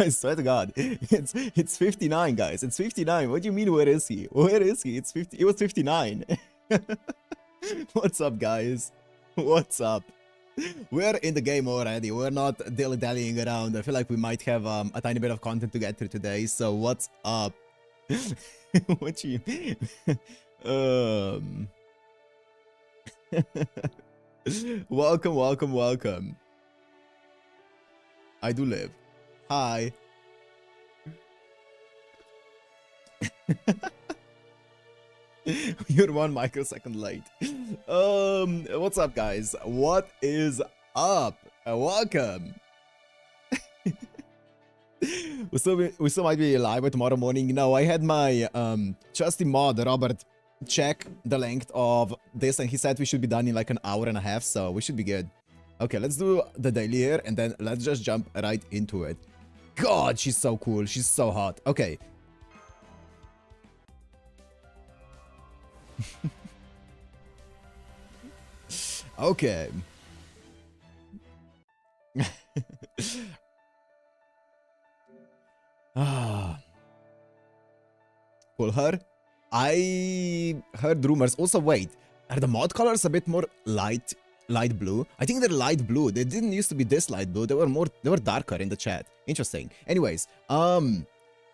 I swear to God, it's 59, guys. It's 59. What do you mean? Where is he? Where is he? It's 50. It was 59. What's up, guys? What's up? We're in the game already. We're not dilly-dallying around. I feel like we might have a tiny bit of content to get through today. So what's up? What do you welcome, welcome, welcome. I do live. Hi. You're 1 microsecond late. What's up, guys? What is up? Welcome. we still might be live by tomorrow morning. No, I had my trusty mod Robert check the length of this, and he said we should be done in like an hour and a half, so we should be good. Okay, let's do the daily here, and then let's just jump right into it. God, she's so cool. She's so hot. Okay. Okay. Pull her. I heard rumors. Also, wait. Are the mod colors a bit more light blue? I think they're light blue. They didn't used to be this light blue. They were darker in the chat. Interesting. Anyways,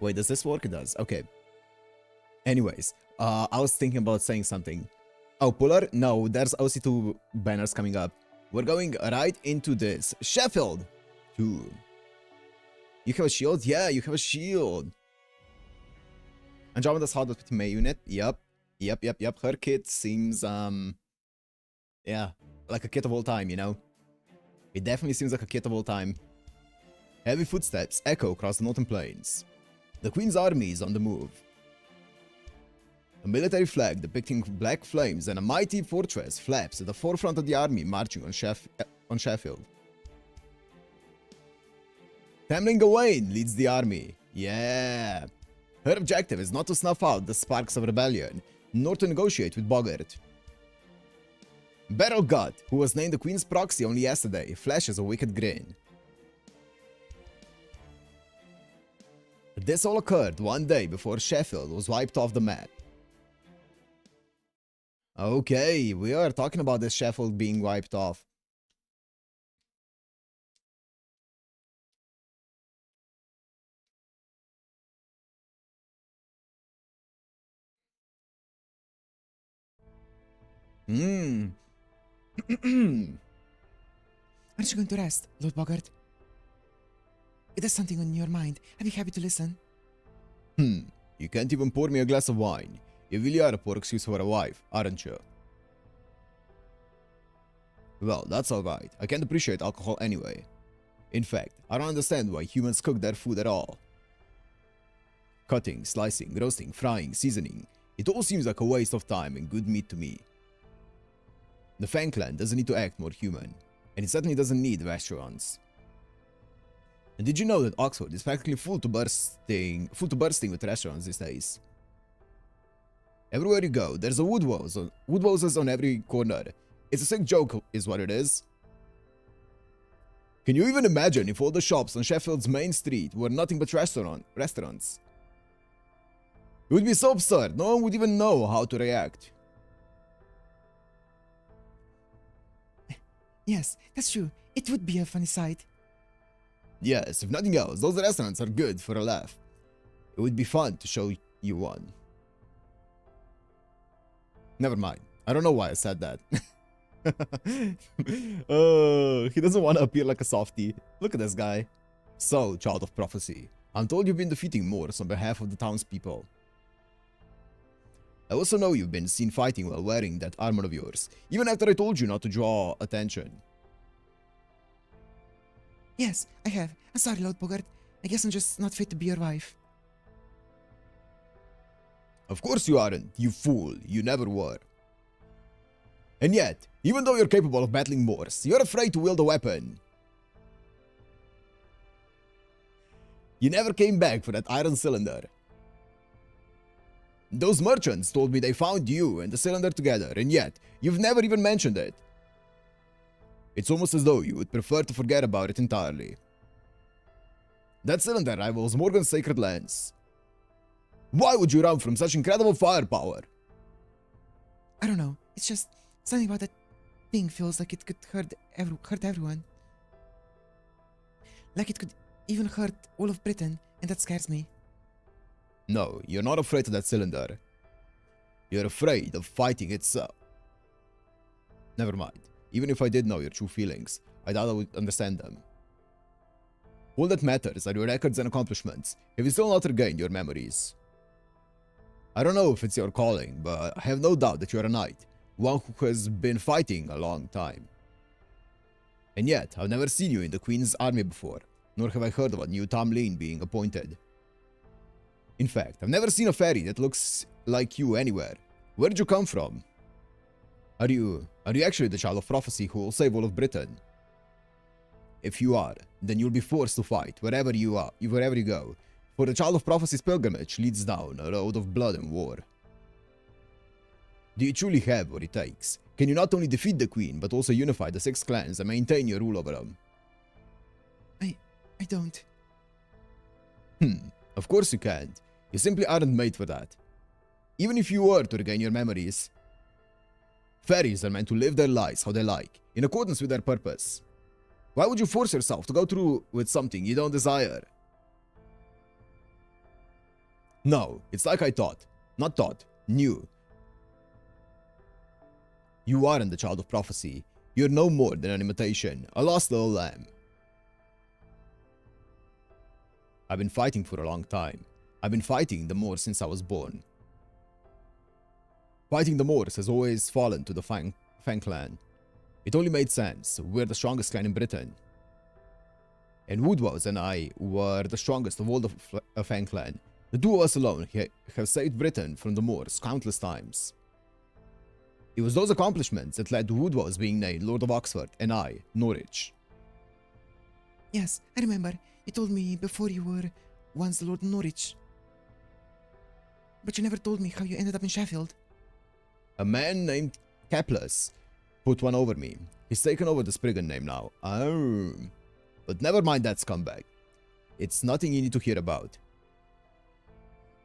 wait, does this work? It does. Okay. Anyways, I was thinking about saying something. Oh, puller? No, there's OC2 banners coming up. We're going right into this. Sheffield 2. You have a shield? Yeah, you have a shield. Andromeda's hot with May unit. Yep. Her kit seems, yeah, like a kit of all time, you know? It definitely seems like a kit of all time. Heavy footsteps echo across the northern plains. The Queen's army is on the move. A military flag depicting black flames and a mighty fortress flaps at the forefront of the army marching on Sheffield. Tamlin Gawain leads the army. Yeah. Her objective is not to snuff out the sparks of rebellion, nor to negotiate with Boggart. Beryl Gut, who was named the Queen's proxy only yesterday, flashes a wicked grin. This all occurred one day before Sheffield was wiped off the map. Okay, we are talking about this Sheffield being wiped off. Aren't you going to rest, Lord Boggart? If there's something on your mind, I'd be happy to listen. You can't even pour me a glass of wine. You really are a poor excuse for a wife, aren't you? Well, that's alright. I can't appreciate alcohol anyway. In fact, I don't understand why humans cook their food at all. Cutting, slicing, roasting, frying, seasoning. It all seems like a waste of time and good meat to me. The Fang Clan doesn't need to act more human, and it certainly doesn't need restaurants. And did you know that Oxford is practically full to bursting with restaurants these days? Everywhere you go, there's a Woodwoses on every corner. It's a sick joke, is what it is. Can you even imagine if all the shops on Sheffield's main street were nothing but restaurants? It would be so absurd, no one would even know how to react. Yes, that's true. It would be a funny sight. Yes, if nothing else, those restaurants are good for a laugh. It would be fun to show you one. Never mind. I don't know why I said that. He doesn't want to appear like a softie. Look at this guy. So, child of prophecy, I'm told you've been defeating Moors on behalf of the townspeople. I also know you've been seen fighting while wearing that armor of yours, even after I told you not to draw attention. Yes, I have. I'm sorry, Lord Boggart. I guess I'm just not fit to be your wife. Of course you aren't, you fool. You never were. And yet, even though you're capable of battling Moors, you're afraid to wield a weapon. You never came back for that iron cylinder. Those merchants told me they found you and the cylinder together, and yet, you've never even mentioned it. It's almost as though you would prefer to forget about it entirely. That cylinder rivals Morgan's sacred lance. Why would you run from such incredible firepower? I don't know. It's just something about that thing feels like it could hurt everyone. Like it could even hurt all of Britain, and that scares me. No, you're not afraid of that cylinder. You're afraid of fighting itself. Never mind. Even if I did know your true feelings, I doubt I would understand them. All that matters are your records and accomplishments. Have you still not regained your memories? I don't know if it's your calling, but I have no doubt that you're a knight, one who has been fighting a long time. And yet, I've never seen you in the Queen's army before, nor have I heard of a new Tamlin being appointed. In fact, I've never seen a fairy that looks like you anywhere. Where did you come from? Are you actually the child of prophecy who will save all of Britain? If you are, then you'll be forced to fight wherever you go, for the child of prophecy's pilgrimage leads down a road of blood and war. Do you truly have what it takes? Can you not only defeat the Queen, but also unify the 6 clans and maintain your rule over them? I don't. Of course you can't. You simply aren't made for that. Even if you were to regain your memories. Fairies are meant to live their lives how they like, in accordance with their purpose. Why would you force yourself to go through with something you don't desire? No, it's like I thought. Not thought, knew. You aren't the child of prophecy. You're no more than an imitation, a lost little lamb. I've been fighting for a long time. I've been fighting the Moors since I was born. Fighting the Moors has always fallen to the Fang clan. It only made sense. We're the strongest clan in Britain. And Woodwose and I were the strongest of all the Fang clan. The two of us alone have saved Britain from the Moors countless times. It was those accomplishments that led to Woodwose being named Lord of Oxford and I, Norwich. Yes, I remember. You told me before you were once the Lord Norwich. But you never told me how you ended up in Sheffield. A man named Kepler's put one over me. He's taken over the Spriggan name now. Oh. But never mind that scumbag. It's nothing you need to hear about.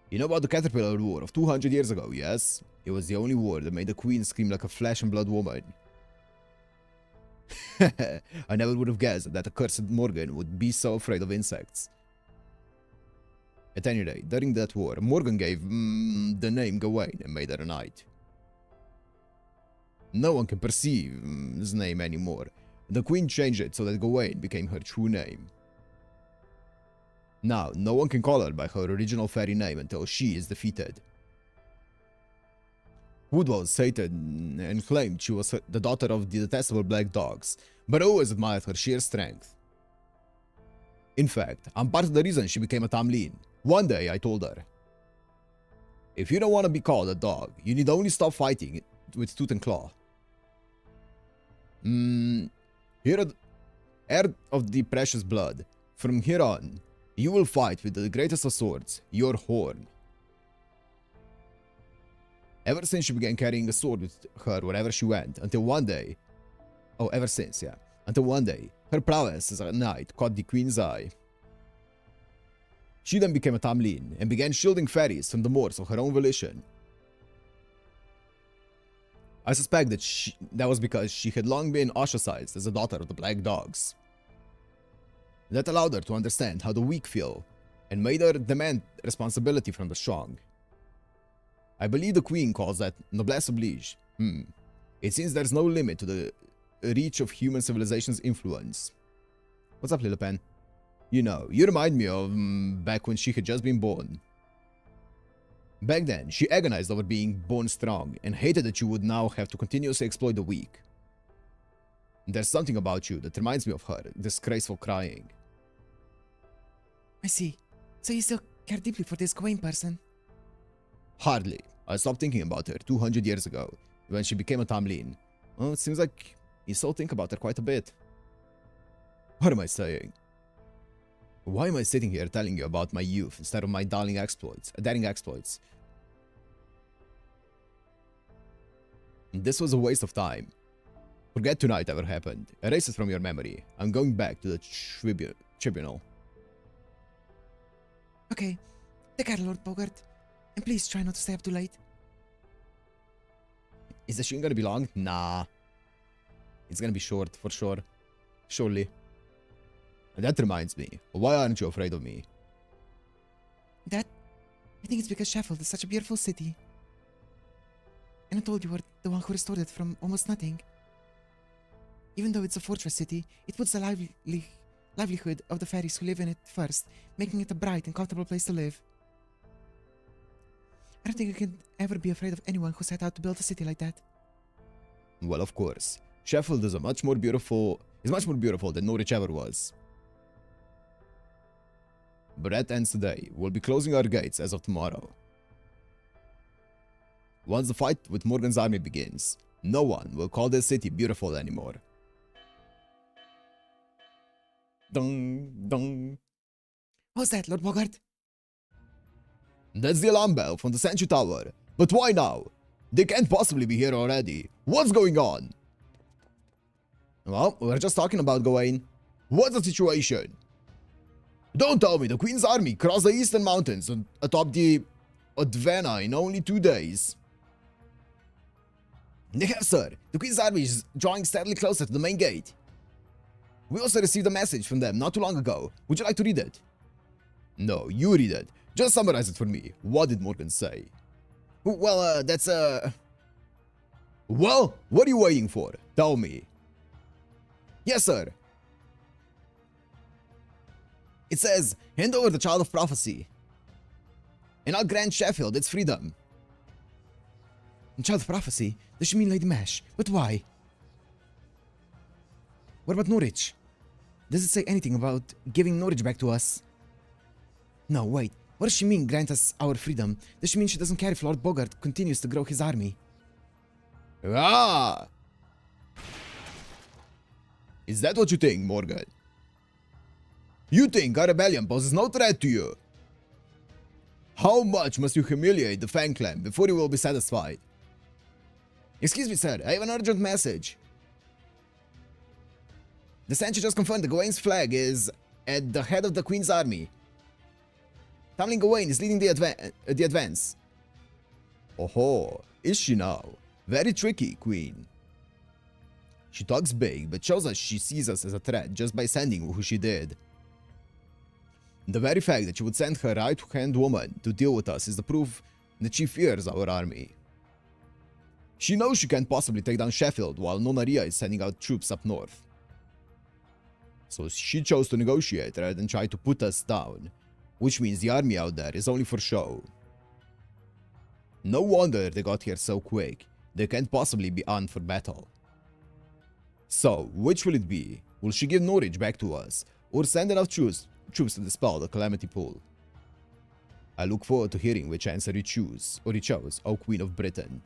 You know about the Caterpillar War of 200 years ago, yes? It was the only war that made the Queen scream like a flesh and blood woman. I never would have guessed that accursed Morgan would be so afraid of insects. At any rate, during that war, Morgan gave the name Gawain and made her a knight. No one can perceive his name anymore. The Queen changed it so that Gawain became her true name. Now, no one can call her by her original fairy name until she is defeated. Woodwose hated and claimed she was the daughter of the detestable Black Dogs, but I always admired her sheer strength. In fact, I'm part of the reason she became a Tamlin. One day, I told her, if you don't want to be called a dog, you need only stop fighting with tooth and claw. Heir of the precious blood, from here on, you will fight with the greatest of swords, your horn. Ever since she began carrying a sword with her wherever she went, until one day, her prowess as a knight caught the Queen's eye. She then became a Tamlin and began shielding fairies from the Moors of her own volition. I suspect that was because she had long been ostracized as a daughter of the Black Dogs. That allowed her to understand how the weak feel, and made her demand responsibility from the strong. I believe the Queen calls that noblesse oblige. It seems there's no limit to the reach of human civilization's influence. What's up, Lil Pen? You know, you remind me of back when she had just been born. Back then, she agonized over being born strong and hated that you would now have to continuously exploit the weak. There's something about you that reminds me of her, disgraceful crying. I see. So you still care deeply for this Gawain person? Hardly. I stopped thinking about her 200 years ago, when she became a Tamlin. Well, it seems like you still think about her quite a bit. What am I saying? Why am I sitting here telling you about my youth instead of my daring exploits? This was a waste of time. Forget tonight ever happened. Erase it from your memory. I'm going back to the tribunal. Okay, take care, Lord Bogart. And please try not to stay up too late. Is the shooting gonna be long? Nah. It's gonna be short, for sure. Surely. And that reminds me, why aren't you afraid of me? That? I think it's because Sheffield is such a beautiful city. And I told you were the one who restored it from almost nothing. Even though it's a fortress city, it puts the livelihood of the fairies who live in it first, making it a bright and comfortable place to live. I don't think you can ever be afraid of anyone who set out to build a city like that. Well, of course. Sheffield is much more beautiful than Norwich ever was. But that ends today. We'll be closing our gates as of tomorrow. Once the fight with Morgan's army begins, no one will call this city beautiful anymore. Dong, dong. What's that, Lord Bogart? That's the alarm bell from the Sentry Tower. But why now? They can't possibly be here already. What's going on? Well, we were just talking about Gawain. What's the situation? Don't tell me the Queen's army crossed the eastern mountains atop the Advena in only 2 days. They have, sir. The Queen's army is drawing steadily closer to the main gate. We also received a message from them not too long ago. Would you like to read it? No, you read it. Just summarize it for me. What did Morgan say? Well, that's Well, what are you waiting for? Tell me. Yes, sir. It says, hand over the Child of Prophecy, and I'll grant Sheffield its freedom. Child of Prophecy? Does she mean Lady Mash? But why? What about Norwich? Does it say anything about giving Norwich back to us? No, wait. What does she mean, grant us our freedom? Does she mean she doesn't care if Lord Bogart continues to grow his army? Ah! Is that what you think, Morgan? You think our rebellion poses no threat to you? How much must you humiliate the Fang Clan before you will be satisfied? Excuse me, sir, I have an urgent message. The Sentry just confirmed that Gawain's flag is at the head of the Queen's army. Tamlin Gawain is leading the advance. Oh, is she now? Very tricky, Queen. She talks big, but shows us she sees us as a threat just by sending who she did. The very fact that she would send her right-hand woman to deal with us is the proof that she fears our army. She knows she can't possibly take down Sheffield while Nonaria is sending out troops up north. So she chose to negotiate rather than try to put us down, which means the army out there is only for show. No wonder they got here so quick. They can't possibly be armed for battle. So, which will it be? Will she give Norwich back to us, or send enough troops to dispel the Calamity Pool? I look forward to hearing which answer you chose, O Queen of Britain.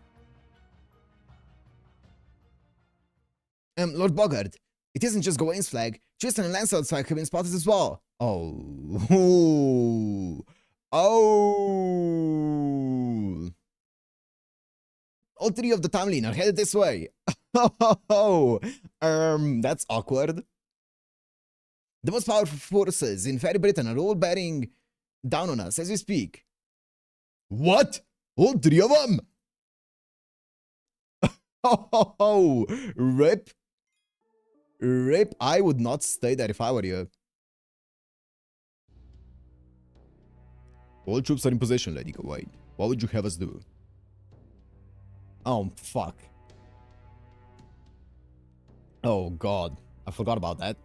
Lord Bogart, it isn't just Gawain's flag. Tristan and Lancelot's flag have been spotted as well. Oh. All three of the Tamlin are headed this way. That's awkward. The most powerful forces in Fairy Britain are all bearing down on us as we speak. What? All three of them? Rip. Rip. I would not stay there if I were you. All troops are in position, Lady Gawain. What would you have us do? Oh, fuck. Oh, God. I forgot about that.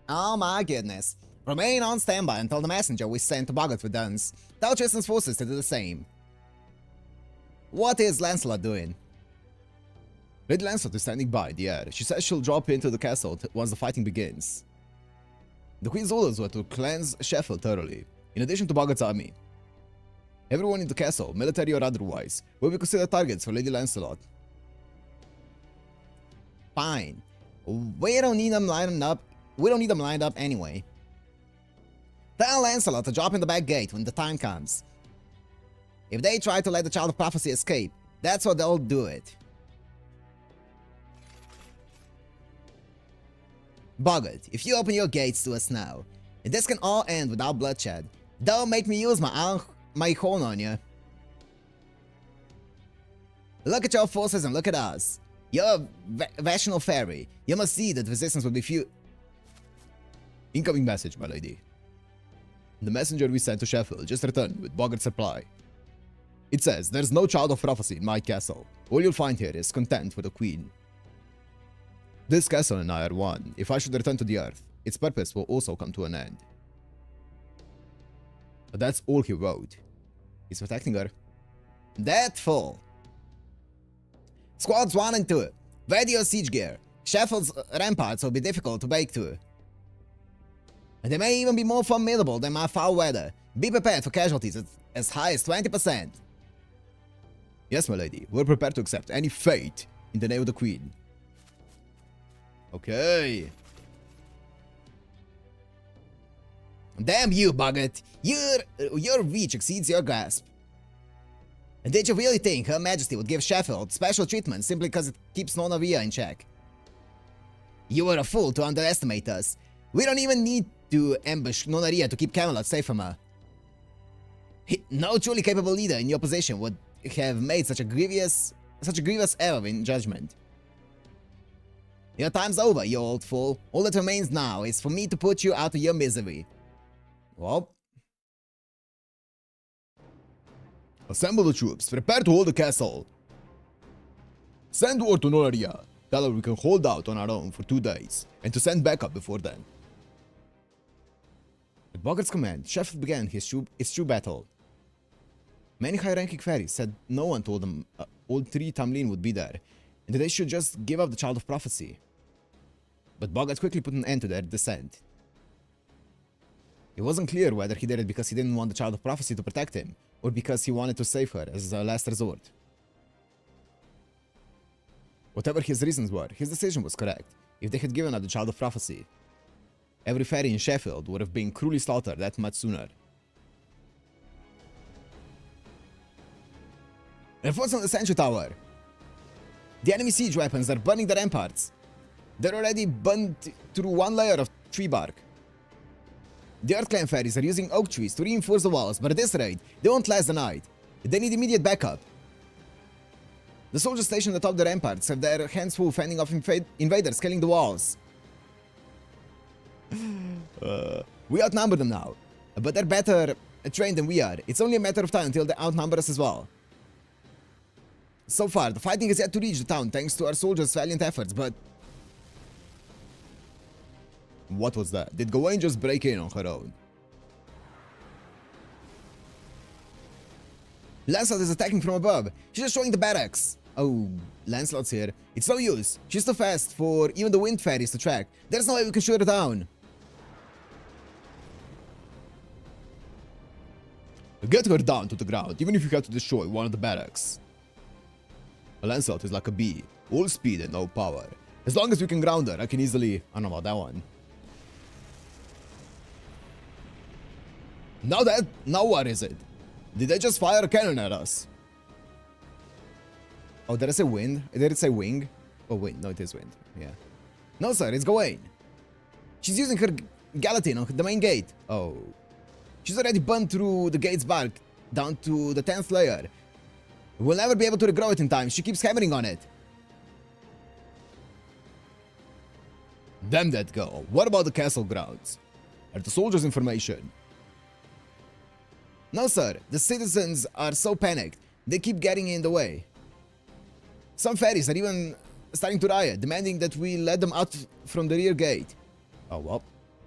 Oh, my goodness. Remain on standby until the messenger we sent to Bogart returns. Tell Tristan's forces to do the same. What is Lancelot doing? Lady Lancelot is standing by in the air. She says she'll drop into the castle once the fighting begins. The Queen's orders were to cleanse Sheffield thoroughly, in addition to Bogart's army. Everyone in the castle, military or otherwise, will be considered targets for Lady Lancelot. Fine. We don't need them lined up. We don't need them lined up anyway. Tell Lancelot to drop in the back gate when the time comes. If they try to let the Child of Prophecy escape, that's what they'll do it. Bogart, if you open your gates to us now, and this can all end without bloodshed, Don't make me use my horn on you. Look at your forces and look at us. You're a rational fairy. You must see that resistance will be few. Incoming message, my lady. The messenger we sent to Sheffield just returned with Boggart's reply. It says, there's no child of prophecy in my castle. All you'll find here is content with the queen. This castle and I are one. If I should return to the earth, its purpose will also come to an end. But that's all he wrote. He's protecting her. That full. Squads 1 and 2. Ready your siege gear. Sheffield's ramparts will be difficult to break through. And they may even be more formidable than my foul weather. Be prepared for casualties as high as 20%. Yes, my lady. We're prepared to accept any fate in the name of the queen. Okay. Damn you, Boggart. Your reach exceeds your grasp. And did you really think Her Majesty would give Sheffield special treatment simply because it keeps Nonaria in check? You were a fool to underestimate us. We don't even need to ambush Nonaria to keep Camelot safe from her. No truly capable leader in your position would have made such a grievous error in judgment. Your time's over, you old fool. All that remains now is for me to put you out of your misery. Well. Assemble the troops. Prepare to hold the castle. Send word to Nonaria. Tell her we can hold out on our own for 2 days, and to send backup before then. At Boggart's command, Sheffield began his true battle. Many high-ranking fairies said no one told them old 3 Tamlin would be there, and that they should just give up the Child of Prophecy. But Boggart quickly put an end to their descent. It wasn't clear whether he did it because he didn't want the Child of Prophecy to protect him, or because he wanted to save her as a last resort. Whatever his reasons were, his decision was correct. If they had given up the Child of Prophecy, every fairy in Sheffield would have been cruelly slaughtered that much sooner. Reinforcements on the Sentry Tower. The enemy siege weapons are burning the ramparts. They're already burned through 1 layer of tree bark. The Earthclan fairies are using oak trees to reinforce the walls, but at this rate, they won't last the night. They need immediate backup. The soldiers stationed atop the ramparts have their hands full fending off invaders scaling the walls. We outnumber them now, but they're better trained than we are. It's only a matter of time until they outnumber us as well. So far, the fighting has yet to reach the town thanks to our soldiers' valiant efforts, but... What was that? Did Gawain just break in on her own? Lancelot is attacking from above. She's destroying the barracks. Oh, Lancelot's here. It's no use. She's too fast for even the wind fairies to track. There's no way we can shoot her down. Get her down to the ground, even if you have to destroy one of the barracks. Lancelot is like a bee. All speed and no power. As long as we can ground her, I can easily... I don't know about that one. Now what is it? Did they just fire a cannon at us? Oh, did I say wind? Did it say wing? Oh, wind. No, it is wind. Yeah. No, sir, it's Gawain. She's using her Gallatin on the main gate. Oh. She's already burned through the gate's bark down to the 10th layer. We'll never be able to regrow it in time. She keeps hammering on it. Damn that girl. What about the castle grounds? Are the soldiers' information? No, sir. The citizens are so panicked. They keep getting in the way. Some fairies are even starting to riot, demanding that we let them out from the rear gate. Oh, well.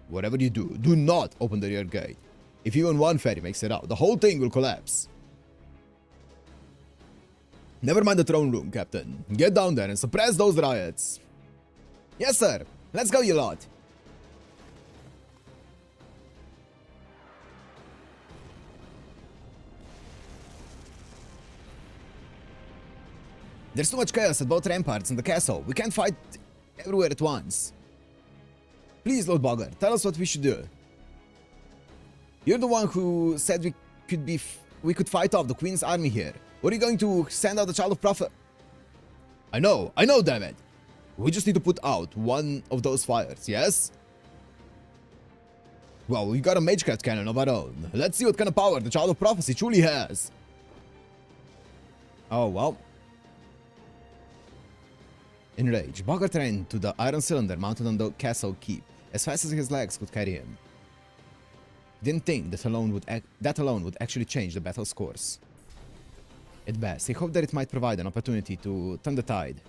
Whatever you do, do not open the rear gate. If even one fairy makes it out, the whole thing will collapse. Never mind the throne room, Captain. Get down there and suppress those riots. Yes, sir. Let's go, you lot. There's too much chaos at both ramparts and the castle. We can't fight everywhere at once. Please, Lord Boggart, tell us what we should do. You're the one who said we could fight off the Queen's army here. What are you going to send out the Child of Prophet? I know, damn it. We just need to put out one of those fires, yes? Well, we got a Magecraft cannon of our own. Let's see what kind of power the Child of Prophecy truly has. Oh, well. Enraged, Bogart ran to the iron cylinder mounted on the castle keep as fast as his legs could carry him. He didn't think that alone would actually change the battle's course. At best, he hoped that it might provide an opportunity to turn the tide.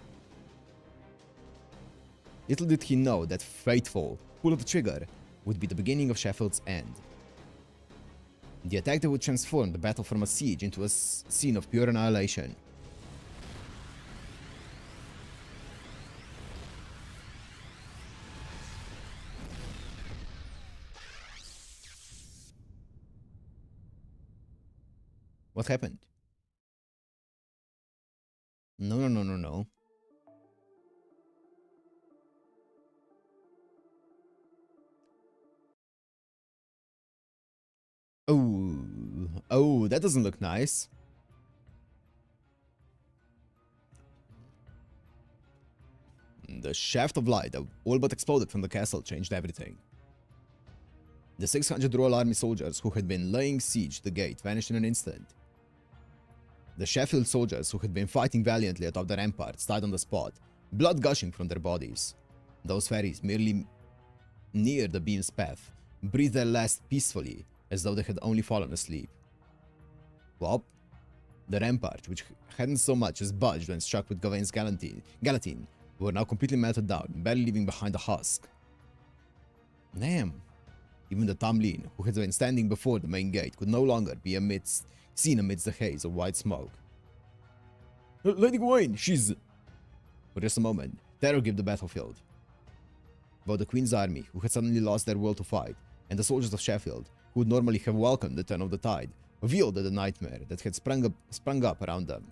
Little did he know that fateful pull of the trigger would be the beginning of Sheffield's end. The attack that would transform the battle from a siege into a scene of pure annihilation. What happened? No. Oh, that doesn't look nice. The shaft of light that all but exploded from the castle changed everything. The 600 Royal Army soldiers who had been laying siege to the gate vanished in an instant. The Sheffield soldiers who had been fighting valiantly atop the ramparts died on the spot, blood gushing from their bodies. Those fairies, merely near the beam's path, breathed their last peacefully, as though they had only fallen asleep. Well, the rampart, which hadn't so much as budged when struck with Gauvain's guillotine, were now completely melted down, barely leaving behind a husk. Damn. Even the Tamlin, who had been standing before the main gate, could no longer be seen amidst the haze of white smoke. Lady Gauvain, she's... For just a moment, terror gripped the battlefield. Both the Queen's army, who had suddenly lost their will to fight, and the soldiers of Sheffield, who would normally have welcomed the turn of the tide, revealed the nightmare that had sprung up around them.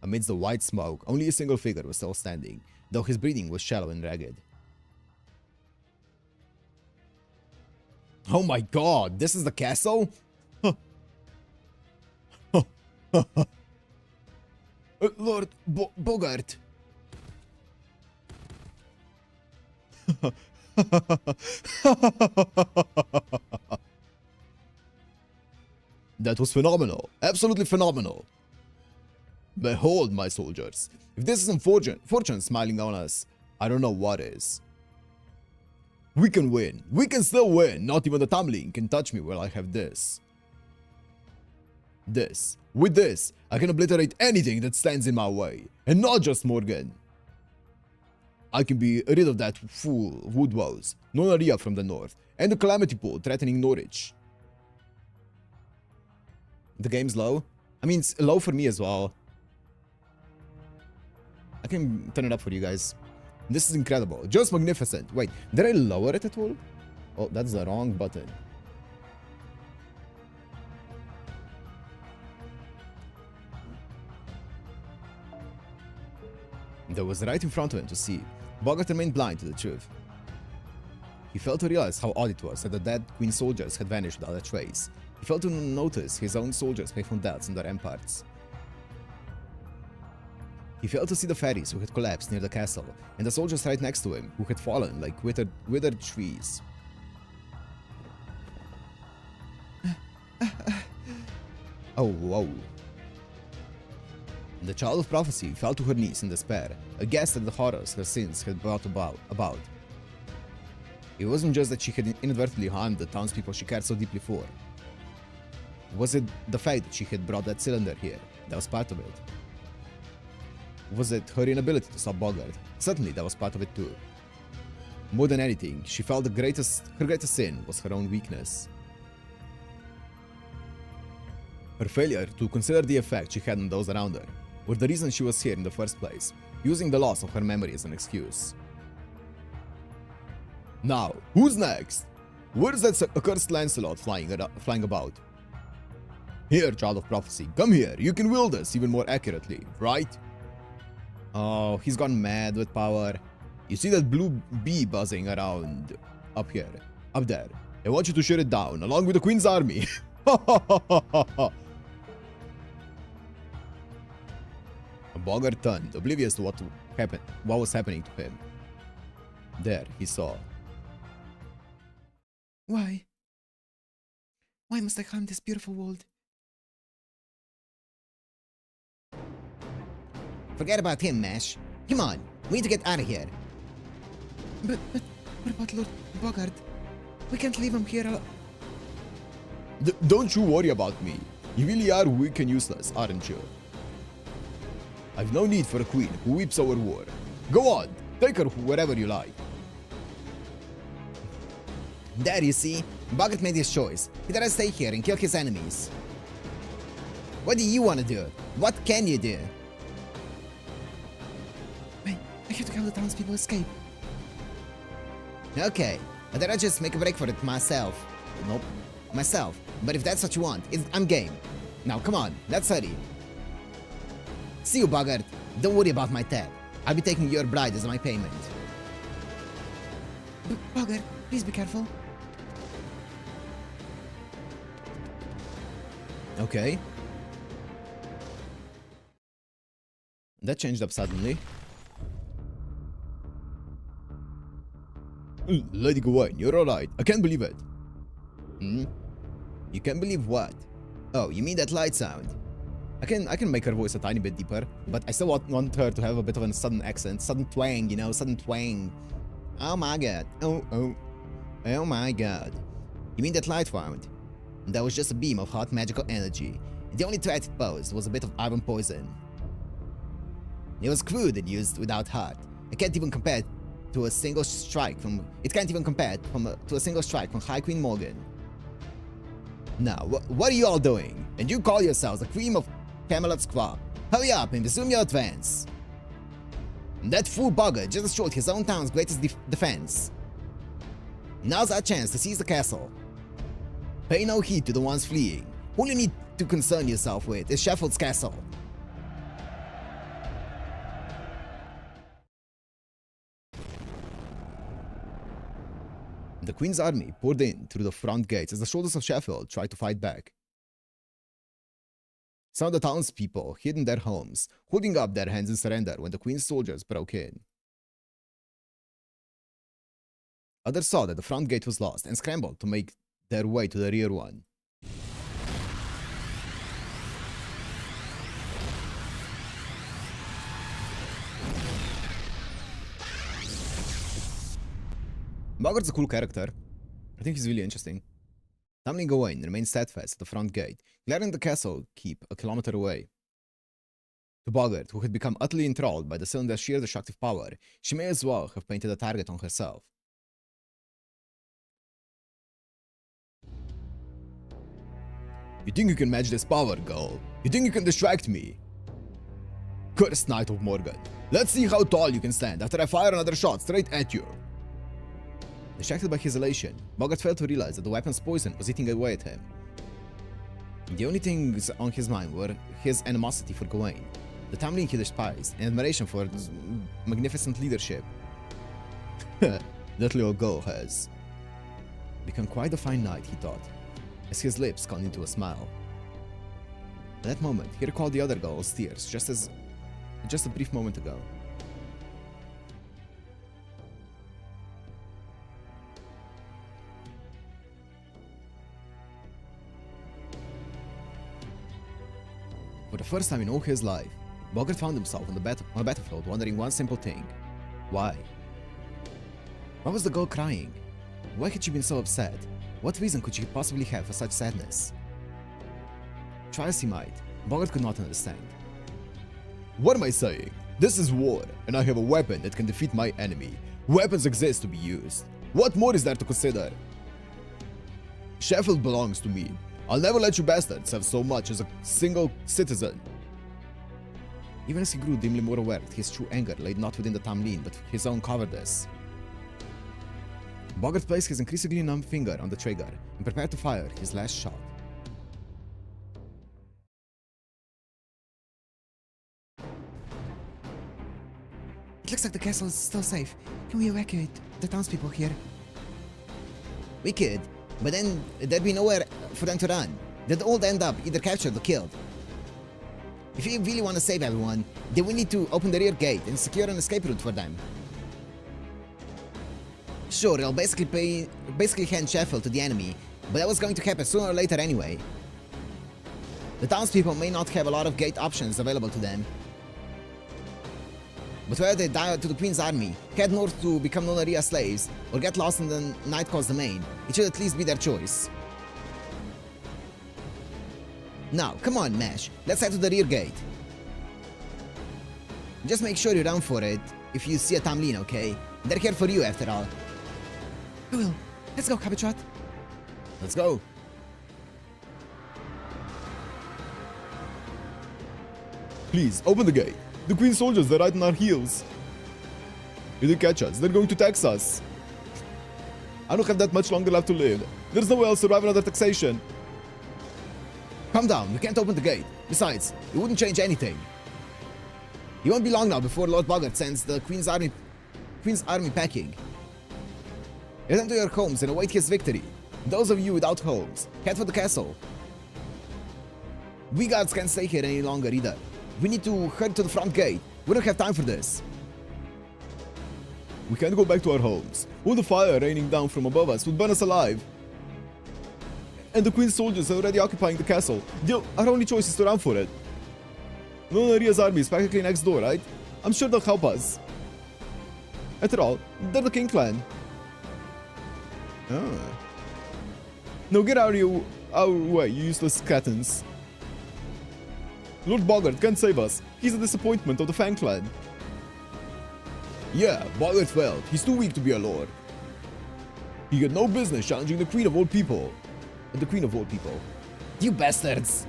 Amidst the white smoke, only a single figure was still standing, though his breathing was shallow and ragged. Oh my god, this is the castle? Lord Bogart. That was phenomenal. Absolutely phenomenal. Behold, my soldiers. If this isn't fortune smiling on us, I don't know what is. We can win. We can still win. Not even the Tamlin can touch me while I have this. With this, I can obliterate anything that stands in my way. And not just Morgan. I can be rid of that fool Woodwose, Nonaria from the north, and the Calamity Pool threatening Norwich. The game's low? I mean, it's low for me as well. I can turn it up for you guys. This is incredible. Just magnificent. Wait, did I lower it at all? Oh, that's the wrong button. That was right in front of him to see. Bogart remained blind to the truth. He failed to realize how odd it was that the dead Queen soldiers had vanished without a trace. He failed to notice his own soldiers' painful deaths on the ramparts. He failed to see the ferries who had collapsed near the castle, and the soldiers right next to him who had fallen like withered trees. Oh, whoa. The Child of Prophecy fell to her knees in despair, aghast at the horrors her sins had brought about. It wasn't just that she had inadvertently harmed the townspeople she cared so deeply for. Was it the fact that she had brought that cylinder here that was part of it? Was it her inability to stop Bogart? Certainly that was part of it too. More than anything, she felt her greatest sin was her own weakness. Her failure to consider the effect she had on those around her were the reason she was here in the first place, using the loss of her memory as an excuse. Now, who's next? Where's that accursed Lancelot flying about? Here, Child of Prophecy, come here. You can wield this even more accurately, right? Oh, he's gone mad with power. You see that blue bee buzzing around up there. I want you to shoot it down, along with the Queen's army. Bogart turned, oblivious to what was happening to him. There, he saw. Why? Why must I climb this beautiful world? Forget about him, Mash. Come on, we need to get out of here. But what about Lord Bogart? We can't leave him here Don't you worry about me. You really are weak and useless, aren't you? I've no need for a queen who weeps over war. Go on, take her wherever you like. There, you see, Bogart made his choice. He'd rather stay here and kill his enemies. What do you want to do? What can you do? I have to help the townspeople escape. Okay, I'd rather just make a break for it myself. Nope, myself. But if that's what you want, I'm game. Now come on, let's hurry. See you, Bogart. Don't worry about my tab. I'll be taking your bride as my payment. Bogart, please be careful. Okay. That changed up suddenly. Lady Gawain, you're alright. I can't believe it. Hmm? You can't believe what? Oh, you mean that light sound? I can make her voice a tiny bit deeper, but I still want her to have a bit of a sudden accent, sudden twang, you know, sudden twang. Oh my god. Oh my god. You mean that light found? That was just a beam of hot magical energy. The only threat it posed was a bit of iron poison. It was crude and used without heart. It can't even compare to a single strike from to a single strike from High Queen Morgan. Now, what are you all doing? And you call yourselves the cream of Camelot's crop. Hurry up and resume your advance. That fool Bogart just destroyed his own town's greatest defense. Now's our chance to seize the castle. Pay no heed to the ones fleeing. All you need to concern yourself with is Sheffield's castle. The Queen's army poured in through the front gates as the soldiers of Sheffield tried to fight back. Some of the townspeople hid in their homes, holding up their hands in surrender when the Queen's soldiers broke in. Others saw that the front gate was lost and scrambled to make their way to the rear one. Bogart's a cool character. I think he's really interesting. Tamlin Gawain remained steadfast at the front gate, glaring the castle keep a kilometer away. To Bogart, who had become utterly enthralled by the cylinder's sheer destructive power, she may as well have painted a target on herself. You think you can match this power, girl? You think you can distract me? Cursed Knight of Morgan, let's see how tall you can stand after I fire another shot straight at you. Distracted by his elation, Bogart failed to realize that the weapon's poison was eating away at him. The only things on his mind were his animosity for Gawain, the Tamlin he despised, and admiration for his magnificent leadership. That little girl has become quite a fine knight, he thought, as his lips conned into a smile. At that moment, he recalled the other girl's tears just a brief moment ago. For the first time in all his life, Bogart found himself on a battlefield wondering one simple thing. Why? Why was the girl crying? Why had she been so upset? What reason could she possibly have for such sadness? Try as he might, Bogart could not understand. What am I saying? This is war, and I have a weapon that can defeat my enemy. Weapons exist to be used. What more is there to consider? Sheffield belongs to me. I'll never let you bastards have so much as a single citizen. Even as he grew dimly more aware that his true anger lay not within the Tamlin but his own cowardice, Bogart placed his increasingly numb finger on the trigger and prepared to fire his last shot. It looks like the castle is still safe. Can we evacuate the townspeople here? We could, but then there'd be nowhere for them to run. They'd all end up either captured or killed. If you really want to save everyone, then we need to open the rear gate and secure an escape route for them. Sure, it'll basically hand Sheffield to the enemy, but that was going to happen sooner or later anyway. The townspeople may not have a lot of gate options available to them. But whether they die to the Queen's army, head north to become Nonaria slaves, or get lost in the Night Coast domain, it should at least be their choice. Now, come on, Mesh, let's head to the rear gate. Just make sure you run for it if you see a Tamlin, okay? They're here for you after all. I will. Let's go, Cabbage. Let's go. Please, open the gate. The Queen's soldiers, they're right on our heels. If they catch us, they're going to tax us. I don't have that much longer left to live. There's no way I'll survive another taxation. Calm down, we can't open the gate. Besides, it wouldn't change anything. It won't be long now before Lord Bogart sends the Queen's army packing. Return to your homes and await his victory. Those of you without homes, head for the castle. We guards can't stay here any longer either. We need to head to the front gate. We don't have time for this. We can't go back to our homes. All the fire raining down from above us would burn us alive. And the Queen's soldiers are already occupying the castle. Our only choice is to run for it. Nonaria's army is practically next door, right? I'm sure they'll help us. After all, they're the King clan. Ah. No, get out of our way, you useless skeletons. Lord Bogart can't save us. He's a disappointment of the Fang clan. Yeah, Bogart failed. He's too weak to be a lord. He had no business challenging the Queen of all people. The Queen of all people. You bastards!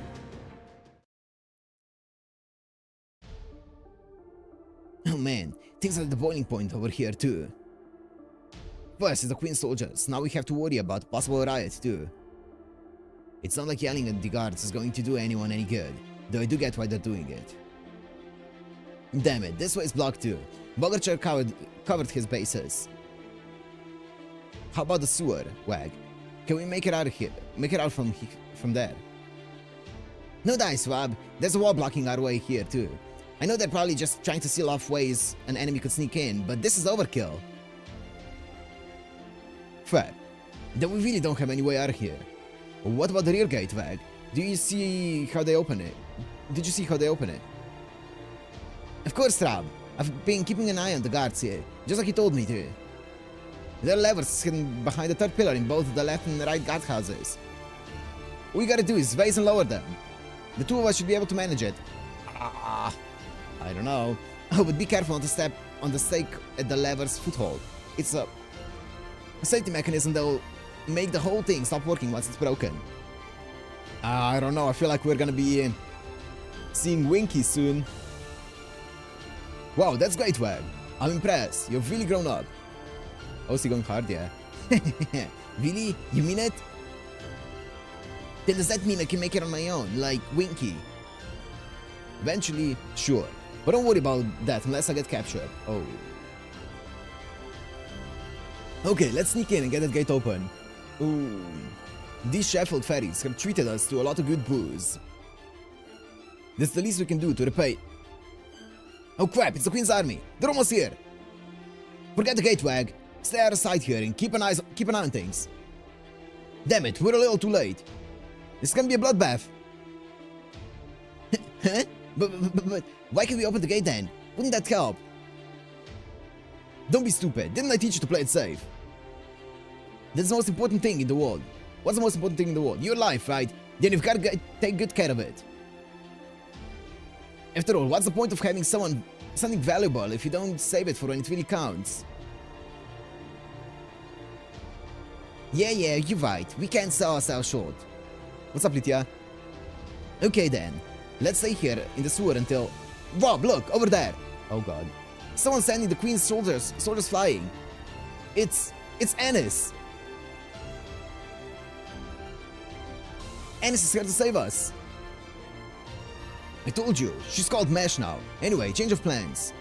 Oh man, things are at the boiling point over here too. First is the Queen's soldiers. Now we have to worry about possible riot too. It's not like yelling at the guards is going to do anyone any good, though I do get why they're doing it. Damn it, this way is blocked too. Bogarcher covered his bases. How about the sewer, Wag? Can we make it out of here? Make it out from there? No dice, Wab. There's a wall blocking our way here too. I know they're probably just trying to seal off ways an enemy could sneak in, but this is overkill. Fair. Then we really don't have any way out of here. What about the rear gate, Wag? Do you see how they open it? Did you see how they open it? Of course, Rab. I've been keeping an eye on the guards here, just like you told me to. There are levers hidden behind the third pillar in both the left and the right guardhouses. All you gotta do is raise and lower them. The two of us should be able to manage it. I don't know. Oh, but be careful not to step on the stake at the lever's foothold. It's a safety mechanism that will make the whole thing stop working once it's broken. I don't know, I feel like we're gonna be seeing Winky soon. Wow, that's great, Wag. I'm impressed. You've really grown up. Oh, is he going hard, yeah? Really? You mean it? Then does that mean I can make it on my own, like Winky? Eventually, sure. But don't worry about that unless I get captured. Oh. Okay, let's sneak in and get that gate open. Ooh. These Sheffield ferries have treated us to a lot of good booze. That's the least we can do to repay. Oh crap, it's the Queen's army. They're almost here. Forget the gate, Wag. Stay out of sight here and keep an eye on things. Damn it, we're a little too late. This is gonna be a bloodbath. Huh? But why can't we open the gate then? Wouldn't that help? Don't be stupid. Didn't I teach you to play it safe? That's the most important thing in the world. What's the most important thing in the world? Your life, right? Then you've got to take good care of it. After all, what's the point of having something valuable if you don't save it for when it really counts? Yeah, you're right. We can't sell ourselves short. What's up, Lydia? Okay then. Let's stay here in the sewer until... Rob, look! Over there! Oh god. Someone's sending the Queen's soldiers flying. It's Annis! Annis is here to save us! I told you, she's called Mesh now. Anyway, change of plans.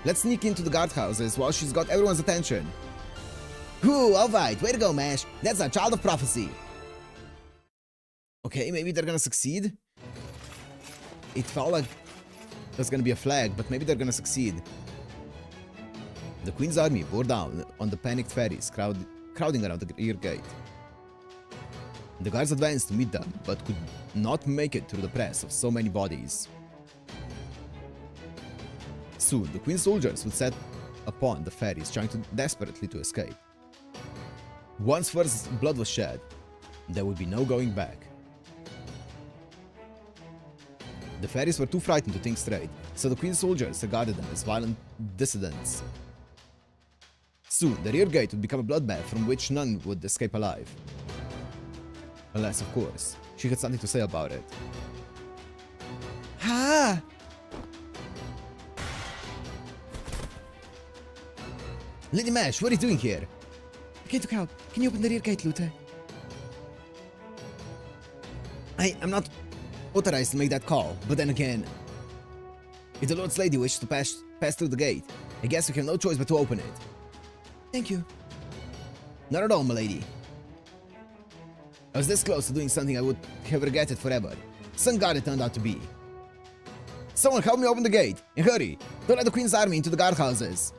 Let's sneak into the guardhouses while she's got everyone's attention. Ooh, alright, way to go, Mesh. That's a child of prophecy. Okay, maybe they're gonna succeed? It felt like there's gonna be a flag, but maybe they're gonna succeed. The Queen's army bore down on the panicked fairies crowding around the rear gate. The guards advanced to meet them, but could not make it through the press of so many bodies. Soon, the Queen's soldiers would set upon the fairies, trying desperately to escape. Once first blood was shed, there would be no going back. The fairies were too frightened to think straight, so the Queen's soldiers regarded them as violent dissidents. Soon, the rear gate would become a bloodbath from which none would escape alive. Unless, of course, she had something to say about it. Ha! Lady Mash, what are you doing here? I came to help. Can you open the rear gate, Luther? I'm not authorized to make that call, but then again, if the Lord's Lady wishes to pass through the gate, I guess we have no choice but to open it. Thank you. Not at all, milady. I was this close to doing something I would have regretted forever. Some god it turned out to be. Someone help me open the gate, and hurry! Don't let the Queen's army into the guardhouses.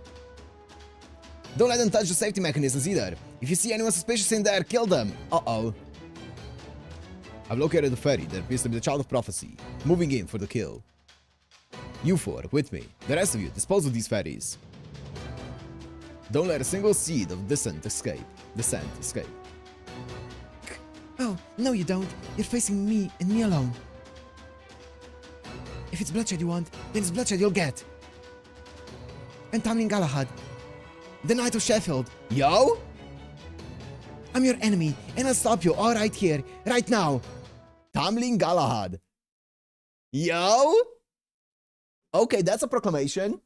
Don't let them touch the safety mechanisms either. If you see anyone suspicious in there, kill them. Uh-oh. I've located the ferry that appears to be the Child of Prophecy, moving in for the kill. You four, with me. The rest of you, dispose of these ferries. Don't let a single seed of dissent escape. Oh, no you don't. You're facing me and me alone. If it's bloodshed you want, then it's bloodshed you'll get. I'm Tamlin Galahad, the Knight of Sheffield. Yo? I'm your enemy, and I'll stop you all right here, right now. Tamlin Galahad. Yo? Okay, that's a proclamation.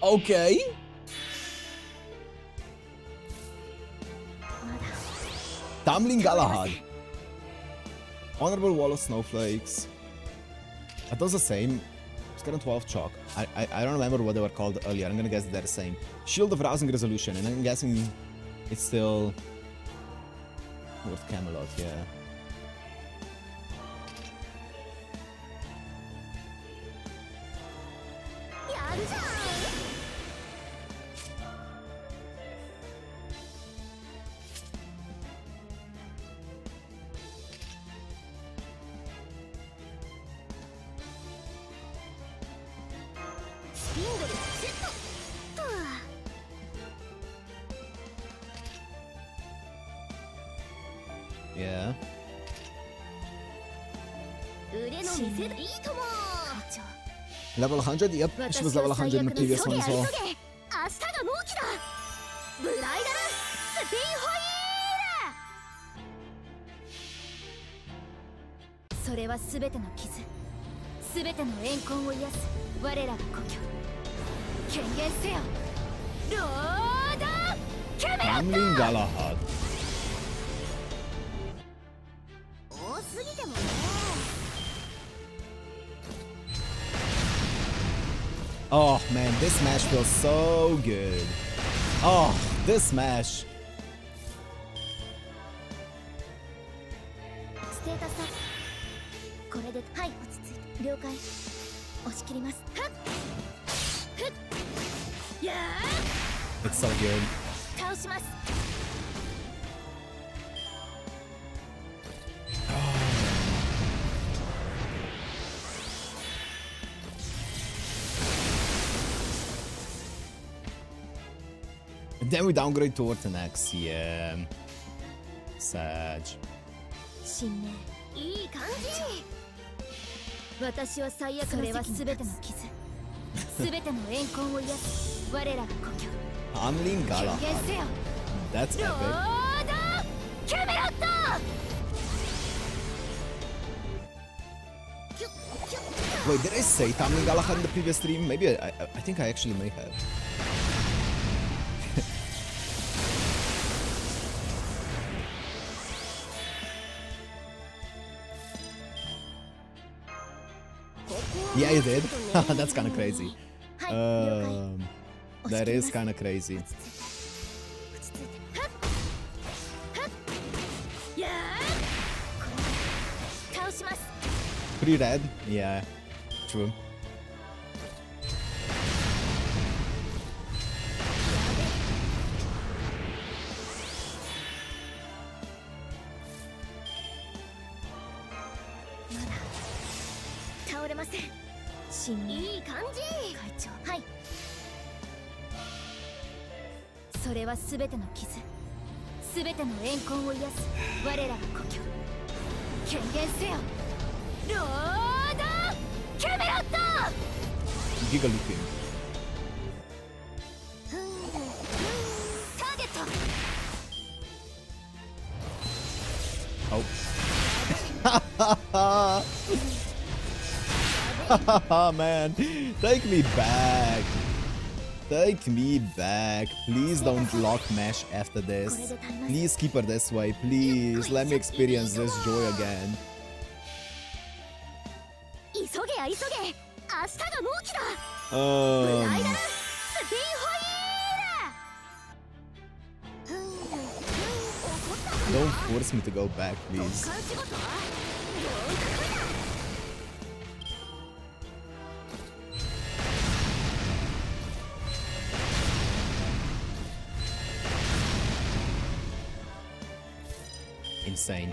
Okay. Tamlin Galahad. Honorable Wall of Snowflakes. Are those the same? Scaran 12 Chalk. I don't remember what they were called earlier. I'm gonna guess they're the same. Shield of Rousing Resolution, and I'm guessing it's still North Camelot, yeah. Yeah. Level 100? Yep, she was level 100 in the previous one as well. Tamlin Galahad. Oh man, this smash feels so good. Oh, this smash. It's so good. And then we downgrade to Ortenax, yeah. Sag. 私は最悪の責任。それは全ての傷、全ての怨恨を癒す我らが故郷。Tamlin Galahad. That's epic. ロードキャメロット。Wait, did I say Tamlin Galahad in the previous stream? Maybe I think I actually may have. Yeah, you did. That's kind of crazy. That is kind of crazy. Pretty red. Yeah, true. 倒れません。信念いい感じ。会長、はい。それは全ての傷、全ての怨恨を癒す我らが故郷。権限せよ、ロードキャメロット。Giga looking. ターゲット。Oh. Man, take me back. Take me back. Please don't lock mesh after this. Please keep her this way. Please let me experience this joy again. 急げや急げ。明日が納期だ。スピンホイール。Don't force me to go back, please. Insane.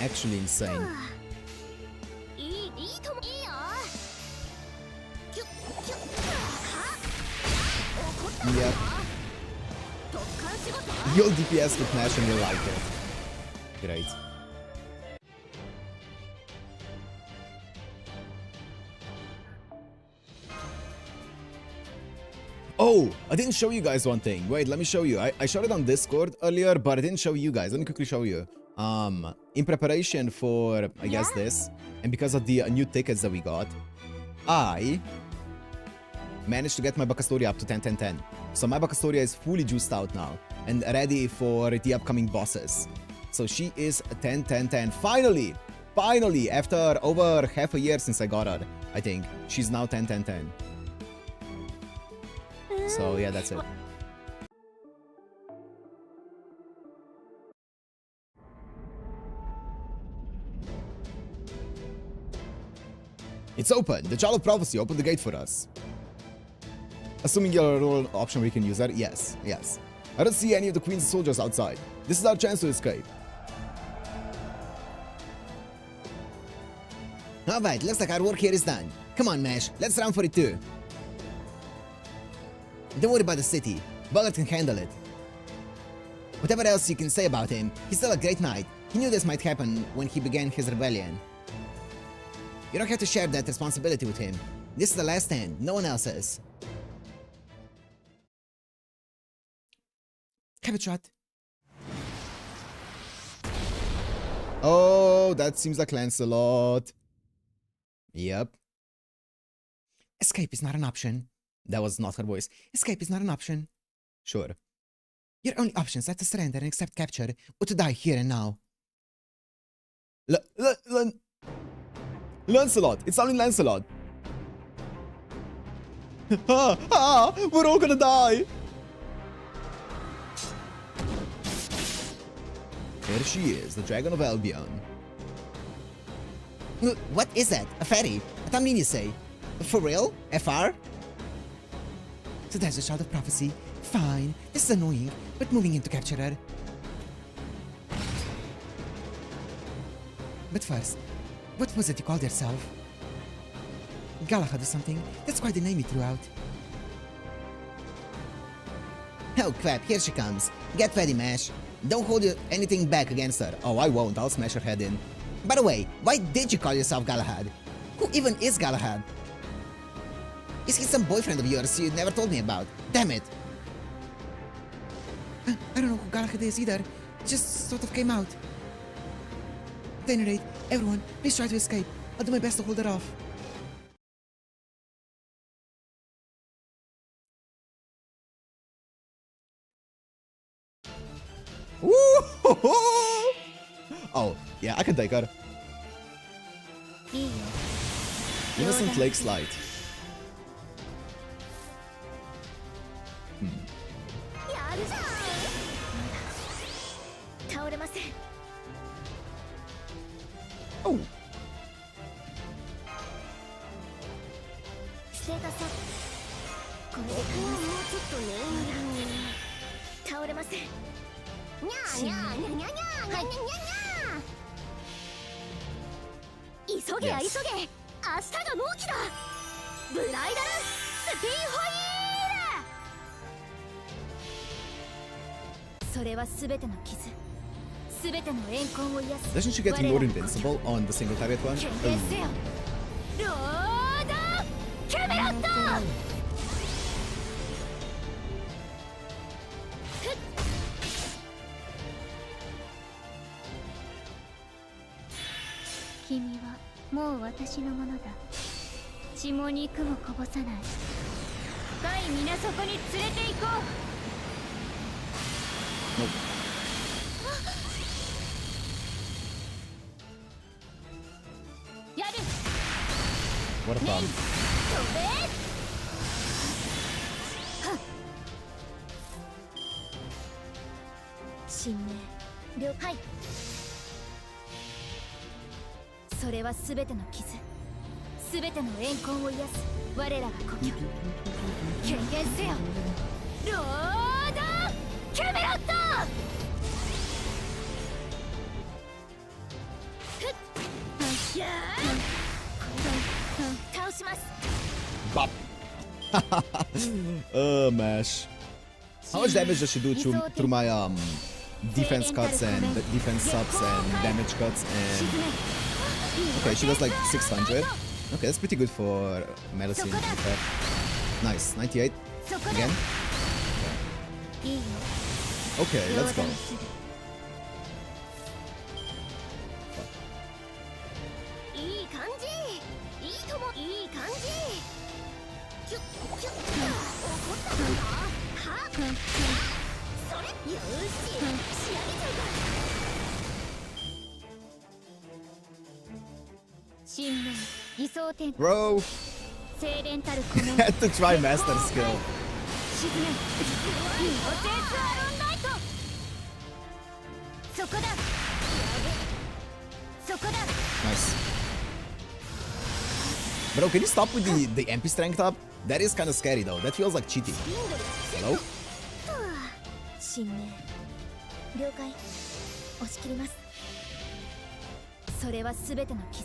Actually insane. Yep. You'll DPS with Nash and you'll like it. Great. Oh, I didn't show you guys one thing. Wait, let me show you. I showed it on Discord earlier, but I didn't show you guys. Let me quickly show you. In preparation for, I guess, this, and because of the new tickets that we got, I managed to get my Bacastoria up to 10-10-10. So my Bacastoria is fully juiced out now and ready for the upcoming bosses. So she is 10-10-10. Finally! Finally! After over half a year since I got her, I think. She's now 10-10-10. So yeah, that's it. It's open! The Child of Prophecy opened the gate for us. Assuming you're a role option we can use that? Yes, yes. I don't see any of the Queen's soldiers outside. This is our chance to escape. Alright, looks like our work here is done. Come on, Mesh, let's run for it too. Don't worry about the city. Bogart can handle it. Whatever else you can say about him, he's still a great knight. He knew this might happen when he began his rebellion. You don't have to share that responsibility with him. This is the last stand, no one else's. Cabot shot. Oh, that seems like Lancelot. Yep. Escape is not an option. That was not her voice. Escape is not an option. Sure. Your only options are to surrender and accept capture, or to die here and now. Lancelot! It's only Lancelot! We're all gonna die! There she is, the Dragon of Albion. What is that? A ferry? I don't mean you say. For real? FR? So there's a Child of Prophecy. Fine. This is annoying, but moving in to capture her. But first, what was it you called yourself? Galahad or something? That's quite the name you threw out. Oh crap, here she comes. Get ready, Mash. Don't hold anything back against her. Oh, I won't. I'll smash her head in. By the way, why did you call yourself Galahad? Who even is Galahad? Is he some boyfriend of yours you never told me about? Damn it! I don't know who Galahad is either. It just sort of came out. At any rate, everyone, please try to escape. I'll do my best to hold her off. Oh, yeah, I can take her. Innocent Lake Slide. Oh. 急げや急げ、明日が納期だ。ブライダルスピンホイール。それは全ての傷、全ての怨恨を癒す。 Doesn't she get more invincible on the single target one? 権限せよ、ロードキャメロット。君はもう私のものだ。血も肉もこぼさない。深い水底に連れて行こう。やる。 What a メイン problem. 飛べ。はっ。神明了解。それは全ての傷、全ての怨恨を癒す我らが故郷。権限せよ、ロードキャメロット。やー倒します。 Bop. Mash. How much damage does she do through my defense cuts and defense subs and damage cuts and okay, she does like 600. Okay, that's pretty good for medicine. Nice, 98 again. Okay, let's go. いい感じ、いいとも、いい感じ。キュッキュッ、怒ったかな。はっ、それ、よーし、仕上げちゃうか。神明偽装天 Bro, 精錬たるコメン had to try master skill. 沈め、インポテーツアロンライト。そこだ、そこだ。 Nice. Bro, can you stop with the MP strength up? That is kind of scary though. That feels like cheating. Hello? 神明了解、押し切ります。それは全ての傷、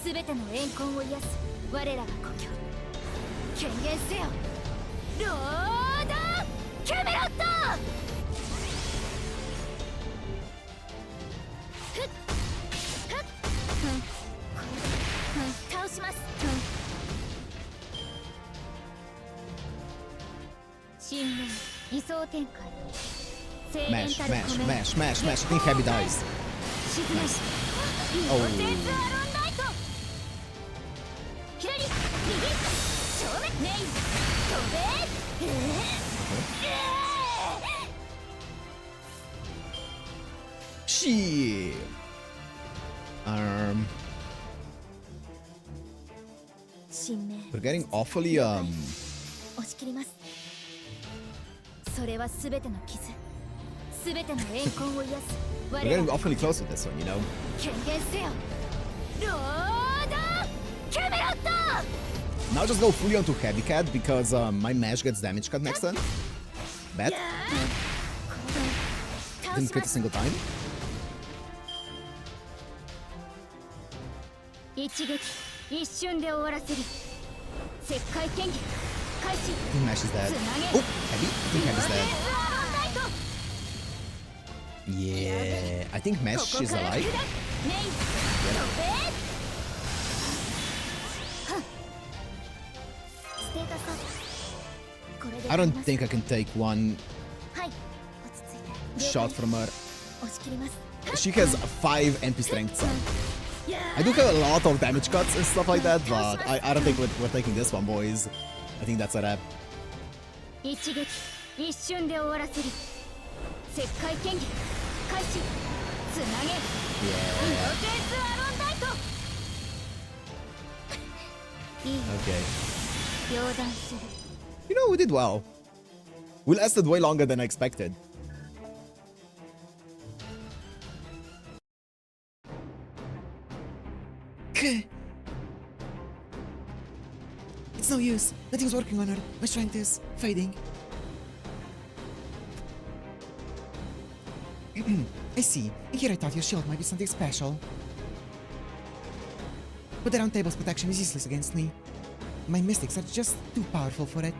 全ての怨恨を癒す我らが故郷。権限せよ、ロードキャメロット。ふっふっ、倒します。神明偽装展開、精錬 Mash, たる mash, コメン mash, mash, mash. I think heavy dies. 沈め、 Nice. インポテーツアロンライト。左、右、正面、メイン、飛べ。Shit.神明 We're getting awfully 押し切ります。それは全ての傷、全ての怨恨を癒す we're 我ら getting が awfully close with this one, you know? 権限せよ、ロードキャメロット。 Now just go fully onto heavy cat because my mash gets damage cut next turn. Bad. 倒 Didn't し crit ま a す。 single time. 一撃一瞬で終わらせる。石灰剣技開始。 I think mash is dead. つなげ、 Oh, heavy. I think heavy's テー dead. ツアロンライト。 Yeah, I think こ Mesh こ is から alive. 砕く。メイン、飛べ。はっ、ステータスアップ。これで I don't think I can take one はい、落ち着いて。 shot from her. 押し切ります。 She has 5 MP strength sub. I do have a lot of damage cuts and stuff like that, but I don't think we're taking this one, boys. I think that's a wrap. 一撃一瞬で終わらせる。石灰剣技開始。つなげ、イン Yeah. ポテーツアロンライト。いいよ、 Okay. 両断する。 You know, we did well. We lasted way longer than I expected. It's no use. Nothing's working on her. My strength is fading. I see. And here I thought your shield might be something special. but the round table's protection is useless against me. My mystics are just too powerful for it.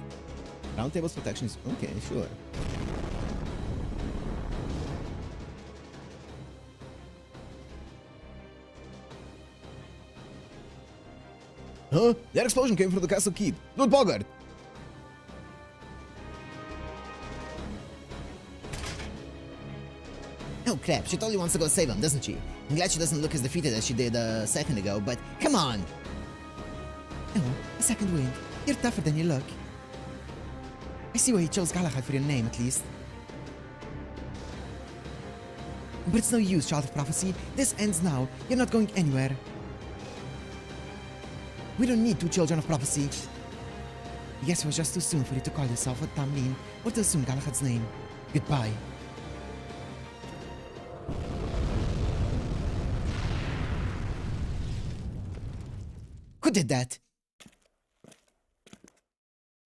Round table's protection is... Okay, sure. Huh? That explosion came from the castle keep. Lord Bogart! Oh crap, she totally wants to go save him, doesn't she? I'm glad she doesn't look as defeated as she did a second ago, but come on! Oh, a second wind. You're tougher than you look. I see why you chose Galahad for your name, at least. But it's no use, Child of Prophecy. This ends now. You're not going anywhere. We don't need two Children of Prophecy. Yes, it was just too soon for you to call yourself a Tamlin or to assume Galahad's name. Goodbye. Who did that?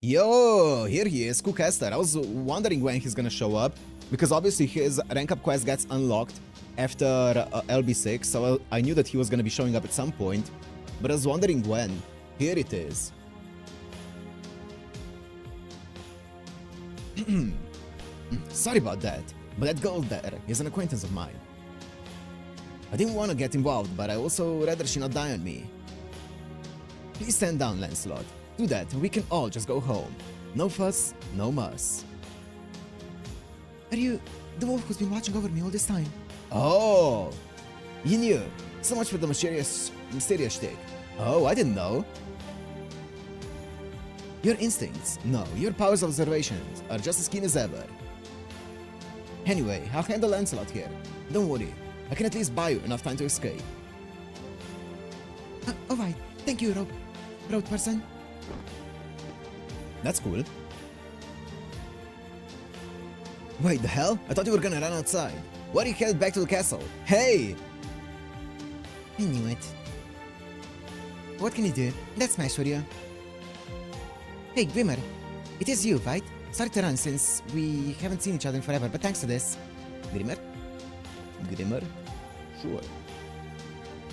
Yo, here he is, Cookester. I was wondering when he's gonna show up, because obviously his rank up quest gets unlocked after LB6, so I knew that he was gonna be showing up at some point, but I was wondering when. Here it is. Sorry about that, but that girl there is an acquaintance of mine. I didn't want to get involved, but I also rather she not die on me. Please stand down, Lancelot. Do that, and we can all just go home. No fuss, no muss. Are you the wolf who's been watching over me all this time? Oh, you knew. So much for the mysterious shtick. Oh, I didn't know. Your instincts, no, your powers of observation are just as keen as ever. Anyway, I'll handle Lancelot here. Don't worry, I can at least buy you enough time to escape. Alright, thank you, road person. That's cool. Wait, the hell? I thought you were gonna run outside. Why are you headed back to the castle? Hey! I knew it. What can you do? Let's smash for you. Hey, Grimmer. It is you, right? Sorry to run since we haven't seen each other in forever, but thanks to this. Grimmer? Grimmer? Sure.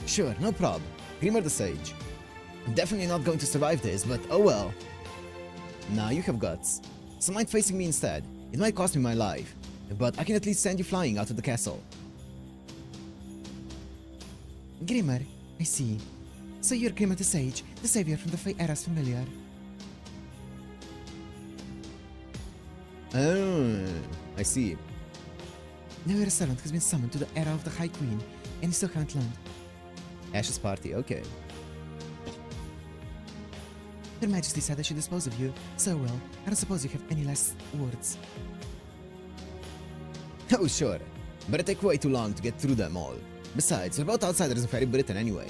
Sure, no prob. Grimmer the Sage. I'm definitely not going to survive this, but oh well. Nah, you have guts. So mind facing me instead. It might cost me my life, but I can at least send you flying out of the castle. Grimmer, I see. So you're Grimmer the Sage, the savior from the Fey Era's familiar. Oh, I see. Now your servant has been summoned to the era of the High Queen, and you still haven't learned. Ash's party, okay. Her Majesty said I should dispose of you, so well, I don't suppose you have any last words. Oh, sure. But it take way too long to get through them all. Besides, we're both outsiders in Fairy Britain anyway.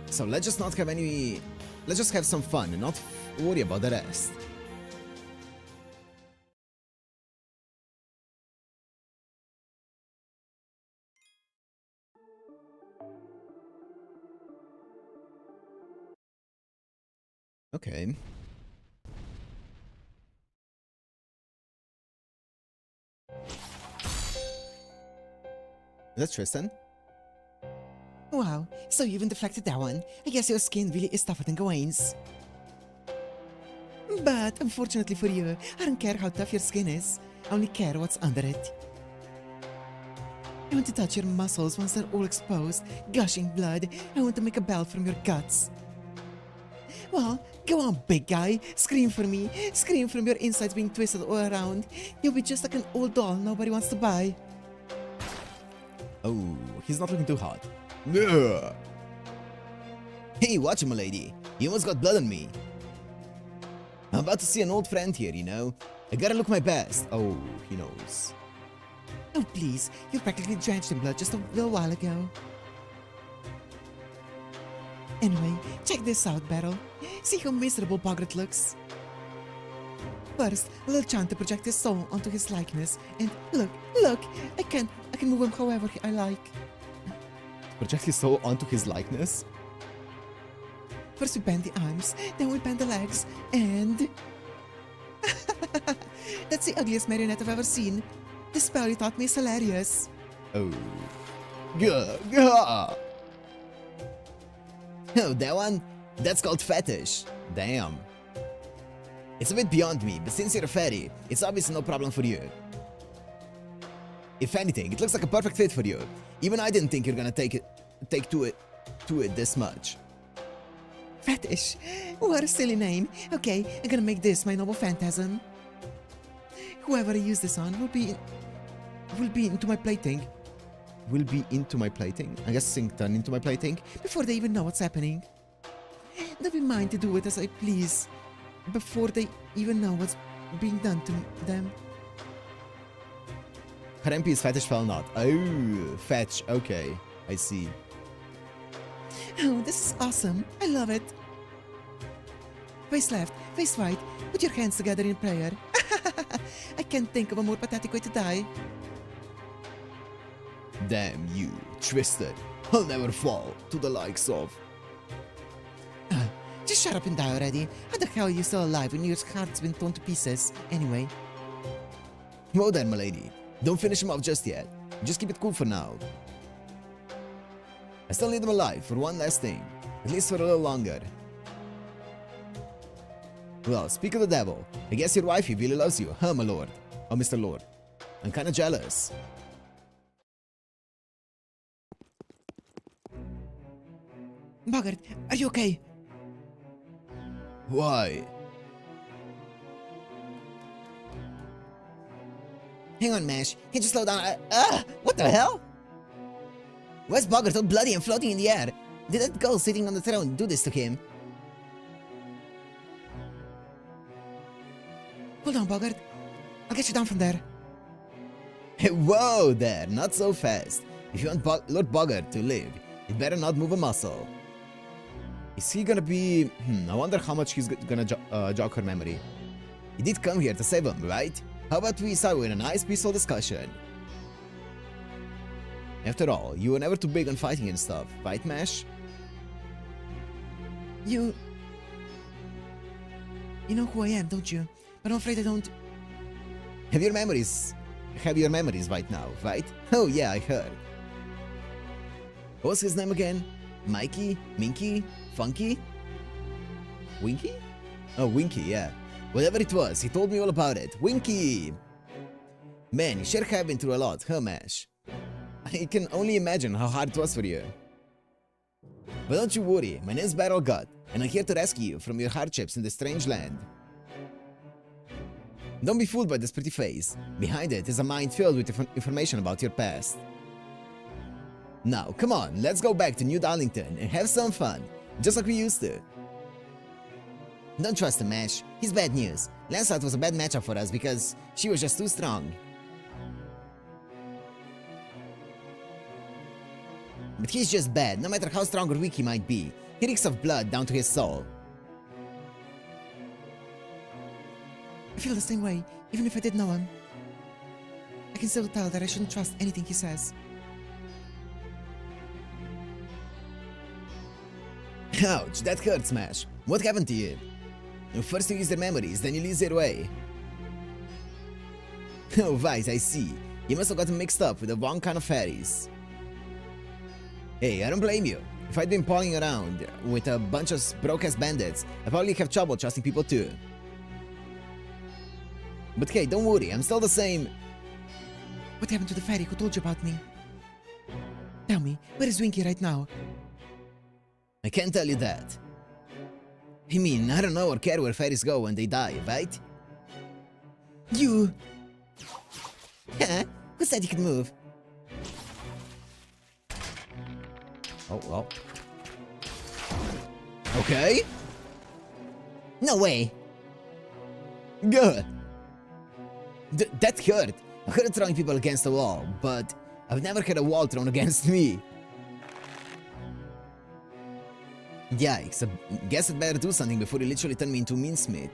So let's just not have any... Let's just have some fun and not worry about the rest. Okay. That's Tristan. Wow, so you even deflected that one. I guess your skin really is tougher than Gawain's. But unfortunately for you, I don't care how tough your skin is. I only care what's under it. I want to touch your muscles once they're all exposed, gushing blood. I want to make a bell from your guts. Well, go on, big guy. Scream for me. Scream from your insides being twisted all around. You'll be just like an old doll nobody wants to buy. Oh, he's not looking too hot. Ugh. Hey, watch him, milady. You almost got blood on me. I'm about to see an old friend here, you know. I gotta look my best. Oh, he knows. Oh, please. You're practically drenched in blood just a little while ago. Anyway, check this out, Battle. See how miserable Bogart looks? First, a little chant to project his soul onto his likeness, and look, I can move him however I like. Project his soul onto his likeness? First we bend the arms, then we bend the legs, and... That's the ugliest marionette I've ever seen. The spell you taught me is hilarious. Oh. Gah, gah. Oh, that one? That's called fetish. Damn. It's a bit beyond me, but since you're a fatty, it's obviously no problem for you. If anything, it looks like a perfect fit for you. Even I didn't think you're gonna take to it this much. Fetish. What a silly name. Okay, I'm gonna make this my noble phantasm. Whoever I use this on will be into my plaything. Will be into my plating? I guess turn into my plating? Before they even know what's happening. They'll be mine to do it as I please. Before they even know what's being done to them. Her MP is fetish fell not. Oh, fetch. Okay, I see. Oh, this is awesome. I love it. Face left, face right. Put your hands together in prayer. I can't think of a more pathetic way to die. Damn you, twisted. I'll never fall to the likes of... Just shut up and die already. How the hell are you still alive when your heart's been torn to pieces? Anyway. Well then, milady. Don't finish him off just yet. Just keep it cool for now. I still need him alive for one last thing. At least for a little longer. Well, speak of the devil. I guess your wifey really loves you, huh, my lord? Oh, Mr. Lord. I'm kinda jealous. Bogart, are you okay? Why? Hang on, Mash. Can't you slow down? What the hell? Why's Bogart so bloody and floating in the air? Did that girl sitting on the throne do this to him? Hold on, Bogart. I'll get you down from there. Whoa there, not so fast. If you want Lord Bogart to live, you better not move a muscle. Is he gonna be... I wonder how much he's gonna jog her memory. He did come here to save him, right? How about we start with a nice peaceful discussion? After all, you were never too big on fighting and stuff, right, Mash? You know who I am, don't you? But I'm afraid I don't... Have your memories right now, right? Oh yeah, I heard. What was his name again? Mikey? Minky? Funky? Winky? Oh, Winky, yeah. Whatever it was, he told me all about it. Winky! Man, you sure have been through a lot, huh, Mash? I can only imagine how hard it was for you. But don't you worry, my name's Battle God, and I'm here to rescue you from your hardships in this strange land. Don't be fooled by this pretty face. Behind it is a mind filled with information about your past. Now, come on, let's go back to New Darlington and have some fun, just like we used to. Don't trust him, Mash. He's bad news. Lancelot was a bad matchup for us because she was just too strong. But he's just bad, no matter how strong or weak he might be. He reeks of blood down to his soul. I feel the same way, even if I did know him. I can still tell that I shouldn't trust anything he says. Ouch, that hurts, Smash. What happened to you? First you lose their memories, then you lose their way. Oh, right, I see. You must have gotten mixed up with the wrong kind of fairies. Hey, I don't blame you. If I'd been pawing around with a bunch of broke-ass bandits, I'd probably have trouble trusting people too. But hey, don't worry, I'm still the same... What happened to the fairy who told you about me? Tell me, where is Winky right now? I can't tell you that. I mean, I don't know or care where fairies go when they die, right? You... Huh? Who said you could move? Oh, well. Okay. No way. Good. That hurt. I heard throwing people against the wall, but I've never had a wall thrown against me. Yikes, I guess I'd better do something before you literally turn me into mincemeat.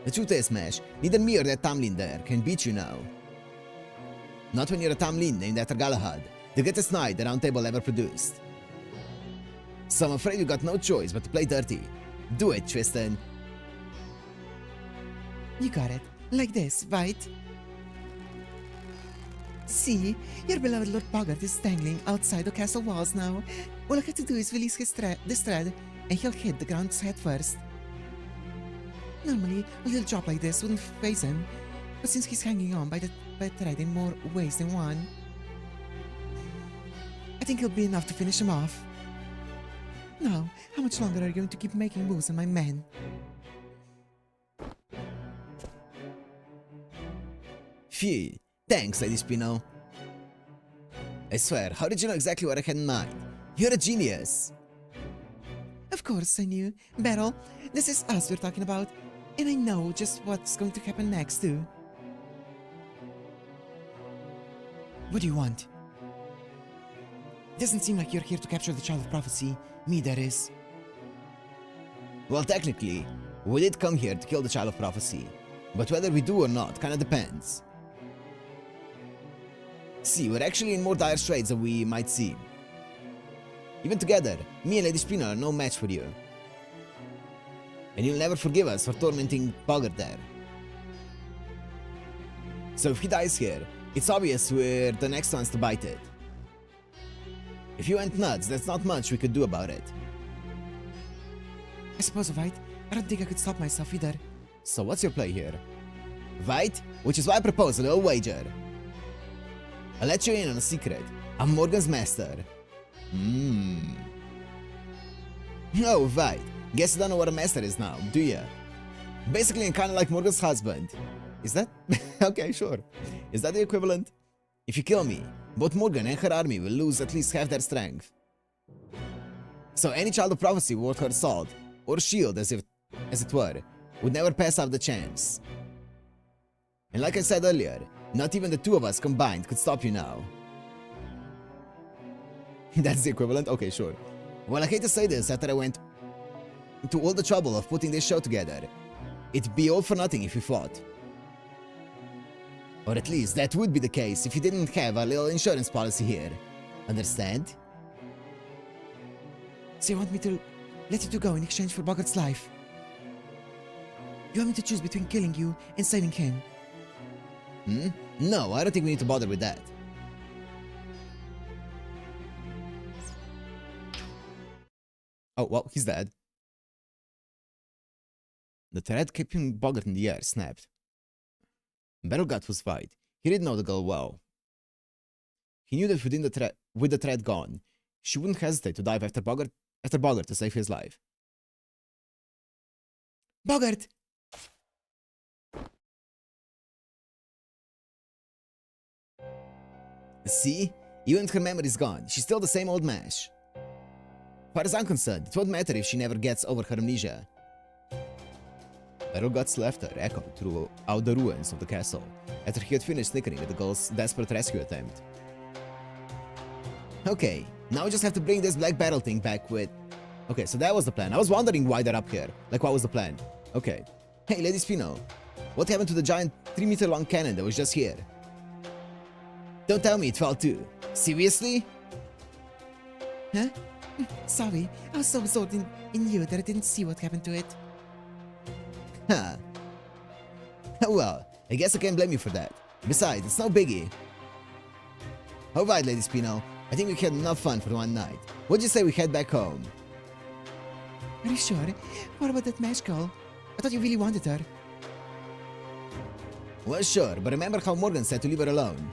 The truth is, Smash, neither me or that Tamlin there can beat you now. Not when you're a Tamlin named after Galahad, the greatest knight the Round Table ever produced. So I'm afraid you got no choice but to play dirty. Do it, Tristan. You got it. Like this, right? See, your beloved Lord Bogart is dangling outside the castle walls now. All I have to do is release this thread, and he'll hit the ground head first. Normally, a little drop like this wouldn't faze him, but since he's hanging on by the thread in more ways than one, I think it'll be enough to finish him off. Now, how much longer are you going to keep making moves on my men? Phew, thanks, Lady Spino. I swear, how did you know exactly what I had in mind? You're a genius! Of course I knew. Beryl, this is us we're talking about, and I know just what's going to happen next too. What do you want? It doesn't seem like you're here to capture the Child of Prophecy. Me, that is. Well, technically, we did come here to kill the Child of Prophecy, but whether we do or not kinda depends. See, we're actually in more dire straits than we might seem. Even together, me and Lady Spino are no match for you. And you'll never forgive us for tormenting Bogart there. So if he dies here, it's obvious we're the next ones to bite it. If you went nuts, there's not much we could do about it. I suppose, right? I don't think I could stop myself either. So what's your play here? Right? Which is why I propose a little wager. I'll let you in on a secret. I'm Morgan's master. Oh, right. Guess you don't know what a master is now, do ya? Basically, I'm kinda like Morgan's husband. Is that? Okay, sure. Is that the equivalent? If you kill me, both Morgan and her army will lose at least half their strength. So any Child of Prophecy worth her salt, or shield as it were, would never pass up the chance. And like I said earlier, not even the two of us combined could stop you now. That's the equivalent? Okay, sure. Well, I hate to say this after I went to all the trouble of putting this show together. It'd be all for nothing if you fought. Or at least that would be the case if you didn't have a little insurance policy here. Understand? So you want me to let you two go in exchange for Bogart's life? You want me to choose between killing you and saving him? No, I don't think we need to bother with that. Oh, well, he's dead. The thread keeping Bogart in the air snapped. Battlegut was right. He did know the girl well. He knew that with the thread gone, she wouldn't hesitate to dive after Bogart to save his life. Bogart! See? Even if her memory's gone, she's still the same old mash. As far as I'm concerned, it won't matter if she never gets over her amnesia. Battlegut's laughter echoed throughout the ruins of the castle after he had finished snickering at the girl's desperate rescue attempt. Okay, now we just have to bring this black battle thing back with... Okay, so that was the plan. I was wondering why they're up here. Like, what was the plan? Okay. Hey, Lady Spino, what happened to the giant 3-meter-long cannon that was just here? Don't tell me it fell too. Seriously? Huh? Sorry, I was so absorbed in you that I didn't see what happened to it. Huh. Well, I guess I can't blame you for that. Besides, it's no biggie. Alright, Lady Spino, I think we had enough fun for one night. What'd you say we head back home? Are you sure? What about that mash girl? I thought you really wanted her. Well, sure, but remember how Morgan said to leave her alone.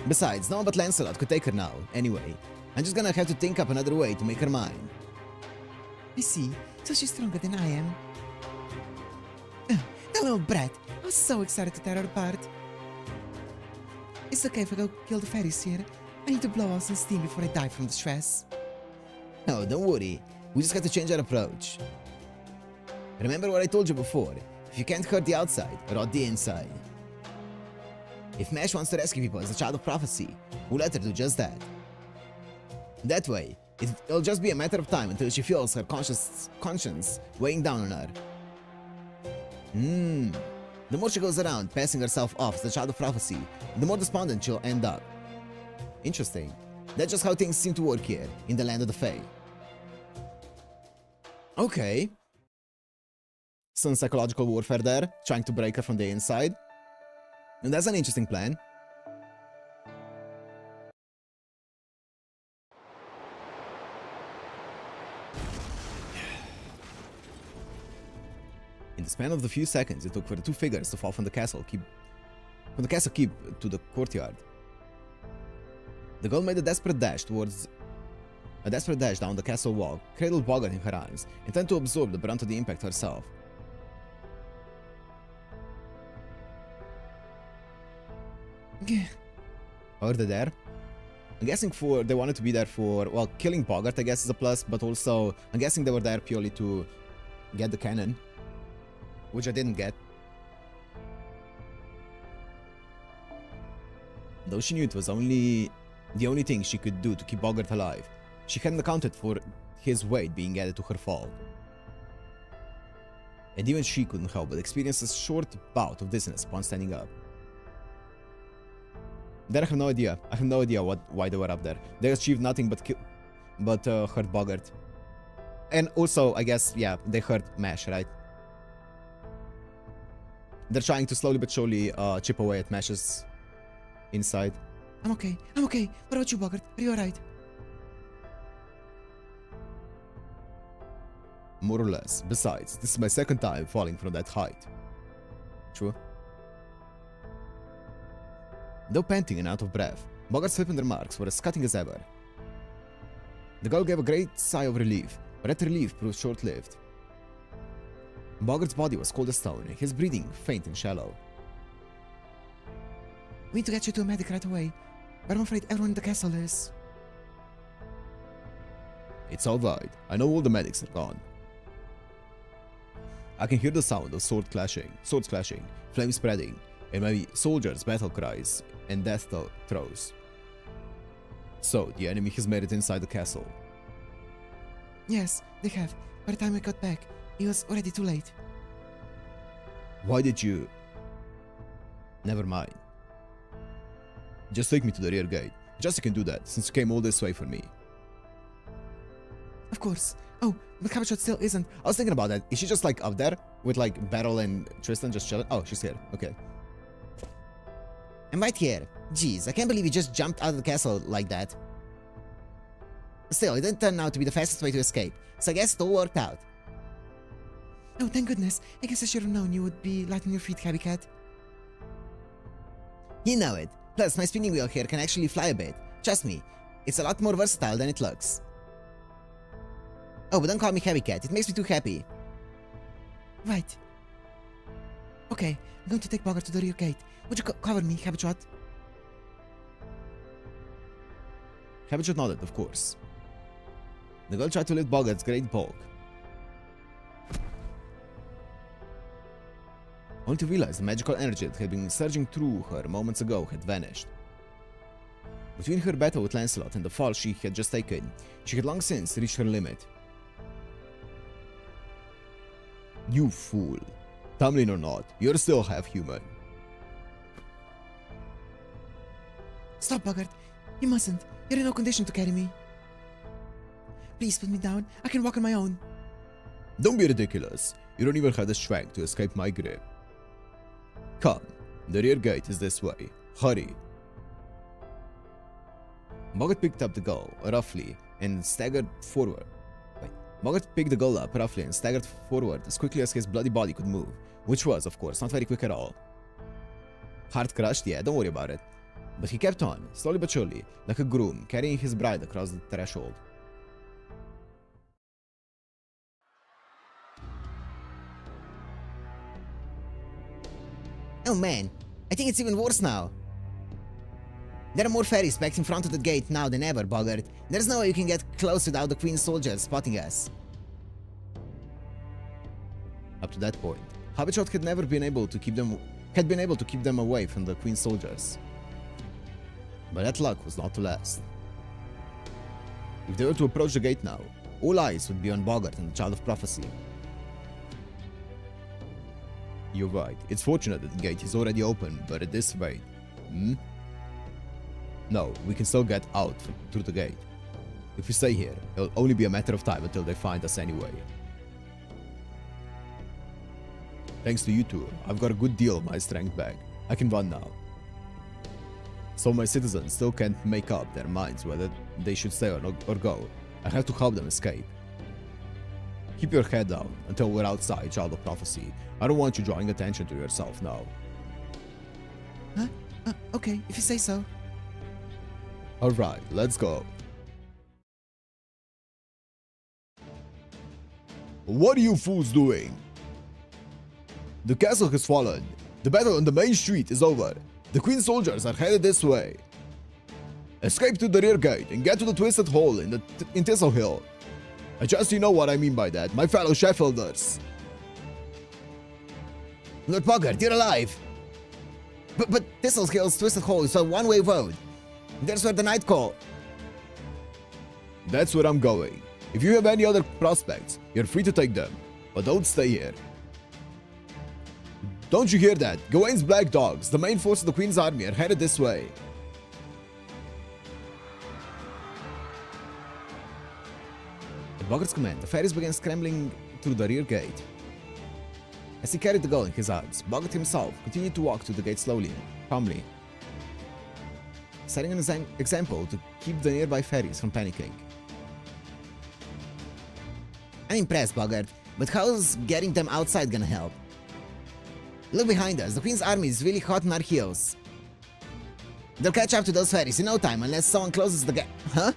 Besides, no one but Lancelot could take her now, anyway. I'm just gonna have to think up another way to make her mine. I see, so she's stronger than I am. That little brat! I was so excited to tear her apart. It's okay if I go kill the fairies here. I need to blow off some steam before I die from the stress. No, don't worry. We just have to change our approach. Remember what I told you before. If you can't hurt the outside, rot the inside. If Mash wants to rescue people as a Child of Prophecy, we'll let her do just that. That way, it'll just be a matter of time until she feels her conscience weighing down on her. The more she goes around passing herself off as the Child of Prophecy, the more despondent she'll end up. Interesting. That's just how things seem to work here, in the land of the Fae. Okay. Some psychological warfare there, trying to break her from the inside. And that's an interesting plan. In the span of the few seconds it took for the two figures to fall from the castle keep to the courtyard, the girl made a desperate dash down the castle wall, cradled Bogart in her arms, intent to absorb the brunt of the impact herself. Are they there? I'm guessing they wanted to be there for, well, killing Bogart, I guess, is a plus, but also, I'm guessing they were there purely to get the cannon, which I didn't get. Though she knew it was the only thing she could do to keep Bogart alive, she hadn't accounted for his weight being added to her fall. And even she couldn't help but experience a short bout of dizziness upon standing up. Then I have no idea. Why they were up there. They achieved nothing but hurt Bogart. And also, I guess, yeah, they hurt Mash, right? They're trying to slowly but surely chip away at Mash's inside. I'm okay. What about you, Bogart? Are you alright? More or less. Besides, this is my second time falling from that height. True. Though panting and out of breath, Bogart's flippant remarks were as cutting as ever. The girl gave a great sigh of relief, but that relief proved short-lived. Bogart's body was cold as stone, his breathing faint and shallow. We need to get you to a medic right away, but I'm afraid everyone in the castle is. It's alright. I know all the medics are gone. I can hear the sound of swords clashing, flames spreading, and my soldiers' battle cries and death throes. So, the enemy has made it inside the castle. Yes, they have. By the time we got back, it was already too late. Why did you... Never mind. Just take me to the rear gate. Just you can do that, since you came all this way for me. Of course. Oh, but Cabochot still isn't. I was thinking about that. Is she just like up there with like Beryl and Tristan just chilling? Oh, she's here. Okay. I'm right here. Jeez, I can't believe you just jumped out of the castle like that. Still, it didn't turn out to be the fastest way to escape, so I guess it all worked out. Oh, thank goodness. I guess I should have known you would be light on your feet, Cabby Cat. You know it. Plus, my spinning wheel here can actually fly a bit. Trust me, it's a lot more versatile than it looks. Oh, but don't call me Cabby Cat. It makes me too happy. Right. Okay, I'm going to take Bogart to the rear gate. Would you cover me, Cabochot? Cabochot nodded, of course. The girl tried to lift Bogart's great bulk, only to realize the magical energy that had been surging through her moments ago had vanished. Between her battle with Lancelot and the fall she had just taken, she had long since reached her limit. You fool. Tamlin or not, you're still half human. Stop, Bogart. You mustn't. You're in no condition to carry me. Please put me down. I can walk on my own. Don't be ridiculous. You don't even have the strength to escape my grip. Come. The rear gate is this way. Hurry. Bogart picked up the girl roughly and staggered forward. Bogart picked the girl up roughly and staggered forward as quickly as his bloody body could move, which was, of course, not very quick at all. Heart crushed? Yeah, don't worry about it. But he kept on, slowly but surely, like a groom carrying his bride across the threshold. Oh man, I think it's even worse now. There are more fairies packed in front of the gate now than ever, Bogart. There's no way you can get close without the Queen's soldiers spotting us. Up to that point, Cabochot had been able to keep them away from the Queen's soldiers. But that luck was not to last. If they were to approach the gate now, all eyes would be on Bogart and the Child of Prophecy. You're right, it's fortunate that the gate is already open, but at this rate... No, we can still get out through the gate. If we stay here, it'll only be a matter of time until they find us anyway. Thanks to you two, I've got a good deal of my strength back. I can run now. Some of my citizens still can't make up their minds whether they should stay or go. I have to help them escape. Keep your head down until we're outside, Child of Prophecy. I don't want you drawing attention to yourself now. Huh? Okay, if you say so. Alright, let's go. What are you fools doing? The castle has fallen. The battle on the main street is over. The Queen soldiers are headed this way. Escape to the rear gate and get to the Twisted Hole in Thistle Hill. I just you know what I mean by that, my fellow Sheffielders. Lord Bogart, you're alive! But Thistle Hill's Twisted Hole is a one-way road. There's where the night call. That's where I'm going. If you have any other prospects, you're free to take them. But don't stay here. Don't you hear that? Gawain's Black Dogs, the main force of the Queen's army, are headed this way. At Bogart's command, the fairies began scrambling through the rear gate. As he carried the girl in his arms, Bogart himself continued to walk through the gate slowly and calmly, setting an example to keep the nearby fairies from panicking. I'm impressed, Bogart, but how's getting them outside gonna help? Look behind us, the Queen's army is really hot on our heels. They'll catch up to those fairies in no time unless someone closes the gate. Huh?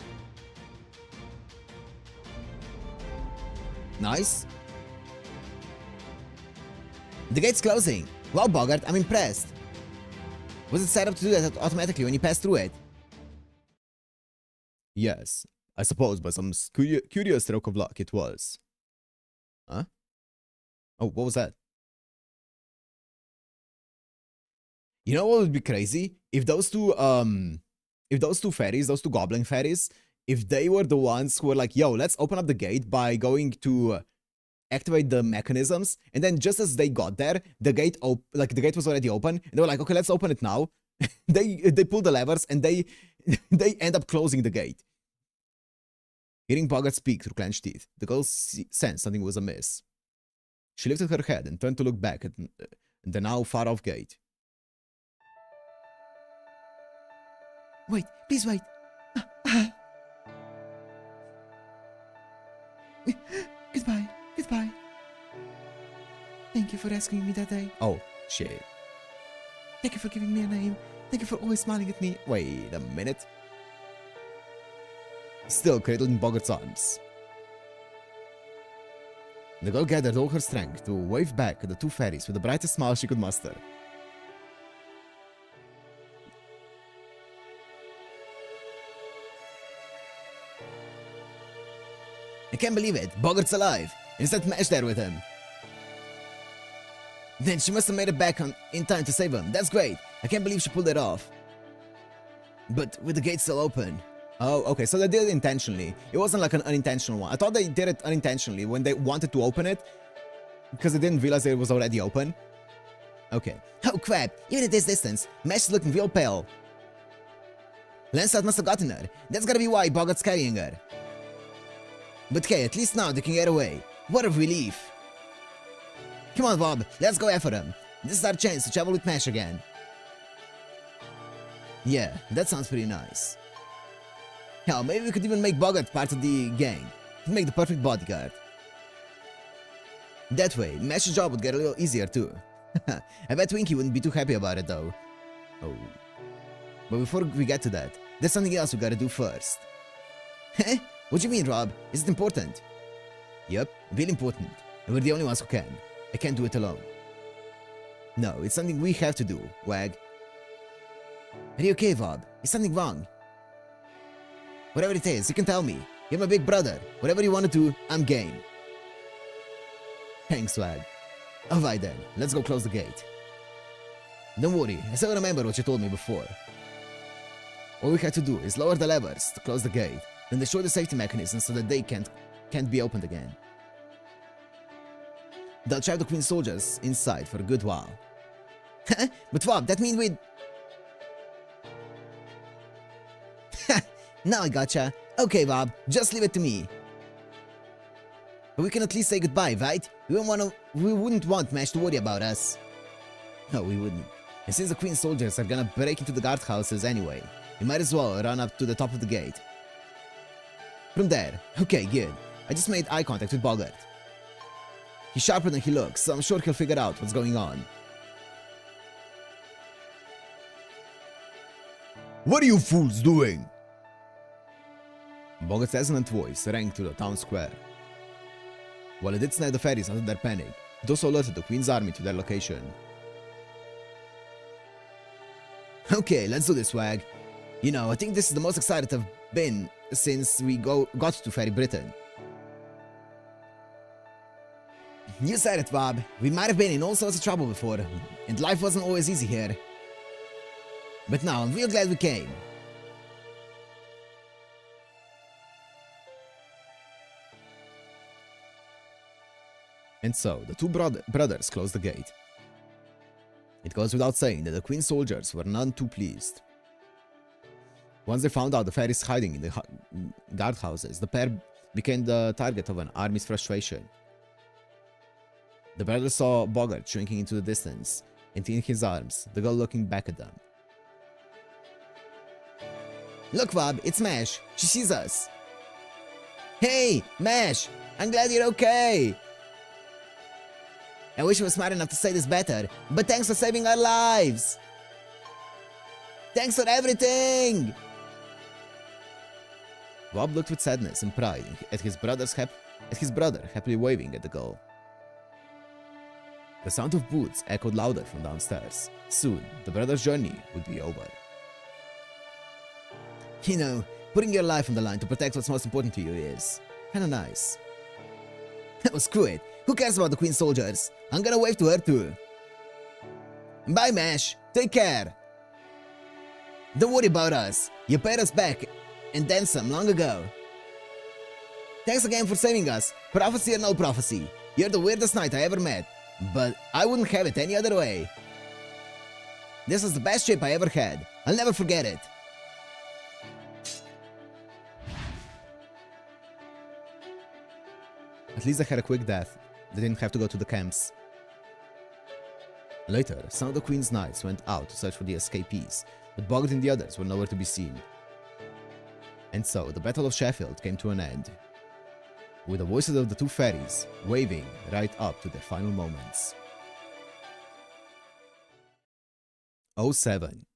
Nice. The gate's closing. Wow, Bogart, I'm impressed. Was it set up to do that automatically when you pass through it? Yes, I suppose by some curious stroke of luck it was. Huh? Oh, what was that? You know what would be crazy? If those two fairies, those two goblin fairies, if they were the ones who were like, yo, let's open up the gate by going to activate the mechanisms, and then just as they got there, the gate was already open, and they were like, okay, let's open it now. they pull the levers and they end up closing the gate. Hearing Bogart speak through clenched teeth, the girl sensed something was amiss. She lifted her head and turned to look back at the now far-off gate. Wait, please wait. Goodbye, goodbye. Thank you for asking me that day. Oh, shit. Thank you for giving me a name. Thank you for always smiling at me. Wait a minute. Still cradled in Bogart's arms. The girl gathered all her strength to wave back at the two fairies with the brightest smile she could muster. I can't believe it. Bogart's alive. Is that Mesh there with him? Then she must have made it back in time to save him. That's great. I can't believe she pulled it off. But with the gate still open. Oh, okay, so they did it intentionally. It wasn't like an unintentional one. I thought they did it unintentionally when they wanted to open it, because they didn't realize it was already open. Okay. Oh crap, even at this distance, Mesh is looking real pale. Lancelot must have gotten her. That's gotta be why Bogart's carrying her. But hey, at least now they can get away. What a relief. Come on, Bob, let's go after them. This is our chance to travel with Mesh again. Yeah, that sounds pretty nice. Hell, maybe we could even make Bogart part of the gang. He'd make the perfect bodyguard. That way, Mesh's job would get a little easier too. I bet Winky wouldn't be too happy about it though. Oh. But before we get to that, there's something else we gotta do first. Heh? What do you mean, Rob? Is it important? Yep, really important. And we're the only ones who can. I can't do it alone. No, it's something we have to do, Wag. Are you okay, Rob? Is something wrong? Whatever it is, you can tell me. You're my big brother. Whatever you want to do, I'm game. Thanks, Wag. Alright then, let's go close the gate. Don't worry, I still remember what you told me before. All we have to do is lower the levers to close the gate, then destroy the safety mechanism so that they can't be opened again. They'll trap the Queen soldiers inside for a good while. But Rob, that means we'd... Now I gotcha. Okay, Bob, just leave it to me. But we can at least say goodbye, right? We wouldn't want Mesh to worry about us. No, we wouldn't. And since the Queen soldiers are gonna break into the guardhouses anyway, we might as well run up to the top of the gate. From there. Okay, good. I just made eye contact with Bogart. He's sharper than he looks, so I'm sure he'll figure out what's going on. What are you fools doing? Bogart's resonant voice rang through the town square. While it did snare the fairies out of their panic, it also alerted the Queen's army to their location. Okay, let's do this, Wag. You know, I think this is the most excited I've been since we got to Fairy Britain. You said it, Bob. We might have been in all sorts of trouble before, and life wasn't always easy here. But now I'm real glad we came. And so, the two brothers closed the gate. It goes without saying that the Queen's soldiers were none too pleased. Once they found out the fairies hiding in the guardhouses, the pair became the target of an army's frustration. The brothers saw Bogart shrinking into the distance, and in his arms, the girl looking back at them. Look, Bob, it's Mash. She sees us. Hey, Mash! I'm glad you're okay! I wish I was smart enough to say this better, but thanks for saving our lives! Thanks for everything! Bob looked with sadness and pride at his brother happily waving at the girl. The sound of boots echoed louder from downstairs. Soon, the brothers' journey would be over. You know, putting your life on the line to protect what's most important to you is kinda nice. Oh, screw it. Who cares about the Queen's soldiers? I'm gonna wave to her too. Bye, Mash. Take care. Don't worry about us. You paid us back, and then some long ago. Thanks again for saving us. Prophecy or no prophecy. You're the weirdest knight I ever met, but I wouldn't have it any other way. This was the best trip I ever had. I'll never forget it. At least they had a quick death. They didn't have to go to the camps. Later, some of the Queen's knights went out to search for the escapees, but Bogart and the others were nowhere to be seen. And so, the Battle of Sheffield came to an end, with the voices of the two fairies waving right up to their final moments. 07.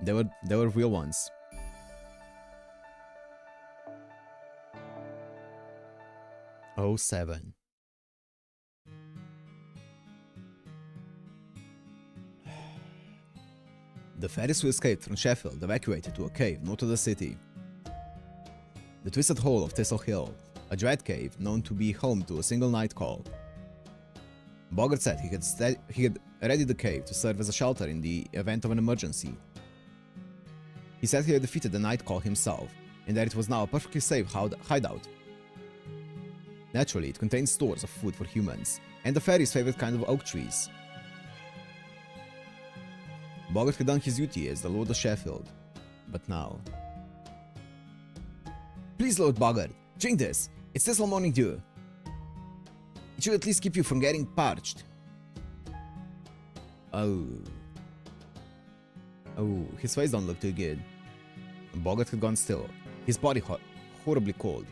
They were real ones. Oh, 07. The fairies who escaped from Sheffield evacuated to a cave north of the city. The Twisted Hole of Thistle Hill, a dread cave known to be home to a single night call. Bogart said he had readied the cave to serve as a shelter in the event of an emergency. He said he had defeated the night call himself, and that it was now a perfectly safe hideout. Naturally, it contained stores of food for humans, and the fairies' favorite kind of oak trees. Bogart had done his duty as the Lord of Sheffield, but now... Please, Lord Bogart, drink this. It's Thistle Morning Dew. It should at least keep you from getting parched. Oh, his face don't look too good. Bogart had gone still, his body horribly cold.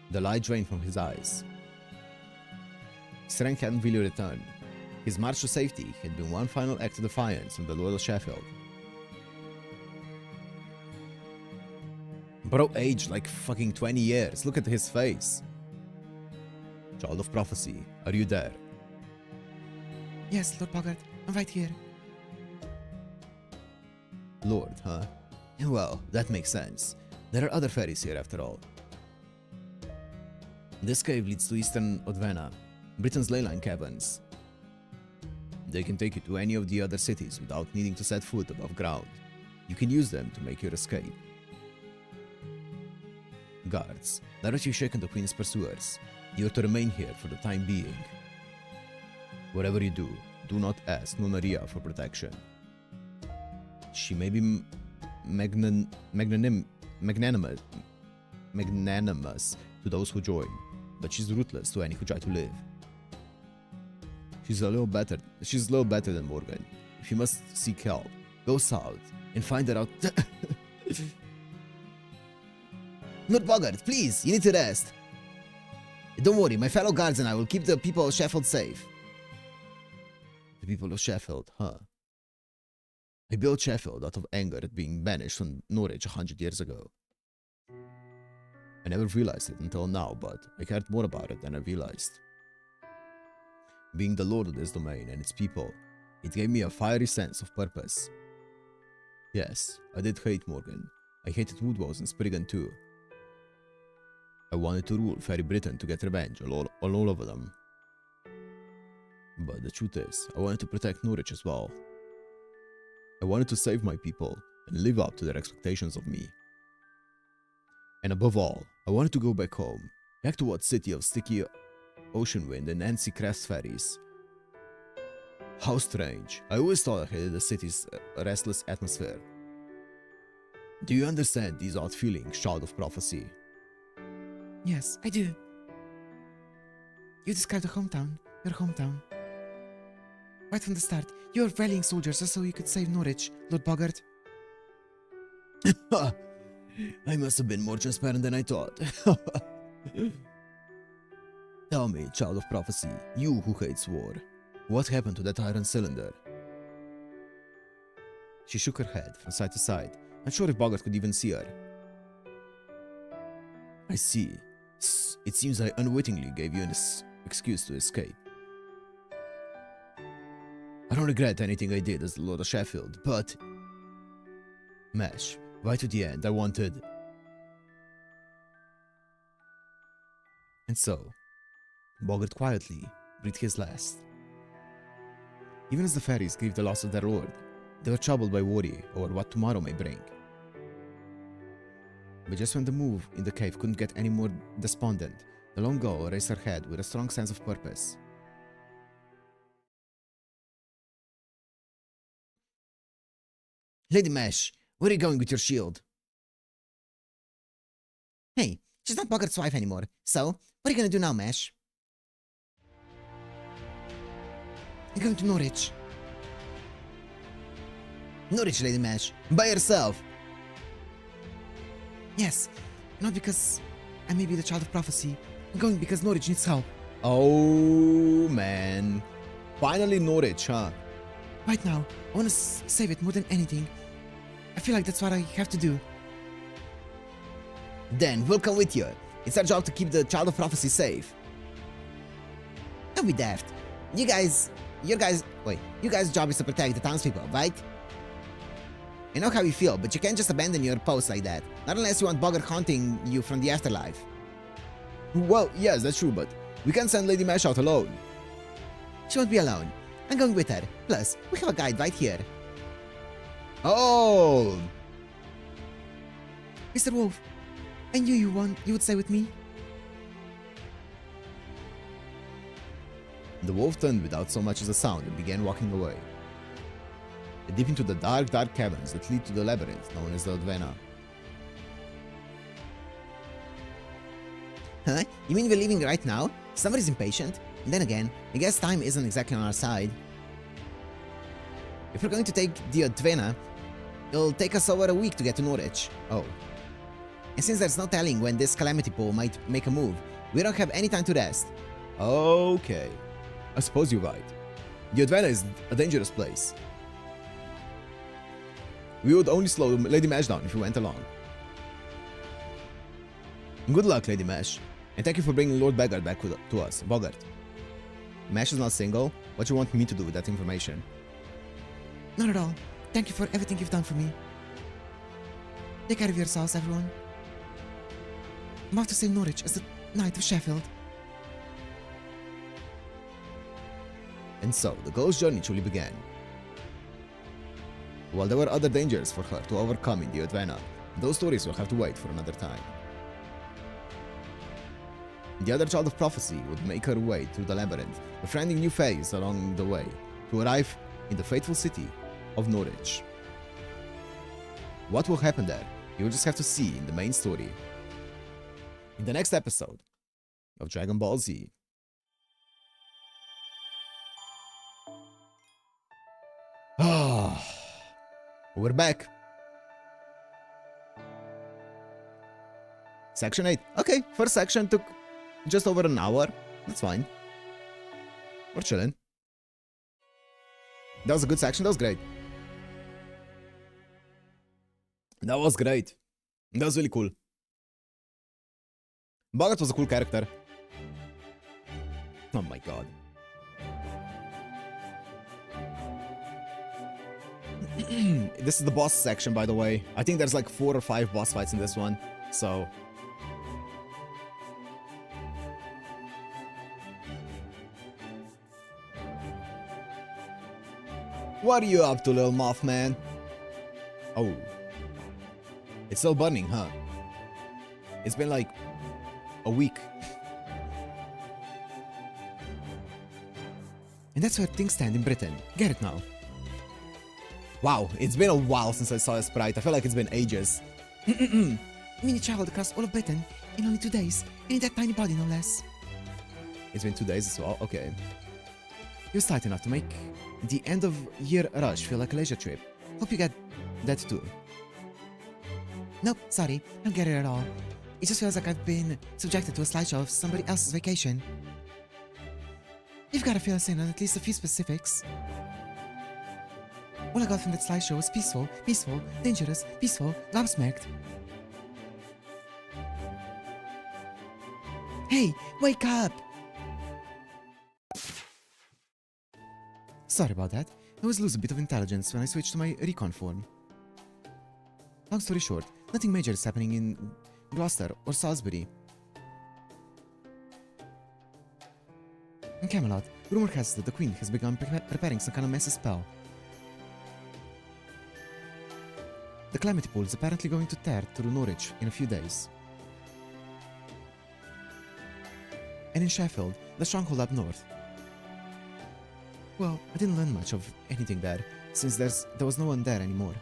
The light drained from his eyes. His strength hadn't really returned. His march to safety had been one final act of defiance from the Lord of Sheffield. Bro aged like fucking 20 years. Look at his face. Child of Prophecy, are you there? Yes, Lord Bogart, I'm right here. Lord, huh? Well, that makes sense. There are other fairies here after all. This cave leads to Eastern Odvena, Britain's leyline caverns. They can take you to any of the other cities without needing to set foot above ground. You can use them to make your escape. Guards, now that you've shaken the Queen's pursuers, you are to remain here for the time being. Whatever you do, do not ask Nunaria for protection. She may be magnanimous to those who join, but she's ruthless to any who try to live. She's a little better than Morgan. If you must seek help, go south and find her out. Lord Bogart, please, you need to rest. Don't worry, my fellow guards and I will keep the people of Sheffield safe. The people of Sheffield, huh? I built Sheffield out of anger at being banished from Norwich 100 years ago. I never realized it until now, but I cared more about it than I realized. Being the lord of this domain and its people, it gave me a fiery sense of purpose. Yes, I did hate Morgan. I hated Woodwose and Spriggan too. I wanted to rule Fairy Britain to get revenge on all of them. But the truth is, I wanted to protect Norwich as well. I wanted to save my people and live up to their expectations of me. And above all, I wanted to go back home, back to what city of sticky ocean wind and Nancy Crest ferries. How strange. I always thought I hated the city's restless atmosphere. Do you understand these odd feelings, child of prophecy? Yes, I do. You described the hometown, your hometown. Right from the start, you were rallying soldiers just so you could save Norwich, Lord Bogart. I must have been more transparent than I thought. Tell me, child of prophecy, you who hates war, what happened to that iron cylinder? She shook her head from side to side, unsure if Bogart could even see her. I see. It seems I unwittingly gave you an excuse to escape. I don't regret anything I did as the Lord of Sheffield, but... Mesh, right to the end, I wanted... And so, Bogart quietly breathed his last. Even as the fairies grieved the loss of their lord, they were troubled by worry over what tomorrow may bring. But just when the move in the cave couldn't get any more despondent, the lone girl raised her head with a strong sense of purpose. Lady Mesh, where are you going with your shield? Hey, she's not Bogart's wife anymore, so what are you gonna do now, Mesh? I'm going to Norwich. Norwich, Lady Mesh, by yourself. Yes, not because I may be the child of prophecy. I'm going because Norwich needs help. Oh, man. Finally Norwich, huh? Right now, I want to save it more than anything. I feel like that's what I have to do. Then we'll come with you. It's our job to keep the child of prophecy safe. Don't be daft. You guys' job is to protect the townspeople, right? I know how you feel, but you can't just abandon your post like that. Not unless you want Bogart haunting you from the afterlife. Well, yes, that's true, but we can't send Lady Mesh out alone. She won't be alone. I'm going with her. Plus, we have a guide right here. Oh! Mr. Wolf, I knew you would stay with me. The wolf turned without so much as a sound and began walking away. Deep into the dark caverns that lead to the labyrinth known as the Advena. Huh? You mean we're leaving right now? Somebody's impatient? And then again, I guess time isn't exactly on our side. If we're going to take the Advena, it'll take us over a week to get to Norwich. Oh. And since there's no telling when this calamity pool might make a move, we don't have any time to rest. Okay. I suppose you're right. The Advena is a dangerous place. We would only slow Lady Mesh down if we went along. Good luck, Lady Mesh. And thank you for bringing Lord Bogart back to us. Bogart. Mesh is not single. What do you want me to do with that information? Not at all. Thank you for everything you've done for me. Take care of yourselves, everyone. I'm off to save Norwich as the Knight of Sheffield. And so, the girl's journey truly began. While there were other dangers for her to overcome in the Advena, those stories will have to wait for another time. The other child of prophecy would make her way through the labyrinth, befriending new fairies along the way, to arrive in the fateful city of Norwich. What will happen there, you'll just have to see in the main story. In the next episode of Dragon Ball Z. Ah, we're back. Section 8. Okay, first section took Just over an hour. That's fine. We're chilling. That was a good section. That was great. That was great. That was really cool. Bhagat was a cool character. Oh my god. This is the boss section, by the way. I think there's like 4 or 5 boss fights in this one. So... What are you up to, little Mothman? Oh. It's still burning, huh? It's been like... a week. And that's where things stand in Britain. Get it now. Wow, it's been a while since I saw a sprite. I feel like it's been ages. Mini traveled across all of Britain in only 2 days, and in that tiny body, no less. It's been 2 days as well, okay. He was tight enough to make the end of year rush feel like a leisure trip. Hope you get that too. Nope, sorry, don't get it at all. It just feels like I've been subjected to a slideshow of somebody else's vacation. You've got to fill us in on at least a few specifics. All I got from that slideshow was peaceful, peaceful, dangerous, peaceful, gobsmacked. Hey, wake up! Sorry about that. I always lose a bit of intelligence when I switch to my recon form. Long story short, nothing major is happening in Gloucester or Salisbury. In Camelot, rumor has it that the Queen has begun preparing some kind of massive spell. The Calamity Pool is apparently going to tear through Norwich in a few days. And in Sheffield, the stronghold up north. Well, I didn't learn much of anything there, since there was no one there anymore.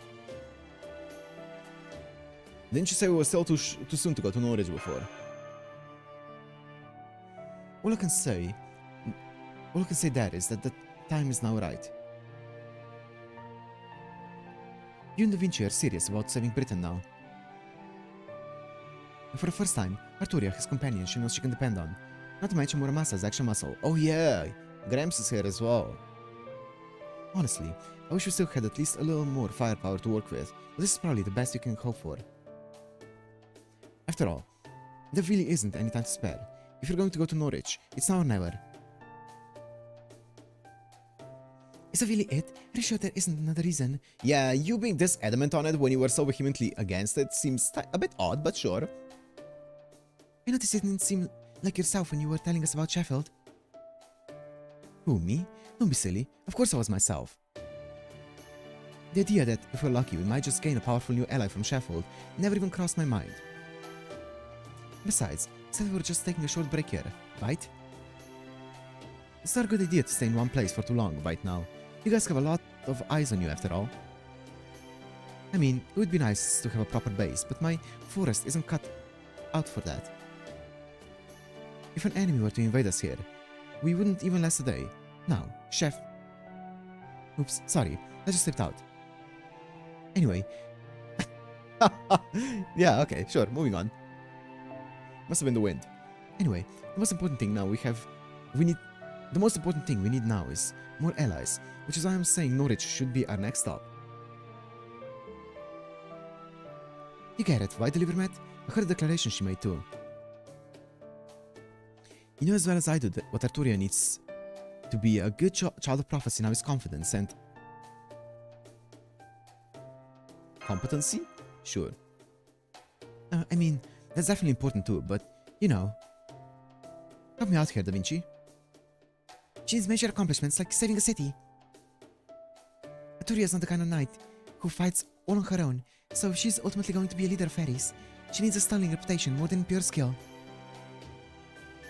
Didn't you say we were still too soon to go to Norwich before? All I can say there is that the time is now right. You and Da Vinci are serious about saving Britain now. And for the first time, Arturia, his companion, she knows she can depend on. Not to mention Muramasa's action muscle. Oh yeah, Gramps is here as well. Honestly, I wish we still had at least a little more firepower to work with, but this is probably the best you can hope for. After all, there really isn't any time to spare. If you're going to go to Norwich, it's now or never. Is that really it? Are you sure there isn't another reason? Yeah, you being this adamant on it when you were so vehemently against it seems a bit odd, but sure. I noticed it didn't seem like yourself when you were telling us about Sheffield. Who, me? Don't be silly. Of course I was myself. The idea that, if we're lucky, we might just gain a powerful new ally from Sheffield never even crossed my mind. Besides, I said we were just taking a short break here, right? It's not a good idea to stay in one place for too long right now. You guys have a lot of eyes on you after all. I mean, it would be nice to have a proper base, but my forest isn't cut out for that. If an enemy were to invade us here, we wouldn't even last a day. Now, chef... Oops, sorry, I just slipped out. Anyway... Yeah, okay, sure, moving on. Must have been the wind. Anyway, the most important thing now the most important thing we need now is more allies, which is why I'm saying Norwich should be our next stop. You get it, right, Delivermat? I heard the declaration she made too. You know as well as I do that what Arturia needs to be a good child of prophecy now is confidence and... Competency? Sure. I mean, that's definitely important too, but, you know... Help me out here, Da Vinci. She needs major accomplishments like saving a city. Arturia is not the kind of knight who fights all on her own, so if she's ultimately going to be a leader of fairies, she needs a stunning reputation more than pure skill.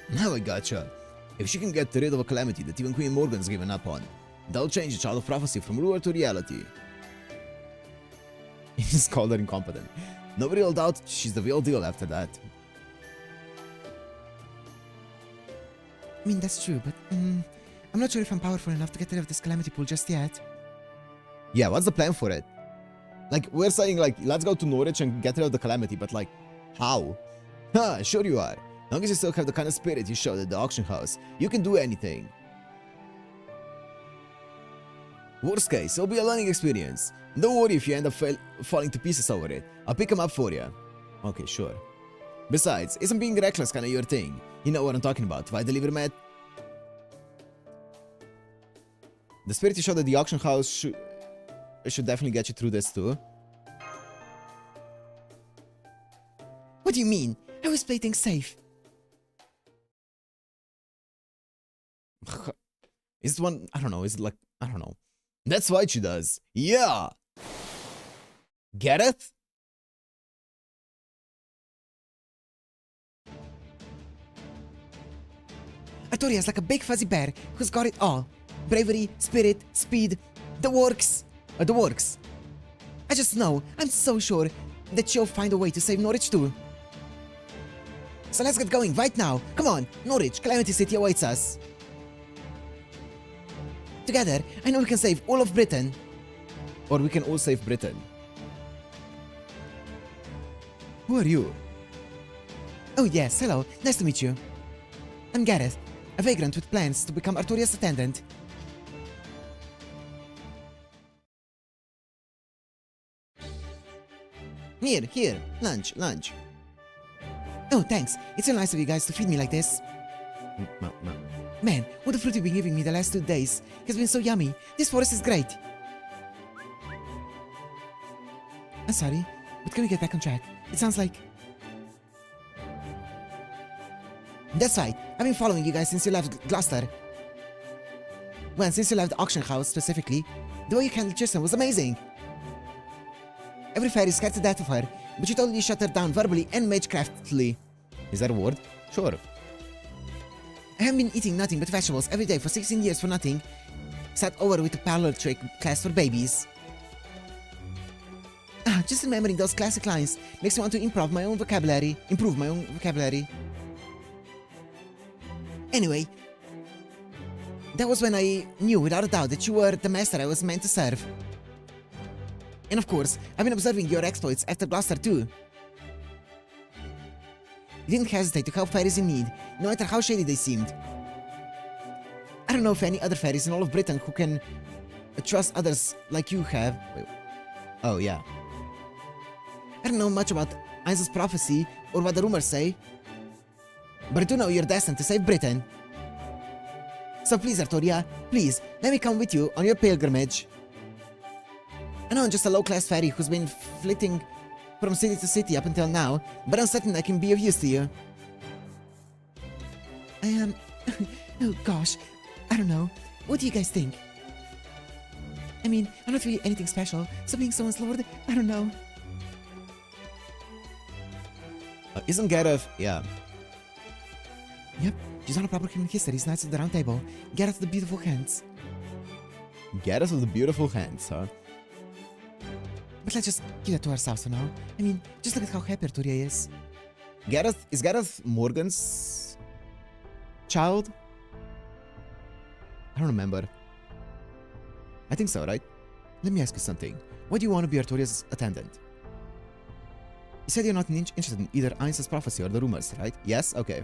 Now I gotcha. If she can get rid of a calamity that even Queen Morgan's given up on, that'll change the child of prophecy from rumor to reality. He just called her incompetent. Nobody will doubt she's the real deal after that. I mean, that's true, but I'm not sure if I'm powerful enough to get rid of this calamity pool just yet. Yeah, what's the plan for it? Like, we're saying, like, let's go to Norwich and get rid of the calamity, but like, how? Huh, sure you are. Long as you still have the kind of spirit you showed at the auction house, you can do anything. Worst case, it'll be a learning experience. Don't worry if you end up falling to pieces over it. I'll pick him up for you. Okay, sure. Besides, isn't being reckless kinda your thing? You know what I'm talking about, right, Delivery Man? The spirit you showed at the auction house should definitely get you through this too. What do you mean? I always play things safe. Is it one? I don't know. Is it like, I don't know. That's right, she does. Yeah! Get it? Artoria's like a big fuzzy bear who's got it all. Bravery, spirit, speed, the works. The works. I just know, I'm so sure that she'll find a way to save Norwich too. So let's get going right now. Come on, Norwich, Calamity City awaits us. Together, I know we can save all of Britain. Or we can all save Britain. Who are you? Oh yes, hello, nice to meet you. I'm Gareth, a vagrant with plans to become Artoria's attendant. Here, lunch. Oh, thanks. It's so nice of you guys to feed me like this. Man, what the fruit you've been giving me the last 2 days has been so yummy. This forest is great. I'm sorry, but can we get back on track? It sounds like... That's right. I've been following you guys since you left Gloucester. Well, since you left the auction house specifically, the way you handled Tristan was amazing. Every fairy is scared to death of her, but you totally shut her down verbally and magecraftily. Is that a word? Sure. I haven't been eating nothing but vegetables every day for 16 years for nothing. Sat over with the parlor trick class for babies. Just remembering those classic lines makes me want to improve my own vocabulary. Anyway, that was when I knew without a doubt that you were the master I was meant to serve. And of course, I've been observing your exploits after Gloucester too. You didn't hesitate to help fairies in need, no matter how shady they seemed. I don't know if any other fairies in all of Britain who can trust others like you have. Oh, yeah. I don't know much about Ainsl's prophecy or what the rumors say, but I do know you're destined to save Britain. So please, Artoria, please, let me come with you on your pilgrimage. I know I'm just a low-class fairy who's been flitting from city to city up until now, but I'm certain I can be of use to you. I am... oh gosh, I don't know. What do you guys think? I mean, I'm not really anything special, so being someone's lord, I don't know. Isn't Gareth... Yeah. Yep, she's on a proper human history's Knights of the Round Table. Gareth with the beautiful hands. Gareth with the beautiful hands, huh? But let's just keep that to ourselves for now. I mean, just look at how happy Arturia is. Is Gareth Morgan's child? I don't remember. I think so, right? Let me ask you something. Why do you want to be Arturia's attendant? You said you're not interested in either Ainsl's prophecy or the rumors, right? Yes? Okay.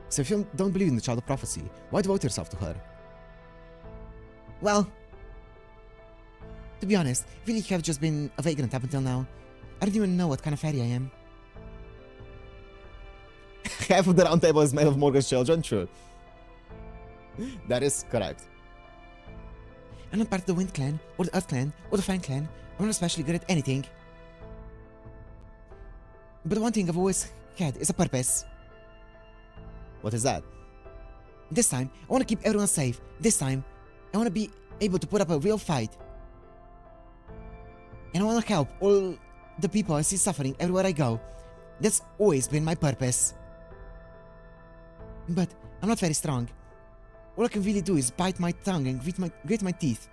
So if you don't believe in the child of prophecy, why devote yourself to her? Well, to be honest, I really have just been a vagrant up until now. I don't even know what kind of fairy I am. Half of the round table is made of Morgan's children, true. That is correct. I'm not part of the Wind Clan, or the Earth Clan, or the Fang Clan. I'm not especially good at anything. But one thing I've always had is a purpose. What is that? This time, I want to keep everyone safe. This time, I want to be able to put up a real fight. And I want to help all the people I see suffering everywhere I go. That's always been my purpose. But I'm not very strong. All I can really do is bite my tongue and grit my teeth.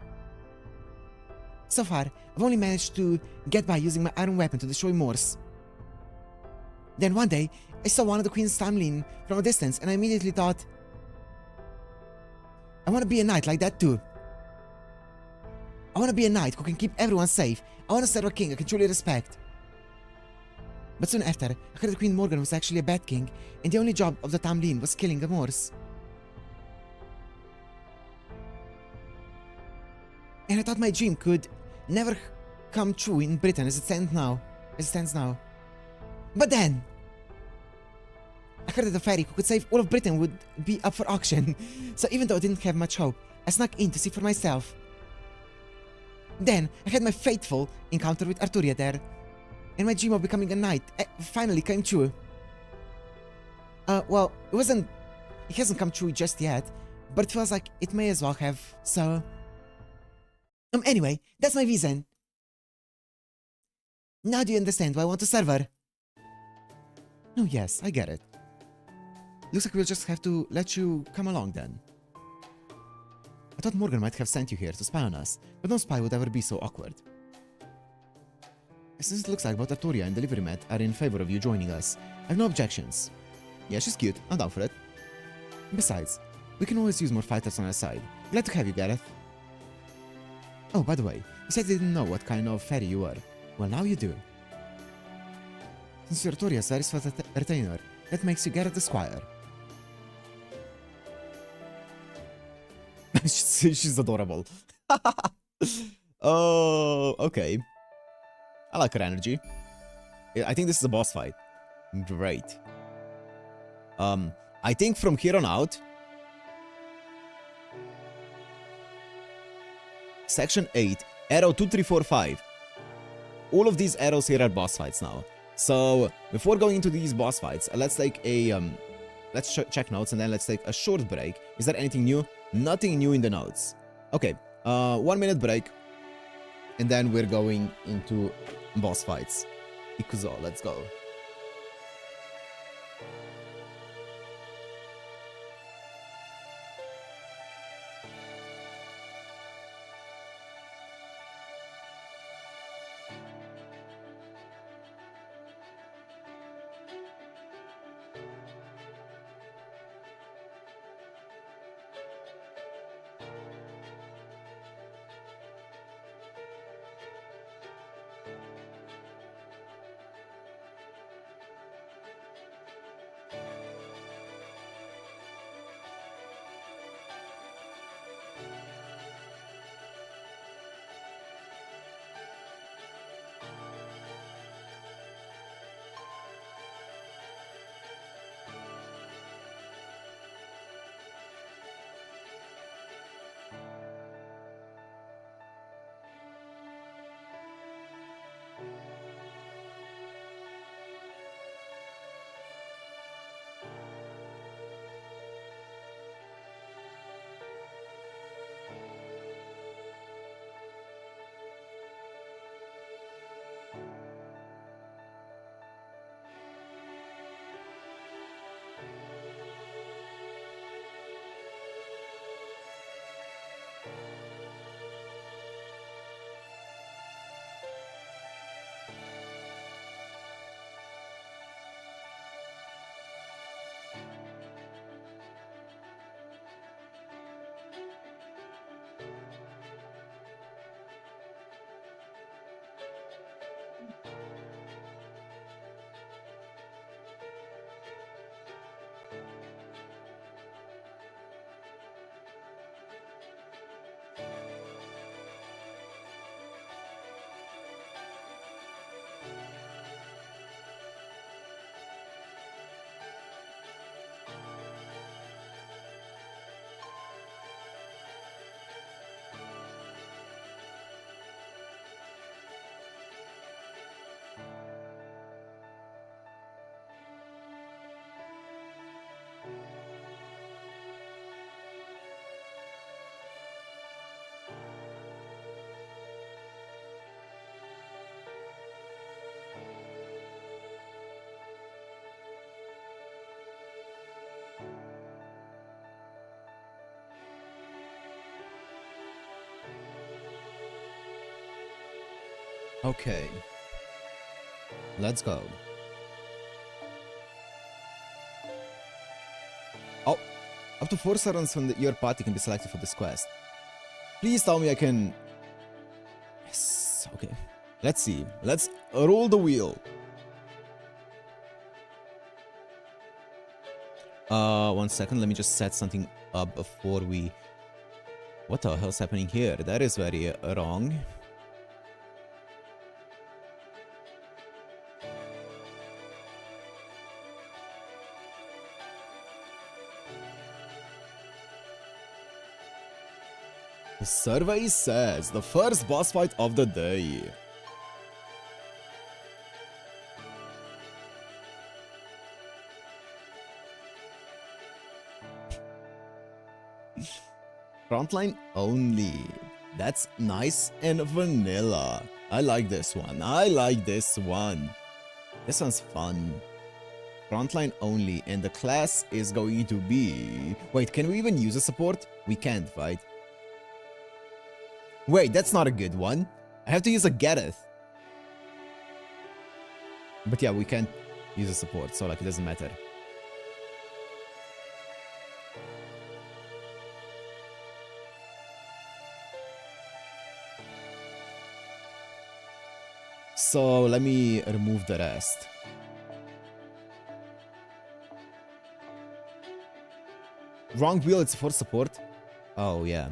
So far, I've only managed to get by using my iron weapon to destroy Morse. Then one day, I saw one of the Queen's timeline from a distance and I immediately thought, I want to be a knight like that too. I want to be a knight who can keep everyone safe. I want to serve a king I can truly respect. But soon after, I heard that Queen Morgan was actually a Bat King, and the only job of the Tamlin was killing the Moors. And I thought my dream could never come true in Britain as it stands now. But then, I heard that the fairy who could save all of Britain would be up for auction. So even though I didn't have much hope, I snuck in to see for myself. Then, I had my fateful encounter with Arturia there. And my dream of becoming a knight finally came true. Well, it hasn't come true just yet, but it feels like it may as well have, so... anyway, that's my reason. Now do you understand why I want to serve her? Oh yes, I get it. Looks like we'll just have to let you come along then. I thought Morgan might have sent you here to spy on us, but no spy would ever be so awkward. Since it looks like both Arturia and Delivery Mat are in favor of you joining us, I have no objections. Yeah, she's cute. I'm down for it. Besides, we can always use more fighters on our side. Glad to have you, Gareth. Oh, by the way, you said you didn't know what kind of fairy you were. Well, now you do. Since you're Arturia's very sweet retainer, that makes you Gareth the Squire. She's adorable. Oh, okay. I like her energy. I think this is a boss fight. Great. I think from here on out, Section 8, Arrow 2, 3, 4, 5. All of these arrows here are boss fights now. So, before going into these boss fights, let's take a, let's check notes and then let's take a short break. Is there anything new? Nothing new in the notes. Okay, 1 minute break. And then we're going into boss fights. Ikuzo, let's go. Okay. Let's go. Oh, up to 4 servants from your party can be selected for this quest. Please tell me I can... Yes, okay. Let's see. Let's roll the wheel. 1 second, let me just set something up before we... What the hell's happening here? That is very wrong. The survey says the first boss fight of the day. Frontline only. That's nice and vanilla. I like this one. I like this one. This one's fun. Frontline only, and the class is going to be... Wait, can we even use a support? We can't, right? Wait, that's not a good one. I have to use a Gareth. But yeah, we can't use a support, so like it doesn't matter. So let me remove the rest. Wrong wheel, it's for support. Oh, yeah.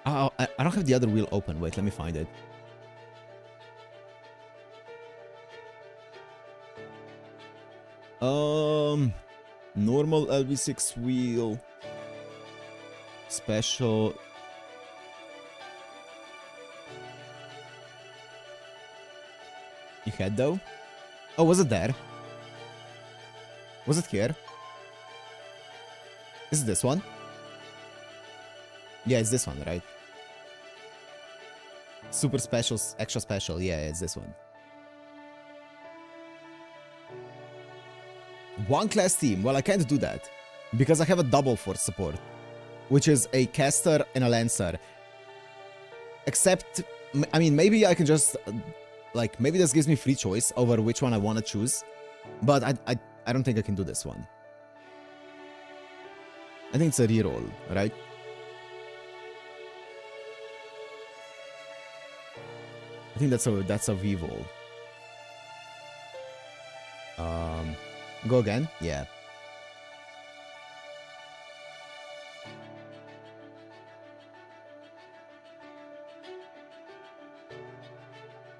Oh, I don't have the other wheel open. Wait, let me find it. Normal LB6 wheel. Special. You had though? Oh, was it there? Was it here? Is it this one? Yeah, it's this one, right? Super special, extra special. Yeah, it's this one. One class team. Well, I can't do that because I have a double for support, which is a caster and a lancer. Except, I mean, maybe I can just like maybe this gives me free choice over which one I want to choose, but I don't think I can do this one. I think it's a reroll, right? I think that's a reroll. Go again? Yeah.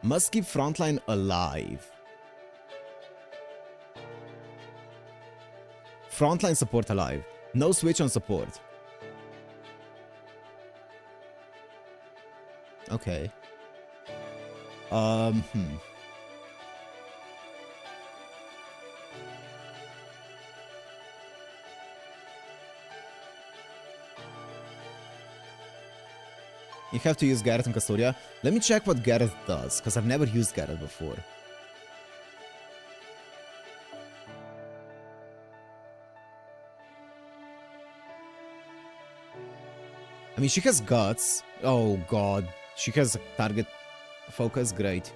Must keep frontline alive. Frontline support alive. No switch on support. Okay. You have to use Gareth and Custodia. Let me check what Gareth does, because I've never used Gareth before. I mean, she has guts. Oh god. She has target focus. Great.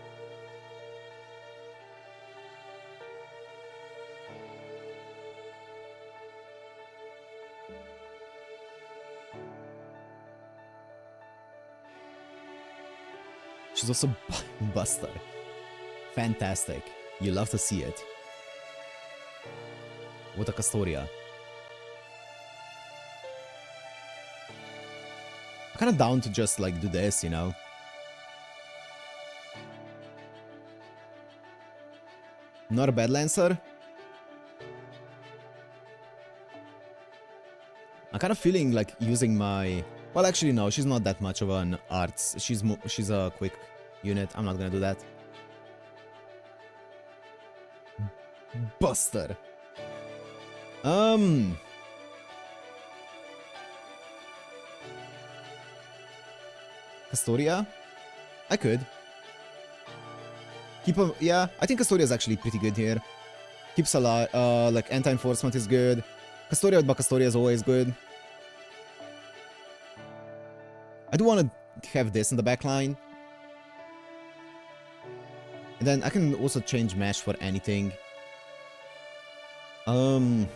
She's also Buster. Fantastic. You love to see it. What a Castoria. I'm kind of down to just like do this, you know? Not a bad Lancer. I'm kind of feeling like using my... Well, actually, no, she's not that much of an arts. She's a quick unit. I'm not gonna do that. Buster. Castoria? I could. Keep a... Yeah, I think Castoria is actually pretty good here. Keeps alive. Like, anti-enforcement is good. Castoria with Bacastoria is always good. I do want to have this in the back line. And then I can also change mesh for anything. I'm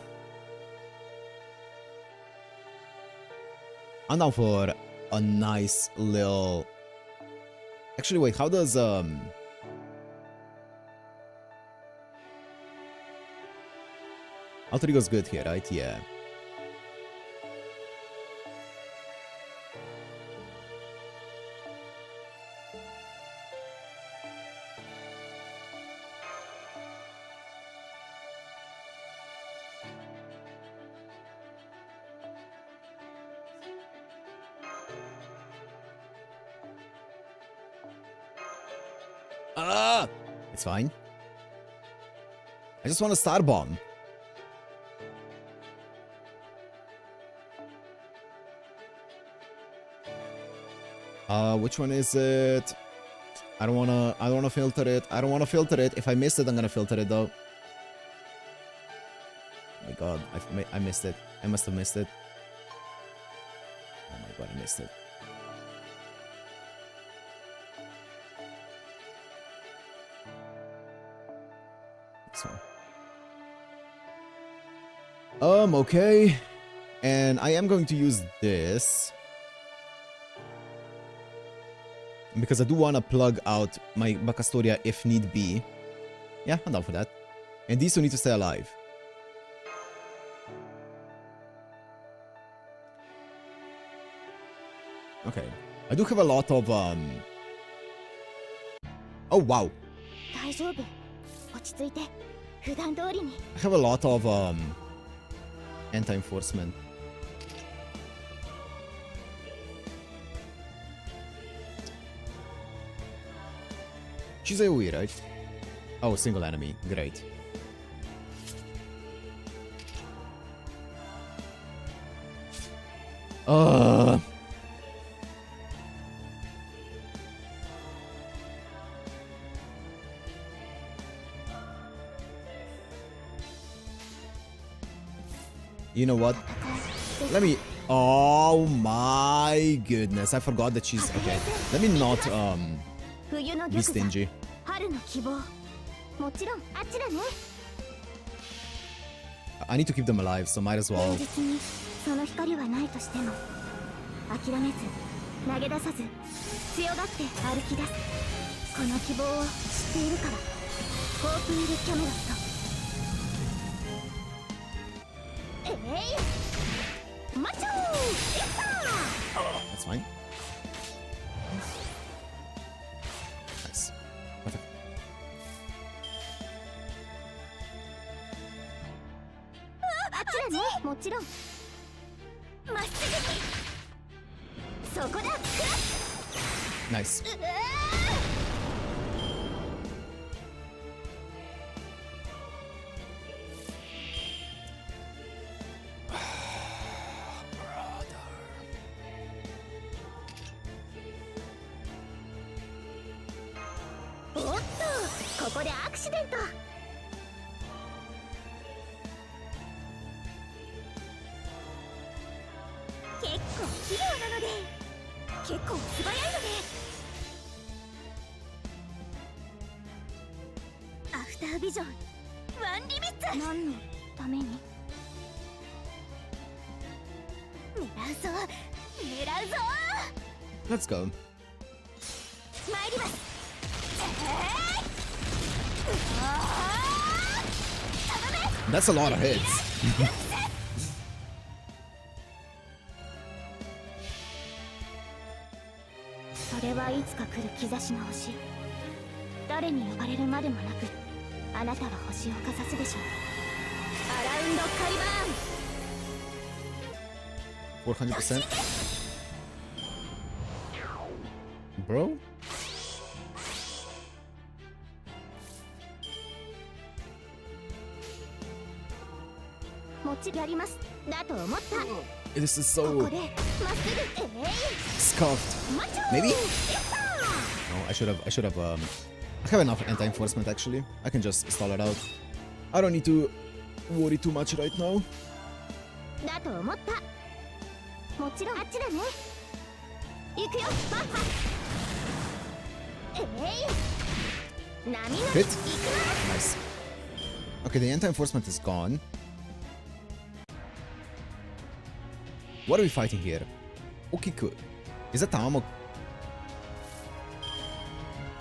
down for a nice little... Actually, wait, how does... Alter Ego's good here, right? Yeah. Ah! It's fine. I just want a star bomb. Which one is it? I don't wanna filter it. I don't wanna filter it. If I missed it, I'm gonna filter it though. Oh my god, I missed it. I must have missed it. Oh my god, I missed it. This one. Okay. And I am going to use this. Because I do want to plug out my Bacastoria if need be. Yeah, I'm down for that. And these two need to stay alive. Okay. I do have a lot of, Oh, wow. I have a lot of, anti-enforcement. She's AoE, right? Oh, single enemy. Great. You know what? Let me... Oh my goodness. I forgot that she's... Okay. Let me not, be stingy. I need to keep them alive, so might as well. That's fine. Nice. Perfect. Nice. Let's go. That's a lot of hits. $400%. Bro? This is so scuffed. Maybe? No, I should have I have enough anti-enforcement actually. I can just stall it out. I don't need to worry too much right now. Hit. Nice. Okay, the anti-enforcement is gone. What are we fighting here? Okiku. Is that Tamamo?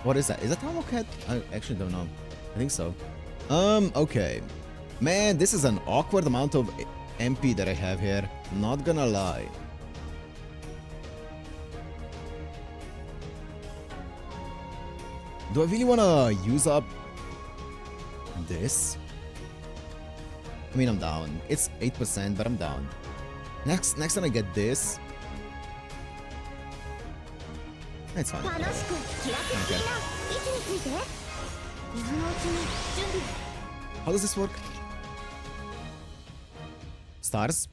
What is that? Is that Tamamo Cat? I actually don't know. I think so. Okay. Man, this is an awkward amount of MP that I have here. Not gonna lie. Do I really wanna use up this? I mean, I'm down. It's 8%, but I'm down. Next time I get this. It's fine. Okay. How does this work? Stars?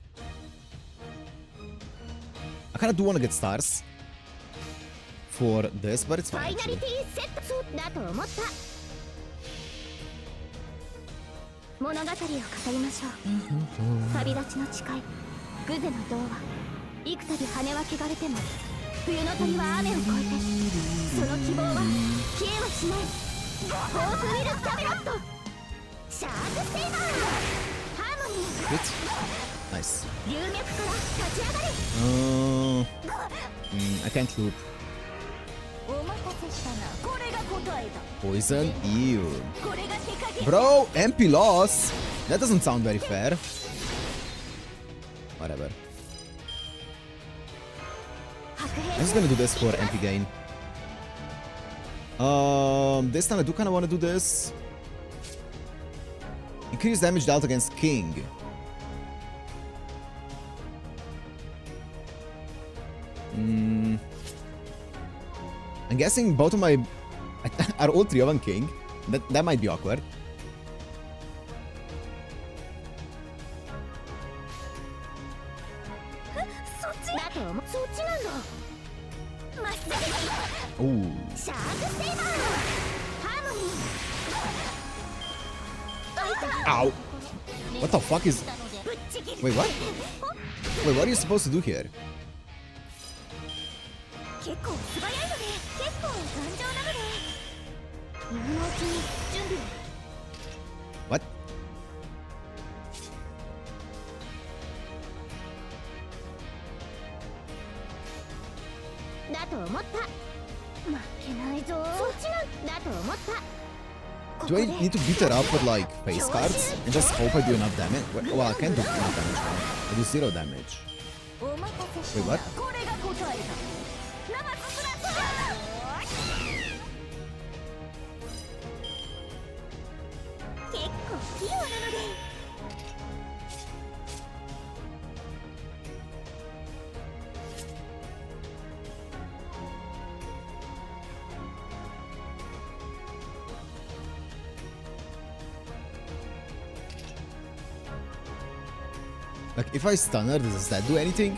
I kinda do wanna get stars for this, but it's fine actually. 物語を語りましょう。旅立ちの誓い、グゼの童話。幾度羽は汚れても、冬の鳥は雨を越えて、その希望は消えはしない。フォークウィル・キャメロット、シャークセイバー、ハーモニー。Good. Nice. 流脈から立ち上がれ。I can't loop. お待たせしたな。これが答えだ。 Poison? Ew. これが手加減。 Bro, MP loss? That doesn't sound very fair. Whatever. I'm just gonna do this for MP gain. This time I do kinda wanna do this. Increase damage dealt against King. I'm guessing both of my are all three of them King. That might be awkward. Ooh. Ow. What the fuck is... Wait, what? Wait, what are you supposed to do here? What? Do I need to beat her up with like face cards and just hope I do enough damage? Well, I can't do enough damage now. I do 0 damage. Wait, what? Like, if I stun her, does that do anything?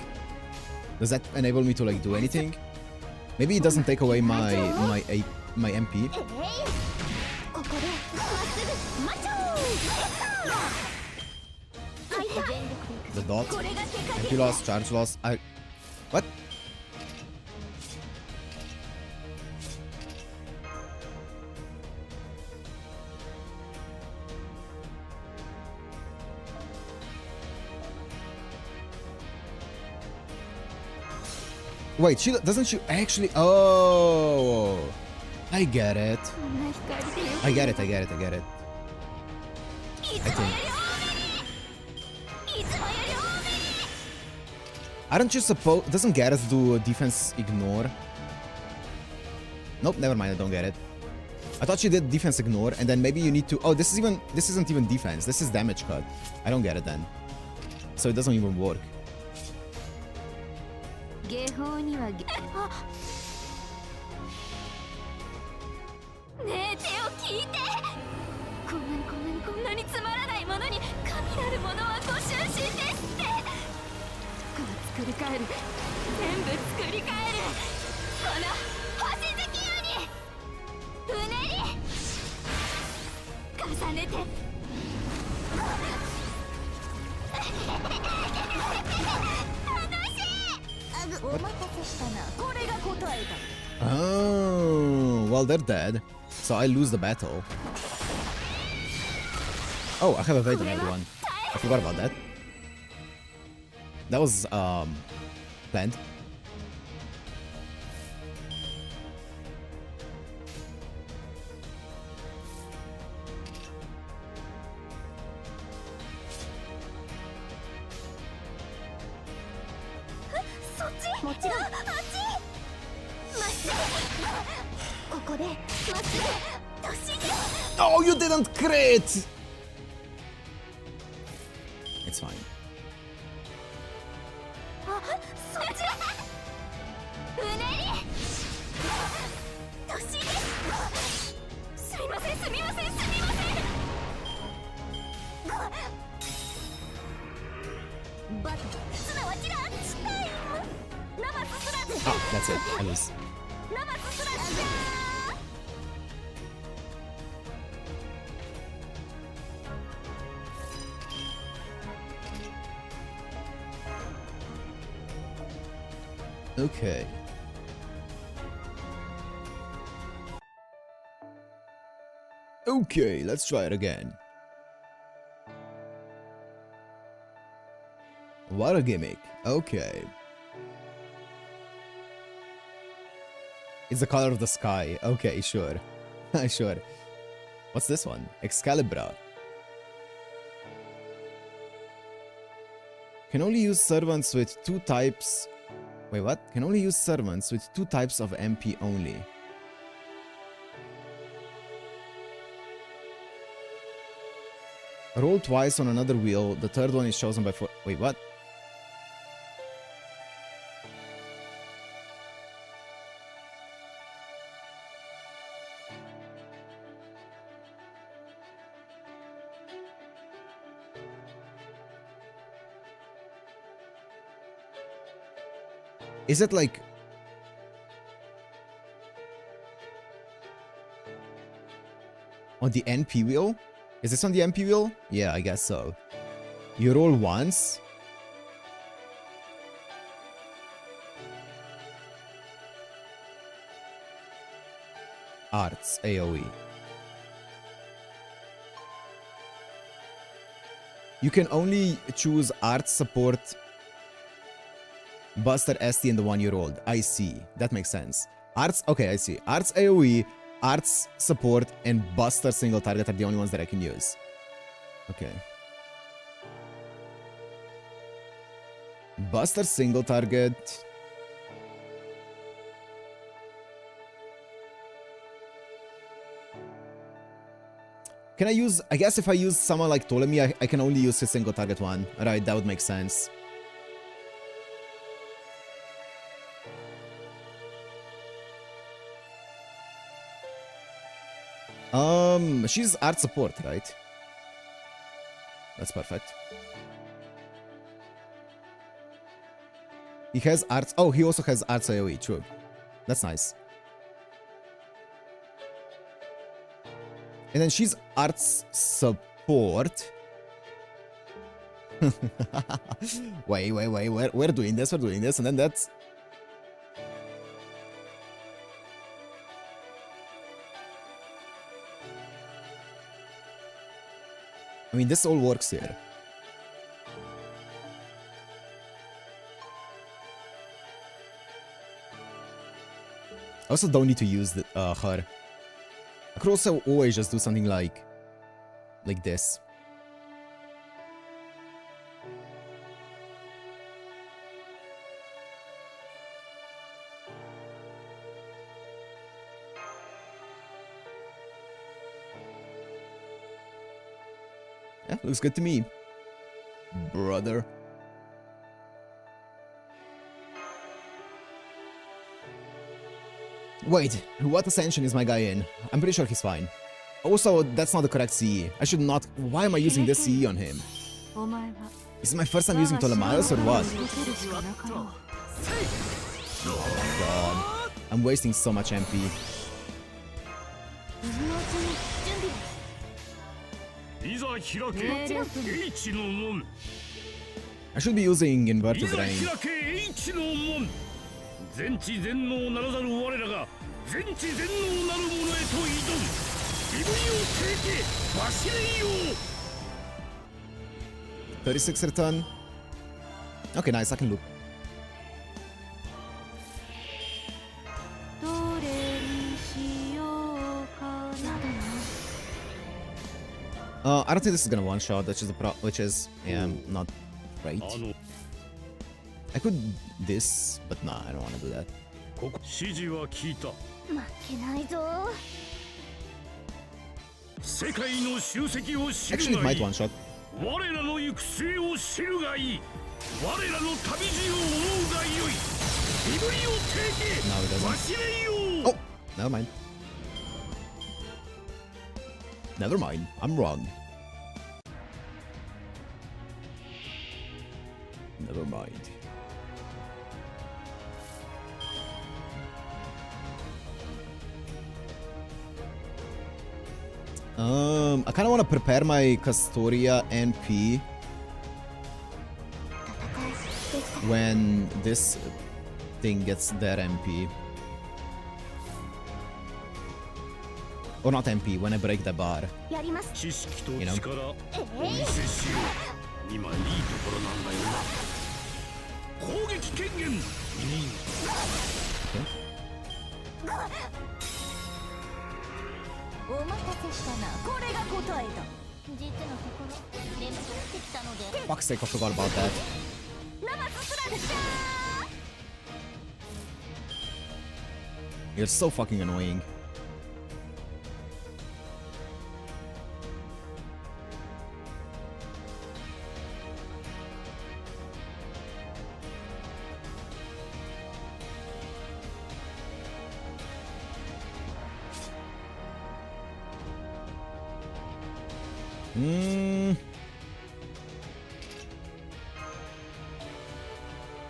Does that enable me to, like, do anything? Maybe it doesn't take away my MP. The dot. MP loss, charge loss. What? Wait, doesn't she actually... Oh! I get it. I get it. I think. Aren't you supposed... Doesn't Gareth do defense ignore? Nope, never mind, I don't get it. I thought she did defense ignore, and then maybe you need to... Oh, this isn't even defense. This is damage cut. I don't get it then. So it doesn't even work. 下法にはねえ手を聞いてこんなにつまらないものに神なるものはご就寝ですってこう作り変える全部作り変えるこの星月夜にうねり重ねてOh, well, they're dead. So I lose the battle. Oh, I have evaded everyone. I forgot about that. That was, planned. もちろんあっちまっすぐここでまっすぐ突進 Oh, you didn't crit! It's fine. あそっちうねり突進すみませんすみませんすみませんバトすなわちランチタイムナマススラズ Ah, that's it. I lose. ナマススラズ Okay. Okay, let's try it again. What a gimmick. Okay. It's the color of the sky. Okay, sure. Sure. What's this one? Excalibur. Can only use servants with 2 types. Wait, what? Can only use servants with 2 types of MP only. Roll twice on another wheel. The third one is chosen by 4. Wait, what? Is it like... on the NP wheel? Is this on the MP wheel? Yeah, I guess so. You roll once. Arts, AoE. You can only choose Arts support, Buster, ST, and the one you rolled. I see. That makes sense. Arts, okay, I see. Arts AoE, Arts support, and Buster single target are the only ones that I can use. Okay. Buster single target. Can I use... I guess if I use someone like Ptolemy, I can only use his single target one. Right, that would make sense. She's art support, right? That's perfect. He has arts... Oh, he also has arts AoE, true. That's nice. And then she's arts support. wait, we're doing this, and then that's... I mean, this all works here. I also don't need to use the, her. I could also always just do something like this. Yeah, looks good to me, brother. Wait, what ascension is my guy in? I'm pretty sure he's fine. Also, that's not the correct CE. I should not... Why am I using this CE on him? Is it my first time using Ptolemaeus or what? Oh god. I'm wasting so much MP. I should be using inverted rain. $36 return. Okay, nice, I can loop. I don't think this is gonna one shot, which is yeah, not great. I could this, but nah, I don't want to do that. ここ指示は聞いた。負けないぞ。世界の集積を知 Actually, る it がい might い。 one shot. 我らの行く末を知るがいい。我らの旅路を追うがよい。身振りを No, it て doesn't. 忘れよう。 Oh, never mind. Never mind. I'm wrong. Never mind. I kind of want to prepare my Castoria NP when this thing gets their MP. Or not MP, when I break the bar. やります。知識と You know? 力お見せしよう。今いいところなんだよな。攻撃権限任 お待たせしたな。これが答えだ。実のところ眠ってきたので。 Fuck's sake, I forgot about that. ナマススラグシャー。 It's so fucking annoying.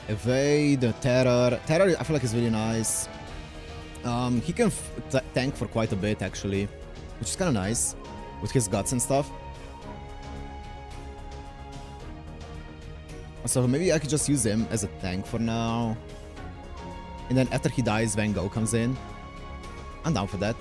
Evade, terror. Terror, I feel like is really nice. He can tank for quite a bit actually, which is kind of nice with his guts and stuff. So maybe I could just use him as a tank for now. And then after he dies, Van Gogh comes in. I'm down for that.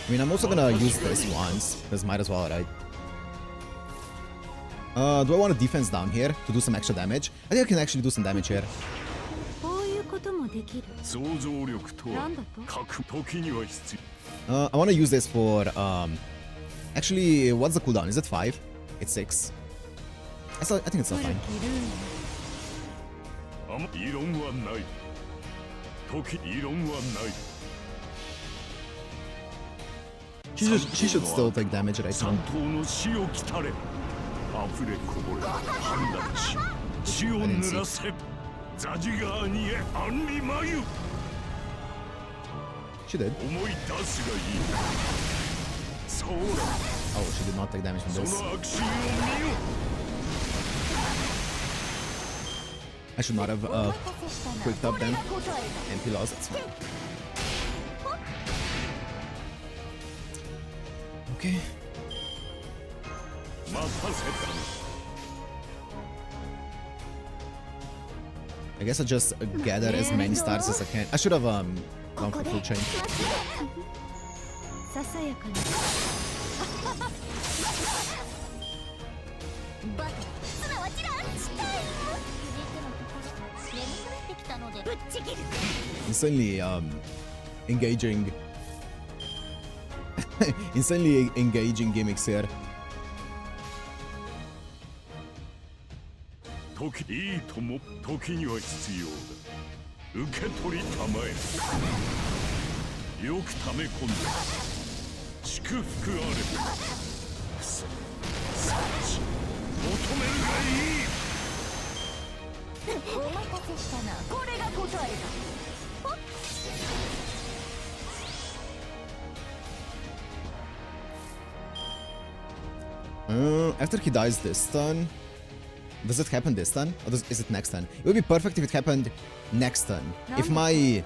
I mean, I'm also gonna use this once, because might as well, right? Do I want a defense down here to do some extra damage? I think I can actually do some damage here. こういうこともできる。想像力とはなんだと？各時には必要。 I want to use this for, actually, what's the cooldown? Is it 5? It's 6. I think it's still fine. 異論はない。異論はない。 She should still take damage right now. 三頭の死を来たれ。溢れこぼれ判断し血を濡らせ。ザジガーニへアンリマユ。 She did. 思い出すがいい。そうだ。 Oh, she did not take damage from そ this. の悪心を見よ。 I should not have お待たせしたな。 quicked up then. これが答え MP lost, that's fine. Okay. 待たせた。 I guess I'll just gather as many stars as I can. I should have gone for full chain. だ。ささやかに。バトすなわちらしたい。実のところ眠くなってきたのでぶっちぎる。 Insanely engaging. Insanely engaging gimmicks here. 時いいとも時には必要だ。受け取りたまえ。よく溜め込んだ。祝福あれ。さち求めるがいい。お待たせしたな。これが答えだ。 After he dies this turn, does it happen this turn? Or is it next turn? It would be perfect if it happened next turn. If my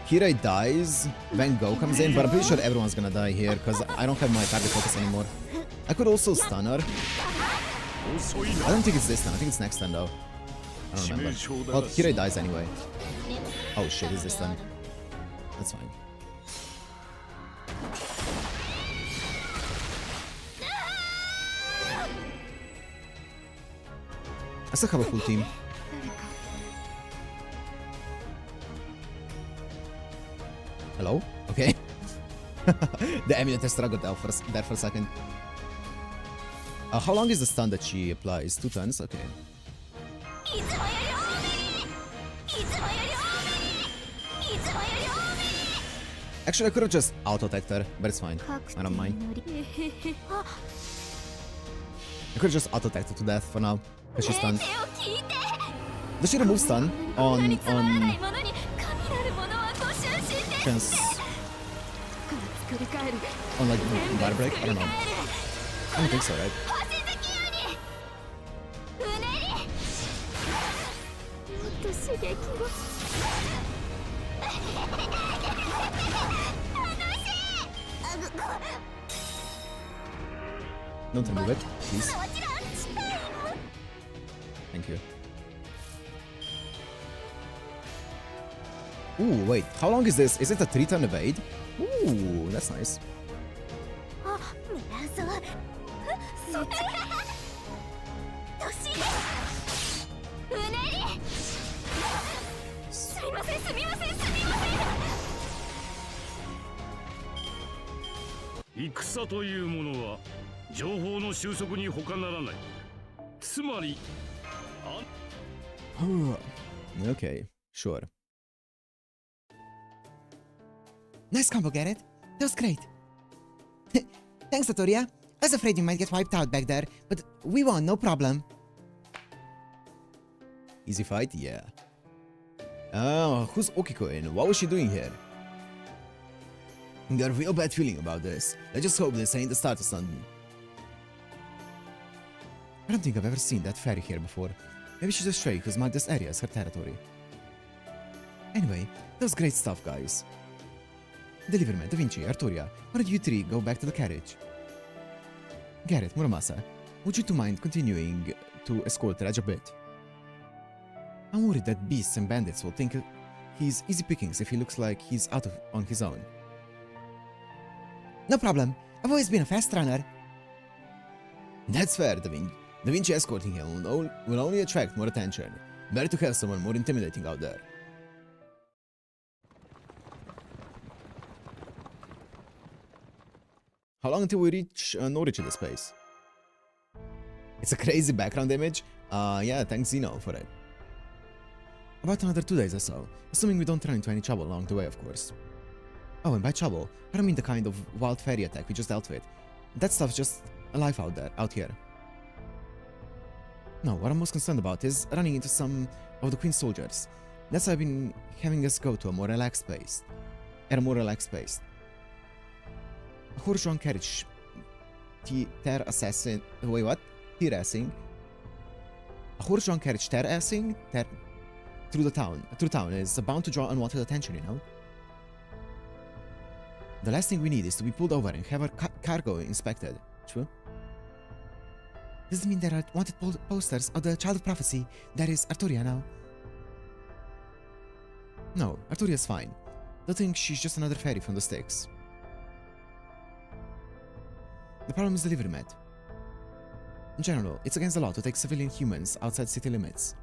Kirei dies, Van Gogh comes in, but I'm pretty sure everyone's gonna die here because I don't have my target focus anymore. I could also stun her. I don't think it's this turn. I think it's next turn though. I don't remember. Well, Kirei dies anyway. Oh shit, it's this turn. That's fine. I still have a full team. Hello? Okay. The emulator struggled there for a second. How long is the stun that she applies? 2 turns? Okay. Actually, I could have just auto-attacked her, but it's fine. I don't mind. I could have just auto-attacked her to death for now, because she's stunned. Does she remove stun on chance on like battle break? I don't know. I don't think so, right? Don't remove it, please. Thank you. Ooh, wait, how long is this? Is it a 3-turn evade? Ooh, that's nice. Okay, sure. Nice combo, Garrett. That was great. Thanks, Satoria. I was afraid you might get wiped out back there, but we won, no problem. Easy fight? Yeah. Oh, who's Okiko-in? What was she doing here? Got a real bad feeling about this. Let's just hope this ain't the start of something. I don't think I've ever seen that fairy here before. Maybe she's a stray who's marked this area as her territory. Anyway, that was great stuff, guys. Deliverman, Da Vinci, Arturia, why don't you three go back to the carriage? Garrett, Muramasa, would you two mind continuing to escort Raj a bit? I'm worried that beasts and bandits will think he's easy pickings if he looks like he's out on his own. No problem. I've always been a fast runner. That's fair, Da Vinci escorting him will only attract more attention. Better to have someone more intimidating out there. How long until we reach Norwich in this place? It's a crazy background image. Yeah, thanks Zeno for it. About another 2 days or so, assuming we don't run into any trouble along the way, of course. Oh, and by trouble, I don't mean the kind of wild fairy attack we just dealt with. That stuff's just alive out here. No, what I'm most concerned about is running into some of the Queen's soldiers. That's why I've been having us go to a more relaxed pace. A horse-drawn carriage terrassing. A horse-drawn carriage terrassing through town is bound to draw unwanted attention, you know? The last thing we need is to be pulled over and have our cargo inspected. True? Does it mean there are wanted posters of the Child of Prophecy that is Arturia now? No, Arturia's fine. Don't think she's just another fairy from the sticks. The problem is the liver mat. In general, it's against the law to take civilian humans outside city limits.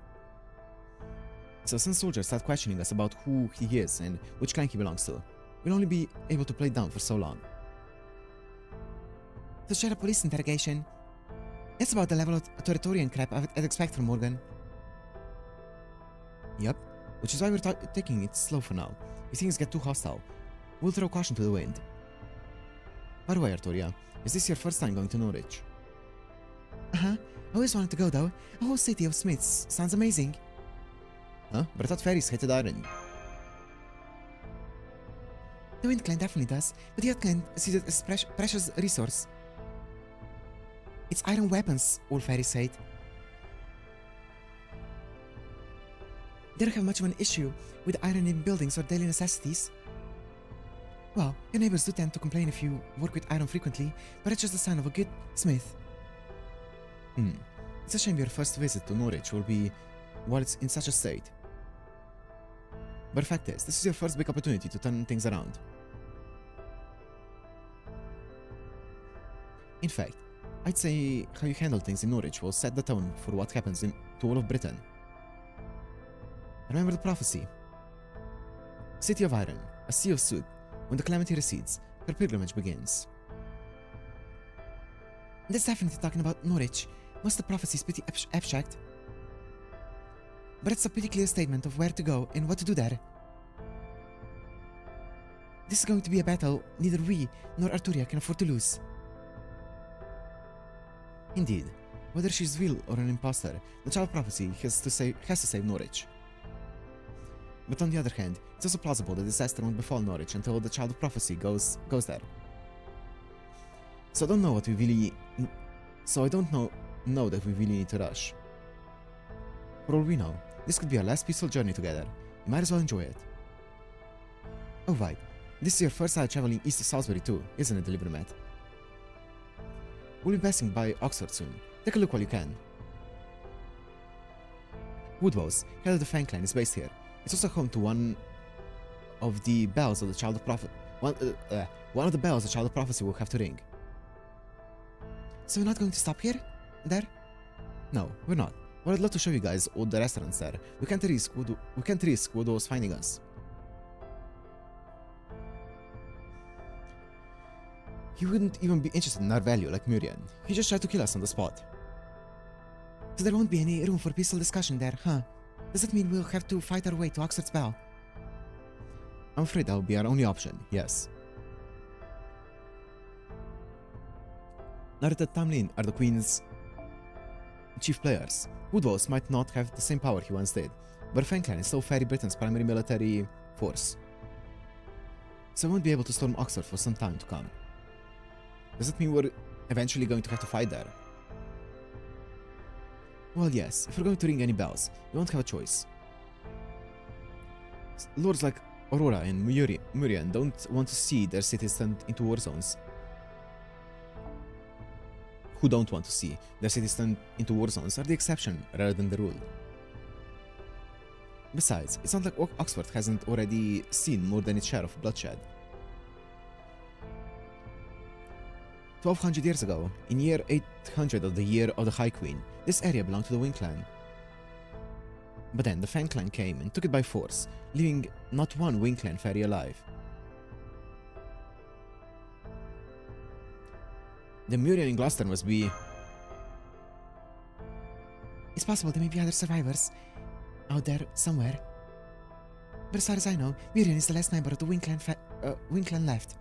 So since soldiers start questioning us about who he is and which clan he belongs to, we'll only be able to play it down for so long. To share a police interrogation, it's about the level of authoritarian crap I'd expect from Morgan. Yep, which is why we're taking it slow for now. If things get too hostile, we'll throw caution to the wind. By the way, Arturia, is this your first time going to Norwich? Uh-huh, I always wanted to go though. A whole city of smiths sounds amazing. Huh? But I thought fairies hated iron. The Wind Clan definitely does, but the Earth Clan sees it as precious resource. It's iron weapons, all fairies hate. They don't have much of an issue with iron in buildings or daily necessities. Well, your neighbors do tend to complain if you work with iron frequently, but it's just a sign of a good smith. It's a shame your first visit to Norwich will be while it's in such a state. But the fact is, this is your first big opportunity to turn things around. In fact, I'd say how you handle things in Norwich will set the tone for what happens to all of Britain. Remember the prophecy. City of Iron, a sea of soot. When the calamity recedes, her pilgrimage begins. That's definitely talking about Norwich. Most of the prophecy is pretty abstract, but it's a pretty clear statement of where to go and what to do there. This is going to be a battle neither we nor Arturia can afford to lose. Indeed, whether she's real or an imposter, the Child of Prophecy has to save Norwich. But on the other hand, it's also plausible that disaster won't befall Norwich until the Child of Prophecy goes there. So I don't know that we really need to rush. For all we know, this could be our last peaceful journey together. You might as well enjoy it. Oh right, this is your first time traveling east of Salisbury too, isn't it, Delivermat? We'll be passing by Oxford soon. Take a look while you can. Woodwose, head of the Fang Clan, is based here. It's also home to one of the bells of the Child of Prophet. One of the bells the Child of Prophecy will have to ring. So we're not going to stop here? There? No, we're not. But I'd love to show you guys all the restaurants there. We can't risk Woodwose finding us. He wouldn't even be interested in our value like Murian. He just tried to kill us on the spot. So there won't be any room for peaceful discussion there, huh? Does that mean we'll have to fight our way to Oxford's Bell? I'm afraid that will be our only option, yes. Now that Tamlin are the Queen's chief players, Woodwose might not have the same power he once did, but Fang Clan is still Fairy Britain's primary military force. So we won't be able to storm Oxford for some time to come. Does that mean we're eventually going to have to fight there? Well, yes, if we're going to ring any bells, we won't have a choice. Lords like Aurora and Murian don't want to see their cities turned into war zones. Who don't want to see their cities turned into war zones are the exception rather than the rule. Besides, it's not like Oxford hasn't already seen more than its share of bloodshed. 1200 years ago, in year 800 of the Year of the High Queen, this area belonged to the Wing Clan. But then the Fang Clan came and took it by force, leaving not one Wing Clan fairy alive. The Murian in Gloucester must be... It's possible there may be other survivors out there somewhere. But as far as I know, Murian is the last member of the Wing Clan left.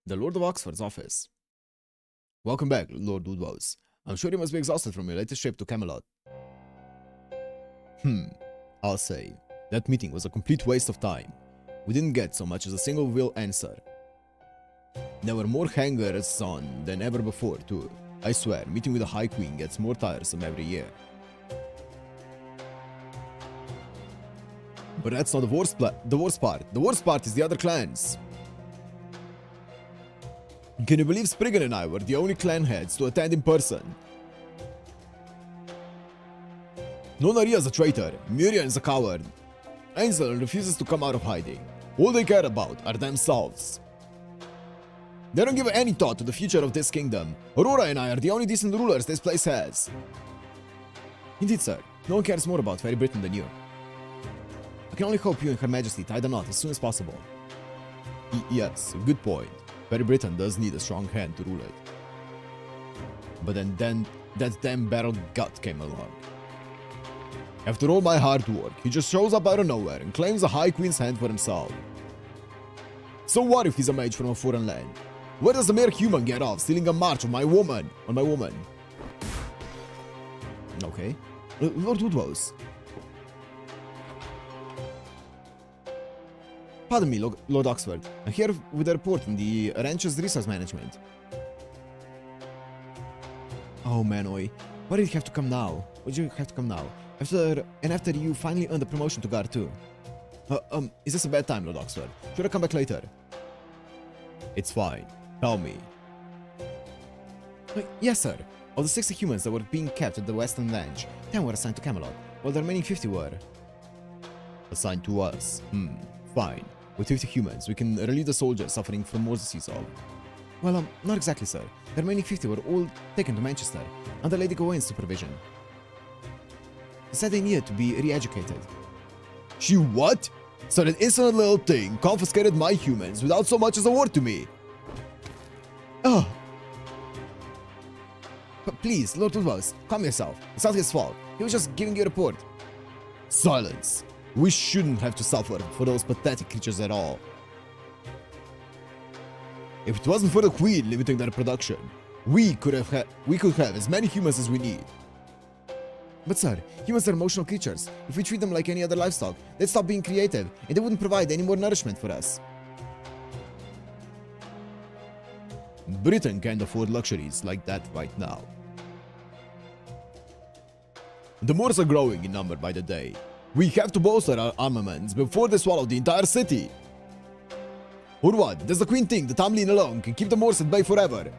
The Lord of Oxford's office. Welcome back, Lord Woodwose. I'm sure you must be exhausted from your latest trip to Camelot. I'll say, that meeting was a complete waste of time. We didn't get so much as a single real answer. There were more hangers-on than ever before, too. I swear, meeting with the High Queen gets more tiresome every year. But that's not the worst part. The worst part is the other clans. Can you believe Spriggan and I were the only clan heads to attend in person? Nonaria's a traitor, Murian is a coward. Ainsley refuses to come out of hiding. All they care about are themselves. They don't give any thought to the future of this kingdom. Aurora and I are the only decent rulers this place has. Indeed, sir. No one cares more about Fairy Britain than you. I can only hope you and Her Majesty tie the knot as soon as possible. Yes, good point. Fairy Britain does need a strong hand to rule it. But then that damn Barrel Gut came along. After all my hard work, he just shows up out of nowhere and claims the High Queen's hand for himself. So what if he's a mage from a foreign land? Where does a mere human get off stealing a march on my woman? Okay. Lord Woodwose. Pardon me, Lord Oxford. I'm here with a report on the ranch's resource management. Oh, Manoi. Why did you have to come now? Why did you have to come now? After you finally earned the promotion to guard too. Is this a bad time, Lord Oxford? Should I come back later? It's fine. Tell me. Yes, sir. Of the 60 humans that were being kept at the Western Ranch, 10 were assigned to Camelot, while the remaining 50 were assigned to us. Fine. With 50 humans, we can relieve the soldiers suffering from more disease of. Well, not exactly, sir. The remaining 50 were all taken to Manchester, under Lady Gawain's supervision. He said they needed to be re-educated. She what? So that insolent little thing confiscated my humans without so much as a word to me. Oh. But please, Lord Woodhouse, calm yourself. It's not his fault. He was just giving you a report. Silence. We shouldn't have to suffer for those pathetic creatures at all. If it wasn't for the Queen limiting their production, we could have as many humans as we need. But sir, humans are emotional creatures. If we treat them like any other livestock, they'd stop being creative, and they wouldn't provide any more nourishment for us. Britain can't afford luxuries like that right now. The Moors are growing in number by the day. We have to bolster our armaments before they swallow the entire city. Or what? Does the Queen think that Tamlin alone can keep the Moors at bay forever?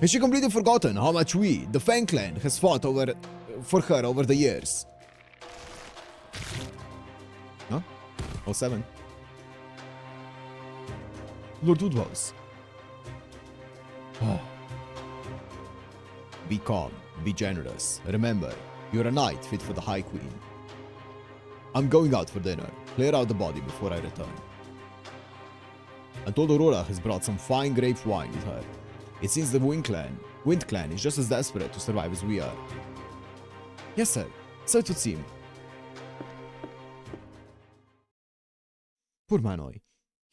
Has she completely forgotten how much we, the Fang clan, has fought for her over the years? Huh? 07. Lord Woodhouse. Be calm, be generous. Remember, you're a knight fit for the High Queen. I'm going out for dinner. Clear out the body before I return. I'm told Aurora has brought some fine grape wine with her. It seems the Wind Clan is just as desperate to survive as we are. Yes, sir. So it would seem. Poor Manoy.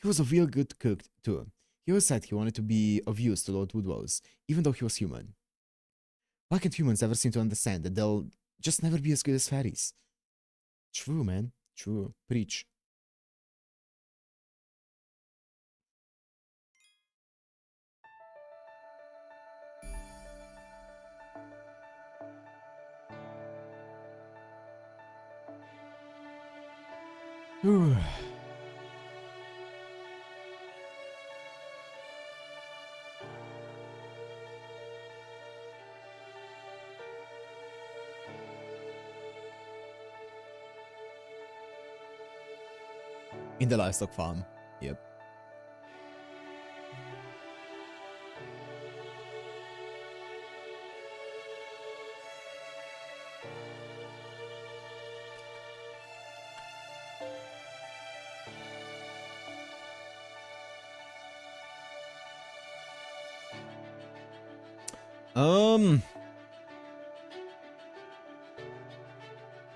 He was a real good cook, too. He always said he wanted to be of use to Lord Woodhouse, even though he was human. Why can't humans ever seem to understand that they'll just never be as good as fairies? True, man. True. Preach. Whew. In the livestock farm. Yep.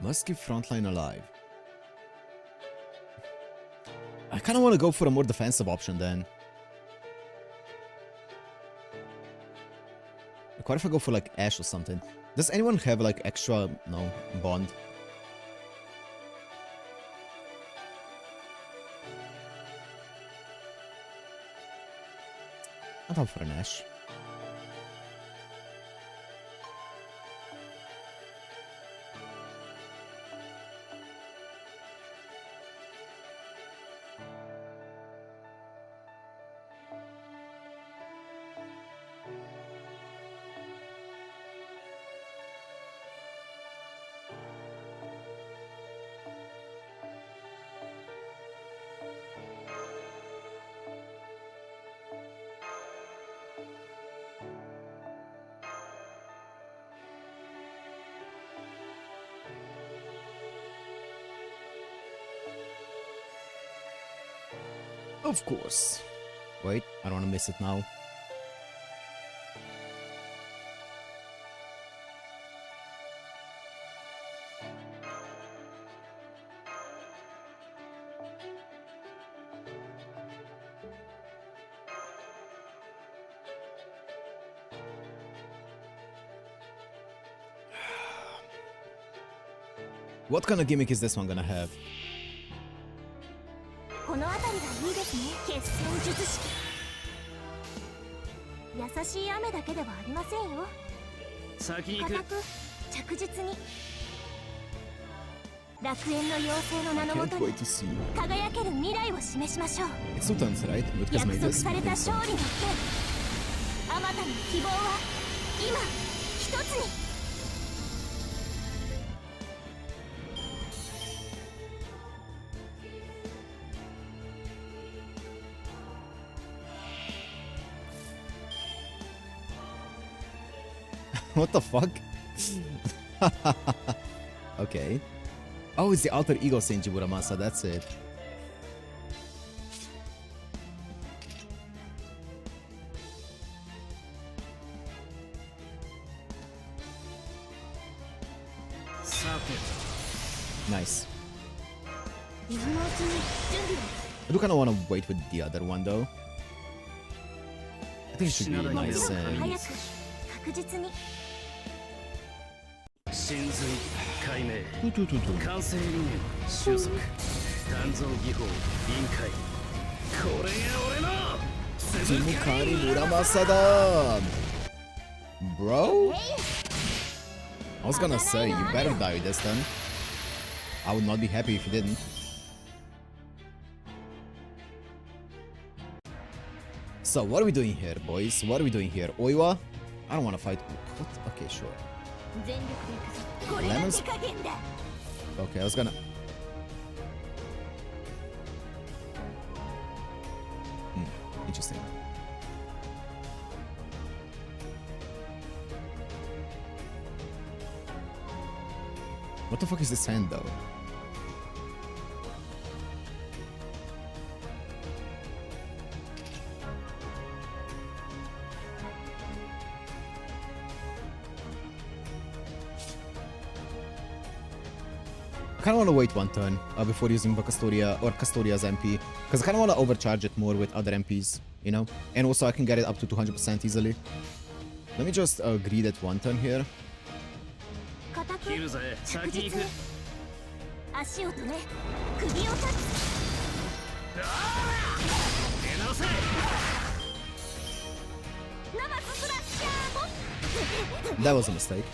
Must keep frontline alive. I kind of want to go for a more defensive option then. Like, what if I go for like Ash or something? Does anyone have like extra, no, bond? I'll go for an Ash. Of course. Wait, I don't want to miss it now. What kind of gimmick is this one gonna have? この辺りがいいですね。決戦術式。優しい雨だけではありませんよ。先に行く。固く着実に。楽園の妖精の名のも Can't とに wait to see. 輝ける未来を示しましょう。 It's Sultan's, right? What has 約 made 束 this? された勝利の剣。あまたの希望は今一つに。 What the fuck? Okay. Oh, it's the alter ego Senji Muramasa, that's it. Nice. I do kind of want to wait with the other one though. I think it should be nice and... 真髄解明完成理念収束鍛造技法臨界これが俺の Tsumukari Muramasa da! Bro? I was gonna say, you better die this time. I would not be happy if you didn't. So, what are we doing here, boys? What are we doing here? Oiwa? I don't want to fight. What? Okay, sure. Lemons? Okay, I was gonna... Interesting. What the fuck is this hand, though? I kind of want to wait one turn before using Castoria or Castoria's MP, because I kind of want to overcharge it more with other MPs, you know? And also I can get it up to 200% easily. Let me just greed it one turn here. That was a mistake.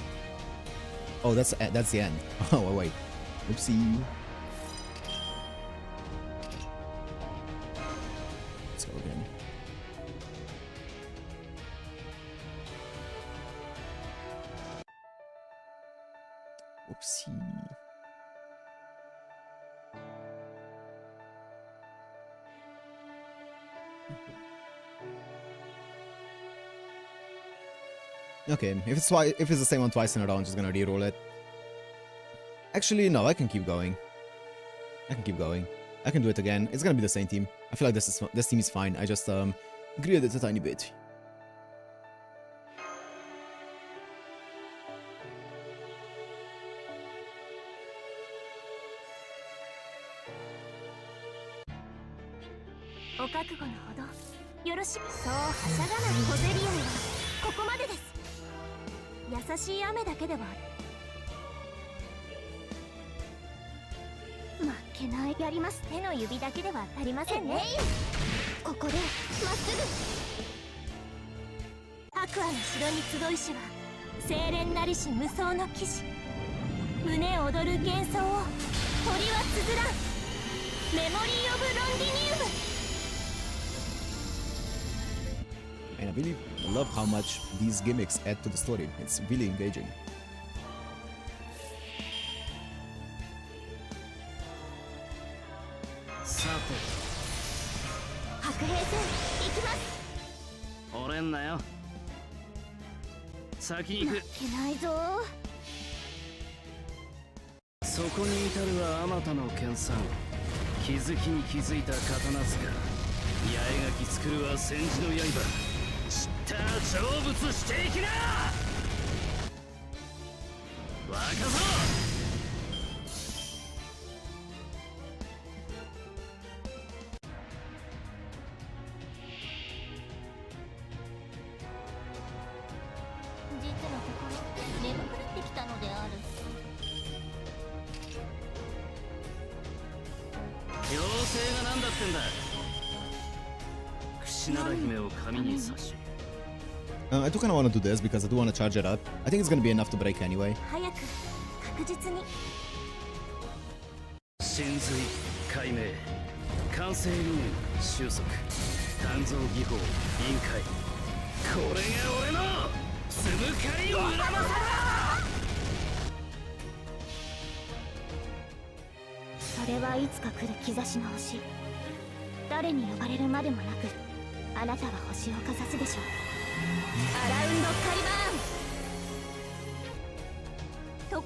Oh, that's the end. Oh, wait. Oopsie. Let's go again. Oopsie. Okay, if it's the same one twice in a row, I'm just gonna reroll it. Actually, no, I can keep going. I can keep going. I can do it again. It's gonna be the same team. I feel like this team is fine. I just greed it a tiny bit. And I really love how much these gimmicks add to the story. It's really engaging. I do kind of want to do this because I do want to charge it up. I think it's going to be enough to break anyway.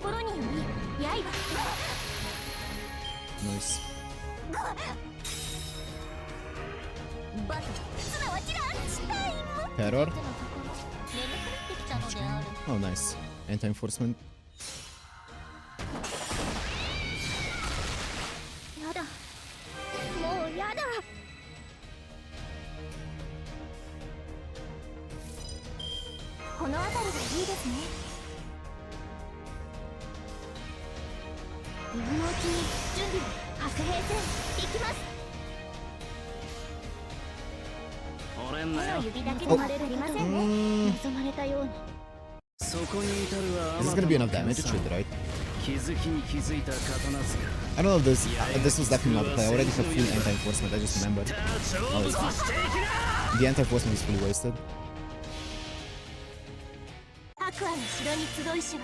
心により刃 Nice. バトすなわちランチタイム Terror. 眠くなってきたのである Oh, nice. Anti-enforcement. やだもうやだこの辺りがいいですね今のうちに準備を白兵戦行きます折れんなよ。手の指だけでまれるりませんね望まれたようにそこに至るは Is this gonna be enough damage? It should, right? 気づきに気づいた刀塚 I don't know if this this was definitely not the play. I already had full anti-enforcement. I just remembered. Oh, it's, the anti-enforcement is fully wasted. アクアの城に集いしは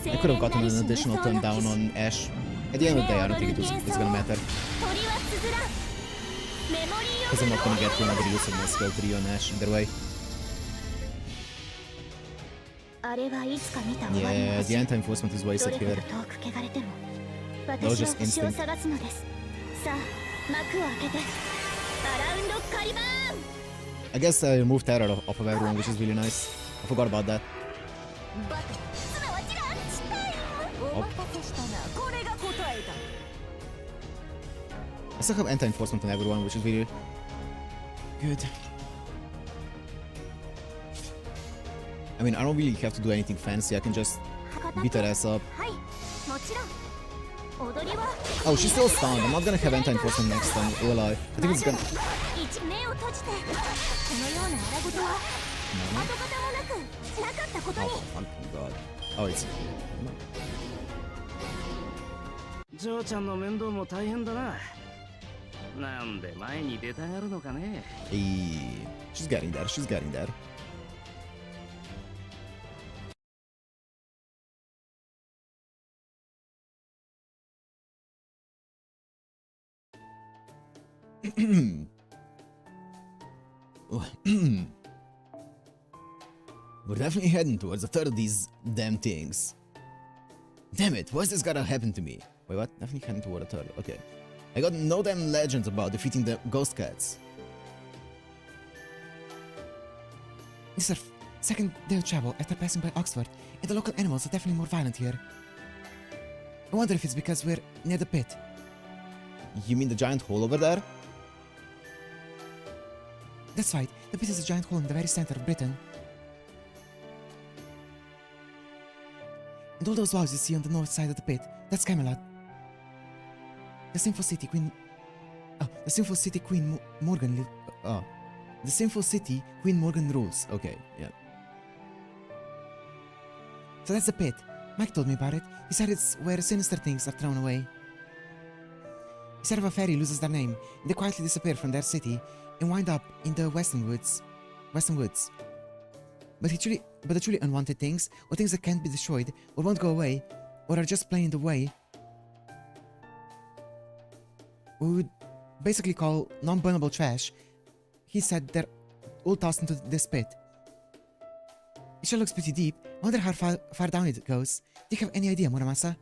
I could have gotten an additional turn down on Ash. At the end of the day, I don't think it's gonna matter. 鳥はつづらんメモリー Because I'm not gonna get to another use of my skill 3 on Ash either way. あれはいつか見た Yeah, the anti-enforcement is ど wasted れほど here. 遠く汚れても That was 私は just 星を instinct. 探すのですさあ幕を開けてアラウンドカリバーン I guess I removed terror off of everyone, which is really nice. I forgot about that. バトすなわちランチタイムお待たせしたなこれが答えだ I still have anti-enforcement on everyone, which is really good. I mean, I don't really have to do anything fancy. I can just beat her ass up. はいもちろん踊りは Oh, she's still stunned. I'm not gonna have anti-enforcement next time, will I? I think it's gonna... 一目を閉じてこのような荒事は跡形もなくなかったことに Oh, fucking god. Oh, it's... ジョーちゃんの面倒も大変だな。なんで前に出たがるのかね。Hey, she's getting there, she's getting there. We're definitely heading towards the third of these damn things. Damn it, why's this gotta happen to me? Wait, what? Definitely heading toward the third. Okay. I got no damn legends about defeating the ghost cats. This is our second day of travel after passing by Oxford, and the local animals are definitely more violent here. I wonder if it's because we're near the pit. You mean the giant hole over there? That's right, the pit is a giant hole in the very center of Britain. And all those walls you see on the north side of the pit, that's Camelot. The Sinful City Queen... Oh, the Sinful City Queen Morgan... The Sinful City Queen Morgan rules. Okay, yeah. So that's the pit. Mike told me about it. He said it's where sinister things are thrown away. He said if a fairy loses their name, they quietly disappear from their city and wind up in the Western Woods. But the truly unwanted things, or things that can't be destroyed, or won't go away, or are just plain in the way, we would basically call non-burnable trash. He said they're all tossed into this pit. It sure looks pretty deep. I wonder how far down it goes. Do you have any idea, Muramasa?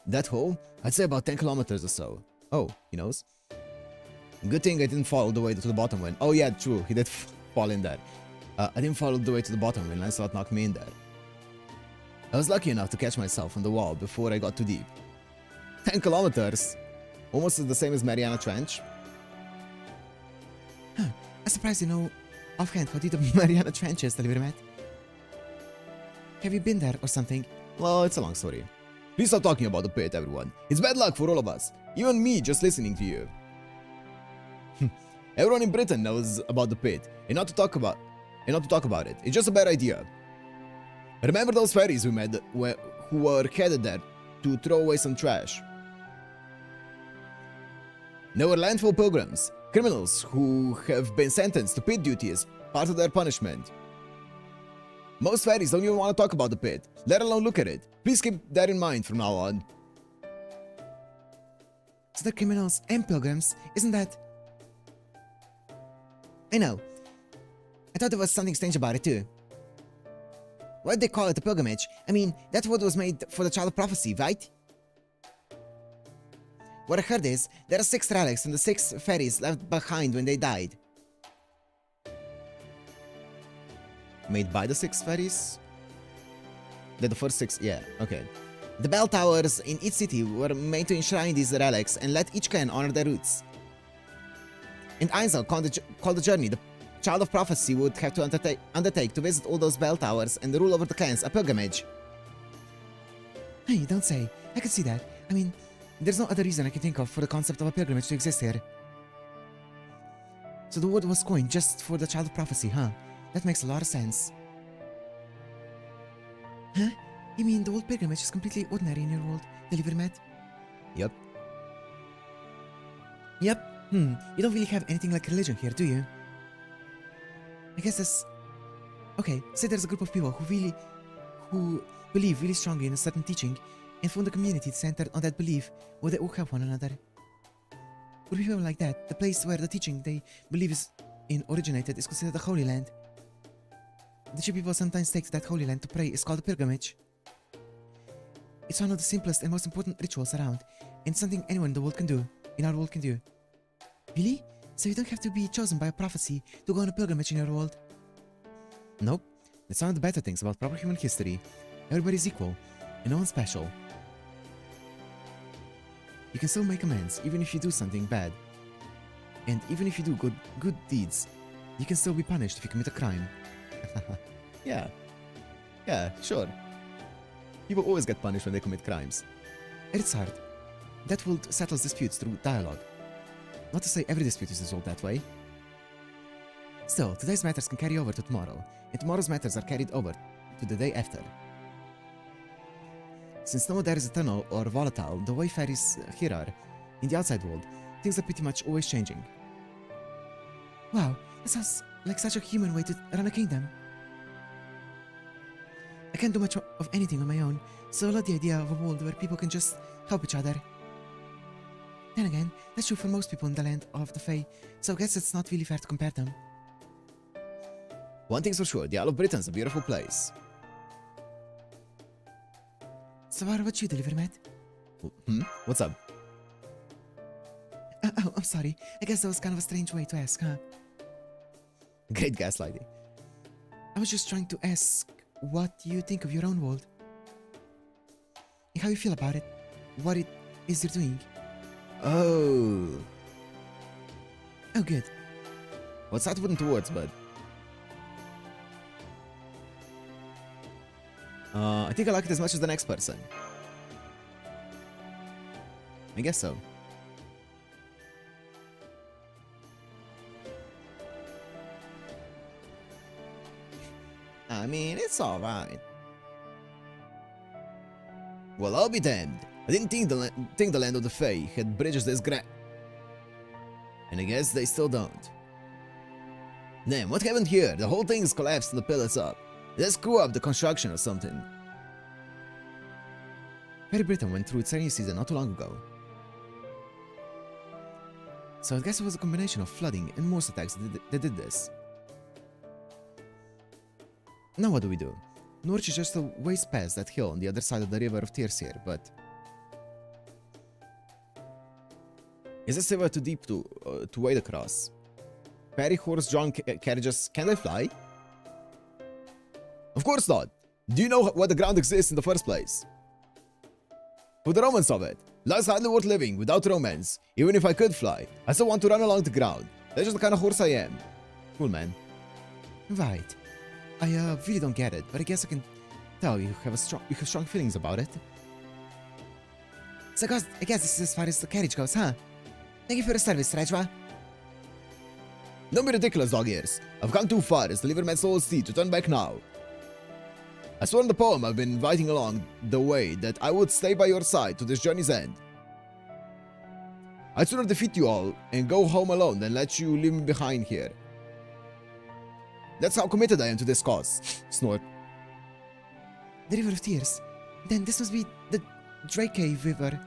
That hole? I'd say about 10 kilometers or so. Oh, he knows. Good thing I didn't fall all the way to the bottom when... Oh yeah, true, he did fall in there. I didn't fall all the way to the bottom when Lancelot knocked me in there. I was lucky enough to catch myself on the wall before I got too deep. 10 kilometers? Almost the same as Mariana Trench. I'm surprised you know offhand how deep the Mariana Trench is, Delivery Have you been there or something? Well, it's a long story. Please stop talking about the pit, everyone. It's bad luck for all of us. Even me just listening to you. Everyone in Britain knows about the pit, and not to talk about it. It's just a bad idea. Remember those fairies we met who were headed there to throw away some trash? They were landfall pilgrims, criminals who have been sentenced to pit duty as part of their punishment. Most fairies don't even want to talk about the pit, let alone look at it. Please keep that in mind from now on. So they're criminals and pilgrims, isn't that? I know. I thought there was something strange about it too. Why'd they call it a pilgrimage? I mean, that wood was made for the Child of Prophecy, right? What I heard is, there are 6 relics and the 6 fairies left behind when they died. Made by the 6 fairies? The first 6, yeah, okay. The bell towers in each city were made to enshrine these relics and let each clan honor their roots. And Einzel called the journey the Child of Prophecy would have to undertake to visit all those bell towers and rule over the clans a pilgrimage. Hey, you don't say. I can see that. I mean, there's no other reason I can think of for the concept of a pilgrimage to exist here. So the wood was coined just for the Child of Prophecy, huh? That makes a lot of sense. Huh? You mean the old pilgrimage is completely ordinary in your world, Delivermet? Yep. Yep. You don't really have anything like religion here, do you? I guess that's... Okay, say there's a group of people who believe really strongly in a certain teaching and form a community centered on that belief where they all help one another. Would people like that, the place where the teaching they believe in originated is considered the Holy Land? The two people sometimes take to that Holy Land to pray is called a pilgrimage. It's one of the simplest and most important rituals around, and something anyone in the world can do, in our world can do. Really? So you don't have to be chosen by a prophecy to go on a pilgrimage in your world? Nope. It's one of the better things about proper human history. Everybody's equal, and no one's special. You can still make amends, even if you do something bad. And even if you do good deeds, you can still be punished if you commit a crime. Yeah. Yeah, sure. People always get punished when they commit crimes. It's hard. That world settles disputes through dialogue. Not to say every dispute is resolved that way. Still, today's matters can carry over to tomorrow, and tomorrow's matters are carried over to the day after. Since no matter is eternal or volatile, the way fairies here are, in the outside world, things are pretty much always changing. Wow, that sounds like such a human way to run a kingdom. I can't do much of anything on my own, so I love the idea of a world where people can just help each other. Then again, that's true for most people in the land of the Fae, so I guess it's not really fair to compare them. One thing's for sure, the Isle of Britain's a beautiful place. So what about you, Delivermet? What's up? Oh, I'm sorry. I guess that was kind of a strange way to ask, huh? Great gaslighting. I was just trying to ask what you think of your own world. And how you feel about it. What it is you're doing. Oh. Oh, good. What's that wooden towards, bud? I think I like it as much as the next person. I guess so. I mean, it's alright. Well, I'll be damned. I didn't think the land of the Fae had bridges this grand. And I guess they still don't. Damn, what happened here? The whole thing's collapsed and the pillars up. Let's screw up the construction or something. Fairy Britain went through its rainy season not too long ago. So I guess it was a combination of flooding and monster attacks that did this. Now what do? Norwich is just a ways past that hill on the other side of the river of Tears here, but... Is this river too deep to wade across? Fairy horse-drawn carriages, can they fly? Of course not! Do you know what the ground exists in the first place? For the romance of it, life's hardly worth living without romance. Even if I could fly, I still want to run along the ground. That's just the kind of horse I am. Cool, man. Right. I really don't get it, but I guess I can tell you have strong feelings about it. So I guess this is as far as the carriage goes, huh? Thank you for the service, Rajwa. Don't be ridiculous, dog ears. I've come too far as to deliver my soul's seed to turn back now. I swore in the poem I've been writing along the way that I would stay by your side to this journey's end. I'd sooner defeat you all and go home alone than let you leave me behind here. That's how committed I am to this cause. Snort. The River of Tears. Then this must be the Drake River.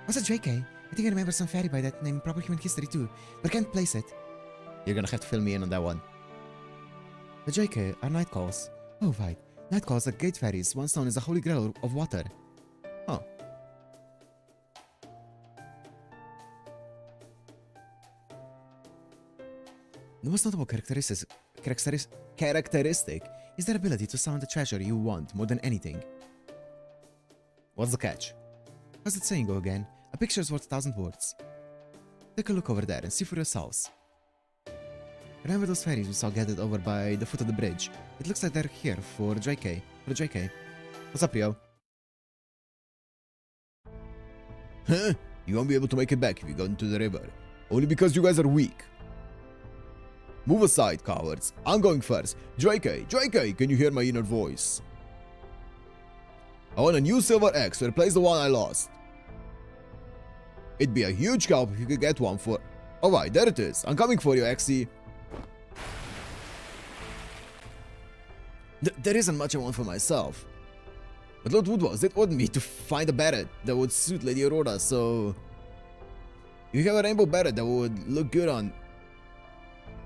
What's a Drake? I think I remember some fairy by that name in proper human history too, but I can't place it. You're gonna have to fill me in on that one. The Drake are night calls, Oh, right. Night calls like gate fairies, once known as the holy grail of water. Huh. The most notable characteristic is their ability to summon the treasure you want more than anything. What's the catch? How's that saying go again? A picture is worth 1,000 words. Take a look over there and see for yourselves. Remember those fairies we saw gathered over by the foot of the bridge? It looks like they're here for JK. For the JK. What's up, Rio? Huh? You won't be able to make it back if you go into the river. Only because you guys are weak. Move aside, cowards. I'm going first. JK, can you hear my inner voice? I want a new silver axe to replace the one I lost. It'd be a huge help if you could get one for... Alright, there it is. I'm coming for you, Axie. There isn't much I want for myself. But Lord Woodwalls did order me to find a beret that would suit Lady Aurora, so... You have a rainbow beret that would look good on...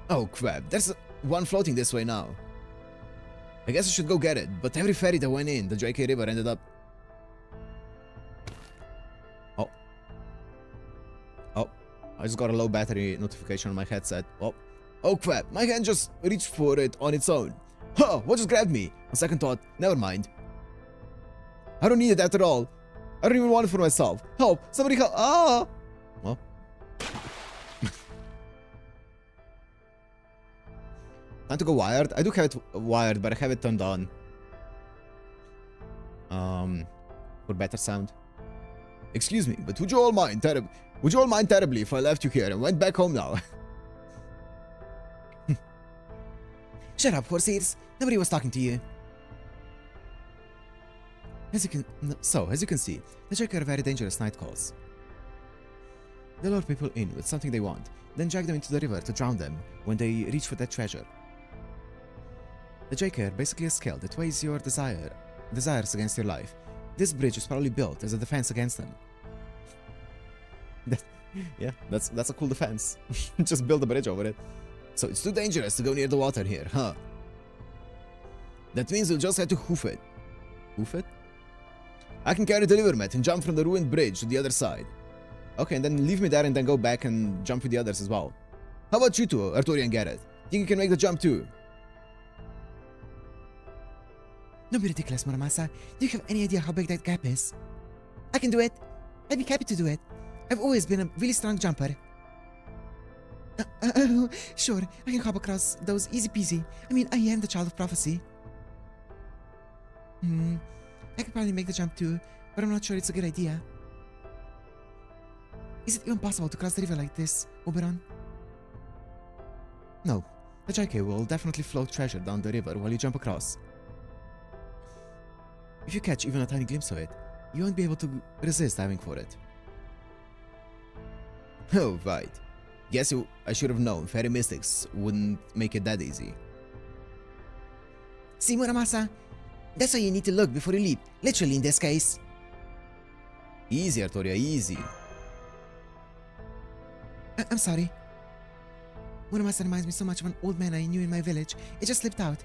Oh crap, there's one floating this way now. I guess I should go get it, but every ferry that went in the JK River ended up... Oh, I just got a low battery notification on my headset. Oh crap, my hand just reached for it on its own. Huh, what just grabbed me? On second thought, never mind. I don't need it after all. I don't even want it for myself. Help, somebody help, ah! Well. Time to go wired. I do have it wired, but I have it turned on. For better sound. Excuse me, but would you all mind terribly if I left you here and went back home now? Shut up, horse ears. Nobody was talking to you. As you can see, the JK are very dangerous night calls. They lure people in with something they want, then drag them into the river to drown them when they reach for that treasure. The JK are basically a scale that weighs your desires against your life. This bridge was probably built as a defense against them. Yeah, that's a cool defense. Just build a bridge over it. So it's too dangerous to go near the water here, huh? That means we'll just have to hoof it. Hoof it? I can carry the river mat and jump from the ruined bridge to the other side. Okay, and then leave me there and then go back and jump with the others as well. How about you two, Arturi and Garrett? Think you can make the jump too? Don't be ridiculous, Muramasa. Do you have any idea how big that gap is? I can do it. I'd be happy to do it. I've always been a really strong jumper. Sure, I can hop across those easy peasy. I mean, I am the child of prophecy. I could probably make the jump too, but I'm not sure it's a good idea. Is it even possible to cross the river like this, Oberon? No. The JK will definitely float treasure down the river while you jump across. If you catch even a tiny glimpse of it, you won't be able to resist diving for it. Oh, right. Guess I should have known fairy mystics wouldn't make it that easy. See, Muramasa? That's how you need to look before you leap. Literally in this case. Easy, Artoria, easy. I'm sorry. Muramasa reminds me so much of an old man I knew in my village. It just slipped out.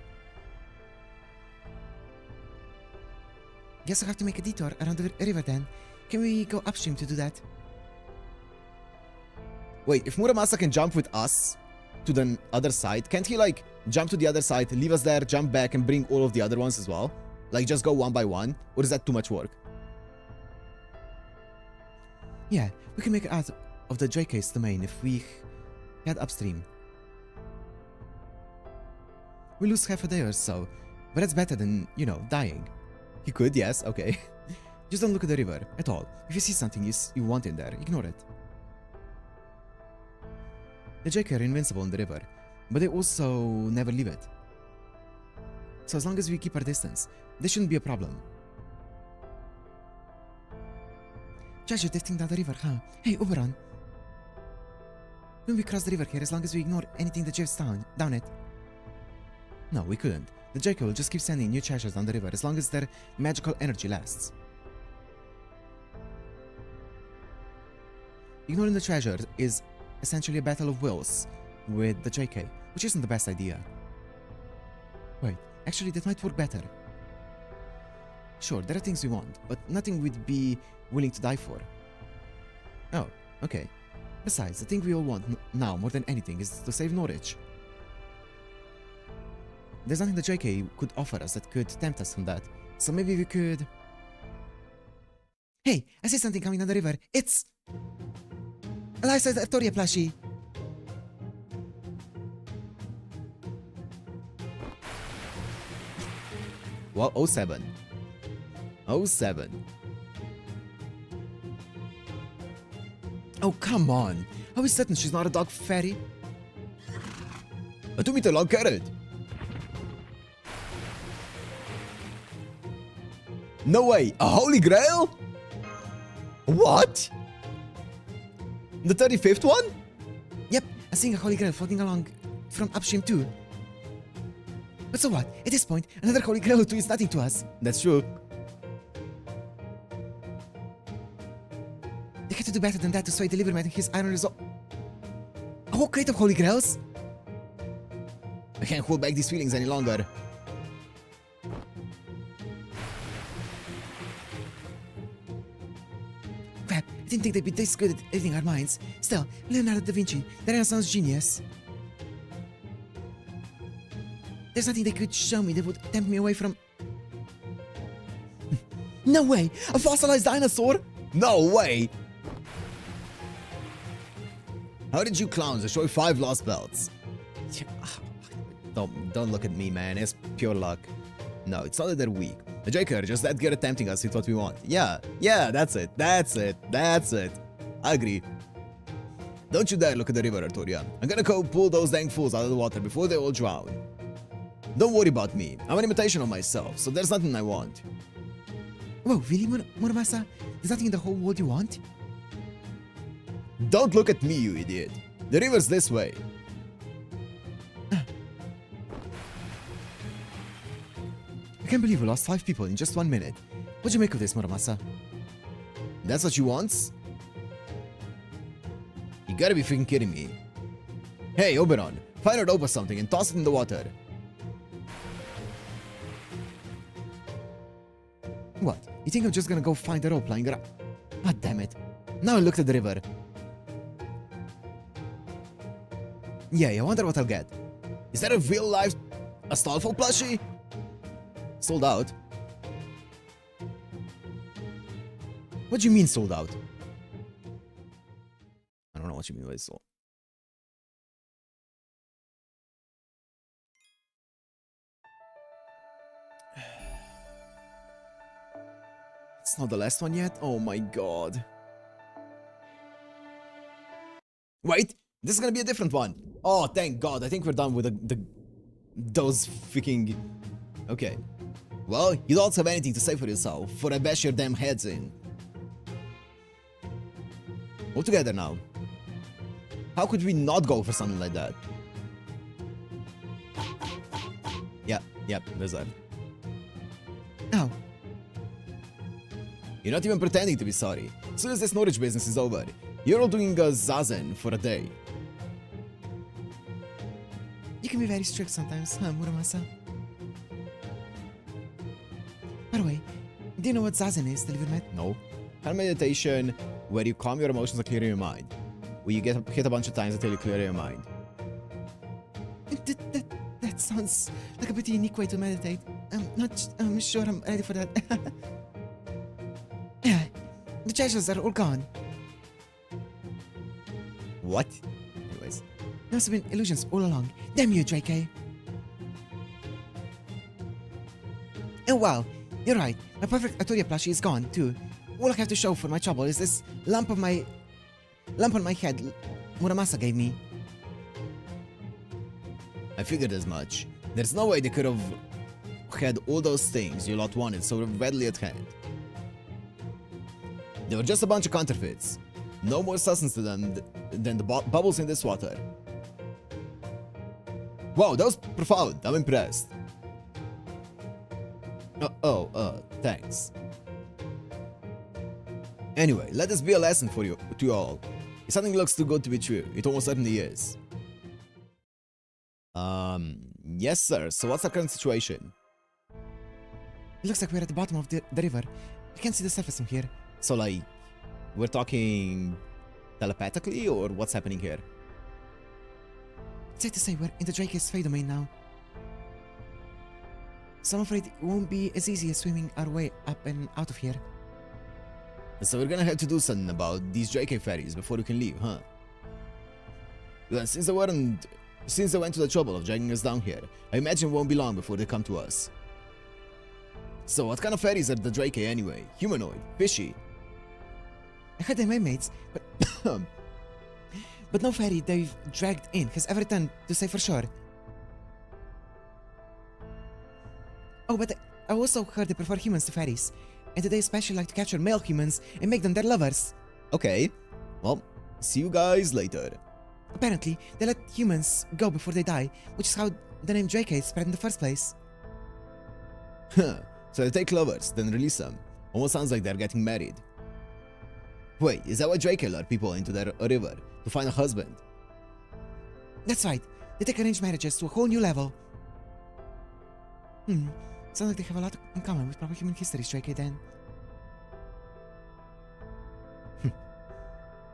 Guess I'll have to make a detour around the river then. Can we go upstream to do that? Wait, if Muramasa can jump with us to the other side, can't he like jump to the other side, leave us there, jump back and bring all of the other ones as well? Like just go one by one? Or is that too much work? Yeah, we can make it out of the JK's domain if we head upstream. We lose half a day or so, but that's better than, you know, dying. You could, yes, okay. Just don't look at the river at all. If you see something you want in there, ignore it. The JK are invincible in the river, but they also never leave it. So as long as we keep our distance, this shouldn't be a problem. Treasure drifting down the river, huh? Hey, Oberon. Couldn't we cross the river here as long as we ignore anything that drifts down it? No, we couldn't. The JK will just keep sending new treasures down the river as long as their magical energy lasts. Ignoring the treasure is essentially a battle of wills with the JK, which isn't the best idea. Wait, Actually, that might work better. Sure, there are things we want, but nothing we'd be willing to die for. Oh, okay. Besides, the thing we all want now more than anything is to save Norwich. There's nothing the JK could offer us that could tempt us from that, so maybe we could... Hey, I see something coming down the river. It's... a life-size Artoria plushie. Well, 07. 07. Oh, come on. Are we certain she's not a dog fairy? Doe me te lang carrot. No way, a holy grail? What? The 35th one? Yep, I'm seeing a holy grail floating along from upstream too. But so what? At this point, another holy grail or two is nothing to us. That's true. They had to do better than that to sway the Liberman and his iron resolve. A whole crate of holy grails? I can't hold back these feelings any longer. Crap, I didn't think they'd be this good at reading our minds. Still, Leonardo da Vinci, the Renaissance genius. There's nothing they could show me that would tempt me away from... No way! A fossilized dinosaur? No way! How did you clowns destroy 5 lost belts? Don't look at me, man. It's pure luck. No, it's not that they're weak. The Jaker are just that good at tempting us with what we want. Yeah, that's it. I agree. Don't you dare look at the river, Artoria. I'm gonna go pull those dang fools out of the water before they all drown. Don't worry about me. I'm an imitation of myself, so there's nothing I want. Whoa, really, Muramasa? There's nothing in the whole world you want? Don't look at me, you idiot. The river's this way. I can't believe we lost 5 people in just 1 minute. What'd you make of this, Muramasa? That's what you want? You gotta be freaking kidding me. Hey, Oberon, fire it over something and toss it in the water. What? You think I'm just gonna go find a rope lying around? God damn it. Now I looked at the river. Yeah, I wonder what I'll get. Is that a real life Astolfo plushie? Sold out. What do you mean sold out? I don't know what you mean by sold. It's not the last one yet? Oh my god. Wait, this is gonna be a different one. Oh, thank god. I think we're done with those freaking... Okay. Well, you don't have anything to say for yourself, for I bash your damn heads in. All together now. How could we not go for something like that? Yep, there's that. Oh. You're not even pretending to be sorry. As soon as this Norwich business is over, you're all doing a zazen for a day. You can be very strict sometimes, huh, Muramasa? By the way, do you know what Zazen is, Delivermet? No. Kind of meditation where you calm your emotions and clear your mind. Where you get hit a bunch of times until you clear your mind. That sounds like a pretty unique way to meditate. I'm not sure I'm ready for that. Yeah, the treasures are all gone. What? Anyways. There must have been illusions all along. Damn you, JK. Oh wow, you're right. My perfect Artoria plushie is gone too. All I have to show for my trouble is this lump on my head Muramasa gave me. I figured as much. There's no way they could have had all those things you lot wanted so readily at hand. They were just a bunch of counterfeits. No more substance to them than the bubbles in this water. Wow, that was profound. I'm impressed. Thanks. Anyway, let this be a lesson for you, to you all. If something looks too good to be true, it almost certainly is. Yes, sir. So what's our current situation? It looks like we're at the bottom of the river. I can't see the surface from here. So, like, we're talking telepathically, or what's happening here? It's safe to say we're in the Drake's Fey domain now. So I'm afraid it won't be as easy as swimming our way up and out of here. So we're gonna have to do something about these JK ferries before we can leave, huh? Well, since they went to the trouble of dragging us down here, I imagine it won't be long before they come to us. So what kind of ferries are the JK anyway? Humanoid? Fishy? I heard they're mermaids, but but no ferry they've dragged in has ever returned to say for sure. Oh, but I also heard they prefer humans to fairies, and that they especially like to capture male humans and make them their lovers. Okay. Well, see you guys later. Apparently, they let humans go before they die, which is how the name JK spread in the first place. Huh. So they take lovers, then release them. Almost sounds like they're getting married. Wait, is that why JK lured people into their river? To find a husband? That's right. They take arranged marriages to a whole new level. Sounds like they have a lot in common with proper human history, JK then.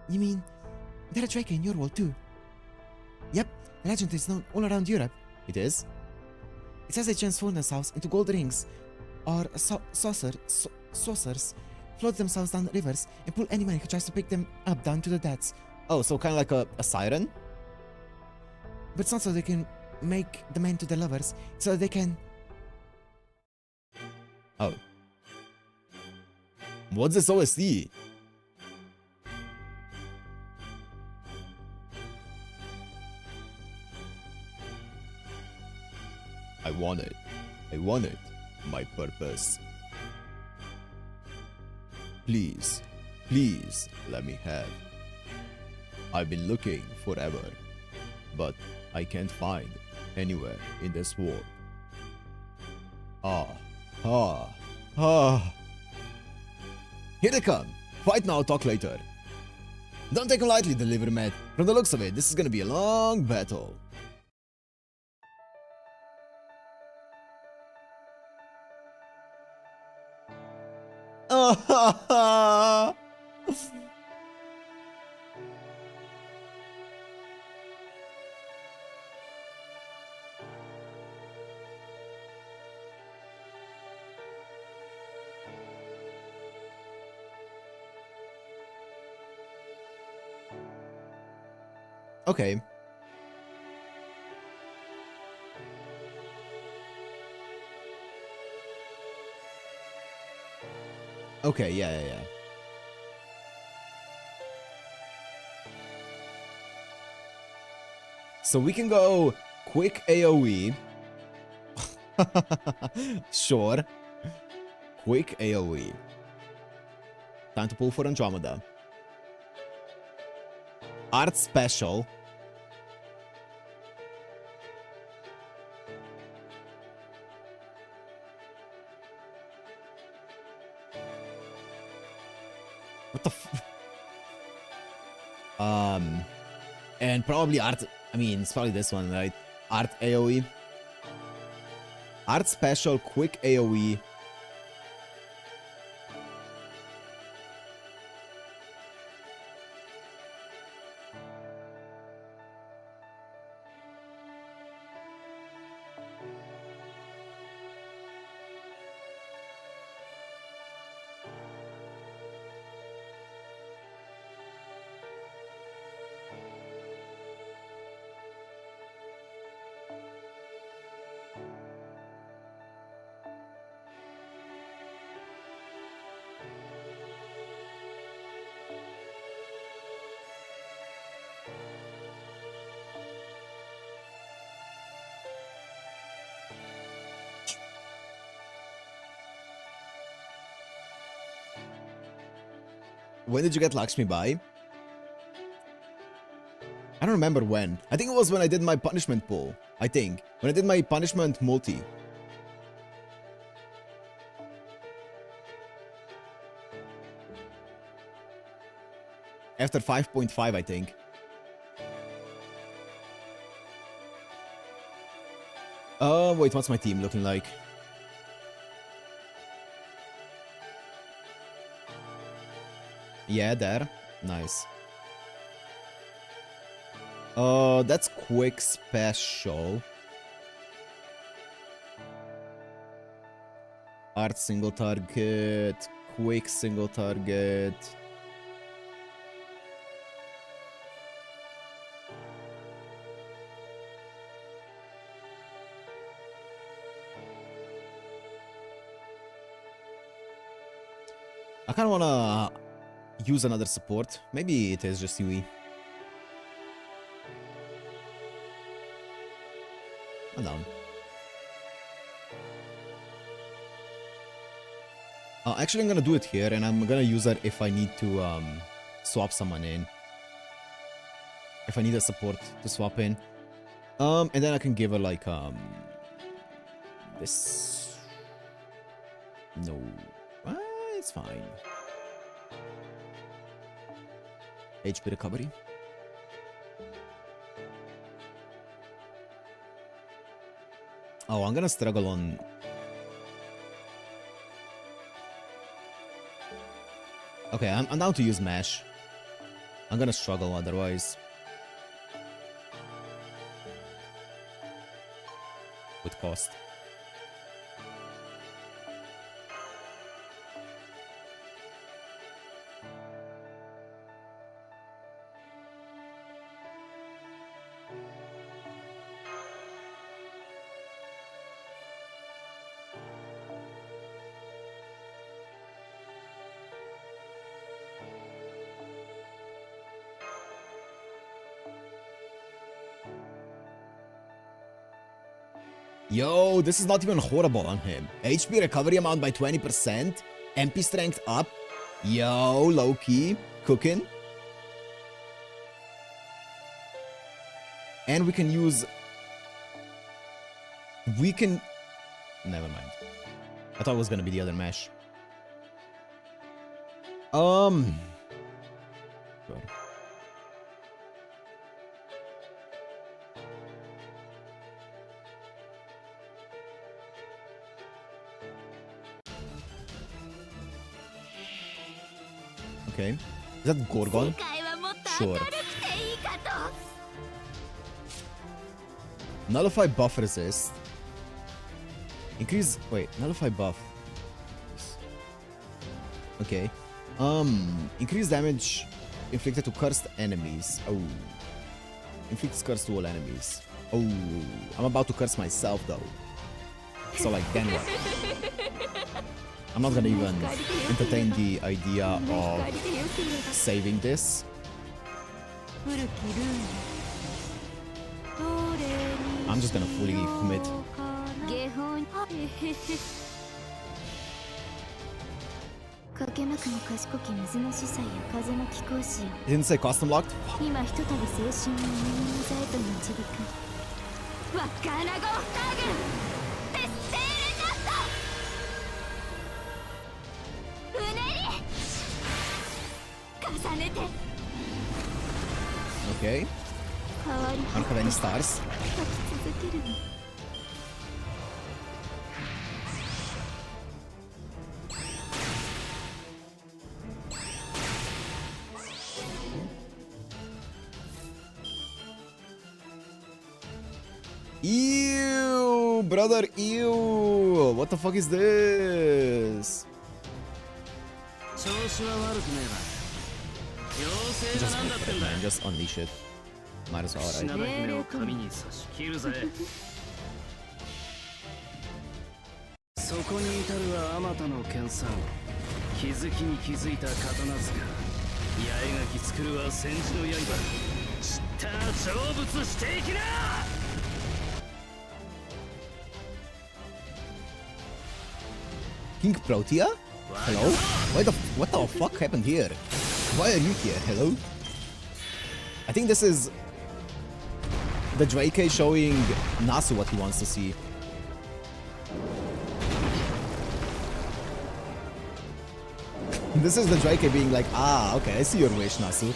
You mean, there are JK in your world too? Yep, the legend is known all around Europe. It is? It says they transform themselves into gold rings, or saucers, float themselves down rivers, and pull any man who tries to pick them up down to the depths. Oh, so kind of like a siren? But it's not so they can make the men to their lovers, it's so they can... Oh. What's this OSD? I want it. I want it. My purpose. Please, please let me have. I've been looking forever, but I can't find anywhere in this world. Here they come. Fight now, talk later. Don't take them lightly, delivery man. From the looks of it, this is gonna be a long battle. Okay. Okay, yeah. So we can go quick AoE. Sure. Quick AoE. Time to pull for Andromeda. Art special. What the f... And probably art... I mean, it's probably this one, right? Art AoE. Art special, quick AoE. When did you get Lakshmi by? I don't remember when. I think it was when I did my punishment pull. I think. When I did my punishment multi. After 5.5, I think. Wait, what's my team looking like? Yeah, there. Nice. That's quick special. Art single target. Quick single target. I kind of wanna use another support. Maybe it is just Yui. I'm down. Actually, I'm gonna do it here, and I'm gonna use that if I need to swap someone in. If I need a support to swap in. And then I can give her like this. No. It's fine. HP recovery. Oh, I'm gonna struggle on... Okay, I'm down to use Mash. I'm gonna struggle otherwise. With cost. Yo, this is not even horrible on him. HP recovery amount by 20%. MP strength up. Yo, low key. Cooking. And we can use... We can... Never mind. I thought it was gonna be the other mesh. Good. Okay. Is that Gorgon? Sure. Nullify buff resist. Increase... Wait, nullify buff. Okay. Increase damage inflicted to cursed enemies. Oh. Inflicts curse to all enemies. Oh. I'm about to curse myself though. So like, then what? I'm not gonna even entertain the idea of saving this. I'm just gonna fully commit. It didn't say custom locked? Okay. I don't have any stars. Ew, brother, ew. What the fuck is this? Just go for it, man. Just unleash it. Might as well, right? そこに至るはあまたの剣さん気づきに気づいた刀塚八重垣作るは戦時の刃知った成仏していきな King Protea? Hello? What the fuck happened here? Why are you here? Hello? I think this is the Drake showing Nasu what he wants to see. This is the Drake being like, ah, okay, I see your wish, Nasu.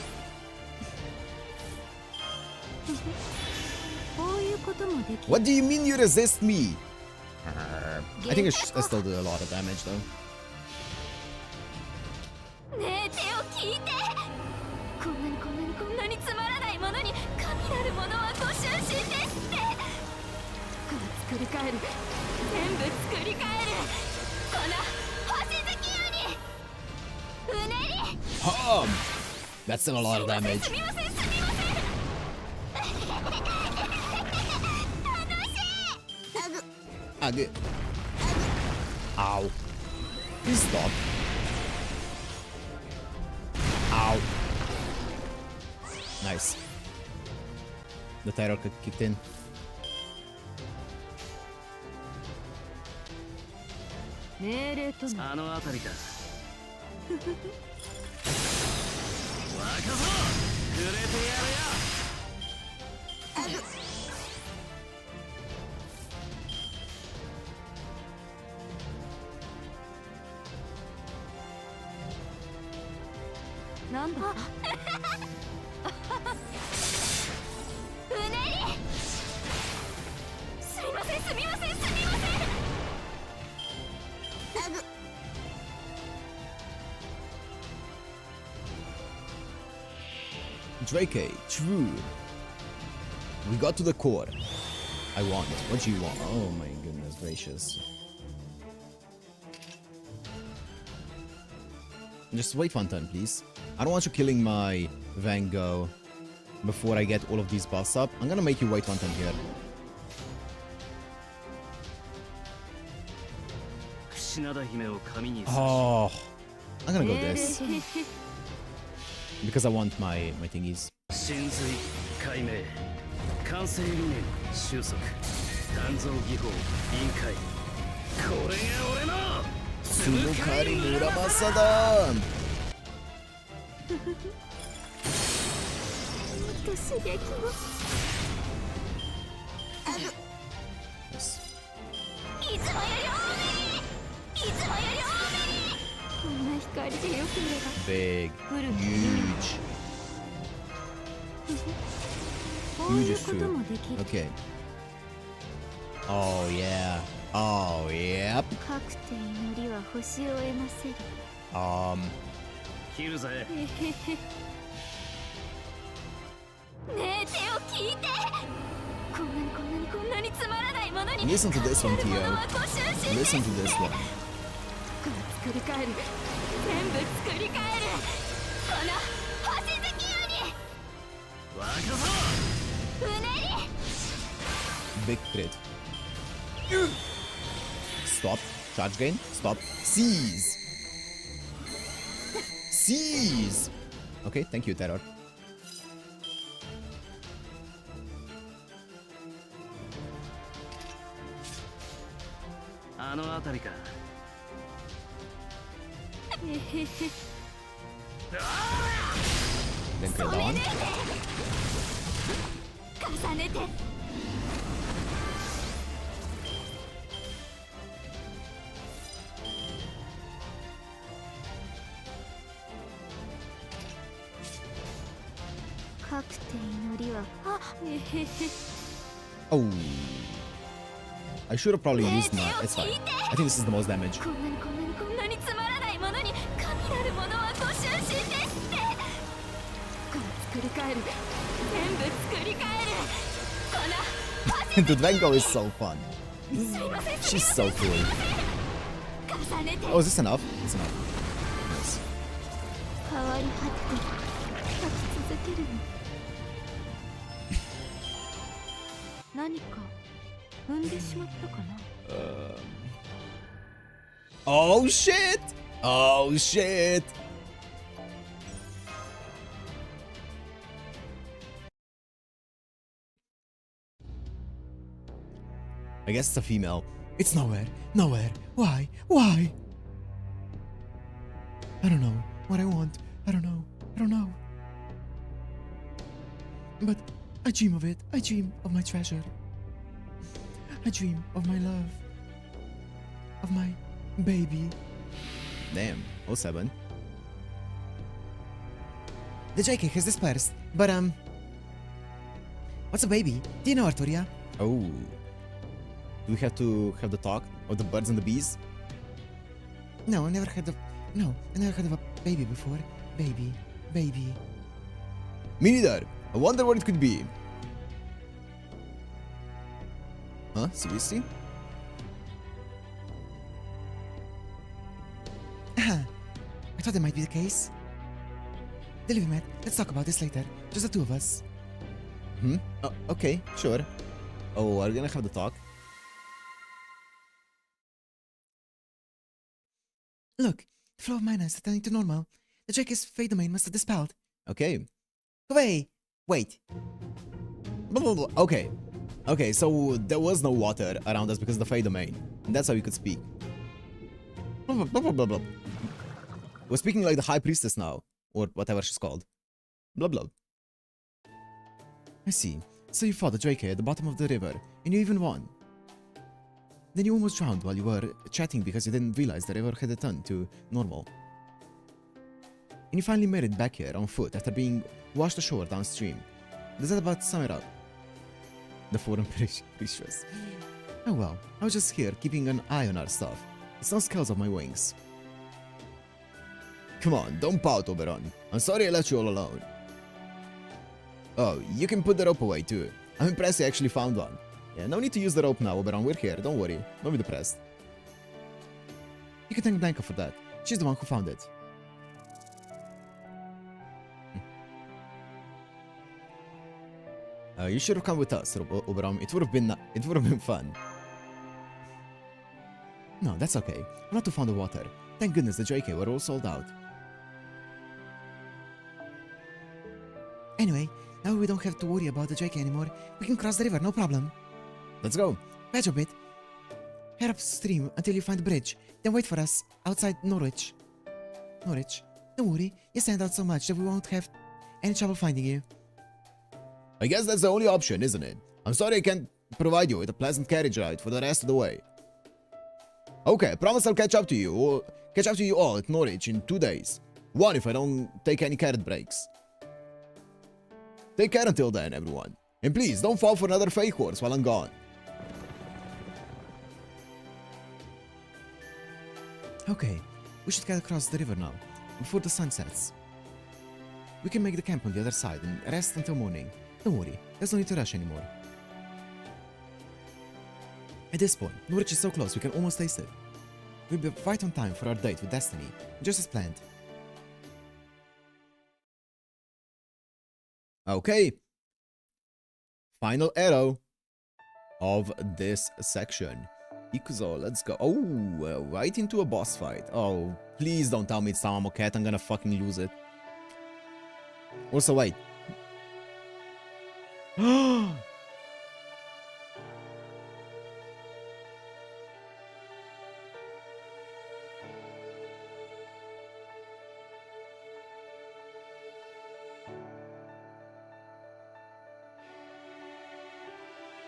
こういうこともできる。 What do you mean you resist me? I think I still do a lot of damage though. ねえ手を聞いて。こんなにつまらないものに神なるものはご執心ですって。作り変える、全部作り変える。この星月夜にうねり。That's still a lot of damage. すみません。楽しい。Ugh. Ow. Please stop. Ow. Nice. The terror kicked in. 命令とあの辺りか。若造、くれてやるよ。なんだ。うねり。すみません。Drake, true. We got to the core. I want. What do you want? Oh my goodness gracious. Just wait one turn, please. I don't want you killing my Van Gogh before I get all of these buffs up. I'm gonna make you wait one turn here. 品田姫を神に Oh, I'm gonna go this because I want my thingies. 神髄解明完成理念収束鍛造技法臨界これが俺のスノカリ村正だ。もっと刺激を。Yes. いつもより多めに。こんな光でよければ。 Big, 来る huge, こう huge いう is こと true. もできる。 Okay. Oh yeah. Oh yep. かくて祈りは星を得ませる。切るぜねえ手を聞いて。こんなにつまらないものに Listen to this one, 神なる Tio. ものはご執心です。 Listen to this one. 作り変える、全部作り変える。この星月夜に若造うねり。 Big crit. Stop. Charge gain. Stop. Seize. Seize. Okay, thank you, Terror.あの辺りか Then kill Dawn. 重ねて。かくて祈りは。Oh. I should have probably used my. It's fine. I think this is the most damage. こんなにつまらないものに神なるものはご執心ですって。この作り変える、全部作り変える。この The Dvango is so fun. すいません。 She's so cool. 重ねて。 Oh, is this enough? It's enough. Nice. 変わり果てて書き続けるの。何か踏んでしまったかな。Oh shit! Oh shit! I guess it's a female. It's nowhere. Nowhere. Why? Why? I don't know what I want. I don't know. But I dream of it. I dream of my treasure. I dream of my love. Of my baby. Damn. 07. The JK has dispersed, but What's a baby? Do you know, Arturia? Oh. Do we have to have the talk of the birds and the bees? No, I never heard of... No, I never heard of a baby before. Baby. Baby. Me neither. I wonder what it could be. Huh? Seriously? I thought that might be the case. Delivery Matt, let's talk about this later. Just the two of us. Hmm? Oh, okay, sure. Oh, are we gonna have the talk? Look, the flow of mana is returning to normal. The Jake's fate domain must have dispelled. Okay. Away! Wait. Blah, blah, blah. Okay. Okay, so there was no water around us because of the Fey domain. And that's how you could speak. Blah, blah, blah, blah, blah, blah. We're speaking like the High Priestess now. Or whatever she's called. Blah, blah. I see. So you fought the Drake at the bottom of the river, and you even won. Then you almost drowned while you were chatting because you didn't realize the river had returned to normal. And you finally made it back here on foot after being washed ashore downstream. Does that about sum it up? The foreign priestess. Oh well, I was just here keeping an eye on our stuff. It's no scales of my wings. Come on, don't pout, Oberon. I'm sorry I left you all alone. Oh, you can put the rope away too. I'm impressed you actually found one. Yeah, no need to use the rope now, Oberon. We're here. Don't worry. Don't be depressed. You can thank Blanca for that. She's the one who found it. You should have come with us, Oberon. It would have been fun. No, that's okay. I'm not too fond of water. Thank goodness the JK were all sold out. Anyway, now we don't have to worry about the JK anymore. We can cross the river, no problem. Let's go. Badge a bit. Head upstream until you find the bridge. Then wait for us outside Norwich. Norwich? Don't worry. You stand out so much that we won't have any trouble finding you. I guess that's the only option, isn't it? I'm sorry I can't provide you with a pleasant carriage ride for the rest of the way. Okay, I promise I'll catch up to you all at Norwich in 2 days. One if I don't take any carrot breaks. Take care until then, everyone. And please, don't fall for another fake horse while I'm gone. Okay, we should get across the river now, before the sun sets. We can make the camp on the other side and rest until morning. Don't worry, there's no need to rush anymore. At this point, Norwich is so close we can almost taste it. We'll be right on time for our date with Destiny, just as planned. Okay. Final arrow of this section. Ikuzo, let's go. Oh, right into a boss fight. Oh, please don't tell me it's Tamamo Cat. I'm gonna fucking lose it. Also, wait.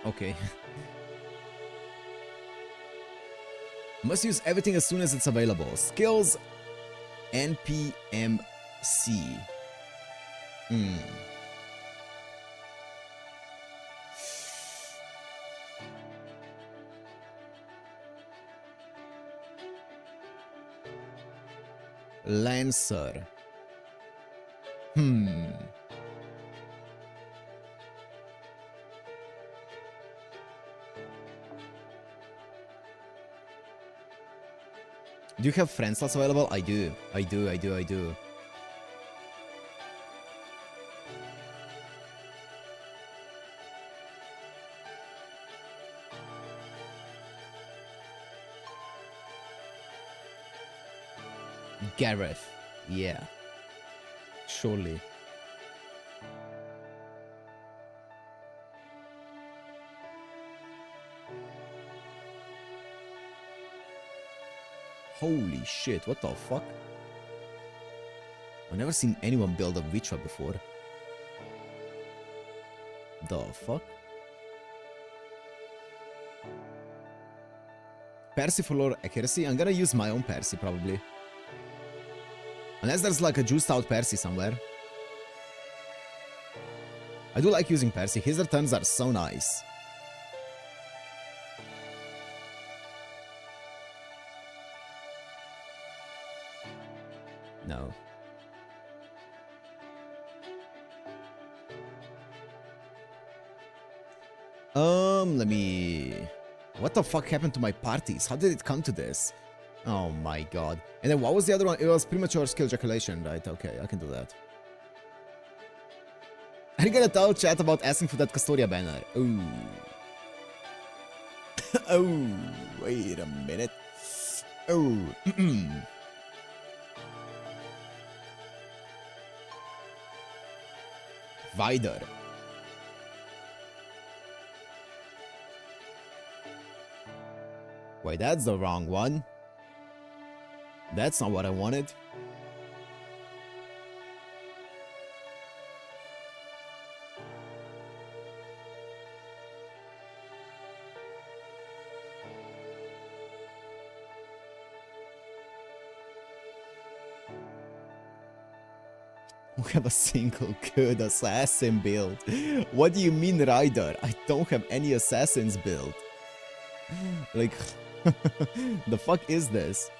Okay. Must use everything as soon as it's available. Skills NPMC. Lancer. Do you have friend slots available? I do. I do. Gareth. Yeah. Surely. Holy shit, what the fuck? I've never seen anyone build a Vitra before. The fuck? Percy for lore accuracy? I'm gonna use my own Percy probably. Unless there's like a juiced out Percy somewhere. I do like using Percy. His returns are so nice. No. Let me... What the fuck happened to my parties? How did it come to this? Oh my god. And then what was the other one? It was premature skill ejaculation, right? Okay, I can do that. Are you gonna tell chat about asking for that Castoria banner? Ooh. Oh, wait a minute. Oh. Vidor. Wait, that's the wrong one. That's not what I wanted. We have a single good assassin build. What do you mean, Ryder? I don't have any assassins build. Like, the fuck is this?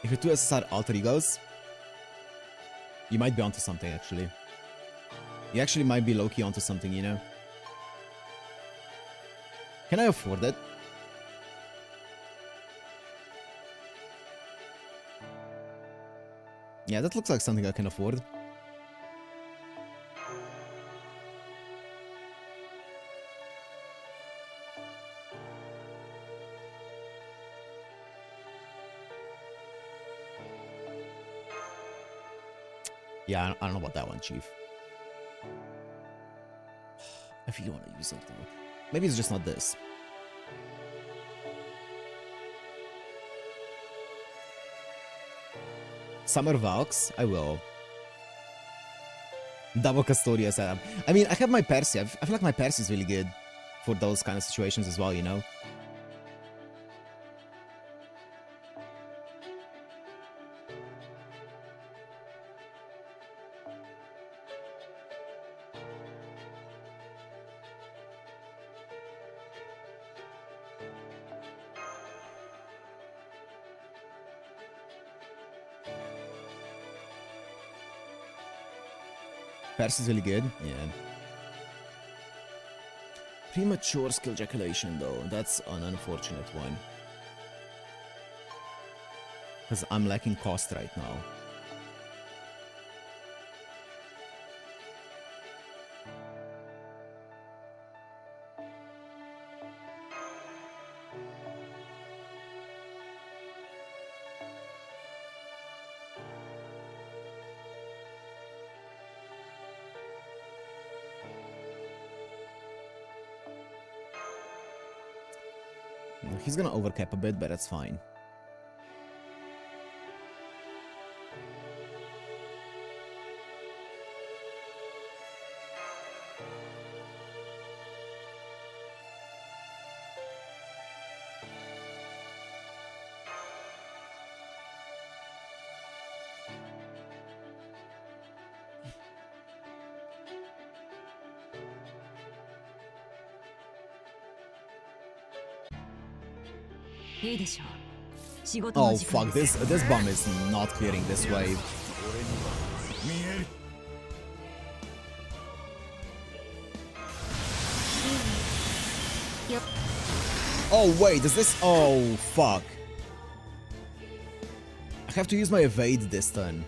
If your two SSR alter egos, you might be onto something, actually. You actually might be low-key onto something, you know? Can I afford it? Yeah, that looks like something I can afford. Yeah, I don't know about that one, Chief. If you want to use it, though. Maybe it's just not this. Summer Valks? I will. Double Castoria setup. I mean, I have my Percy. I feel like my Percy is really good for those kind of situations as well, you know? Percy is really good. Yeah. Premature skill ejaculation, though. That's an unfortunate one. Because I'm lacking cost right now. He's gonna overcap a bit, but that's fine. Oh fuck, this bomb is not clearing this wave. Oh wait, is this... Oh fuck. I have to use my evade this turn.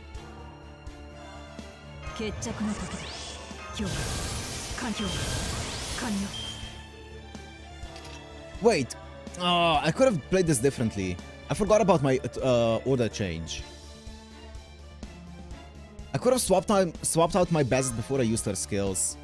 Wait. Oh, I could have played this differently. I forgot about my order change. I could have swapped out my Bazet before I used her skills.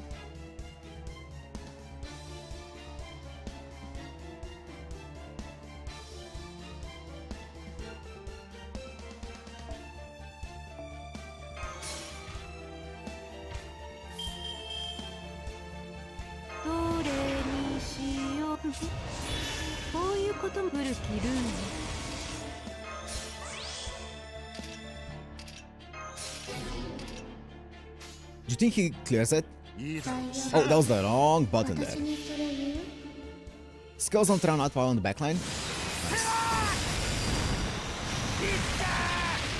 Do you think he clears it? Oh, that was the wrong button there. Skills don't run out while on the backline. Nice.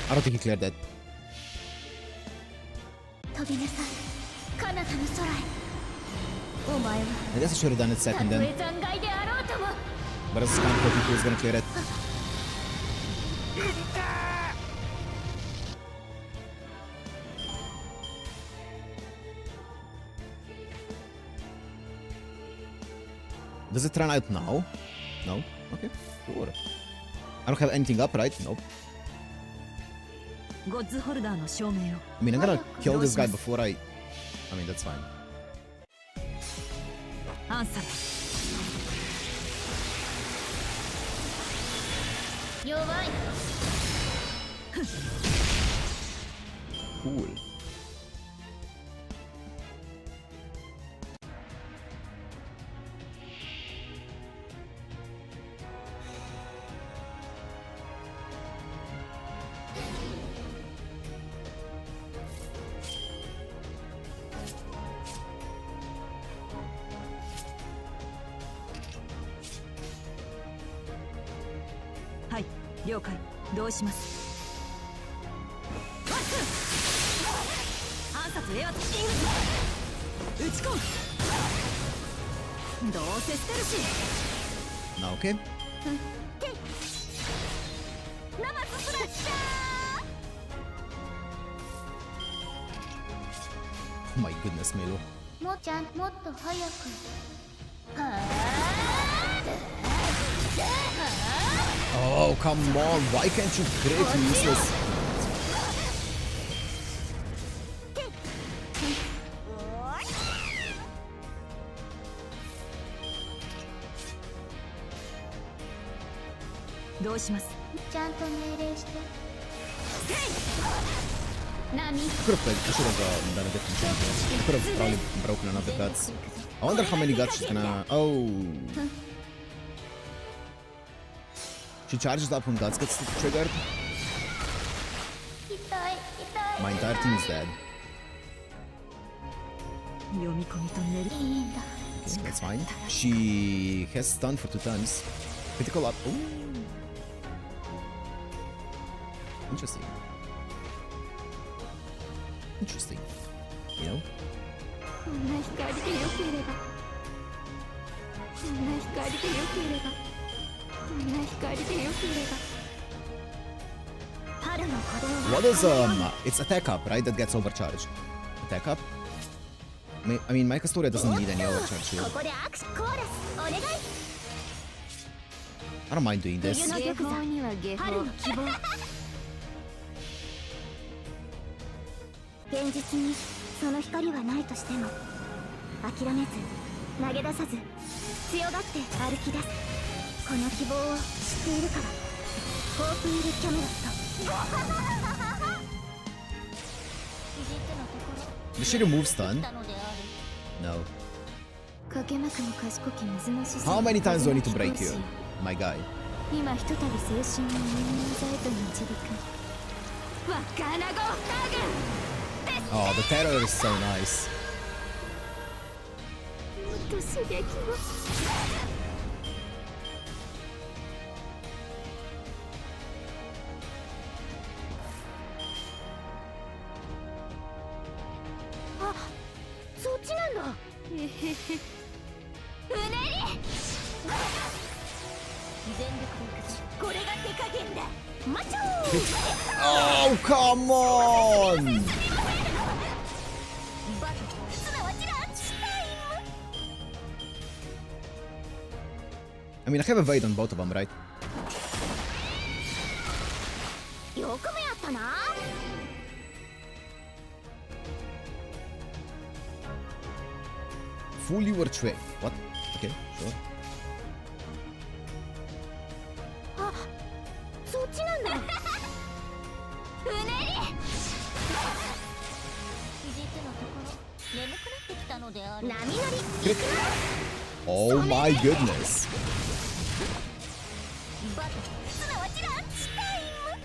I don't think he cleared that. I guess I should have done it second then. But I was kind of hoping he was gonna clear it. Does it run out now? No? Okay, sure. I don't have anything up, right? Nope. I mean, I'm gonna kill this guy before I mean, that's fine. Cool. Now, okay. Oh my goodness, Milo. Oh, come on. Why can't you crit, you useless? Could have played, I should have done a different change. I could have probably broken another guts. I wonder how many guts she's gonna... Oh. She charges up when guts gets triggered. My entire team is dead. Okay, that's fine. She has stun for 2 times. Critical up. Ooh. Interesting. Interesting. You know? What is it's attack up, right? That gets overcharged. Attack up? I mean, my Castoria doesn't need any overcharge shield. I don't mind doing this. Did she remove stun? No. How many times do I need to break you, my guy? Oh, the terror is so nice. Oh, come on! I mean, I have a evade on both of them, right? Fool you were tricked. What? Okay, sure. あ、そっちなんだ。うねり。実のところ眠くなってきたのである。波乗り。 Oh my goodness. バトすなわちランチタイム。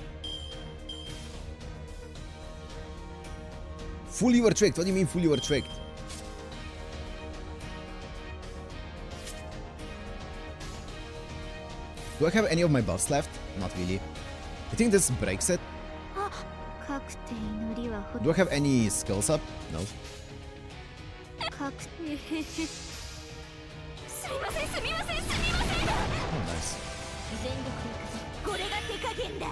Fool you were tricked. What do you mean fool you were tricked? Do I have any of my buffs left? Not really. I think this breaks it. あ、確定祈りはほ Do I have any skills up? No. 確定。すみませんすみませんすみません。 Oh, nice. 全力でこれが手加減だ。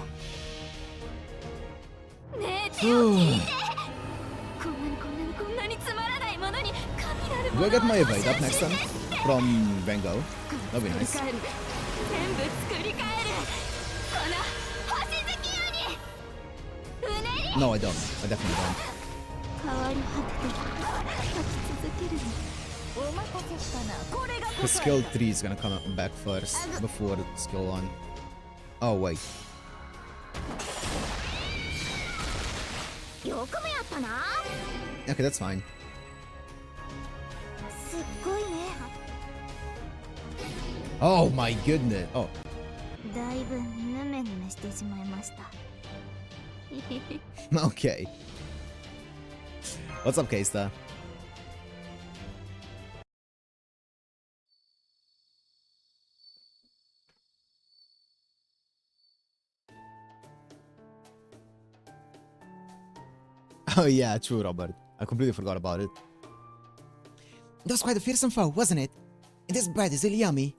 ねえ手を聞いて。こんなにつまらないものに神なるも Do の I を get my お evade up 知ら next せ time? です。 From Van Gogh? That'd be nice. 全部作り変える。この星月夜に。うねり。 No, I don't. I definitely don't. 変わるはずで書き続けるの。お待たせしたな。これが The skill 3 is gonna come back first before skill 1. Oh, wait. よくもやったな。 Okay, that's fine. すっごいね。 Oh my goodness. Oh, だいぶヌメヌメしてしまいました。 okay. What's up, K-Star? Oh yeah, true, Robert. I completely forgot about it. That was quite a fearsome foe, wasn't it? And this bread is really yummy.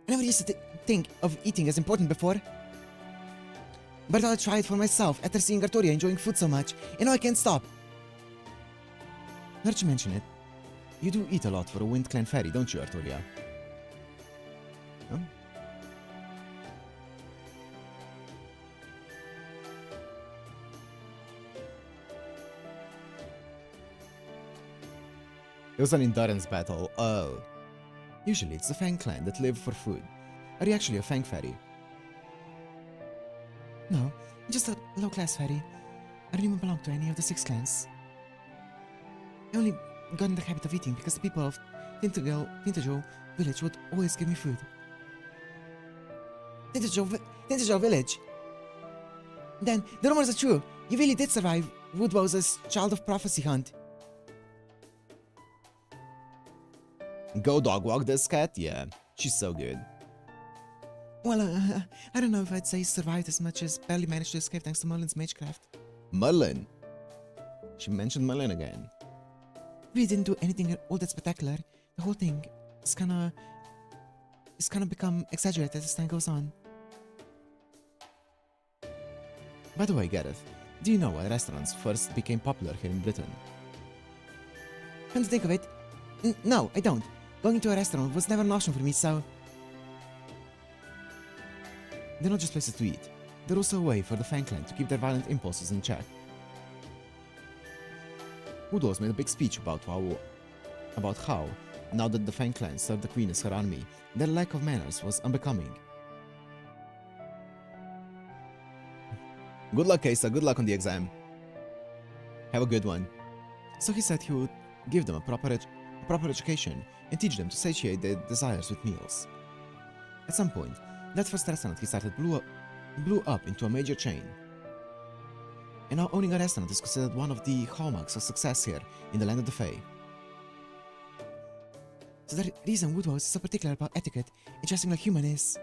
I never used to think of eating as important before. But I'll try it for myself after seeing Artoria enjoying food so much, and now I can't stop. Now that you mention it, you do eat a lot for a Wind Clan fairy, don't you, Artoria? Huh? It was an endurance battle. Oh. Usually it's the Fang clan that live for food. Are you actually a Fang fairy? No, just a low-class fairy. I don't even belong to any of the 6 clans. I only got in the habit of eating because the people of Tintajo village would always give me food. Tintajo village? Then, the rumors are true. You really did survive Woodwow's Child of Prophecy hunt. Go dog walk this cat? Yeah, she's so good. Well, I don't know if I'd say survived as much as barely managed to escape thanks to Merlin's magecraft. Merlin. She mentioned Merlin again. Really didn't do anything all that spectacular. The whole thing is kinda become exaggerated as time goes on. By the way, Gareth, do you know why restaurants first became popular here in Britain? Come to think of it, no, I don't. Going into a restaurant was never an option for me, so... They're not just places to eat. They're also a way for the Fang clan to keep their violent impulses in check. Woodwalls made a big speech about how, now that the Fang clan served the queen as her enemy, their lack of manners was unbecoming. Good luck, Kesa. Good luck on the exam. Have a good one. So he said he would give them a proper education and teach them to satiate their desires with meals. At some point, that first restaurant he started blew up into a major chain. And now owning a restaurant is considered one of the hallmarks of success here in the land of the Fae. So the reason Woodwall is so particular about etiquette and dressing like human is...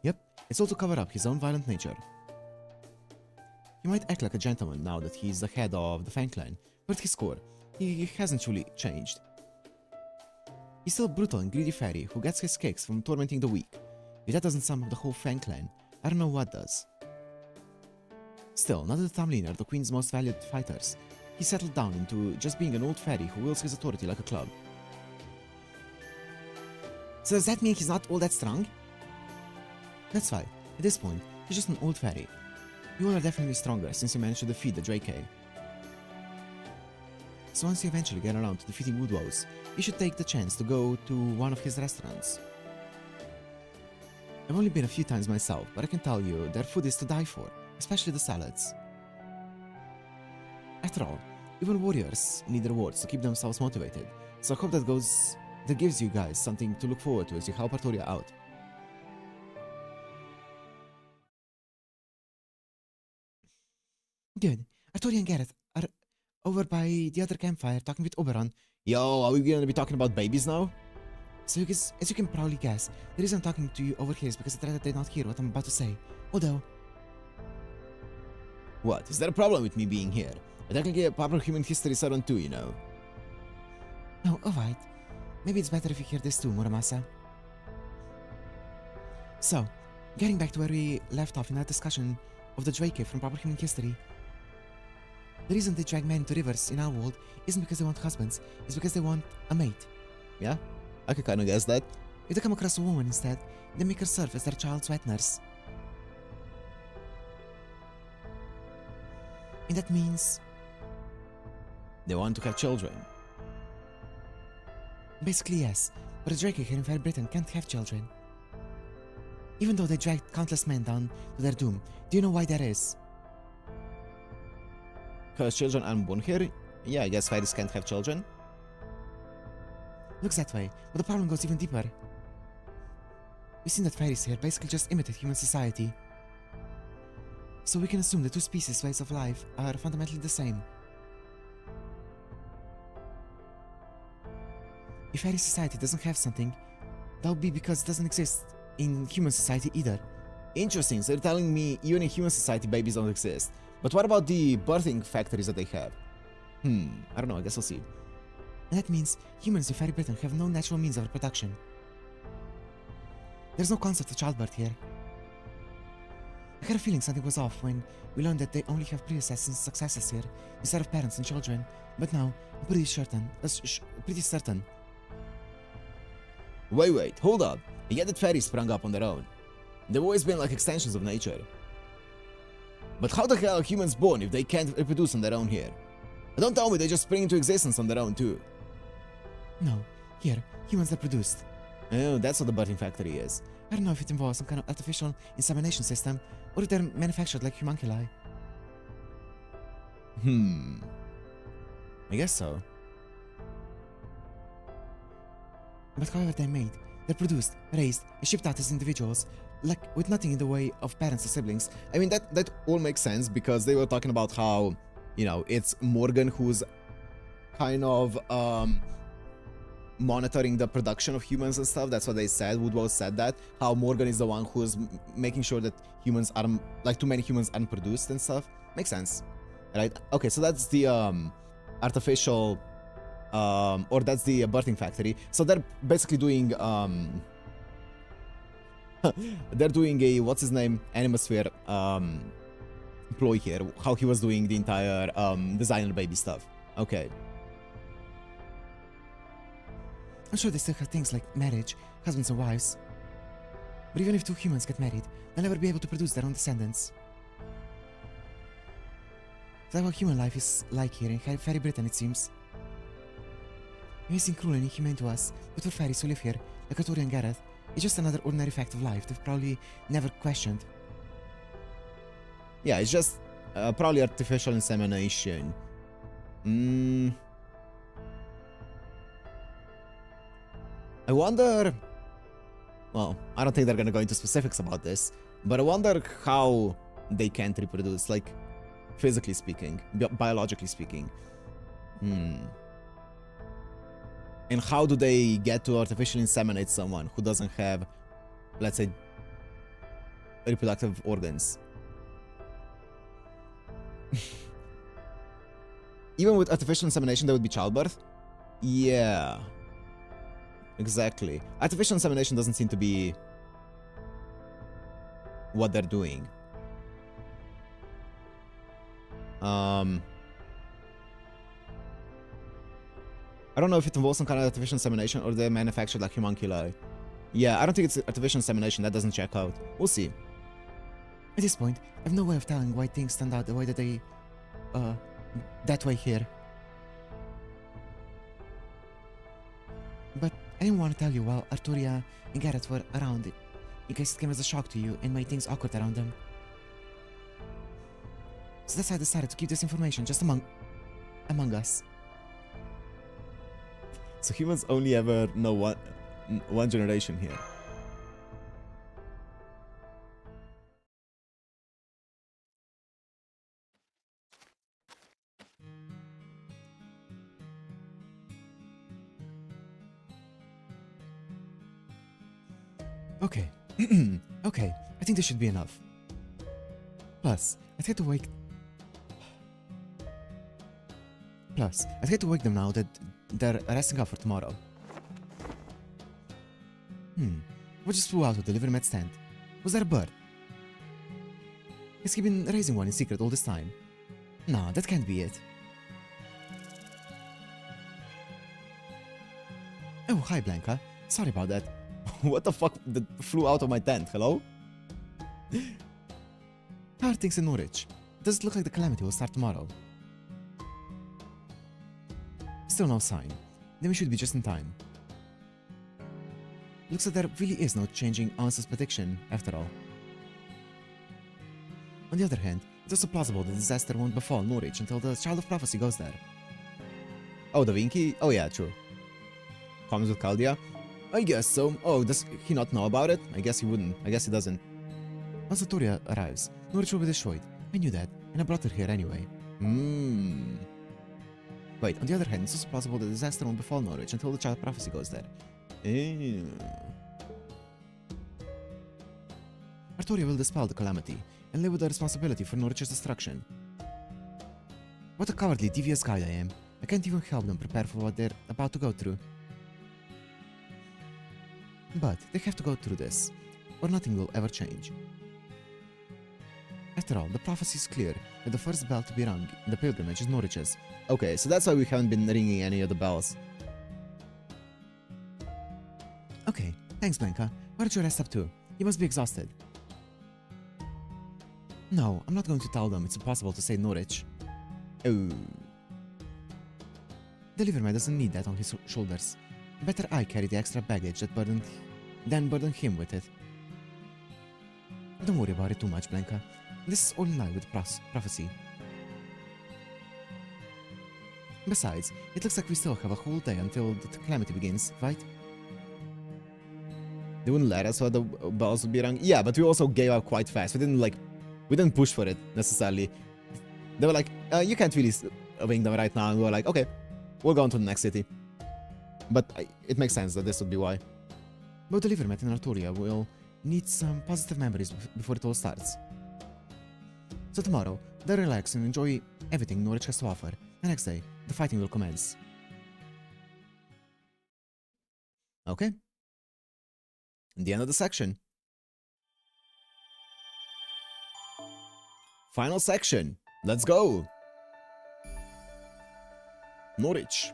Yep, it's all to cover up his own violent nature. He might act like a gentleman now that he's the head of the Fang clan, but at his core, he hasn't truly changed. He's still a brutal and greedy fairy who gets his kicks from tormenting the weak. If that doesn't sum up the whole Fang clan, I don't know what does. Still, now that the Tamlin are the queen's most valued fighters, he settled down into just being an old fairy who wields his authority like a club. So does that mean he's not all that strong? That's right, at this point, he's just an old fairy. You all are definitely stronger since you managed to defeat the Drake. So once you eventually get around to defeating Woodwose, you should take the chance to go to one of his restaurants. I've only been a few times myself, but I can tell you their food is to die for, especially the salads. After all, even warriors need rewards to keep themselves motivated, so I hope that gives you guys something to look forward to as you help Artoria out. Good. Artoria and Gareth are over by the other campfire talking with Oberon. Yo, are we gonna be talking about babies now? So as you can probably guess, the reason I'm talking to you over here is because I'd rather they not hear what I'm about to say. Although... What? Is there a problem with me being here? I technically a proper human history servant too, you know. No, alright. Maybe it's better if you hear this too, Muramasa. So, getting back to where we left off in our discussion of the Drake from proper human history. The reason they drag men to rivers in our world isn't because they want husbands, it's because they want a mate. Yeah? I could kinda guess that. If they come across a woman instead, they make her serve as their child's wet nurse. And that means... They want to have children. Basically yes, but the Drake here in Fair Britain can't have children. Even though they dragged countless men down to their doom, do you know why that is? Because children aren't born here? Yeah, I guess fairies can't have children. Looks that way, but the problem goes even deeper. We've seen that fairies here basically just imitate human society. So we can assume the two species' ways of life are fundamentally the same. If fairy society doesn't have something, that would be because it doesn't exist in human society either. Interesting, so you're telling me even in human society babies don't exist. But what about the birthing factories that they have? I don't know, I guess we'll see. And that means humans in Fairy Britain have no natural means of reproduction. There's no concept of childbirth here. I had a feeling something was off when we learned that they only have predecessors and successors here, instead of parents and children. But now, I'm pretty certain. Wait, hold up. I get that fairies sprung up on their own. They've always been like extensions of nature. But how the hell are humans born if they can't reproduce on their own here? Don't tell me they just spring into existence on their own too. No, here, humans are produced. Oh, that's what the birthing factory is. I don't know if it involves some kind of artificial insemination system, or if they're manufactured like homunculi. I guess so. But however they're made, they're produced, raised, and shipped out as individuals, like with nothing in the way of parents or siblings. I mean, that all makes sense because they were talking about how, you know, it's Morgan who's kind of monitoring the production of humans and stuff. That's what they said. Woodwose said that. How Morgan is the one who's making sure that humans aren't, like, too many humans aren't produced and stuff. Makes sense. Right? Okay, so that's the artificial, or that's the birthing factory. So they're basically doing, they're doing a, what's his name, Animosphere employee here. How he was doing the entire designer baby stuff. Okay. I'm sure they still have things like marriage, husbands and wives. But even if two humans get married, they'll never be able to produce their own descendants. That's what human life is like here in Fairy Britain, it seems. It may seem cruel and inhumane to us, but for fairies who live here, like Artoria and Gareth, it's just another ordinary fact of life they've probably never questioned. Yeah, it's just probably artificial insemination. I wonder... Well, I don't think they're gonna go into specifics about this, but I wonder how they can't reproduce, like, physically speaking, biologically speaking. And how do they get to artificially inseminate someone who doesn't have, let's say, reproductive organs? Even with artificial insemination, there would be childbirth? Yeah. Exactly. Artificial insemination doesn't seem to be what they're doing. I don't know if it involves some kind of artificial insemination or they're manufactured like homunculi. Yeah, I don't think it's artificial insemination. That doesn't check out. We'll see. At this point, I have no way of telling why things turned out the way that they... that way here. But I didn't want to tell you while Arturia and Garrett were around it, in case it came as a shock to you and made things awkward around them. So that's why I decided to keep this information just among us. So humans only ever know one generation here. Okay. Okay, I think this should be enough. Plus, I'd hate to wake them now that they're resting up for tomorrow. What just flew out of the liver med stand? Was that a bird? Has he been raising one in secret all this time? Nah, that can't be it. Oh, hi Blanca. Sorry about that. What the fuck that flew out of my tent? Hello? How are things in Norwich? Does it look like the calamity will start tomorrow? Still no sign. Then we should be just in time. Looks like there really is no changing Answer's prediction, after all. On the other hand, it's also plausible the disaster won't befall Norwich until the Child of Prophecy goes there. Oh, Da Vinci? Oh yeah, true. Comes with Chaldea? I guess so. Oh, does he not know about it? I guess he wouldn't. I guess he doesn't. Once Arturia arrives, Norwich will be destroyed. I knew that, and I brought her here anyway. Wait, on the other hand, it's also plausible the disaster won't befall Norwich until the Child of Prophecy goes there. Arturia will dispel the calamity and live with the responsibility for Norwich's destruction. What a cowardly, devious guy I am. I can't even help them prepare for what they're about to go through. But they have to go through this, or nothing will ever change. After all, the prophecy is clear that the first bell to be rung in the pilgrimage is Norwich's. Okay, so that's why we haven't been ringing any of the bells. Okay, thanks Blanca. Why don't you rest up too? You must be exhausted. No, I'm not going to tell them it's impossible to say Norwich. Oh. The liverman doesn't need that on his shoulders. Better I carry the extra baggage than burden him with it. Don't worry about it too much, Blanca. This is all in line with prophecy. Besides, it looks like we still have a whole day until the calamity begins, right? They wouldn't let us so the bells would be rung. Yeah, but we also gave up quite fast. We didn't push for it necessarily. They were like, you can't really ring them right now. And we were like, okay, we'll go on to the next city. But it makes sense that this would be why. Both the liverman and Arturia will need some positive memories before it all starts. So tomorrow, they'll relax and enjoy everything Norwich has to offer. The next day, the fighting will commence. Okay. The end of the section. Final section. Let's go. Norwich.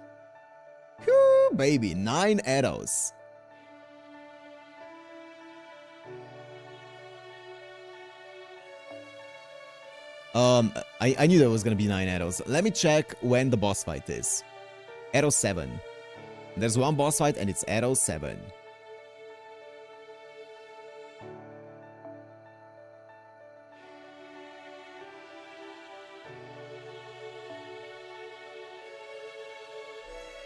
Whew, baby, 9 arrows. I knew there was gonna be 9 arrows. Let me check when the boss fight is. Arrow 7. There's one boss fight and it's arrow 7.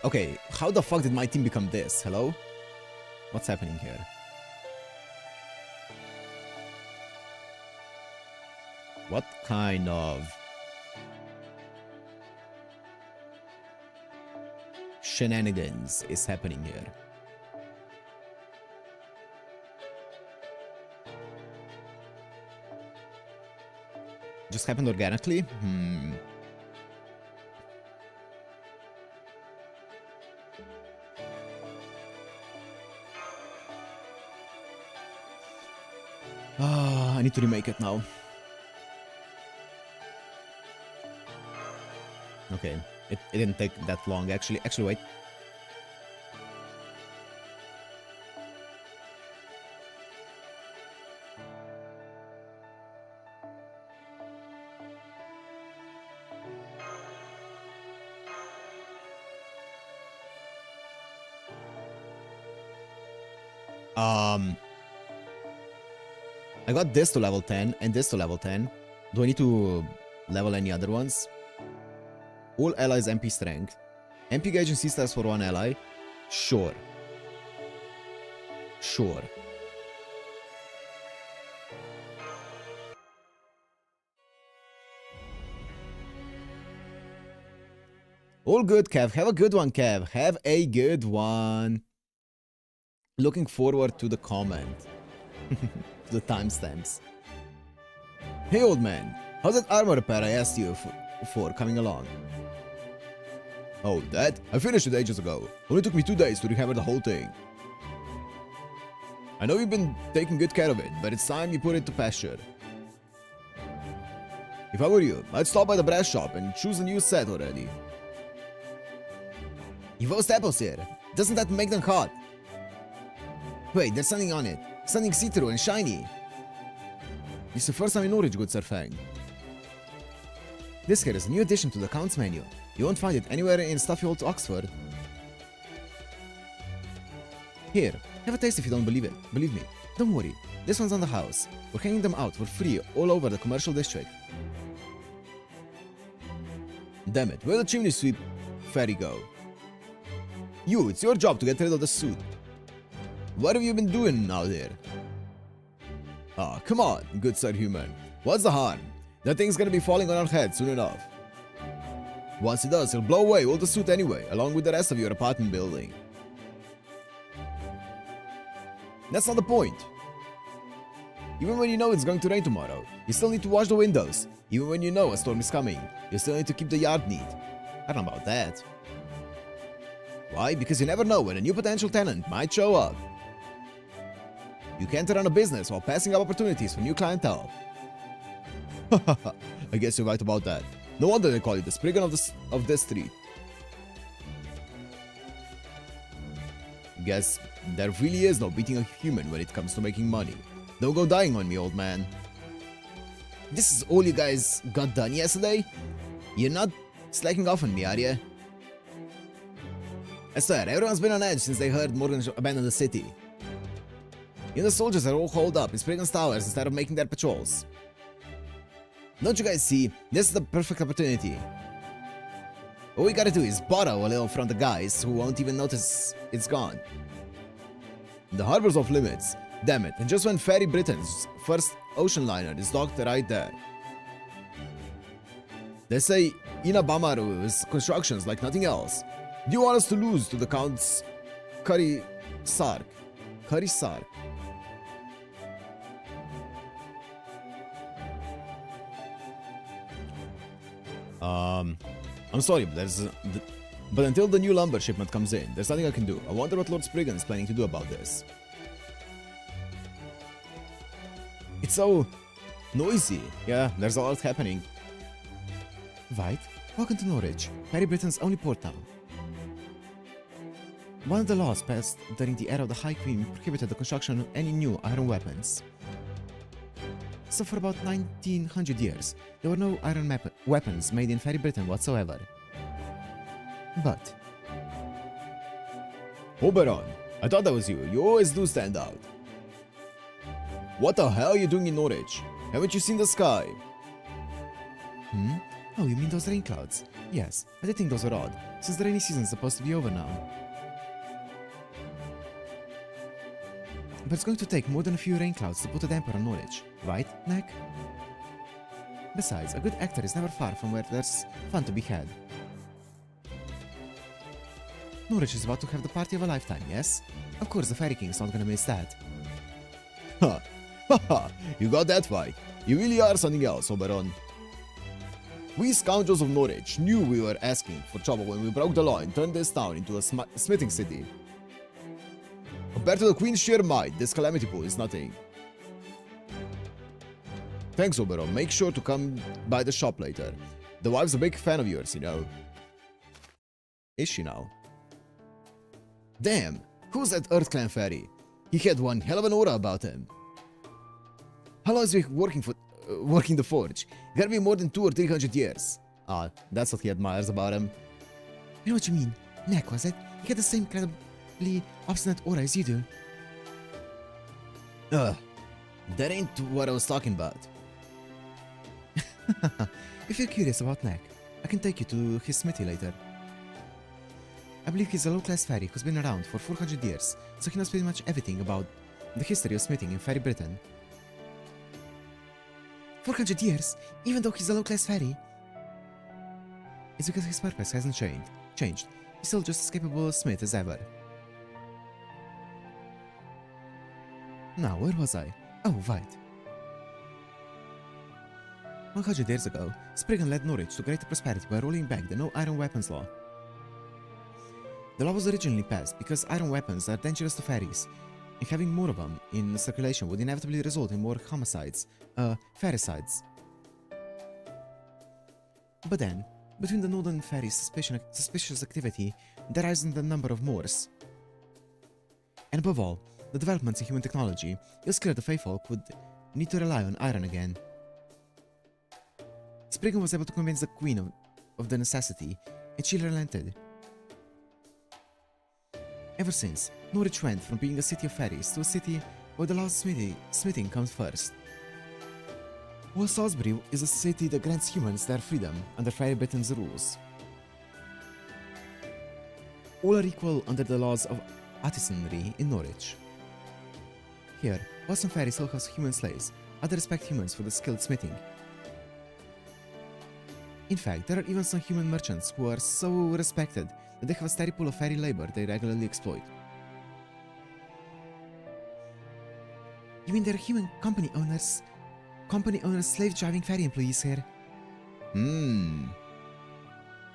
Okay, how the fuck did my team become this? Hello? What's happening here? What kind of shenanigans is happening here? Just happened organically? I need to remake it now. Okay, it didn't take that long actually. Actually, wait. I got this to level 10 and this to level 10. Do I need to level any other ones? All allies MP strength. MP gauge and C stars for one ally. Sure. Sure. All good, Kev. Have a good one, Kev. Have a good one. Looking forward to the comment. To the timestamps. Hey, old man. How's that armor repair I asked you for coming along? Oh, that? I finished it ages ago. Only took me 2 days to recover the whole thing. I know you've been taking good care of it, but it's time you put it to pasture. If I were you, I'd stop by the brass shop and choose a new set already. You've all staples here. Doesn't that make them hot? Wait, there's something on it. Something see-through and shiny. It's the first time in Norwich, good Sir Fang. This here is a new addition to the accounts menu. You won't find it anywhere in stuffy old Oxford. Here, have a taste if you don't believe it. Believe me. Don't worry. This one's on the house. We're hanging them out for free all over the commercial district. Damn it, where'd the chimney sweep fairy go? You, it's your job to get rid of the suit. What have you been doing out there? Ah, come on, good Sir Human. What's the harm? That thing's gonna be falling on our heads soon enough. Once it does, it'll blow away all the suit anyway, along with the rest of your apartment building. That's not the point. Even when you know it's going to rain tomorrow, you still need to wash the windows. Even when you know a storm is coming, you still need to keep the yard neat. I don't know about that. Why? Because you never know when a new potential tenant might show up. You can't run a business while passing up opportunities for new clientele. I guess you're right about that. No wonder they call you the Spriggan of this street. Guess there really is no beating a human when it comes to making money. Don't go dying on me, old man. This is all you guys got done yesterday? You're not slacking off on me, are you? I swear, everyone's been on edge since they heard Morgan abandoned the city. You know, the soldiers are all holed up in Spriggan's towers instead of making their patrols. Don't you guys see? This is the perfect opportunity. All we gotta do is borrow a little from the guys who won't even notice it's gone. The harbor's off limits. Damn it, and just when Ferry Britain's first ocean liner is docked right there. They say Inabamaru is constructions like nothing else. Do you want us to lose to the Count's Curry Sark? Curry Sark. I'm sorry, but but until the new lumber shipment comes in, there's nothing I can do. I wonder what Lord Spriggan is planning to do about this. It's so noisy. Yeah, there's a lot happening. Right. Welcome to Norwich, Perry Britain's only port town. One of the laws passed during the era of the High Queen prohibited the construction of any new iron weapons. So for about 1900 years, there were no iron weapons made in Ferry Britain whatsoever. But... Oberon, I thought that was you. You always do stand out. What the hell are you doing in Norwich? Haven't you seen the sky? Oh, you mean those rain clouds? Yes, I did think those were odd, since the rainy season's supposed to be over now. But it's going to take more than a few rain clouds to put a damper on Norwich, right, Neck? Besides, a good actor is never far from where there's fun to be had. Norwich is about to have the party of a lifetime, yes? Of course, the Fairy King's not gonna miss that. Ha! Haha! You got that right. You really are something else, Oberon. We scoundrels of Norwich knew we were asking for trouble when we broke the law and turned this town into a smithing city. Compared to the Queen's sheer might, this calamity pool is nothing. Thanks, Oberon. Make sure to come by the shop later. The wife's a big fan of yours, you know. Is she now? Damn! Who's that Earth Clan fairy? He had one hell of an aura about him. How long has he been working the forge? Gotta be more than 200 or 300 years. Ah, that's what he admires about him. I know what you mean. Neck, was it? He had the same incredibly obstinate aura as you do. Ugh, that ain't what I was talking about. If you're curious about Neck, I can take you to his smithy later. I believe he's a low-class fairy who's been around for 400 years, so he knows pretty much everything about the history of smithing in Fairy Britain. 400 years? Even though he's a low-class fairy? It's because his purpose hasn't changed. He's still just as capable a smith as ever. Now, where was I? Oh, right. 100 years ago, Spriggan led Norwich to greater prosperity by rolling back the no iron weapons law. The law was originally passed because iron weapons are dangerous to fairies, and having more of them in circulation would inevitably result in more homicides, fairicides. But then, between the northern fairies' suspicious activity, the rise in the number of Moors, and above all, the developments in human technology, it was clear the faithful would need to rely on iron again. Spriggan was able to convince the queen of the necessity, and she relented. Ever since, Norwich went from being a city of fairies to a city where the law of smithing comes first. While Salisbury is a city that grants humans their freedom under Fairy Britain's rules. All are equal under the laws of artisanry in Norwich. Here, while some fairies still have human slaves, others respect humans for the skilled smithing. In fact, there are even some human merchants who are so respected that they have a steady pool of fairy labor they regularly exploit. You mean there are human company owners slave-driving fairy employees here?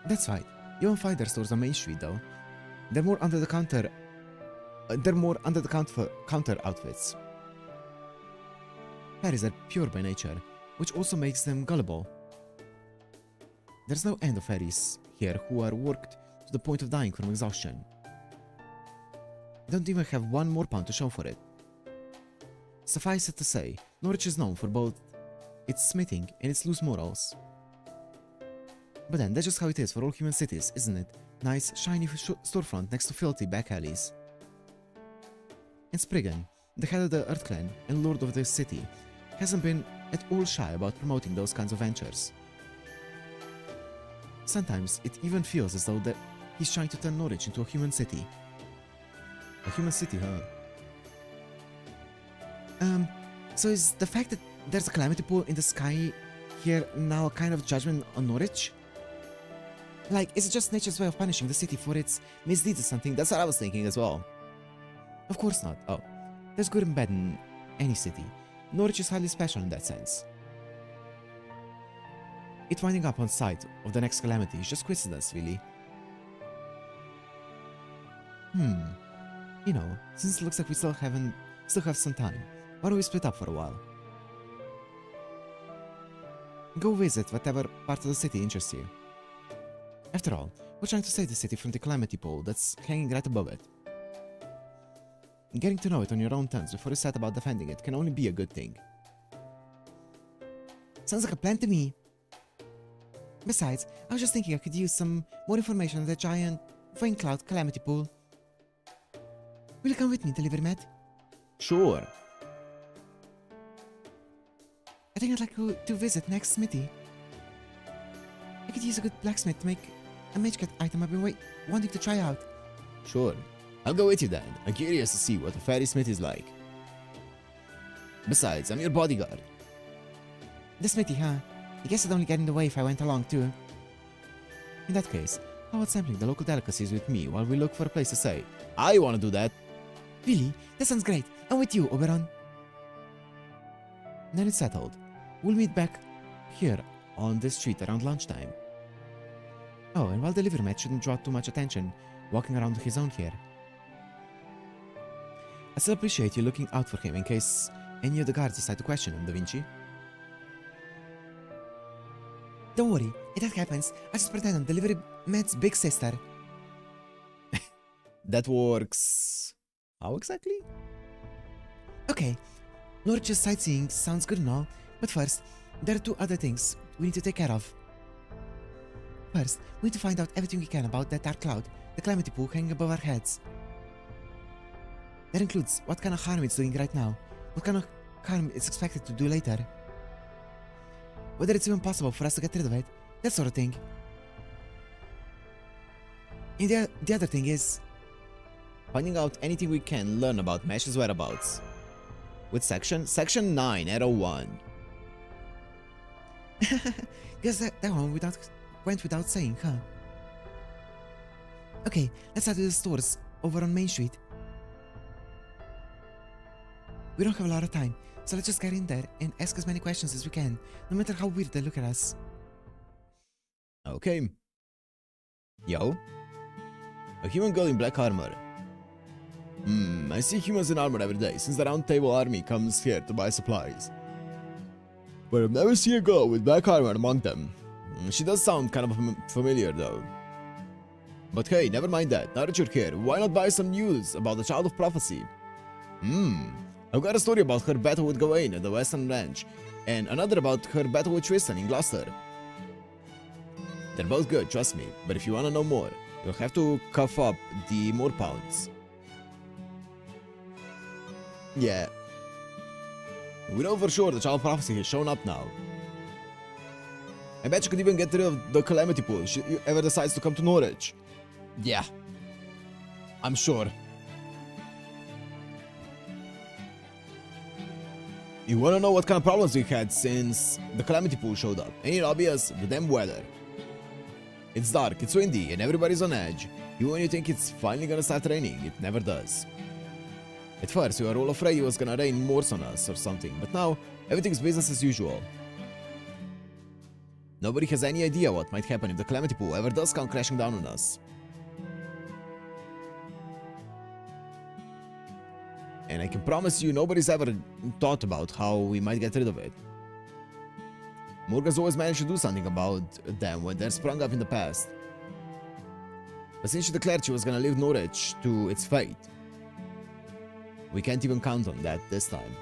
That's right. You won't find their stores on Main Street though. They're more under the counter outfits. Fairies are pure by nature, which also makes them gullible. There's no end of fairies here who are worked to the point of dying from exhaustion. They don't even have one more pound to show for it. Suffice it to say, Norwich is known for both its smithing and its loose morals. But then, that's just how it is for all human cities, isn't it? Nice, shiny storefront next to filthy back alleys. And Spriggan, the head of the Earth Clan and lord of this city, hasn't been at all shy about promoting those kinds of ventures. Sometimes it even feels as though that he's trying to turn Norwich into a human city. A human city, huh? So is the fact that there's a calamity pool in the sky here now a kind of judgment on Norwich? Like, is it just nature's way of punishing the city for its misdeeds or something? That's what I was thinking as well. Of course not. Oh, there's good and bad in any city. Norwich is highly special in that sense. It winding up on site of the next calamity is just coincidence, really. You know, since it looks like we still have some time, why don't we split up for a while? Go visit whatever part of the city interests you. After all, we're trying to save the city from the calamity pole that's hanging right above it. Getting to know it on your own terms before you set about defending it can only be a good thing. Sounds like a plan to me. Besides, I was just thinking I could use some more information on the giant rain cloud calamity pool. Will you come with me, Delivery Matt? Sure. I think I'd like to visit next smithy. I could use a good blacksmith to make a mage cut item I've been wanting to try out. Sure. I'll go with you then. I'm curious to see what a fairy smith is like. Besides, I'm your bodyguard. The smithy, huh? I guess I'd only get in the way if I went along too. In that case, how about sampling the local delicacies with me while we look for a place to stay? I want to do that. Really? That sounds great. I'm with you, Oberon. Then it's settled. We'll meet back here on this street around lunchtime. Oh, and while the Delivery Mat shouldn't draw too much attention walking around his own here. I still appreciate you looking out for him in case any of the guards decide to question him, Da Vinci. Don't worry, if that happens, I'll just pretend I'm Delivery Mat's big sister. That works. How exactly? Okay, Norwich's sightseeing sounds good and all, but first, there are two other things we need to take care of. First, we need to find out everything we can about that dark cloud, the calamity pool hanging above our heads. That includes what kind of harm it's doing right now, what kind of harm it's expected to do later. Whether it's even possible for us to get rid of it, that sort of thing. And the other thing is finding out anything we can learn about Mesh's whereabouts. Which section? Section 9, Arrow 1. Guess that one went without saying, huh? Okay, let's head to the stores over on Main Street. We don't have a lot of time, so let's just get in there and ask as many questions as we can, no matter how weird they look at us. Okay. Yo? A human girl in black armor. I see humans in armor every day, since the Round Table Army comes here to buy supplies. But I've never seen a girl with black armor among them. She does sound kind of familiar though. But hey, never mind that. Now that you're here, why not buy some news about the Child of Prophecy? I've got a story about her battle with Gawain at the Western Ranch, and another about her battle with Tristan in Gloucester. They're both good, trust me, but if you wanna know more, you'll have to cough up the more pounds. Yeah. We know for sure the Child of Prophecy has shown up now. I bet you could even get rid of the Calamity Pool if she ever decides to come to Norwich. Yeah. I'm sure. You wanna know what kind of problems we've had since the Calamity Pool showed up? Ain't it obvious? The damn weather. It's dark, it's windy, and everybody's on edge. Even when you think it's finally gonna start raining, it never does. At first, we were all afraid it was gonna rain more on us or something, but now, everything's business as usual. Nobody has any idea what might happen if the Calamity Pool ever does come crashing down on us. And I can promise you, nobody's ever thought about how we might get rid of it. Morgan's always managed to do something about them when they're sprung up in the past. But since she declared she was gonna leave Norwich to its fate, we can't even count on that this time.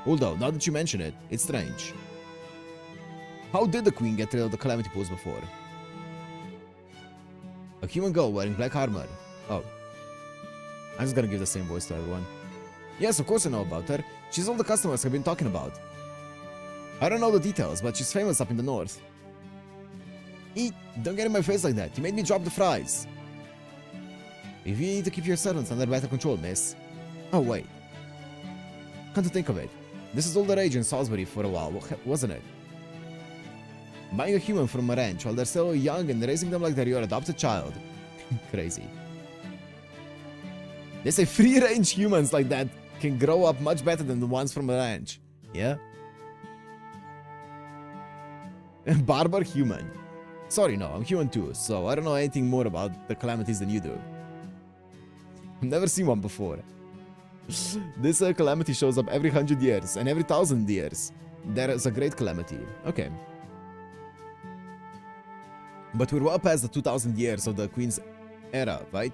Although, now that you mention it, it's strange. How did the Queen get rid of the Calamity Pools before? A human girl wearing black armor. Oh. I'm just gonna give the same voice to everyone. Yes, of course I know about her. She's all the customers have been talking about. I don't know the details, but she's famous up in the north. Don't get in my face like that. You made me drop the fries. You need to keep your servants under better control, miss. Oh, wait. Come to think of it, this is all the rage in Salisbury for a while, wasn't it? Buying a human from a ranch while they're still young and raising them like they're your adopted child. Crazy. They say free-range humans like that can grow up much better than the ones from a ranch. Yeah? Barber human. Sorry, no, I'm human too, so I don't know anything more about the calamities than you do. I've never seen one before. This calamity shows up every 100 years, and every 1,000 years there is a great calamity. Okay. But we're well past the 2,000 years of the Queen's era, right?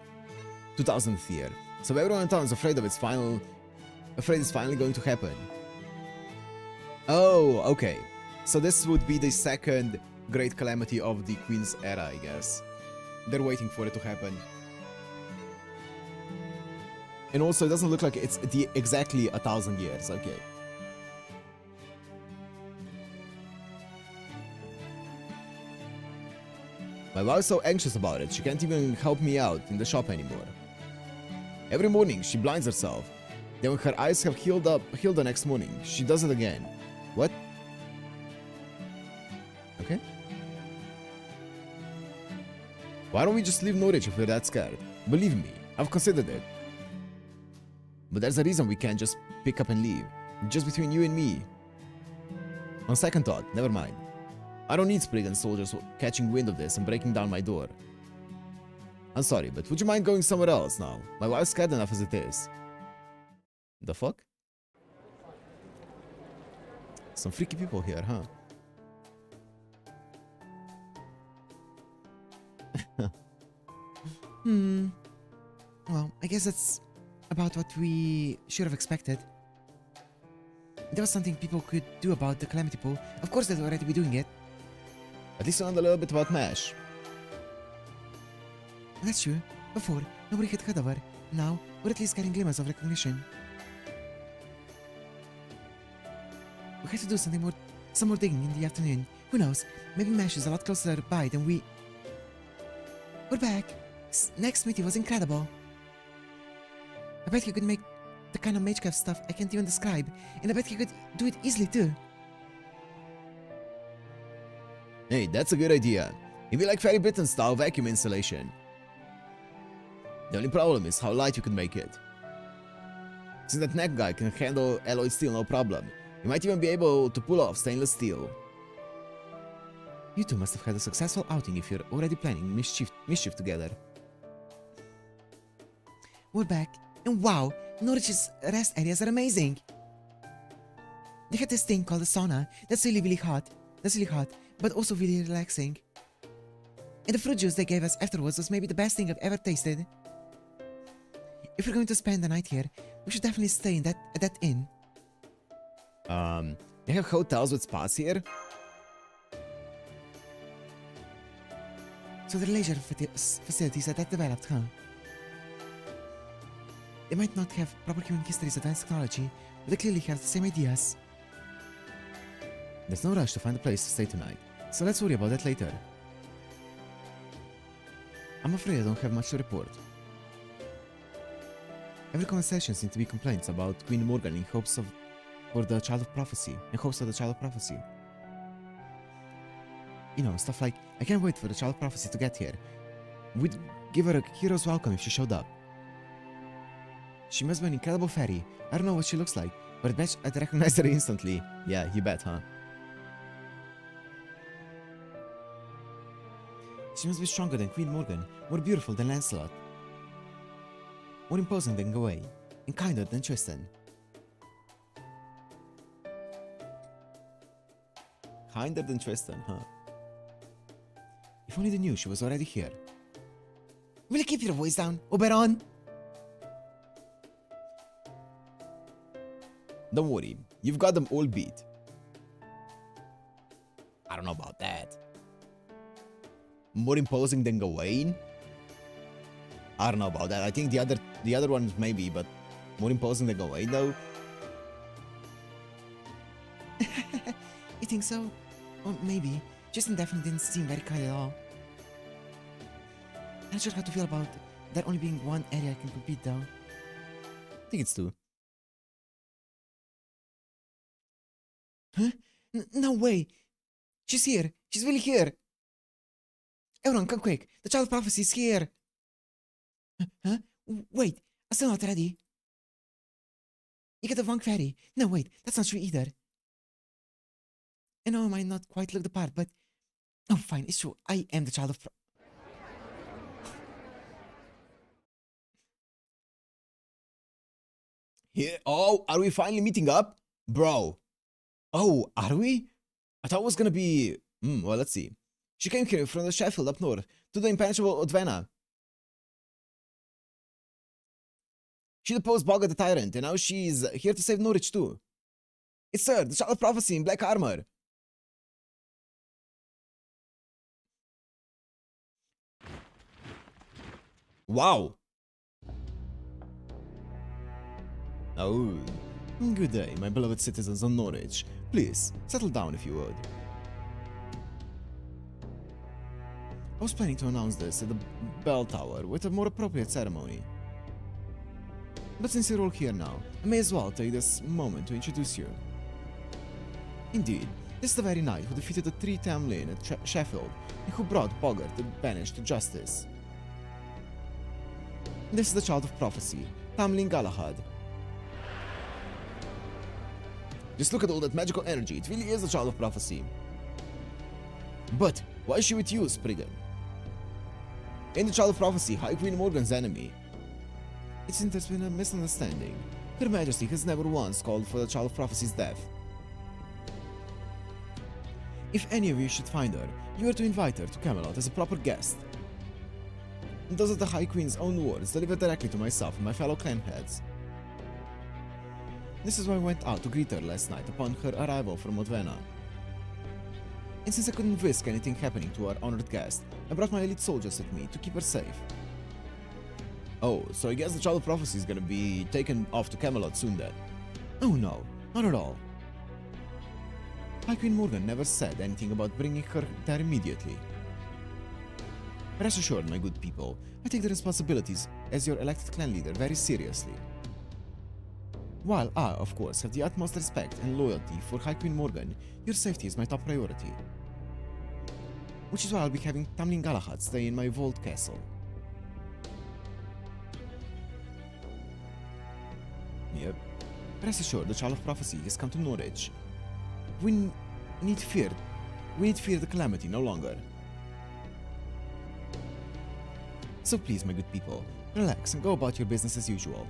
2,000th year. So everyone in town is afraid it's finally going to happen. Oh, okay. So this would be the second great calamity of the Queen's era, I guess. They're waiting for it to happen. And also, it doesn't look like it's exactly 1,000 years. Okay. My wife's so anxious about it, she can't even help me out in the shop anymore. Every morning, she blinds herself. Then when her eyes have healed the next morning, she does it again. What? Okay. Why don't we just leave Norwich if we're that scared? Believe me, I've considered it. But there's a reason we can't just pick up and leave. Just between you and me. On second thought, never mind. I don't need Spriggan soldiers catching wind of this and breaking down my door. I'm sorry, but would you mind going somewhere else now? My wife's scared enough as it is. The fuck? Some freaky people here, huh? Well, I guess that's about what we should have expected. There was something people could do about the Calamity Pool. Of course they'd already be doing it. At least I learned a little bit about Mesh. That's true. Before, nobody had heard of her. Now, we're at least getting glimmers of recognition. We have to do some more digging in the afternoon. Who knows? Maybe Mesh is a lot closer by than we... We're back. Next meeting was incredible. I bet you could make the kind of magecraft stuff I can't even describe, and I bet you could do it easily too. Hey, that's a good idea. Maybe like Fairy Britain style vacuum installation. The only problem is how light you can make it. Since that neck guy can handle alloy steel no problem, you might even be able to pull off stainless steel. You two must have had a successful outing if you're already planning mischief together. We're back, and wow, Norwich's rest areas are amazing. They had this thing called a sauna that's really hot. But also really relaxing. And the fruit juice they gave us afterwards was maybe the best thing I've ever tasted. If we're going to spend the night here, we should definitely stay at that inn. They have hotels with spas here? So the leisure facilities are that developed, huh? They might not have proper human history's advanced technology, but they clearly have the same ideas. There's no rush to find a place to stay tonight, so let's worry about that later. I'm afraid I don't have much to report. Every conversation seems to be complaints about Queen Morgan in hopes of the Child of Prophecy. You know, stuff like, I can't wait for the Child of Prophecy to get here. We'd give her a hero's welcome if she showed up. She must be an incredible fairy. I don't know what she looks like, but I bet I'd recognize her instantly. Yeah, you bet, huh? She must be stronger than Queen Morgan, more beautiful than Lancelot, more imposing than Gawain, and kinder than Tristan. Kinder than Tristan, huh? If only they knew she was already here. Will you keep your voice down, Oberon? Don't worry, you've got them all beat. I don't know about that. More imposing than Gawain? I don't know about that. I think the other ones maybe, but more imposing than Gawain though? You think so? Or maybe. Tristan definitely didn't seem very kind at all. I'm not sure how to feel about there only being one area I can compete though. I think it's two. Huh? No way! She's here! She's really here! Everyone, come quick! The Child of Prophecy is here! Huh? Wait, I'm still not ready. You get the wrong fairy. No, wait, that's not true either. I know I might not quite look the part, but... Oh, fine, it's true. I am the Child of Here? Oh, are we finally meeting up? Bro. Oh, are we? I thought it was gonna be... well, let's see. She came here from the Sheffield up north to the impenetrable Odvena. She deposed Bogga the Tyrant, and now she's here to save Norwich too. It's her, the Child of Prophecy in black armor. Wow. Oh, good day, my beloved citizens of Norwich. Please, settle down if you would. I was planning to announce this at the bell tower with a more appropriate ceremony. But since you're all here now, I may as well take this moment to introduce you. Indeed, this is the very knight who defeated the three Tamlin at Sheffield and who brought Boggart the Banished to justice. This is the Child of Prophecy, Tamlin Galahad. Just look at all that magical energy, it really is the Child of Prophecy. But why is she with you, Spriggan? Ain't the Child of Prophecy High Queen Morgan's enemy? It seems there's been a misunderstanding. Her Majesty has never once called for the Child of Prophecy's death. If any of you should find her, you are to invite her to Camelot as a proper guest. Those are the High Queen's own words, delivered directly to myself and my fellow clan heads. This is why I went out to greet her last night upon her arrival from Odvena. And since I couldn't risk anything happening to our honored guest, I brought my elite soldiers with me to keep her safe. Oh, so I guess the Child of Prophecy is gonna be taken off to Camelot soon then? Oh no, not at all. High Queen Morgan never said anything about bringing her there immediately. Rest assured, my good people, I take the responsibilities as your elected clan leader very seriously. While I, of course, have the utmost respect and loyalty for High Queen Morgan, your safety is my top priority. Which is why I'll be having Tamlin Galahad stay in my vault castle. Yep. Rest assured, the Child of Prophecy has come to Norwich. We need fear the calamity no longer. So please, my good people, relax and go about your business as usual.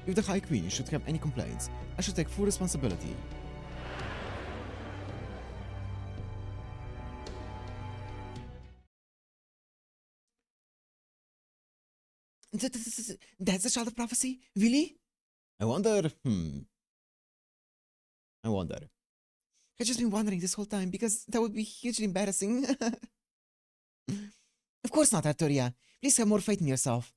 If the High Queen should have any complaints, I should take full responsibility. That's the Child of Prophecy? Really? I wonder, I've just been wondering this whole time because that would be hugely embarrassing. Of course not, Arturia. Please have more faith in yourself.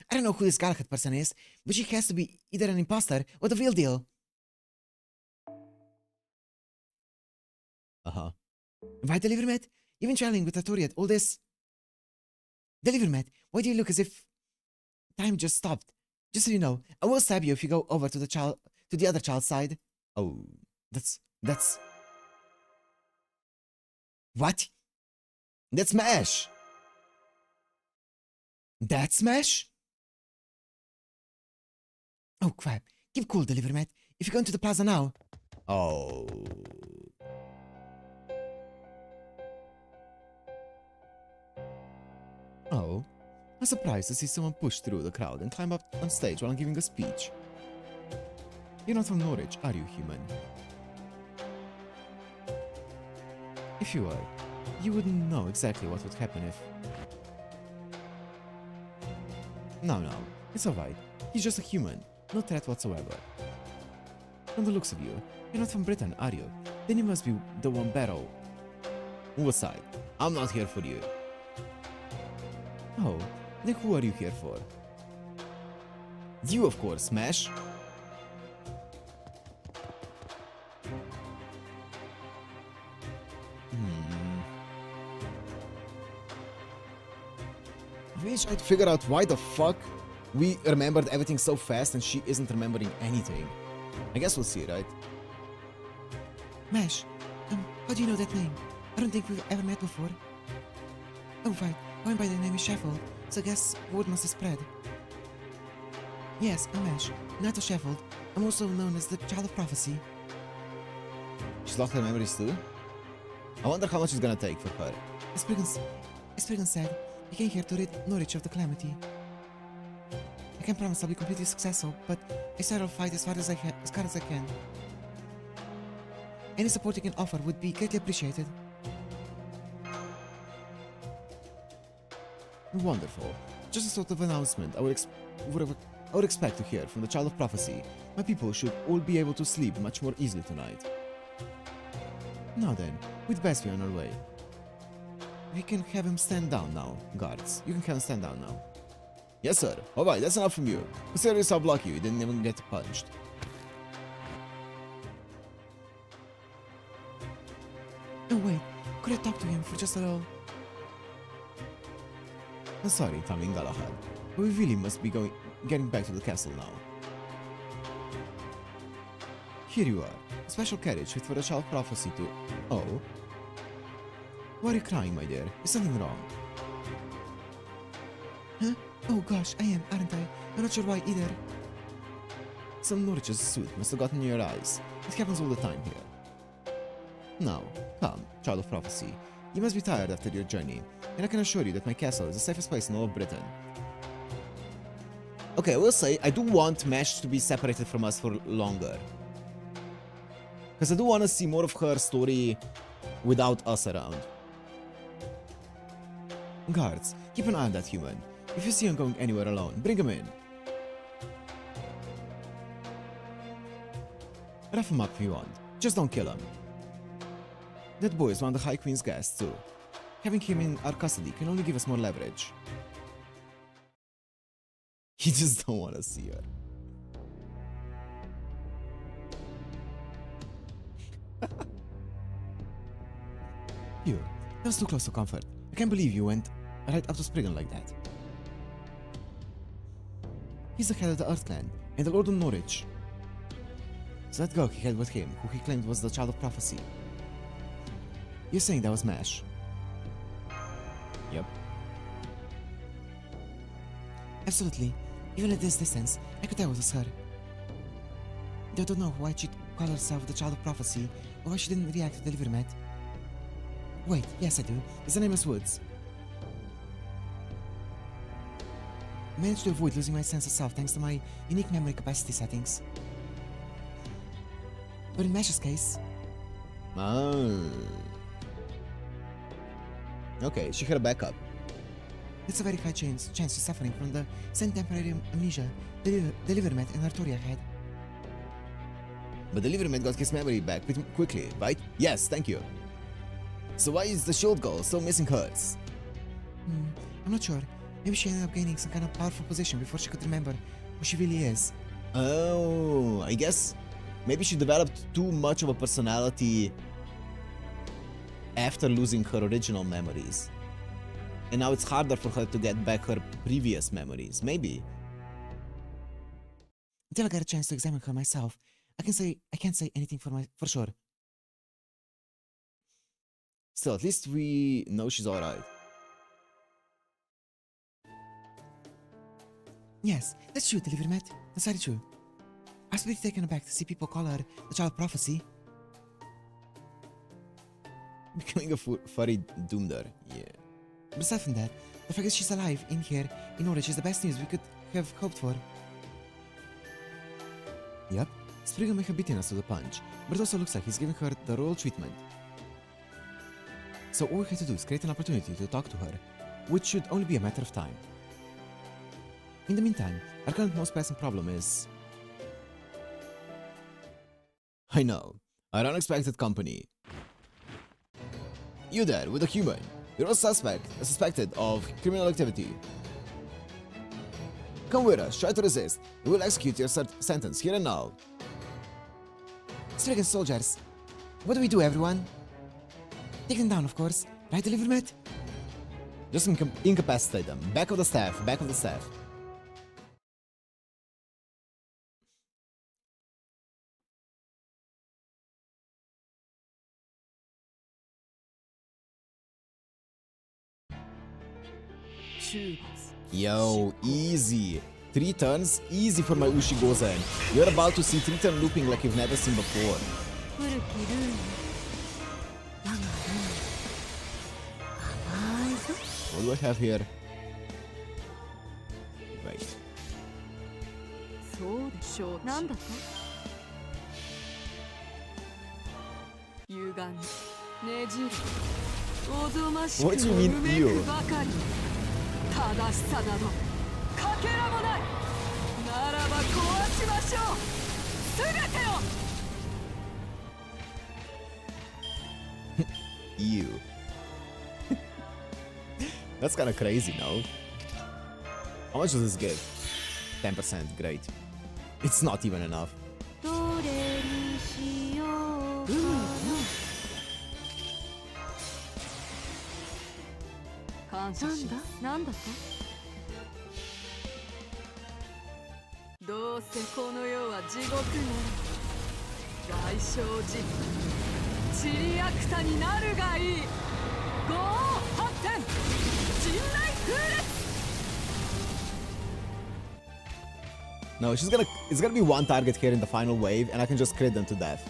I don't know who this Galahad person is, but she has to be either an imposter or the real deal. uh-huh. Right, Delivermet? You've been traveling with Arturia all this. Delivermet, why do you look as if time just stopped? Just so you know, I will stab you if you go over to the other child's side. Oh, that's... What? That's Smash! That Smash? Oh crap. Keep cool, Delivermet. If you go into the plaza now... Oh... Oh, I'm surprised to see someone push through the crowd and climb up on stage while I'm giving a speech. You're not from Norwich, are you, human? If you were, you wouldn't know exactly what would happen if... No, it's alright. He's just a human, no threat whatsoever. From the looks of you, you're not from Britain, are you? Then you must be the one Barrow. Move aside. I'm not here for you. Oh, then who are you here for? You, of course, Smash. I really tried to figure out why the fuck we remembered everything so fast and she isn't remembering anything. I guess we'll see, right? Mash, how do you know that name? I don't think we've ever met before. Oh right, going by the name is Sheffield, so I guess word must have spread. Yes, I'm Mash, Nato Sheffield. I'm also known as the Child of Prophecy. She's lost her memories too? I wonder how much it's gonna take for her. As Spriggan said, I came here to rid Norwich of the calamity. I can't promise I'll be completely successful, but I swear I'll fight as hard as I can. Any support you can offer would be greatly appreciated. Wonderful. Just a sort of announcement I would expect to hear from the Child of Prophecy. My people should all be able to sleep much more easily tonight. Now then, we'd best be on our way. We can have him stand down now, guards. You can have him stand down now. Yes, sir. Alright, that's enough from you. Consider yourself lucky you didn't even get punched. Oh wait, could I talk to him for just a little? I'm sorry, Tamlin Galahad, but we really must be getting back to the castle now. Here you are, a special carriage fit for the Child of Prophecy to... Oh? Why are you crying, my dear? Is something wrong? Huh? Oh gosh, I am, aren't I? I'm not sure why either. Some Norwich's suit must have gotten in your eyes. It happens all the time here. Now, come, Child of Prophecy. You must be tired after your journey, and I can assure you that my castle is the safest place in all of Britain. Okay, I will say, I do want Mesh to be separated from us for longer. Because I do want to see more of her story without us around. Guards, keep an eye on that human. If you see him going anywhere alone, bring him in. Rough him up if you want. Just don't kill him. That boy is one of the High Queen's guests too. Having him in our custody can only give us more leverage. You just don't want to see her. Phew, that was too close to comfort. I can't believe you went right up to Spriggan like that. He's the head of the Earth Clan, and the Lord of Norwich. So that girl he had with him, who he claimed was the Child of Prophecy. You're saying that was Mash? Yep. Absolutely. Even at this distance, I could tell it was her. I don't know why she'd call herself the Child of Prophecy, or why she didn't react to the liver mat. Wait, yes I do. His name is Woods. I managed to avoid losing my sense of self thanks to my unique memory capacity settings. But in Mash's case... Oh. Okay, she had a backup. It's a very high chance she's suffering from the same temporary amnesia the liver mat and Artoria had. But the Liverman got his memory back pretty quickly, right? Yes, thank you. So why is the shield girl still missing hers? I'm not sure. Maybe she ended up gaining some kind of powerful position before she could remember who she really is. Oh, I guess maybe she developed too much of a personality after losing her original memories. And now it's harder for her to get back her previous memories. Maybe. Until I get a chance to examine her myself, I can't say anything for sure. Still, at least we know she's alright. Yes, that's true, Delivery Matt. That's very true. I was pretty taken aback to see people call her the Child of Prophecy. Becoming a furry Doomder, yeah. But aside from that, the fact that she's alive in here in Norwich is the best news we could have hoped for. Yep, Spriggan may have beaten us to the punch, but it also looks like he's giving her the royal treatment. So all we have to do is create an opportunity to talk to her, which should only be a matter of time. In the meantime, our current most pressing problem is... I know, our unexpected company. You there, with a human. You're a suspected of criminal activity. Come with us, try to resist. We will execute your sentence here and now. Spriggan soldiers! What do we do, everyone? Take them down, of course. Right, Delivery Matt? Just incapacitate them. Back of the staff, back of the staff. Yo, easy. 3 turns, easy for my Ushigozen. You're about to see 3-turn looping like you've never seen before. What do I have here? Wait. What do you mean, you? 正しさなどかけらもないならば壊しましょうすべてを Ew. That's kinda crazy, no? How much does this give? 10%, great. It's not even enough. どれにしようか感謝しなんだとどうせこの世は地獄なら外傷寺チリアクタになるがいい五王発展陣内風列 No, it's gonna be one target here in the final wave, and I can just crit them to death.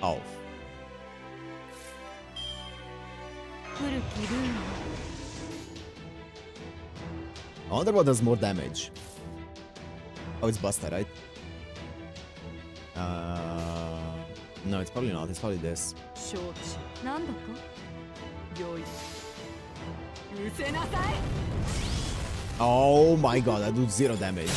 Oh. I wonder what does more damage. Oh, it's Buster, right? No, it's probably not. It's probably this. Oh my god, I do 0 damage.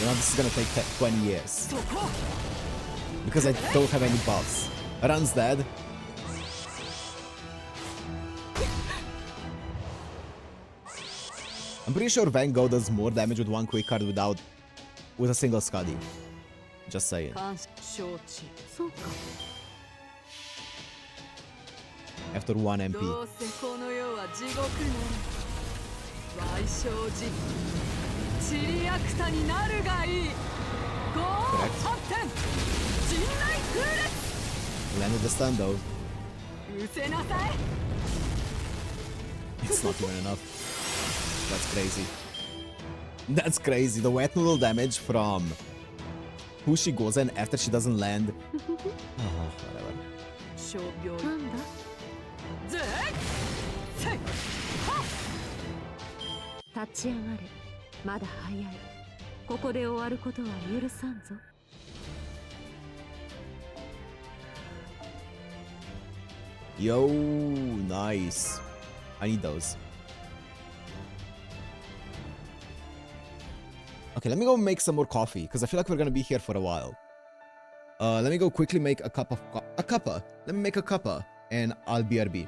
You know, this is gonna take 20 years. そこ Because I don't have any buffs. Ran's dead. I'm pretty sure Van Gogh does more damage with one quick card with a single Scuddy. Just saying. 感謝承知そうか After 1 MP. どうせこの世は地獄なり賠償時チリアクタになるがいいゴー発展陣内空列 Landed the stun though. 失せなさい It's not even enough. That's crazy. That's crazy. The wet noodle damage from who she goes in after she doesn't land. Oh, whatever. 傷病なんだぜいせいはっ立ち上がれまだ早いここで終わることは許さんぞ Yo, nice. I need those. Okay, let me go make some more coffee because I feel like we're gonna be here for a while. Let me go quickly make a cup of a cuppa. Let me make a cuppa and I'll BRB.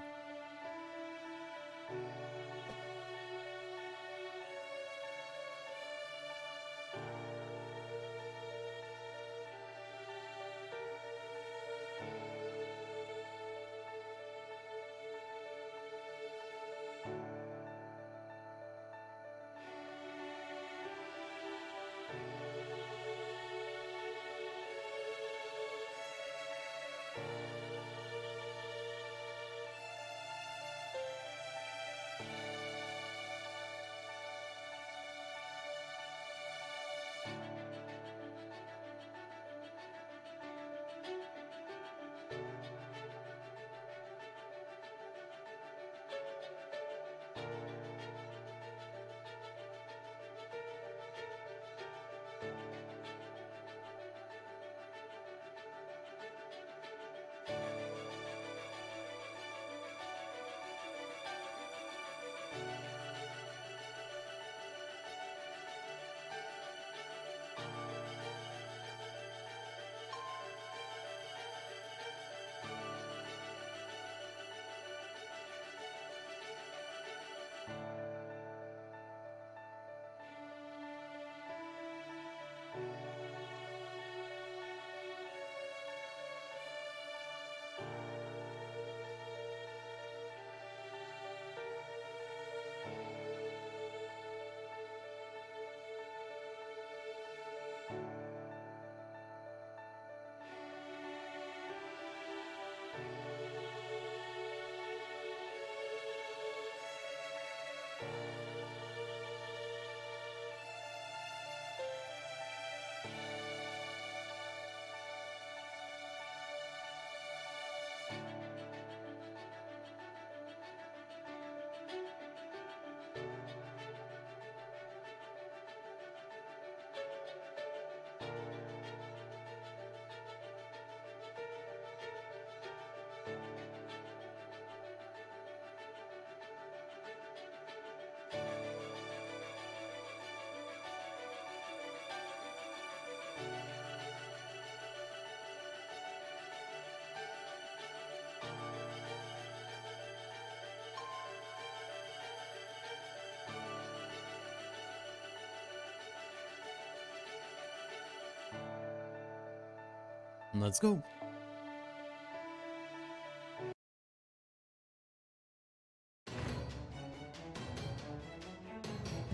Let's go.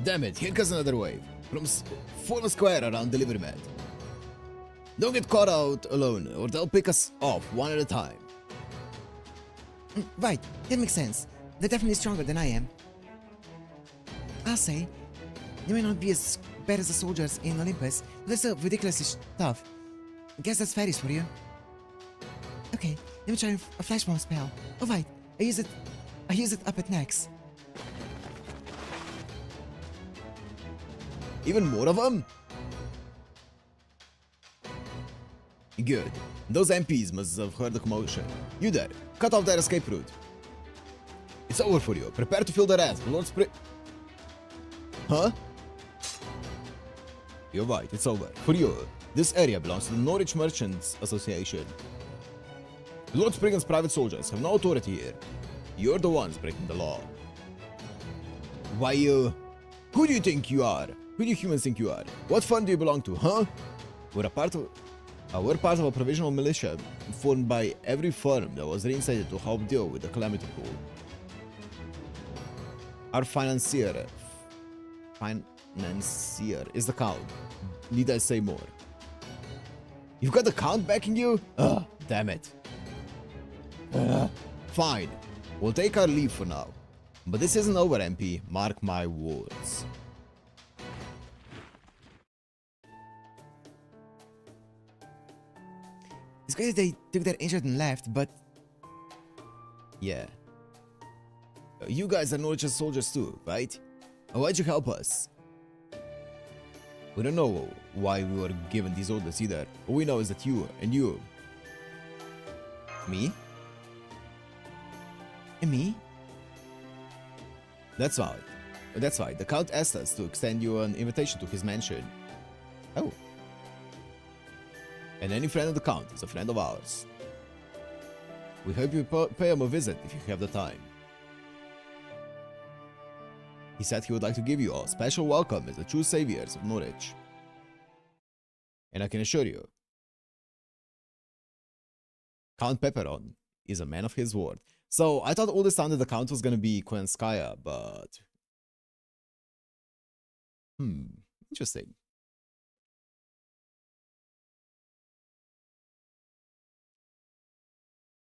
Damn it, here comes another wave. Form a square around delivery mat. Don't get caught out alone, or they'll pick us off one at a time. Right, that makes sense. They're definitely stronger than I am. I'll say, they may not be as bad as the soldiers in Olympus, but they're still ridiculously tough. Guess that's fairies for you. Okay, let me try a flash bomb spell. Oh right, I use it up at Nex. Even more of them? Good. Those MPs must have heard the commotion. You there, cut off their escape route. It's over for you. Prepare to feel the wrath. Lord Spring. Huh? You're right, it's over. For you, this area belongs to the Norwich Merchants Association. Lord Spriggan's private soldiers have no authority here. You're the ones breaking the law. Why, who do you think you are? Who do you humans think you are? What firm do you belong to, huh? We're part of a provisional militia formed by every firm that was reinstated to help deal with the calamity pool. Our financier is the Count. Need I say more? You've got the Count backing you? Ugh, damn it. Fine. We'll take our leave for now. But this isn't over, MP. Mark my words. It's great that they took their injured and left, but Yeah. You guys are Norwich soldiers too, right? Why'd you help us? We don't know why we were given these orders either. All we know is that you and you... Me? and me? That's right. That's right. The Count asked us to extend you an invitation to his mansion. Oh. And any friend of the Count is a friend of ours. We hope you pay him a visit if you have the time. He said he would like to give you a special welcome as the true saviors of Norwich. And I can assure you, Count Pepperon is a man of his word. So I thought all this time that the Count was gonna be Kwenskaya, but... interesting.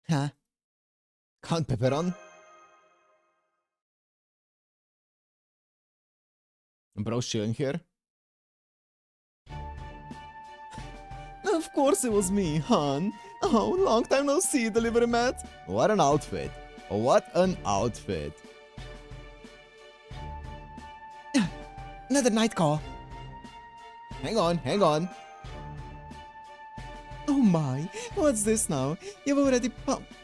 Huh? Count Pepperon? Bro's chilling here? Of course it was me, hon. Oh, long time no see, delivery mat. What an outfit. What an outfit. Another night call. Hang on. Oh my, what's this now? You've already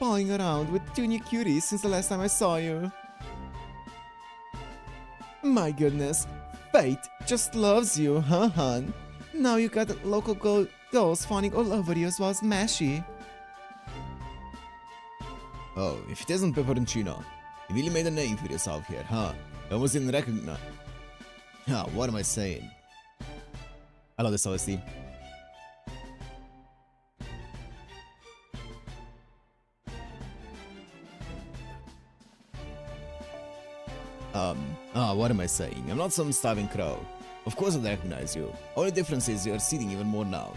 pawing around with 2 new cuties since the last time I saw you. My goodness, fate just loves you, huh, hon? Now you got local girls fawning all over you as well as Mashy. Oh, if it isn't Pepperoncino, you really made a name for yourself here, huh? I almost didn't recognize... what am I saying? I love this OST. What am I saying? I'm not some starving crow. Of course I recognize you. Only difference is you're seething even more now.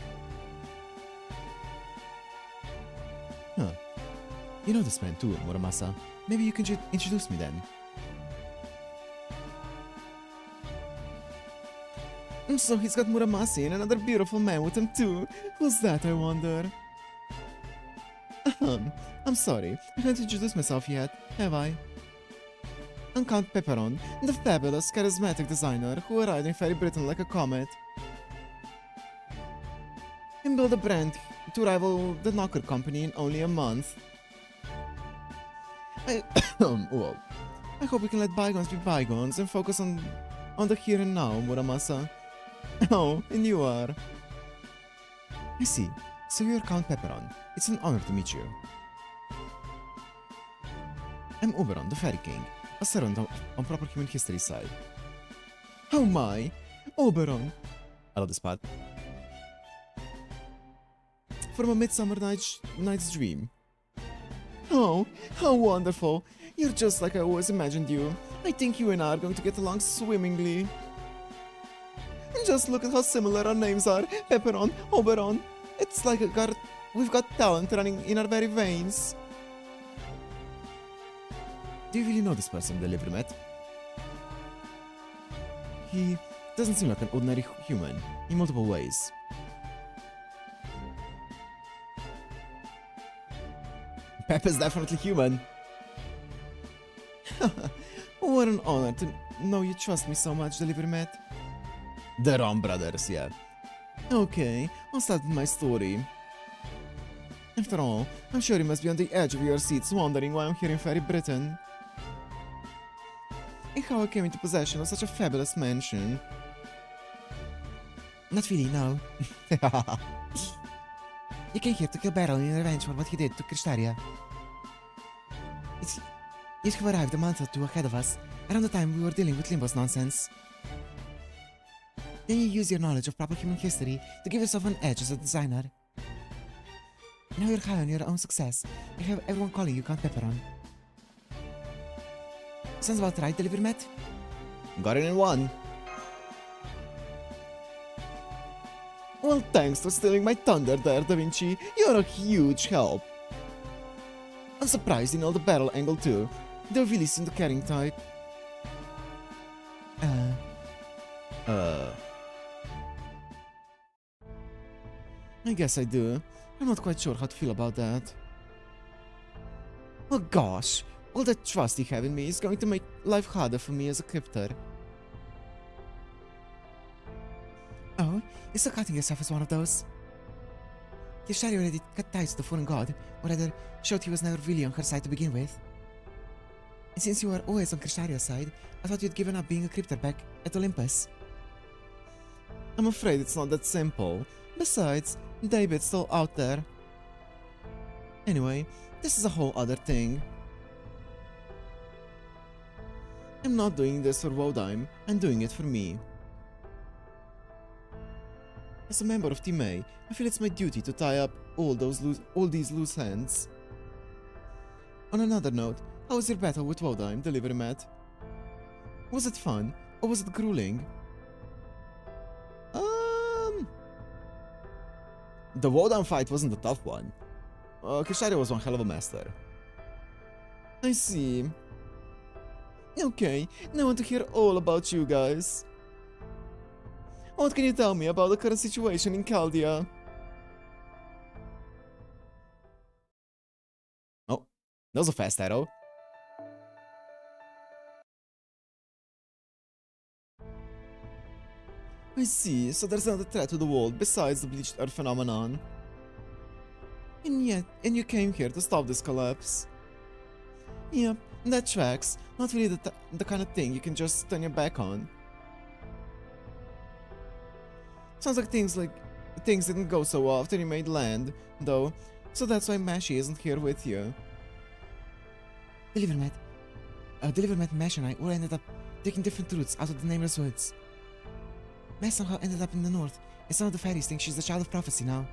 Huh. You know this man too, Muramasa. Maybe you can introduce me then. So he's got Muramasa and another beautiful man with him too. Who's that, I wonder? I'm sorry, I haven't introduced myself yet, have I? I'm Count Pepperon, the fabulous, charismatic designer who arrived in Fairy Britain like a comet. And built a brand to rival the Knocker Company in only a month. Whoa. I hope we can let bygones be bygones and focus on the here and now, Muramasa. Oh, and you are. I see. So you're Count Pepperon. It's an honor to meet you. I'm Oberon, the Fairy King, a servant on proper human history side. Oh my! Oberon! I love this part. From a Midsummer Night's Dream. Oh, how wonderful! You're just like I always imagined you. I think you and I are going to get along swimmingly. Just look at how similar our names are. Pepperon, Oberon. It's like we've got talent running in our very veins. Do you really know this person, the liver mat? He doesn't seem like an ordinary human in multiple ways. Pepper's definitely human. What an honor to know you trust me so much, Delivery Matt. The Rom brothers, yeah. Okay, I'll start with my story. After all, I'm sure you must be on the edge of your seats wondering why I'm here in Fairy Britain. And how I came into possession of such a fabulous mansion. Not really, no. You came here to kill Beryl in revenge for what he did to Kristaria. Yet he arrived a month or two ahead of us, around the time we were dealing with Limbo's nonsense. Then you use your knowledge of proper human history to give yourself an edge as a designer. Now you're high on your own success. You have everyone calling you Count Pepperon. Sounds about right, Delivery Matt? Got it in one. Well, thanks for stealing my thunder there, Da Vinci. You're a huge help. I'm surprised you know the barrel angle too. They're really seem the carrying type. I guess I do. I'm not quite sure how to feel about that. Oh gosh, all that trust you have in me is going to make life harder for me as a crypter. Oh, you're still counting yourself as one of those? Kristaria already cut ties to the foreign god, or rather, showed he was never really on her side to begin with. And since you were always on Kristaria's side, I thought you'd given up being a crypter back at Olympus. I'm afraid it's not that simple. Besides, David's still out there. Anyway, this is a whole other thing. I'm not doing this for Wodheim, I'm doing it for me. As a member of Team A, I feel it's my duty to tie up all these loose ends. On another note, how was your battle with Wodheim, Delivery Matt? Was it fun, or was it grueling? The Wodheim fight wasn't a tough one. Kristaria was one hell of a master. I see. Okay, now I want to hear all about you guys. What can you tell me about the current situation in Chaldea? Oh, that was a fast arrow. I see, so there's another threat to the world besides the bleached earth phenomenon. And you came here to stop this collapse. Yep, that tracks. Not really the kind of thing you can just turn your back on. Sounds like things didn't go so well after you made land, though, so that's why Mashi isn't here with you. Delivermat and Mash and I all ended up taking different routes out of the Nameless Woods. Mash somehow ended up in the north, and some of the fairies think she's the child of prophecy now.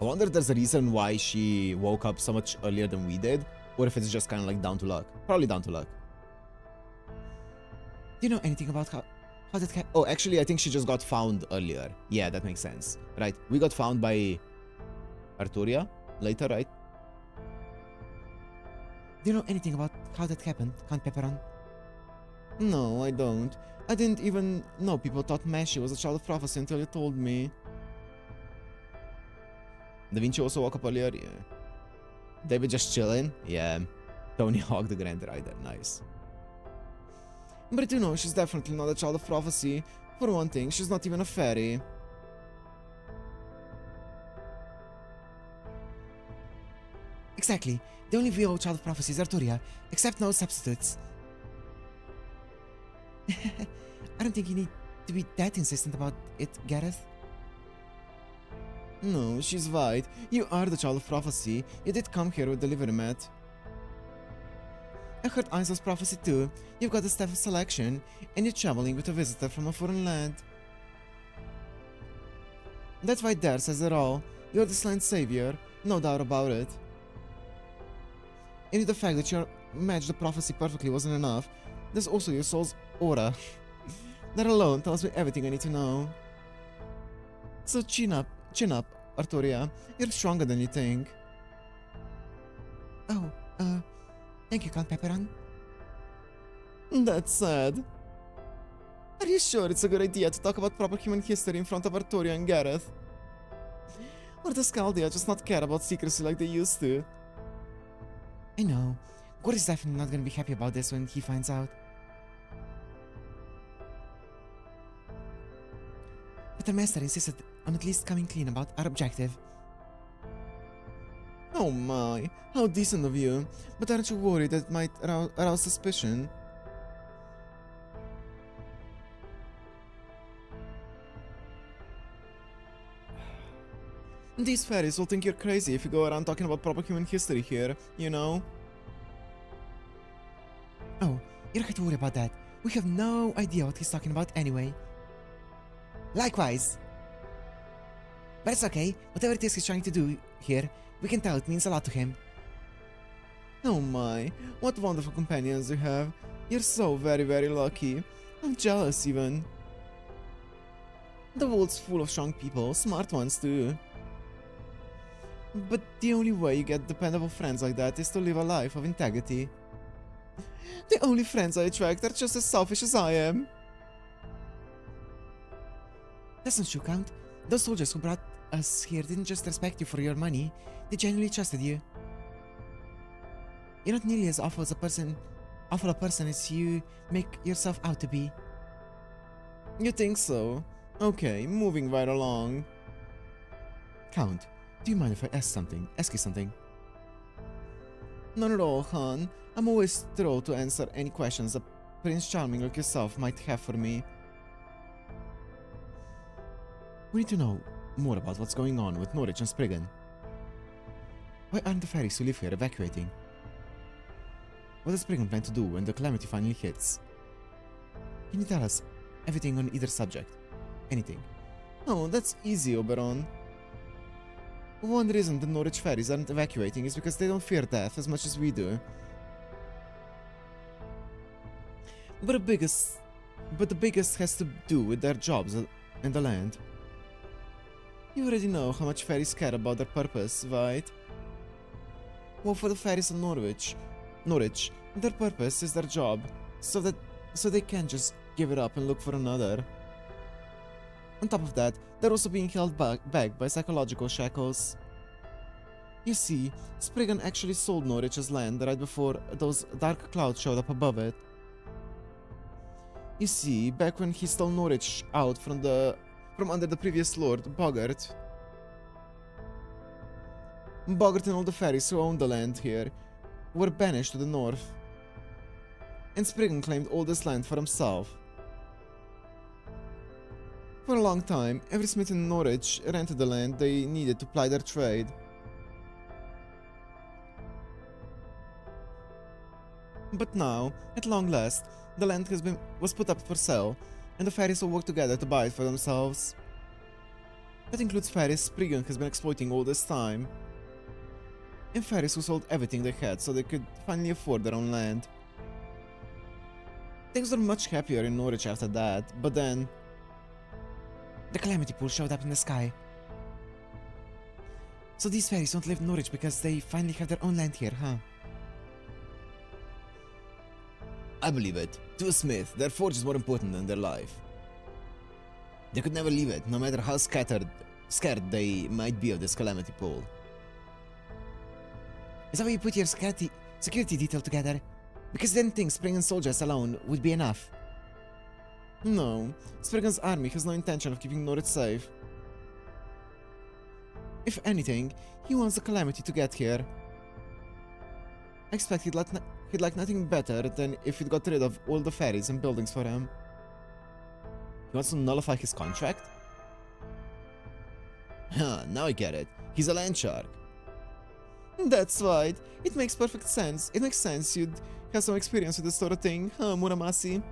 I wonder if there's a reason why she woke up so much earlier than we did, or if it's just kind of like down to luck. Probably down to luck. Do you know anything about how that cat? Oh, actually, I think she just got found earlier. Yeah, that makes sense. Right, we got found by Arturia later, right? Do you know anything about how that happened, Count Pepperon? No, I don't. I didn't even know people thought Mashi was a child of prophecy until you told me. Da Vinci also woke up earlier? Yeah. David just chilling? Yeah. Tony Hawk the Grand Rider, nice. But you know, she's definitely not a child of prophecy. For one thing, she's not even a fairy. Exactly. The only real child of prophecy is Arturia, except no substitutes. I don't think you need to be that insistent about it, Gareth. No, she's right. You are the child of prophecy. You did come here with delivery mat. I heard Einzel's prophecy too. You've got the staff of selection, and you're traveling with a visitor from a foreign land. That right there says it all. You're this land's savior, no doubt about it. And the fact that you matched the prophecy perfectly wasn't enough. There's also your soul's aura. That alone tells me everything I need to know. So chin up, Arturia. You're stronger than you think. Oh, thank you, Count Pepperon. That's sad. Are you sure it's a good idea to talk about proper human history in front of Arturia and Gareth? Or does Chaldea just not care about secrecy like they used to? I know. Gord is definitely not gonna be happy about this when he finds out. But the master insisted on at least coming clean about our objective. Oh my, how decent of you. But aren't you worried that it might arouse suspicion? These fairies will think you're crazy if you go around talking about proper human history here, you know? Oh, you don't have to worry about that. We have no idea what he's talking about anyway. Likewise. But it's okay. Whatever it is he's trying to do here, we can tell it means a lot to him. Oh my, what wonderful companions you have. You're so very, very lucky. I'm jealous even. The world's full of strong people, smart ones too. But the only way you get dependable friends like that is to live a life of integrity. The only friends I attract are just as selfish as I am. That's not true, Count. Those soldiers who brought us here didn't just respect you for your money, they genuinely trusted you. You're not nearly as awful a person as you make yourself out to be. You think so? Okay, moving right along. Count, do you mind if I ask you something? Not at all, Han. I'm always thrilled to answer any questions a Prince Charming like yourself might have for me. We need to know more about what's going on with Norwich and Spriggan. Why aren't the fairies who live here evacuating? What does Spriggan plan to do when the calamity finally hits? Can you tell us everything on either subject? Anything? Oh, that's easy, Oberon. One reason the Norwich fairies aren't evacuating is because they don't fear death as much as we do. But the biggest has to do with their jobs and the land. You already know how much fairies care about their purpose, right? Well, for the fairies in Norwich, their purpose is their job, so they can't just give it up and look for another. On top of that, they're also being held back by psychological shackles. You see, Spriggan actually sold Norwich's land right before those dark clouds showed up above it. You see, back when he stole Norwich out from under the previous lord, Boggart. Boggart and all the fairies who owned the land here were banished to the north. And Spriggan claimed all this land for himself. For a long time, every smith in Norwich rented the land they needed to ply their trade. But now, at long last, the land was put up for sale, and the fairies will work together to buy it for themselves. That includes fairies Spriggan has been exploiting all this time. And fairies who sold everything they had so they could finally afford their own land. Things were much happier in Norwich after that, but then... The calamity pool showed up in the sky. So these fairies don't live in Norwich because they finally have their own land here, huh? I believe it. To a smith, their forge is more important than their life. They could never leave it, no matter how scared they might be of this calamity pool. Is that why you put your security detail together? Because you didn't think Spriggan soldiers alone would be enough. No, Spriggan's army has no intention of keeping Norwich safe. If anything, he wants the calamity to get here. I expect he'd like nothing better than if he'd got rid of all the fairies and buildings for him. He wants to nullify his contract? Huh, now I get it. He's a land shark. That's right. It makes perfect sense. It makes sense you'd have some experience with this sort of thing, huh, Muramasi?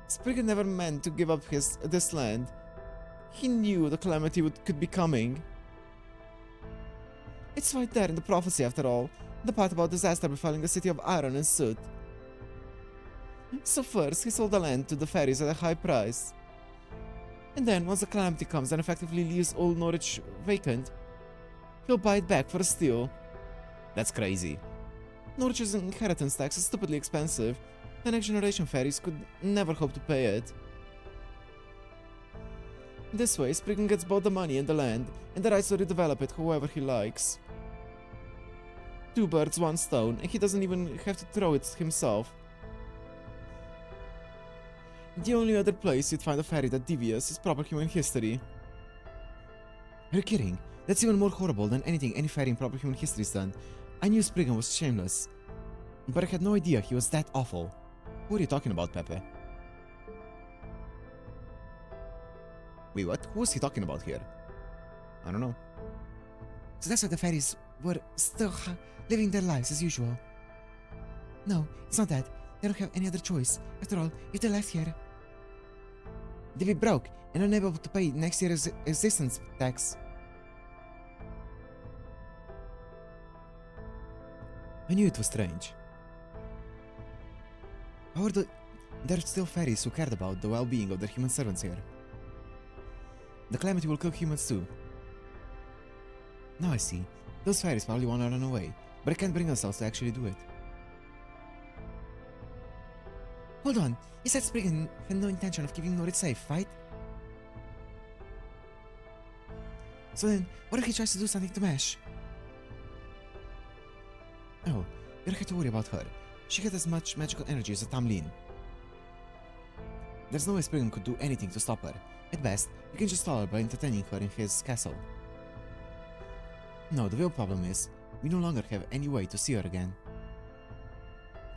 Spriggan never meant to give up this land. He knew the calamity could be coming. It's right there in the prophecy after all, the part about disaster befalling the city of iron and soot. So first, he sold the land to the fairies at a high price. And then, once the calamity comes and effectively leaves all Norwich vacant, he'll buy it back for a steal. That's crazy. Norwich's inheritance tax is stupidly expensive. The next generation fairies could never hope to pay it. This way, Spriggan gets both the money and the land, and the rights to redevelop it however he likes. Two birds, one stone, and he doesn't even have to throw it himself. The only other place you'd find a fairy that devious is proper human history. Are you kidding? That's even more horrible than anything any fairy in proper human history's done. I knew Spriggan was shameless, but I had no idea he was that awful. What are you talking about, Pepe? Wait, what? Who was he talking about here? I don't know. So that's why the fairies were still living their lives as usual. No, it's not that. They don't have any other choice. After all, if they left here, they'd be broke and unable to pay next year's existence tax. I knew it was strange. However, There are still fairies who cared about the well-being of their human servants here. The calamity will kill humans too. Now I see. Those fairies probably want to run away, but I can't bring ourselves to actually do it. hold on. You said Spriggan had no intention of keeping Norit safe, right? So then, what if he tries to do something to Mesh? Oh, you don't have to worry about her. She has as much magical energy as a Tamlin. There's no way Spriggan could do anything to stop her. At best, you can just stall her by entertaining her in his castle. No, the real problem is, we no longer have any way to see her again.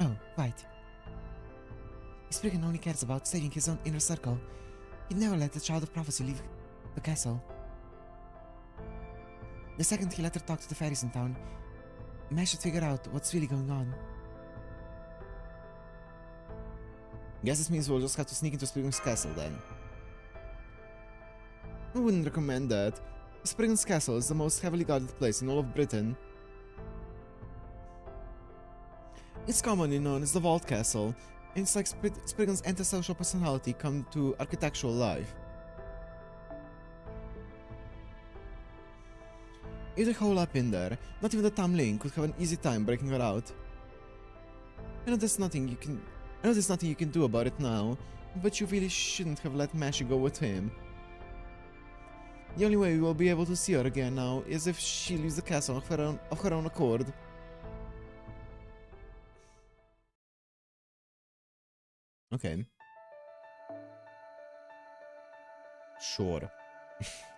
Oh, right. If Spriggan only cares about saving his own inner circle, he'd never let the Child of Prophecy leave the castle. The second he let her talk to the fairies in town, Mesh should figure out what's really going on. Guess this means we'll just have to sneak into Spriggan's castle then. I wouldn't recommend that. Spriggan's castle is the most heavily guarded place in all of Britain. It's commonly known as the Vault Castle, and it's like Spriggan's antisocial personality come to architectural life. If they hole up in there, not even the Tamlin could have an easy time breaking her out. I know there's nothing you can do about it now, but you really shouldn't have let Mashy go with him. The only way we will be able to see her again now is if she leaves the castle of her own accord. Okay. Sure.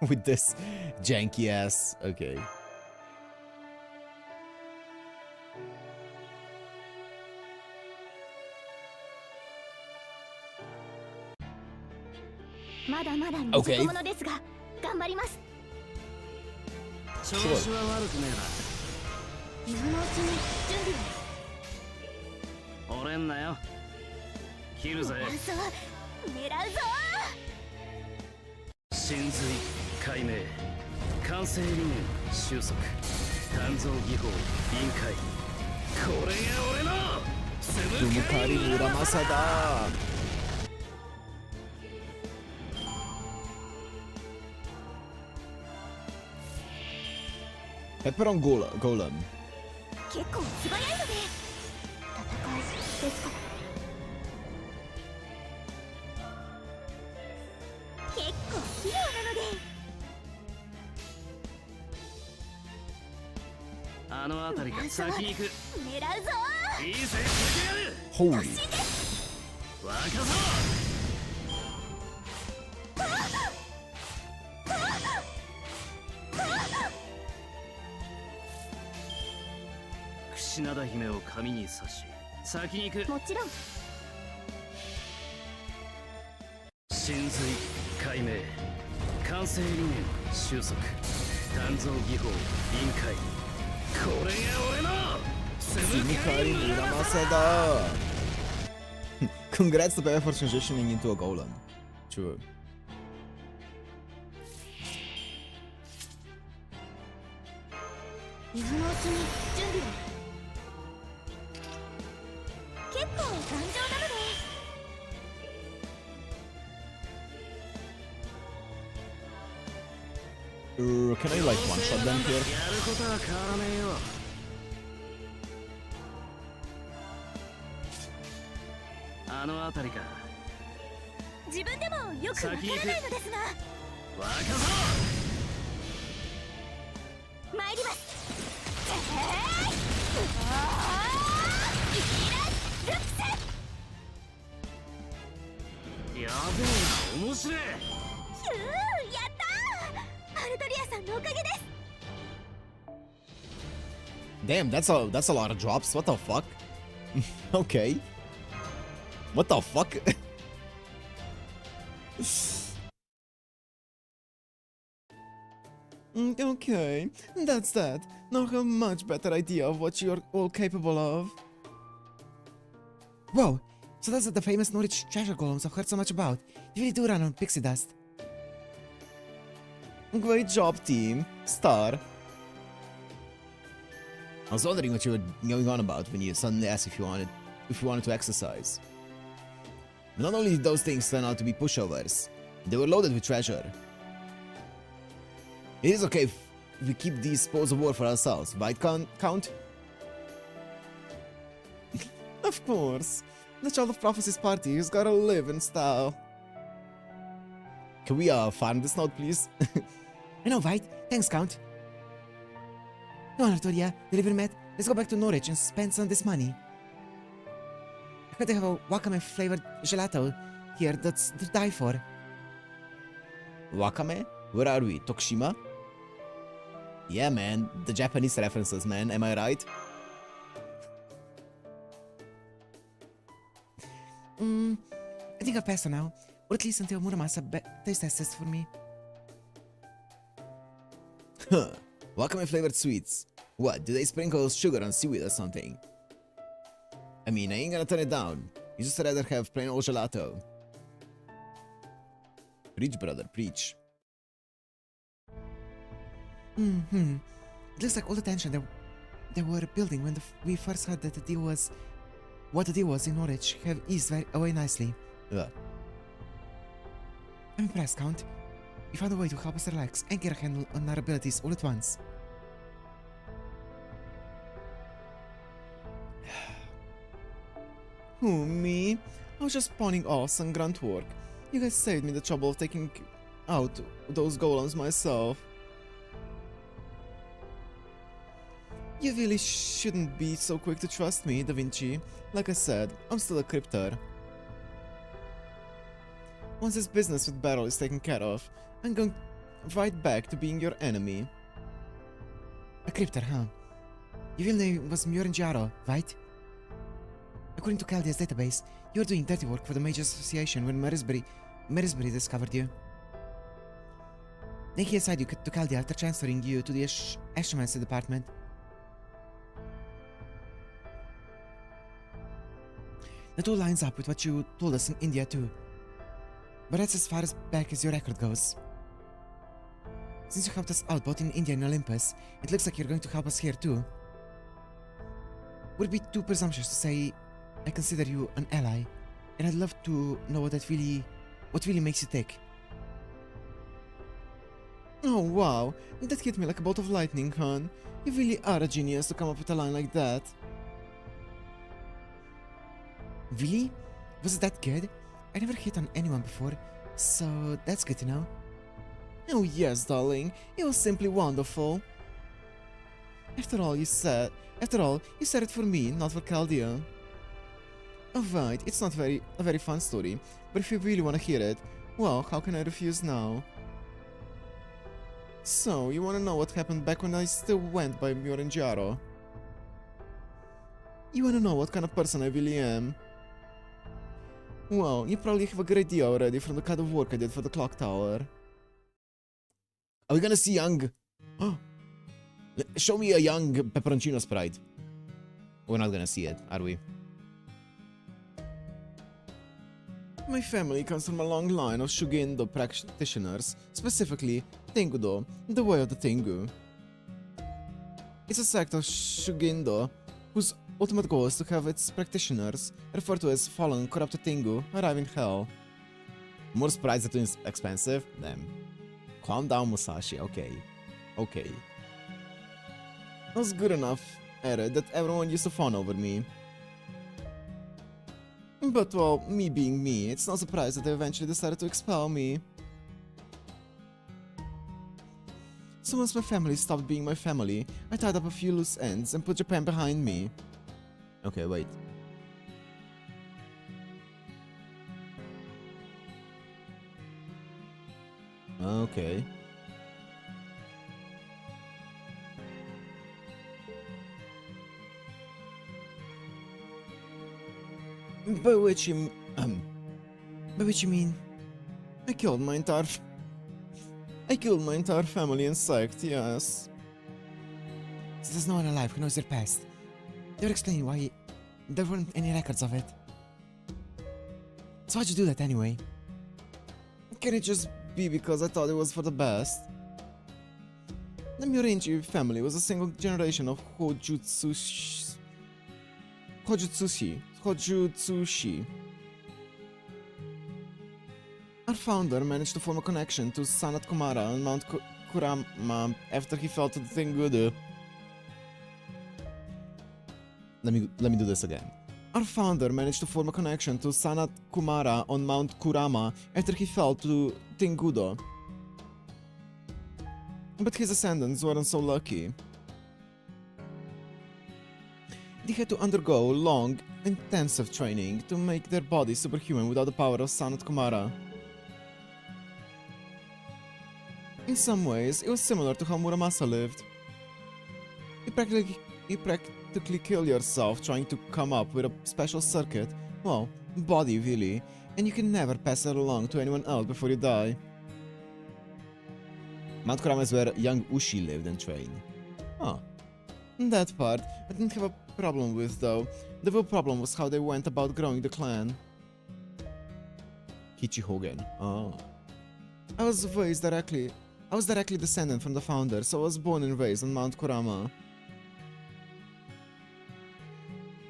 With this janky ass. Okay. Okay. 頑張ります。調子は悪くね今のうちに準備を。えな。折れんなよ。切るぜ。狙うぞ。真髄解明完成理念収束鍛造技法臨界これが俺のトムカリムラマサだ。ペペロンゴーラム。結構素早いので戦いですから。結構器用なので。あの辺りか先に行く。狙うぞ。いいぜ続けやる。ホーリー。若そう。櫛灘姫を髪に刺し先に行く。もちろん。真髄解明完成理念収束鍛造技法臨界これが俺のトムカリムラマサだ。Congrats to Pepe for transitioning into a golem. True. 今のうちに準備を。結構頑丈なので。Can I like one shot them here? やることは変わらねえよ。あの辺りか。自分でもよくわからないのですが。若そう。参ります。やべえな面白い。やったー。アルトリアさんのおかげです。 Damn, that's a lot of drops. What the fuck? Okay. What the fuck? Okay, that's that. Now I have a much better idea of what you're all capable of. Whoa, so those are the famous Norwich treasure golems I've heard so much about. They really do run on pixie dust. Great job, team. Star. I was wondering what you were going on about when you suddenly asked if you wanted to exercise. Not only did those things turn out to be pushovers, they were loaded with treasure. It is okay if we keep these spoils of war for ourselves, right, Count? Of course. The Child of Prophecy's party has gotta live in style. Can we farm this note, please? I know, right? Thanks, Count. Come on, Artoria, deliver met. Let's go back to Norwich and spend some of this money. I heard they have a wakame flavored gelato here that's to die for. Wakame? Where are we? Tokushima? Yeah, man. The Japanese references, man. Am I right? I think I'll pass for now. Or at least until Muramasa taste tests for me. Huh. Wakame flavored sweets. What, do they sprinkle sugar on seaweed or something? I mean, I ain't gonna turn it down. You just rather have plain old gelato. Preach, brother, preach. It looks like all the tension that they were building when we first heard that the deal was... What the deal was in Norwich have eased away nicely. Yeah. I'm impressed, Count. You found a way to help us relax and get a handle on our abilities all at once. Who, me? I was just pawning off some grunt work. You guys saved me the trouble of taking out those golems myself. You really shouldn't be so quick to trust me, Da Vinci. Like I said, I'm still a crypter. Once this business with Battle is taken care of, I'm going right back to being your enemy. A crypter, huh? Your real name was Muranjaro, right? According to Chaldea's database, you were doing dirty work for the Mages Association when Merisbury discovered you. Then he assigned you to Chaldea after transferring you to the Astromancy department. That all lines up with what you told us in India too. But that's as far as back as your record goes. Since you helped us out both in India and Olympus, it looks like you're going to help us here too. Would it be too presumptuous to say I consider you an ally, and I'd love to know what really makes you tick. Oh wow, that hit me like a bolt of lightning, hon. You really are a genius to come up with a line like that. Really? Was it that good? I never hit on anyone before, so that's good to know. Oh yes, darling, it was simply wonderful. After all, you said it for me, not for Chaldea. Alright, it's not a very fun story, but if you really want to hear it, well, how can I refuse now? So, you want to know what happened back when I still went by Muranjaro? You want to know what kind of person I really am? Well, you probably have a great idea already from the kind of work I did for the clock tower. Are we gonna see young... Show me a young Pepperoncino sprite. We're not gonna see it, are we? My family comes from a long line of Shugendo practitioners, specifically Tengudo, the way of the Tengu. It's a sect of Shugendo whose ultimate goal is to have its practitioners, referred to as fallen corrupted Tengu, arrive in hell. More sprites are too expensive? Damn. Calm down, Musashi, okay. Okay. I was good enough at it that everyone used to fawn over me. But well, me being me, it's no surprise that they eventually decided to expel me. So once my family stopped being my family, I tied up a few loose ends and put Japan behind me. Okay, wait. Okay. By which you mean, I killed my entire I killed my entire family in sect, yes. So there's no one alive who knows your past. They were explaining why there weren't any records of it. So why'd you do that anyway? Can it just be because I thought it was for the best? The Myorenji family was a single generation of Hojutsushi. Our founder managed to form a connection to Sanat Kumara on Mount Kurama after he fell to the Tengudo. Let me do this again. Our founder managed to form a connection to Sanat Kumara on Mount Kurama after he fell to Tengudo. But his ascendants weren't so lucky. They had to undergo long, intensive training to make their bodies superhuman without the power of Sanat Kumara. In some ways, it was similar to how Muramasa lived. You practically kill yourself trying to come up with a special circuit, well, body really, and you can never pass it along to anyone else before you die. Mount Kurama is where young Ushi lived and trained. Huh. That part I didn't have a problem with though. The real problem was how they went about growing the clan. Kichihogen. Oh. I was directly descendant from the founder, so I was born and raised on Mount Kurama.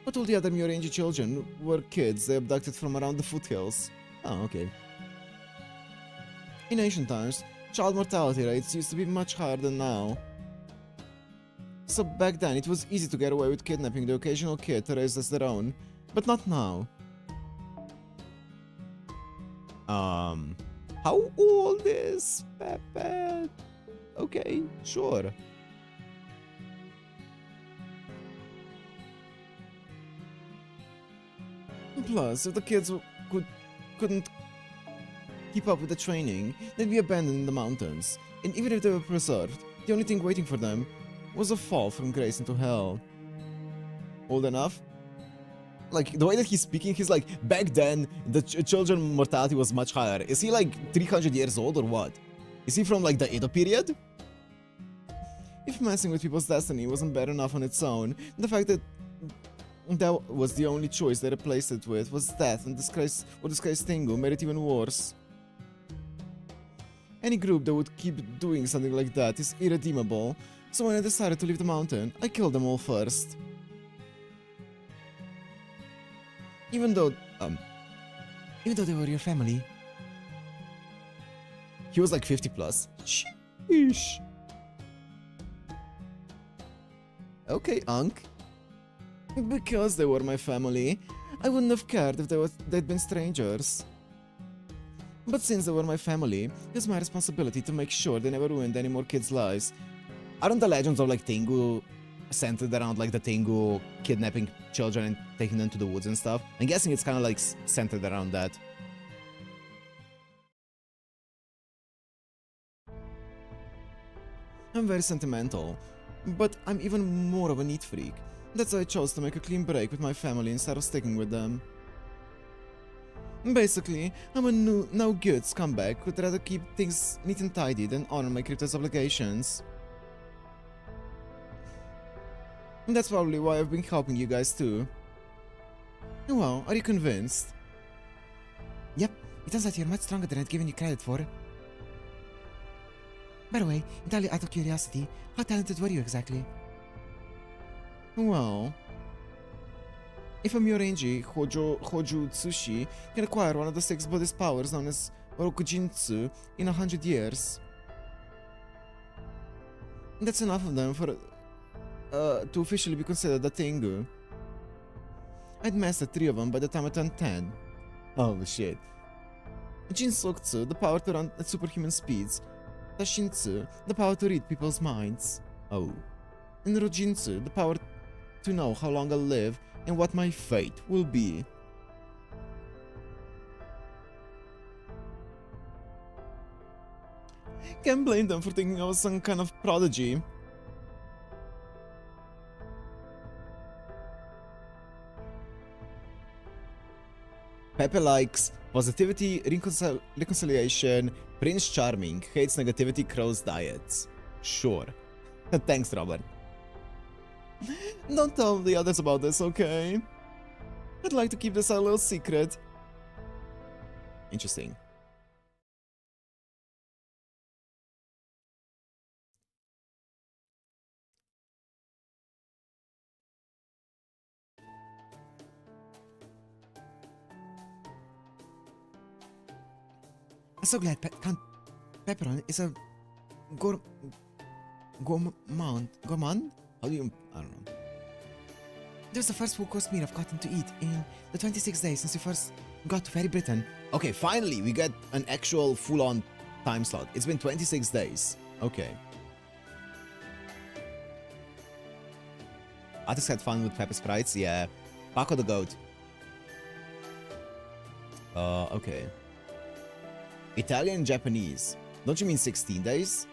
But all the other Myorenji children were kids they abducted from around the foothills. Oh, okay. In ancient times, child mortality rates used to be much higher than now. So back then it was easy to get away with kidnapping the occasional kid to raise as their own, but not now. How old is Pepe? Okay, sure. Plus, if the kids couldn't keep up with the training, they'd be abandoned in the mountains. And even if they were preserved, the only thing waiting for them was a fall from grace into hell. Old enough? Like, the way that he's speaking, he's like, back then, the children mortality was much higher. Is he like 300 years old or what? Is he from like the Edo period? If messing with people's destiny wasn't bad enough on its own, the fact that that was the only choice they replaced it with was death and disgrace Tengu made it even worse. Any group that would keep doing something like that is irredeemable, so when I decided to leave the mountain, I killed them all first. Even though they were your family. He was like 50 plus. Sheesh. Okay, Unc. Because they were my family, I wouldn't have cared if they'd been strangers. But since they were my family, it's my responsibility to make sure they never ruined any more kids' lives. Aren't the legends of like Tengu centered around like the Tengu kidnapping children and taking them to the woods and stuff? I'm guessing it's kind of like centered around that. I'm very sentimental, but I'm even more of a neat freak. That's why I chose to make a clean break with my family instead of sticking with them. Basically, I'm a no-good scumbag who'd rather keep things neat and tidy than honor my crypto's obligations. And that's probably why I've been helping you guys too. Well, are you convinced? Yep, it turns out you're much stronger than I'd given you credit for. By the way, entirely out of curiosity, how talented were you exactly? Well, if a Myorenji Hoju Tsushi can acquire one of the 6 Buddhist powers known as Rokujinsu in 100 years, that's enough of them for to officially be considered a Tengu. I'd mastered 3 of them by the time I turned 10. Oh shit. Jinsokutsu, the power to run at superhuman speeds. Tashinsu, the power to read people's minds. Oh. And Rojinsu, the power to know how long I'll live and what my fate will be. Can't blame them for thinking I was some kind of prodigy. Pepe likes positivity, reconciliation, Prince Charming, hates negativity, Crow's diets. Sure. Thanks, Robert. Don't tell the others about this, okay? I'd like to keep this a little secret. Interesting. I'm so glad Count Pepperon is a gourmand. How do you... I don't know. There's the first full-course meal I've gotten to eat in the 26 days since we first got to Fairy Britain. Okay, finally we get an actual full-on time slot. It's been 26 days. Okay. I just had fun with pepper sprites, yeah. Paco the goat. Okay. Italian and Japanese. Don't you mean 16 days?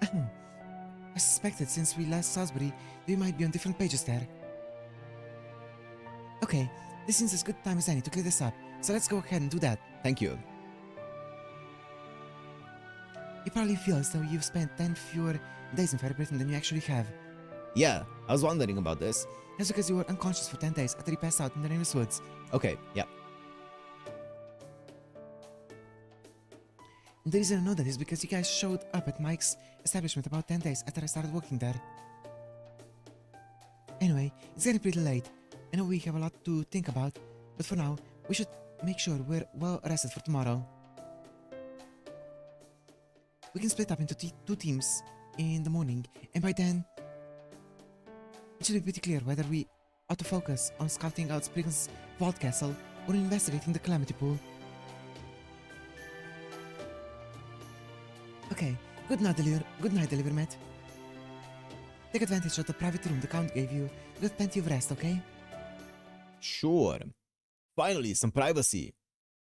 I suspected since we left Salisbury we might be on different pages there. Okay, this seems as good time as any to clear this up, so let's go ahead and do that. Thank you. You probably feel as though you've spent 10 fewer days in Fairy Britain than you actually have. Yeah, I was wondering about this. That's because you were unconscious for 10 days after you passed out in the Nameless Woods. Okay, yeah. And the reason I know that is because you guys showed up at Mike's establishment about 10 days after I started working there. Anyway, it's getting pretty late. I know we have a lot to think about, but for now, we should make sure we're well rested for tomorrow. We can split up into two teams in the morning, and by then, it should be pretty clear whether we ought to focus on scouting out Spriggan's Vault Castle or investigating the Calamity Pool. Okay, good night, Delivermet. Take advantage of the private room the Count gave you to get plenty of rest, okay? Sure. Finally, some privacy.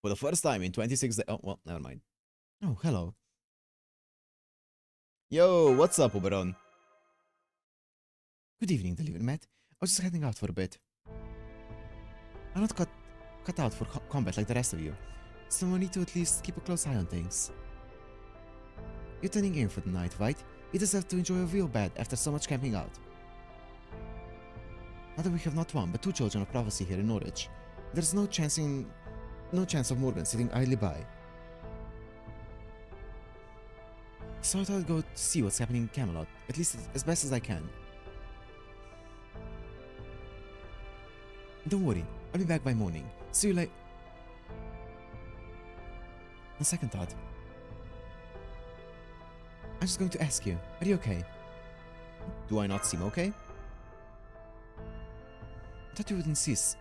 For the first time in 26 days. Oh, well, never mind. Oh, hello. Yo, what's up, Oberon? Good evening, Delivermet. I was just heading out for a bit. I'm not cut out for combat like the rest of you, so I need to at least keep a close eye on things. You're turning in for the night, right? You deserve to enjoy a real bed after so much camping out. Now that we have not one, but two children of prophecy here in Norwich, there's no chance of Morgan sitting idly by. So I thought I'd go to see what's happening in Camelot, at least as best as I can. Don't worry, I'll be back by morning. See you later. On second thought, I'm just going to ask you, are you okay? Do I not seem okay? I thought you would insist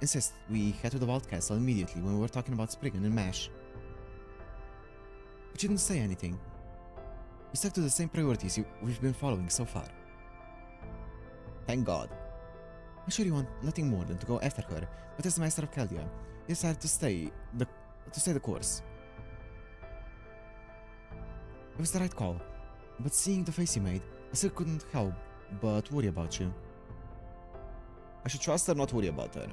we head to the Vault Castle immediately when we were talking about Spriggan and Mash. But you didn't say anything. You stuck to the same priorities we've been following so far. Thank God. I'm sure you want nothing more than to go after her, but as the Master of Caldia, you decided to stay the course. It was the right call, but seeing the face you made, I still couldn't help but worry about you. I should trust her, not worry about her.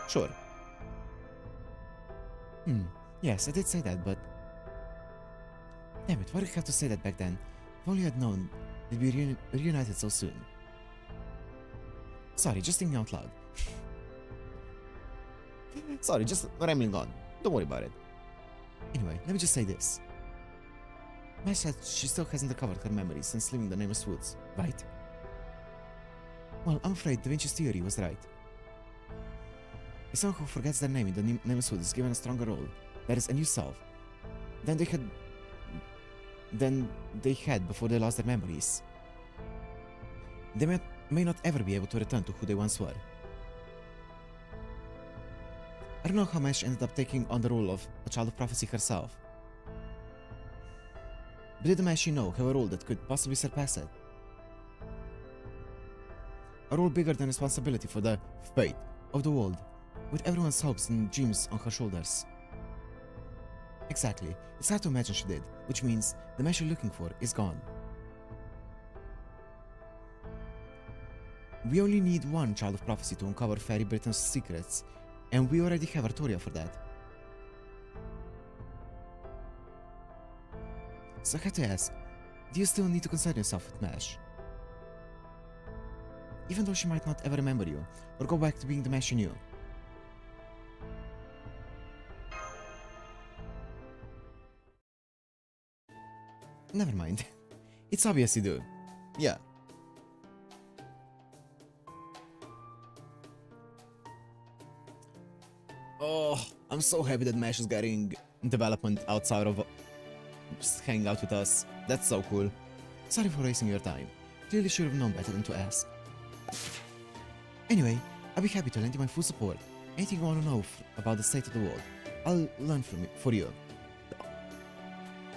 Sure. Yes, I did say that, but... Damn it, why did you have to say that back then? If only I'd known they'd be reunited so soon. Sorry, just thinking out loud. Sorry, just rambling on. Don't worry about it. Anyway, let me just say this. Mash said she still hasn't recovered her memories since leaving the Nameless Woods, right? Well, I'm afraid Da Vinci's theory was right. If someone who forgets their name in the Nameless Woods is given a stronger role, that is, a new self, than they had before they lost their memories, they may not ever be able to return to who they once were. I don't know how Mash ended up taking on the role of a child of prophecy herself. But did the Mash you know have a role that could possibly surpass it? A role bigger than responsibility for the fate of the world, with everyone's hopes and dreams on her shoulders. Exactly, it's hard to imagine she did, which means the Mash you're looking for is gone. We only need one child of prophecy to uncover Fairy Britain's secrets, and we already have Artoria for that. So I had to ask, do you still need to concern yourself with Mash? Even though she might not ever remember you, or go back to being the Mash you knew. Never mind. It's obvious you do. Yeah. Oh, I'm so happy that Mesh is getting development outside of just hanging out with us. That's so cool. Sorry for wasting your time. Clearly should have known better than to ask. Anyway, I'll be happy to lend you my full support. Anything you want to know about the state of the world, I'll learn from it for you.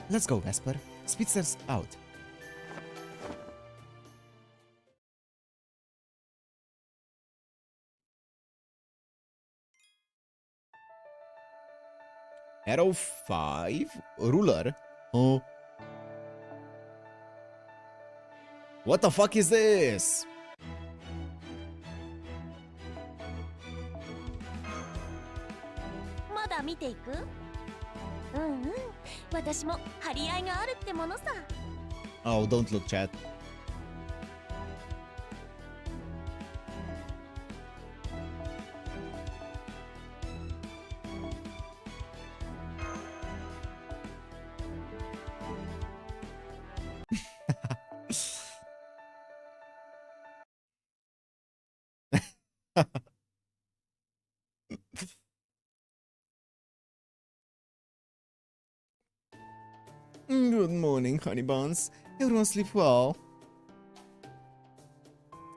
Let's go, Vesper. Speedster's out. Arrow 5? Ruler? Huh? What the fuck is this? Oh, don't look, chat. Good morning, honey buns. Everyone sleep well.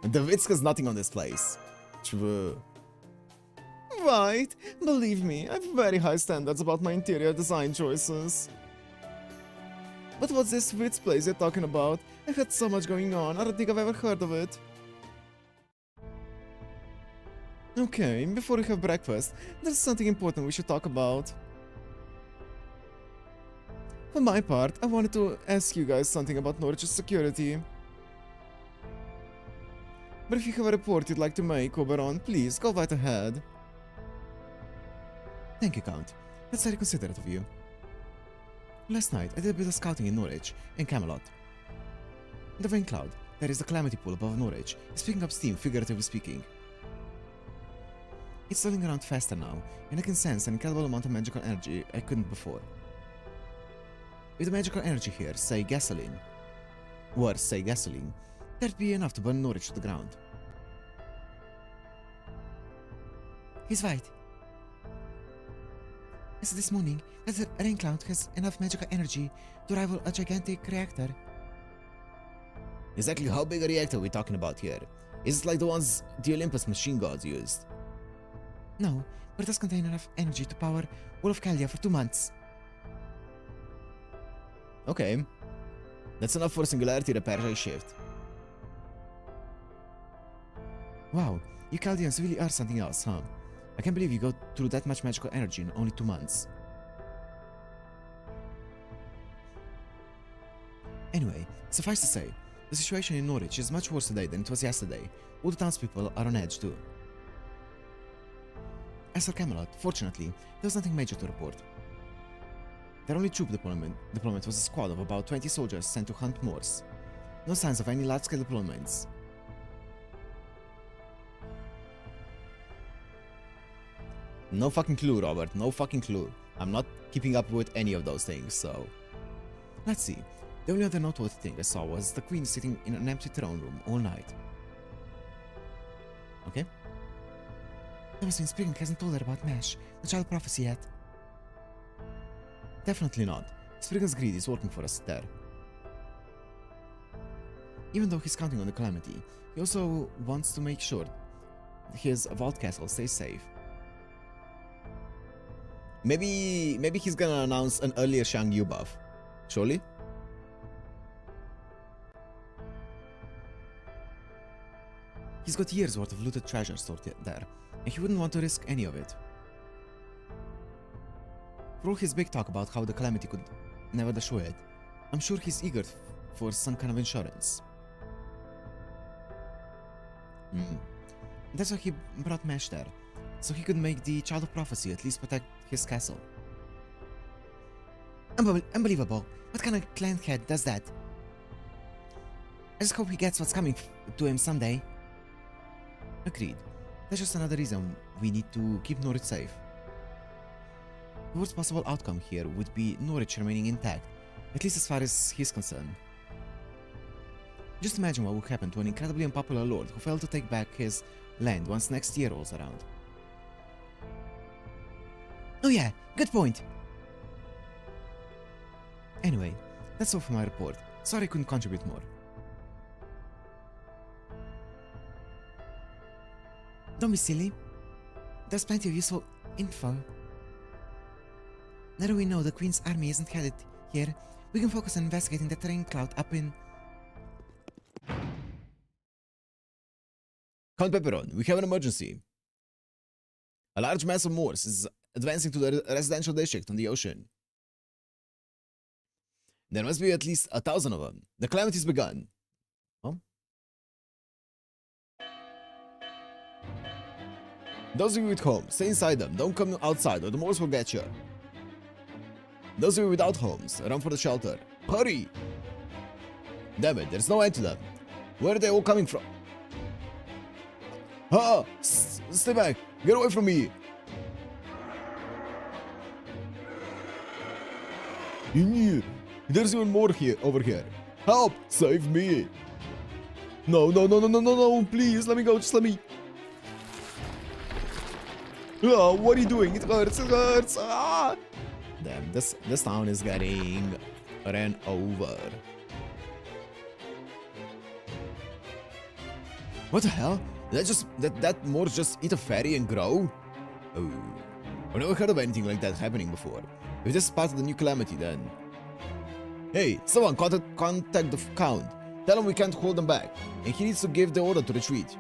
The Vitska's nothing on this place. True. Right. Believe me, I have very high standards about my interior design choices. But what's this Wits place you're talking about? I've had so much going on, I don't think I've ever heard of it. Okay, before we have breakfast, there's something important we should talk about. For my part, I wanted to ask you guys something about Norwich's security. But if you have a report you'd like to make, Oberon, please go right ahead. Thank you, Count. That's very considerate of you. Last night, I did a bit of scouting in Norwich and Camelot. The rain cloud, that is the calamity pool above Norwich, is picking up steam, figuratively speaking. It's swirling around faster now, and I can sense an incredible amount of magical energy I couldn't before. With the magical energy here, say gasoline, that'd be enough to burn Norwich to the ground. He's right. As this morning, that the rain cloud has enough magical energy to rival a gigantic reactor. Exactly how big a reactor are we talking about here? Is it like the ones the Olympus machine gods used? No, but it does contain enough energy to power all of Kalia for 2 months. Okay. That's enough for Singularity repair shift. Wow, you Chaldeans really are something else, huh? I can't believe you go through that much magical energy in only 2 months. Anyway, suffice to say, the situation in Norwich is much worse today than it was yesterday. All the townspeople are on edge too. As for Camelot, fortunately, there was nothing major to report. Their only troop deployment was a squad of about 20 soldiers sent to hunt Moors. No signs of any large-scale deployments. No fucking clue, Robert. No fucking clue. I'm not keeping up with any of those things, so... Let's see. The only other noteworthy thing I saw was the Queen sitting in an empty throne room all night. Okay? That must mean Spriggan hasn't told her about Mash, the child prophecy yet. Definitely not. Spriggan's greed is working for us there. Even though he's counting on the Calamity, he also wants to make sure his vault castle stays safe. Maybe he's gonna announce an earlier Shang Yu buff. Surely? He's got years worth of looted treasure stored there, and he wouldn't want to risk any of it. For all his big talk about how the Calamity could never destroy it, I'm sure he's eager for some kind of insurance. That's why he brought Mesh there, so he could make the Child of Prophecy at least protect his castle. Unbelievable. What kind of clan head does that? I just hope he gets what's coming to him someday. Agreed. That's just another reason we need to keep Norwich safe. The worst possible outcome here would be Norwich remaining intact, at least as far as he's concerned. Just imagine what would happen to an incredibly unpopular lord who failed to take back his land once next year rolls around. Oh yeah, good point! Anyway, that's all for my report. Sorry I couldn't contribute more. Don't be silly. There's plenty of useful info. Now that we know the Queen's army isn't headed here, we can focus on investigating the terrain cloud up in... Count Pepperon, we have an emergency. A large mass of Moors is advancing to the residential district on the ocean. There must be at least 1,000 of them. The calamity's begun. Huh? Those of you at home, stay inside them. Don't come outside or the Moors will get you. Those of you without homes, run for the shelter. Hurry! Damn it, there's no end to them. Where are they all coming from? Ah! Stay back! Get away from me! In here! There's even more here, over here. Help! Save me! No, no, no, no, no, no, no! Please, let me go, just let me... Ah, what are you doing? It hurts, it hurts! Ah! Damn, this town is getting ran over. What the hell? Did that Moor just eat a fairy and grow? Oh, I've never heard of anything like that happening before. If this is part of the new calamity, then... Hey, someone contact the Count. Tell him we can't hold them back, and he needs to give the order to retreat.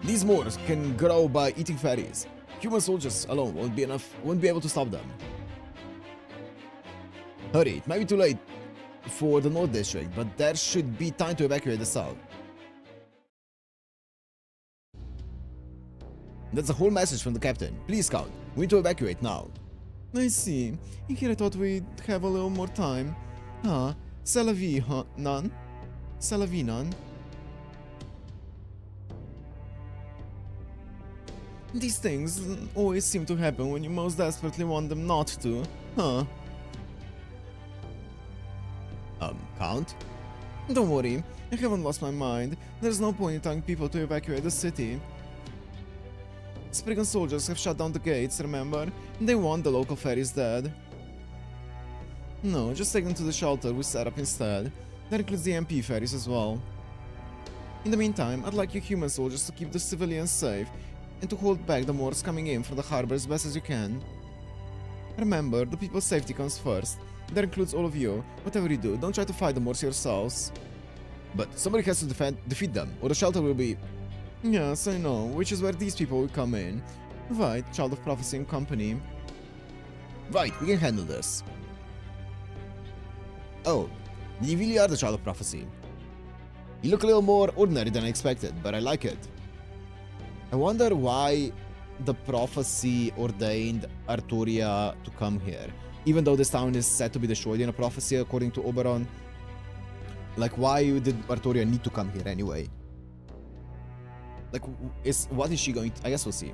These Moors can grow by eating fairies. Human soldiers alone won't be able to stop them. Hurry, it might be too late for the North District, but there should be time to evacuate the South. That's the whole message from the captain. Please, Count, we need to evacuate now. I see. In here I thought we'd have a little more time. Ah, c'est la vie, huh? None? C'est la vie, none? These things always seem to happen when you most desperately want them not to, huh? Count? Don't worry, I haven't lost my mind. There's no point in telling people to evacuate the city. Spriggan soldiers have shut down the gates, remember? They want the local ferries dead. No, just take them to the shelter we set up instead. That includes the MP ferries as well. In the meantime, I'd like you human soldiers to keep the civilians safe and to hold back the Moors coming in from the harbor as best as you can. Remember, the people's safety comes first. That includes all of you. Whatever you do, don't try to fight the Moors yourselves. But somebody has to defeat them, or the shelter will be... Yes, I know, which is where these people will come in. Right, Child of Prophecy and company. Right, we can handle this. Oh, you really are the Child of Prophecy. You look a little more ordinary than I expected, but I like it. I wonder why the prophecy ordained Arturia to come here. Even though this town is said to be destroyed in a prophecy according to Oberon. Like, why did Arturia need to come here anyway? Like, what is she going to... I guess we'll see.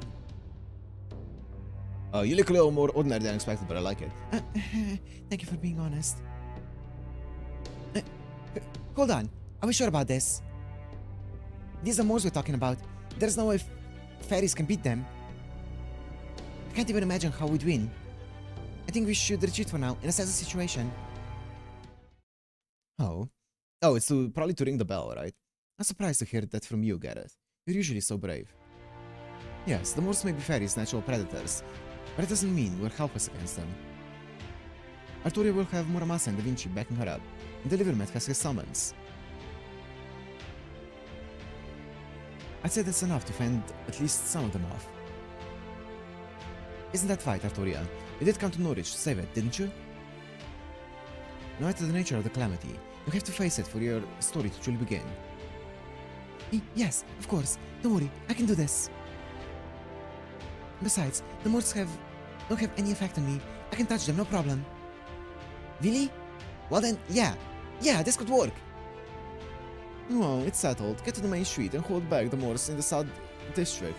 You look a little more ordinary than expected, but I like it. Thank you for being honest. Hold on, are we sure about this? These are Moors we're talking about. There's no way fairies can beat them. I can't even imagine how we'd win. I think we should retreat for now and assess the situation. Oh, it's probably to ring the bell, right? I'm surprised to hear that from you, Gareth. You're usually so brave. Yes, the Moors may be fairies' natural predators, but it doesn't mean we're helpless against them. Arturia will have Muramasa and Da Vinci backing her up, and the Livermet has his summons. I'd say that's enough to fend at least some of them off. Isn't that right, Arturia? You did come to Norwich to save it, didn't you? No matter the nature of the calamity, you have to face it for your story to truly begin. Yes, of course. Don't worry, I can do this. Besides, the Moors don't have any effect on me. I can touch them, no problem. Really? Well then, yeah, this could work. Oh, it's settled. Get to the main street and hold back the Moors in the South District.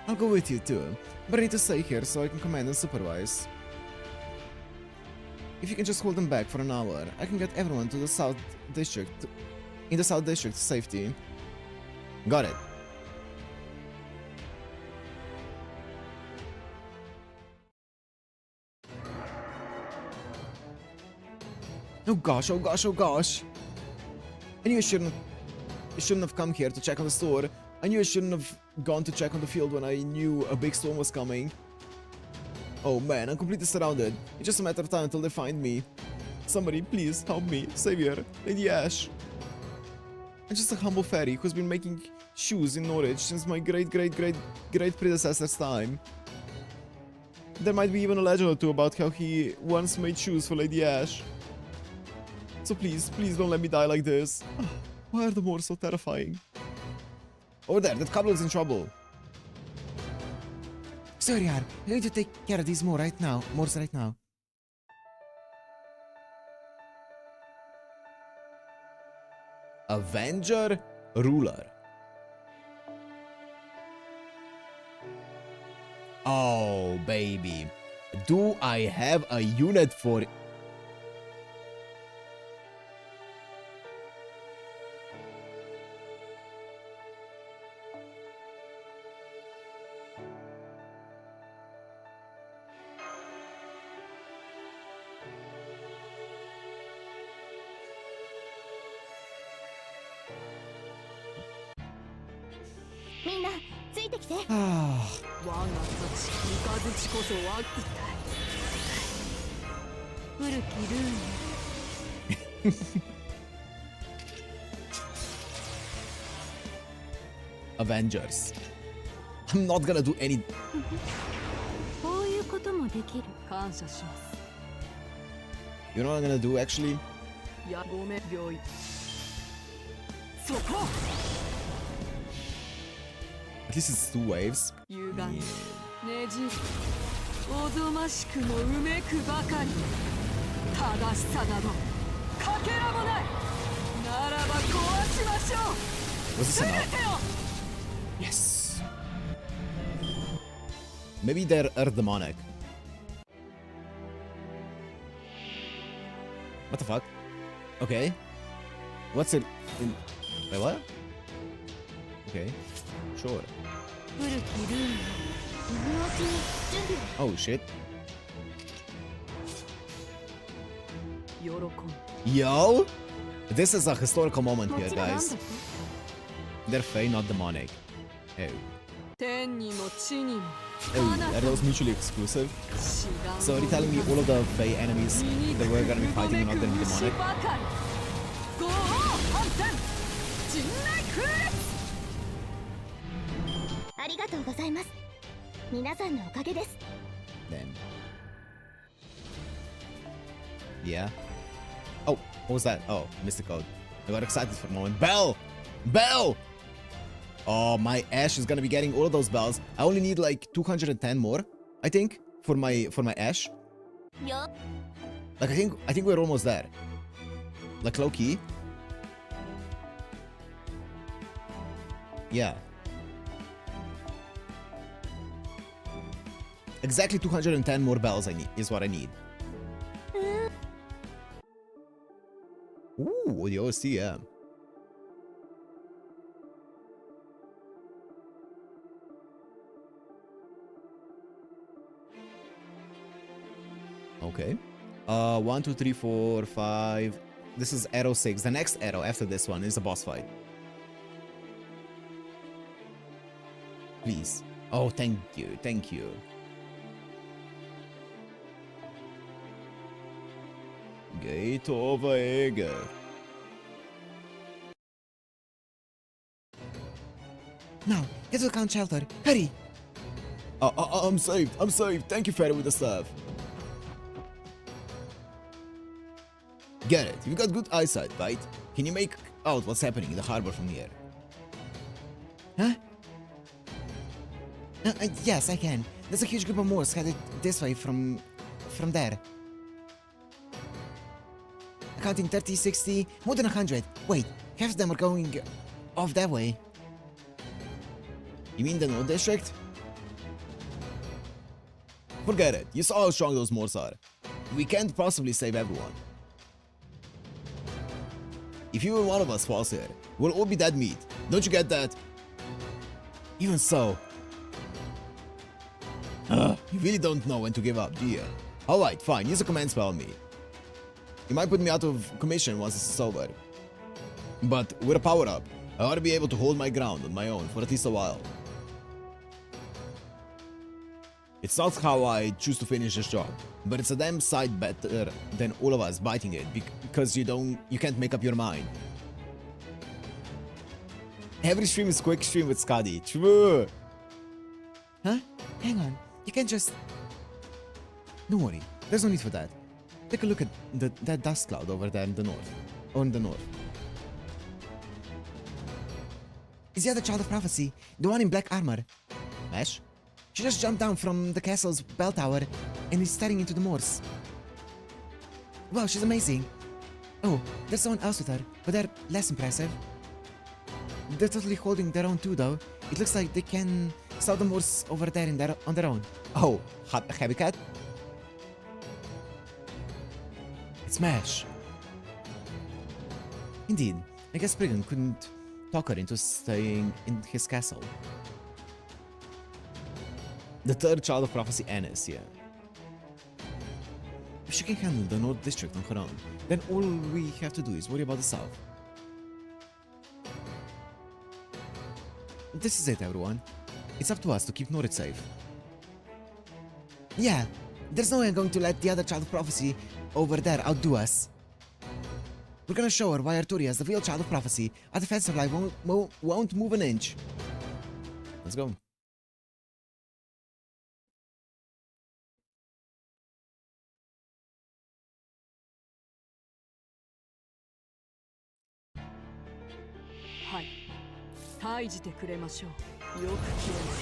I'll go with you too, but I need to stay here so I can command and supervise. If you can just hold them back for an hour, I can get everyone to the South District, in the South District to safety. Got it. Oh gosh, oh gosh, oh gosh. I knew I shouldn't have come here to check on the store. I knew I shouldn't have gone to check on the field when I knew a big storm was coming. Oh man, I'm completely surrounded. It's just a matter of time until they find me. Somebody, please, help me. Savior, Lady Ash. I'm just a humble fairy who's been making shoes in Norwich since my great predecessor's time. There might be even a legend or two about how he once made shoes for Lady Ash. So please don't let me die like this. Why are the Moors so terrifying? Over there, that Kablo's in trouble. Sorry, I'm going to take care of these Moors right now. Avenger Ruler. Oh, baby. Do I have a unit for... Ah, 我が立ち三日月こそは痛い古きルー Avengers. I'm not gonna do any... こういうこともできる。感謝します You know what I'm gonna do actually? やごめん病院そこ At least it's 2 waves. 歪んでねじるおぞましくもうめくばかり正しさなどかけらもないならば壊しましょう Was this 全 enough? てを Yes. Maybe they're demonic. What the fuck? Okay. What's it? Wait, what? Okay. Sure. 古きルームのちに準備を Oh shit. 喜ん Yo! This is a historical moment も here, ちろんなんだ guys. って They're Fey, not demonic. Oh. 天にも地にも Oh, are those mutually exclusive? 志願 So are you telling me all of the Fey enemies that we're gonna be fighting are not gonna be demonic? ご反転陣内空列ありがとうございます皆さんのおかげです Then. Yeah. Oh, what was that? Oh, missed the code. I got excited for a moment. Bell! Bell! Oh, my Ash is gonna be getting all of those bells. I only need like 210 more, I think, for my Ash. よ Like I think we're almost there. Like low key. Yeah. Exactly 210 more bells is what I need. Ooh, the OC, yeah. Okay. 1, 2, 3, 4, 5. This is arrow 6. The next arrow after this one is a boss fight. Please. Oh, thank you. Thank you. Gate of Aegir. now, get to the count shelter. Hurry! I'm saved. I'm saved. Thank you, Fairy with the staff. Get it. You've got good eyesight, right? Can you make out what's happening in the harbor from here. Huh? Yes, I can. There's a huge group of Moors headed this way from there. Counting 30, 60, more than 100. Wait, half of them are going off that way. You mean the North District? Forget it. You saw how strong those Moors are. We can't possibly save everyone. If even one of us falls here, we'll all be dead meat. Don't you get that? Even so. You really don't know when to give up, do you? Alright, fine. Use a command spell on me. You might put me out of commission once this is over. But with a power-up, I ought to be able to hold my ground on my own for at least a while. It's not how I choose to finish this job, but it's a damn sight better than all of us biting it because you can't make up your mind. Every stream is quick stream with Skadi. True. Huh? Hang on. You can't just... Don't worry. There's no need for that. Take a look at that dust cloud over there in the north. Or in the north. Is the other child of prophecy, the one in black armor. Mesh? She just jumped down from the castle's bell tower and is staring into the moors. Wow, she's amazing. Oh, there's someone else with her, but they're less impressive. They're totally holding their own too, though. It looks like they can stop the moors over there on their own. Oh, Happy Cat? It's Mesh. Indeed, I guess Spriggan couldn't talk her into staying in his castle. The third child of prophecy, Annis, yeah. If she can handle the North District on her own, then all we have to do is worry about the South. This is it, everyone. It's up to us to keep Norwich safe. Yeah, there's no way I'm going to let the other child of prophecy over there outdo us. We're gonna show her why Arturia is the real child of prophecy. Our defensive line won't move an inch. Let's go. Hai. 退じてくれましょう。よく聞こえま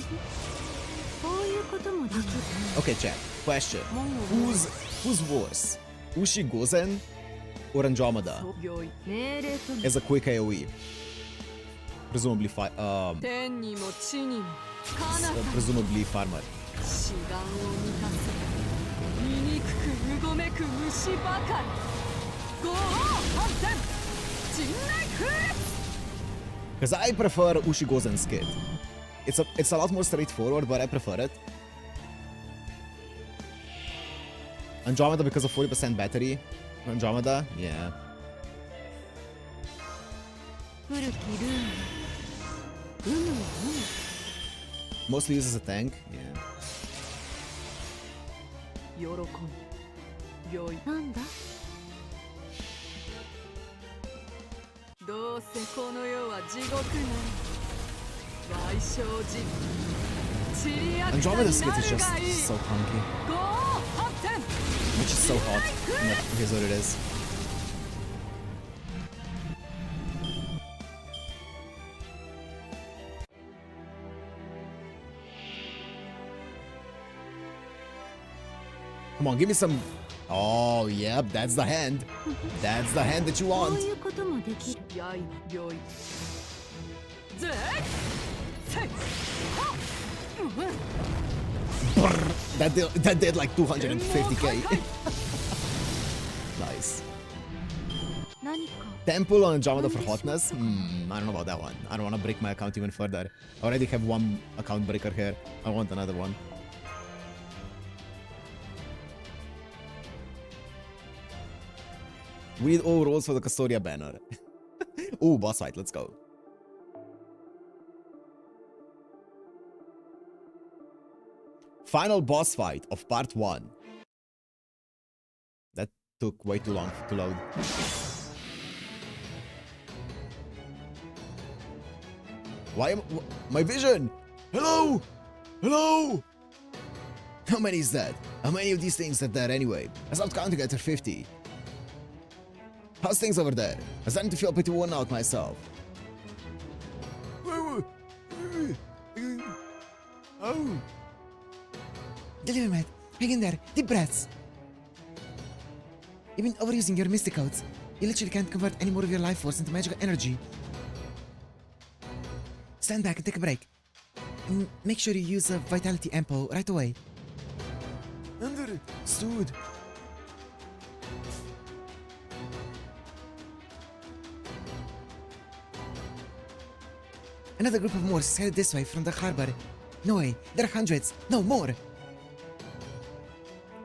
す。こういうこともできる。 Okay, chat. Question. Who's worse? Ushi Gozen or Andromeda? 命令と As a quick AoE. Presumably presumably farmer. 志願を満たせ。醜くうごめく虫ばかり。ご応反転。陣内風列。 Because I prefer Ushi Gozen's kit. It's a lot more straightforward, but I prefer it. Andromeda because of 40% battery. Andromeda, yeah. 古きルーム。Mostly uses a tank, yeah. 喜ん。良い。なんだ。どうせこの世は地獄なり。外傷時。チリアクタにな Andromeda's る kit is が just いい。 so clunky. ご応反転。 Which is so hot. Yeah, here's what it is. Come on, give me some... Oh, yep, that's the hand. That's the hand that you こう want. いうこともできる。刃良い。ぜっ。せい。はっ。That did like 250k. Nice. 何か。 Temple on Andromeda for hotness? I don't know about that one. I don't want to break my account even further. I already have one account breaker here. I want another one. We need all rolls for the Custodia banner. Ooh, boss fight. Let's go. Final boss fight of part 1. That took way too long to load. Why am my vision? Hello? Hello? How many is that? How many of these things are there anyway? I stopped counting after 50. How's things over there? I'm starting to feel pretty worn out myself. Oh. Deliver, Matt. Hang in there. Deep breaths. You've been overusing your mystic codes. You literally can't convert any more of your life force into magical energy. Stand back and take a break. And make sure you use a vitality ample right away. Understood. Another group of Moors is headed this way from the harbor. No way, there are hundreds. No, more.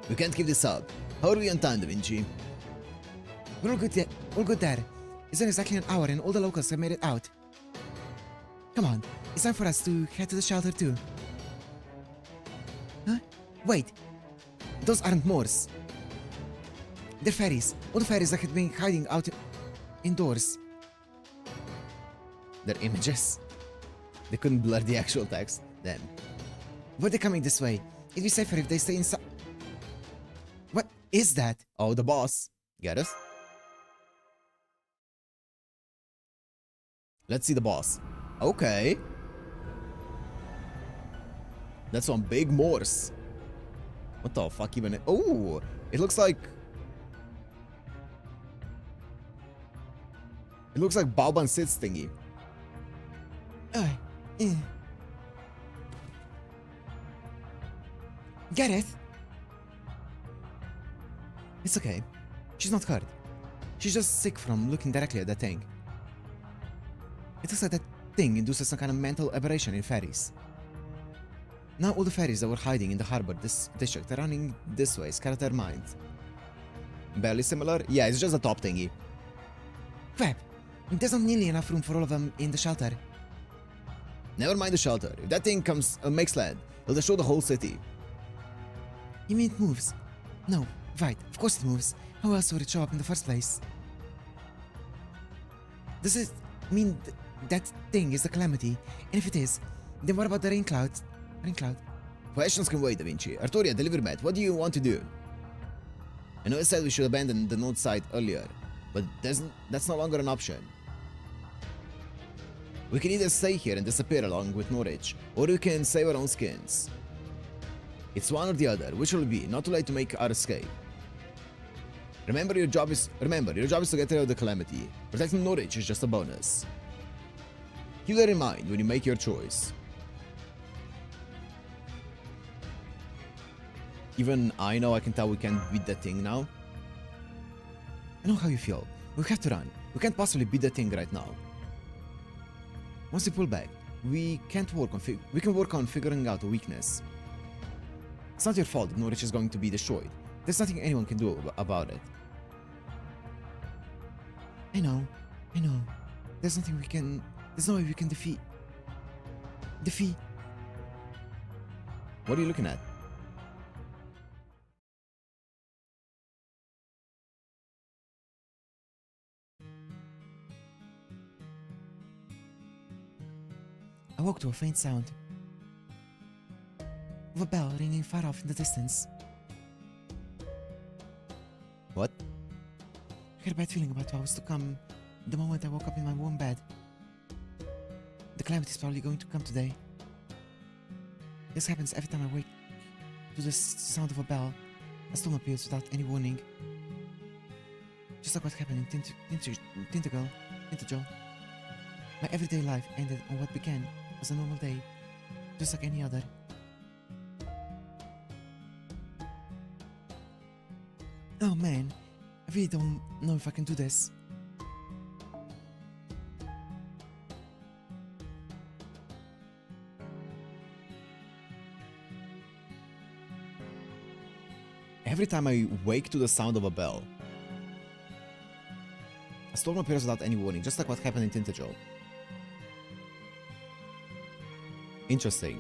We can't keep this up. How are we on time, Da Vinci? We're all good there. All good there. It's been exactly an hour and all the locals have made it out. Come on, it's time for us to head to the shelter too. Huh? Wait. Those aren't Moors. They're fairies. All the fairies that had been hiding out indoors. They're images. They couldn't blur the actual text. Then. Were they coming this way? It'd be safer if they stay inside. What is that? Oh, the boss. Get us? Let's see the boss. Okay. That's one big Morse. What the fuck even? Oh, it looks like... It looks like Balban Sid's thingy. Eh. Gareth? It's okay. She's not hurt. She's just sick from looking directly at that thing. It looks like that thing induces some kind of mental aberration in fairies. Now all the fairies that were hiding in the harbor this district are running this way, scattered their minds. Barely similar? Yeah, it's just a top thingy. Crap! There's not nearly enough room for all of them in the shelter. Never mind the shelter. If that thing makes land, it'll destroy the whole city. You mean it moves? No, right, of course it moves. How else would it show up in the first place? Does it mean that thing is the calamity? And if it is, then what about the rain cloud? Rain cloud? Questions can wait, Da Vinci. Arturia, deliver Matt. What do you want to do? I know I said we should abandon the north side earlier, but that's no longer an option. We can either stay here and disappear along with Norwich, or we can save our own skins. It's one or the other. Which will it be? Not too late to make our escape. Remember, your job is to get rid of the calamity. Protecting Norwich is just a bonus. Keep that in mind when you make your choice. Even I know I can tell we can't beat that thing now. I know how you feel. We have to run. We can't possibly beat the thing right now. Once we pull back, we can work on figuring out a weakness. It's not your fault that Norwich is going to be destroyed. There's nothing anyone can do about it. I know. There's no way we can defeat. What are you looking at? I woke to a faint sound of a bell ringing far off in the distance. What? I had a bad feeling about what was to come the moment I woke up in my warm bed. The calamity is probably going to come today. This happens every time I wake to the sound of a bell. A storm appears without any warning. Just like what happened in Tintagle. My everyday life ended on what began as a normal day, just like any other. Oh man, I really don't know if I can do this. Every time I wake to the sound of a bell, a storm appears without any warning, just like what happened in Tintagle. Interesting.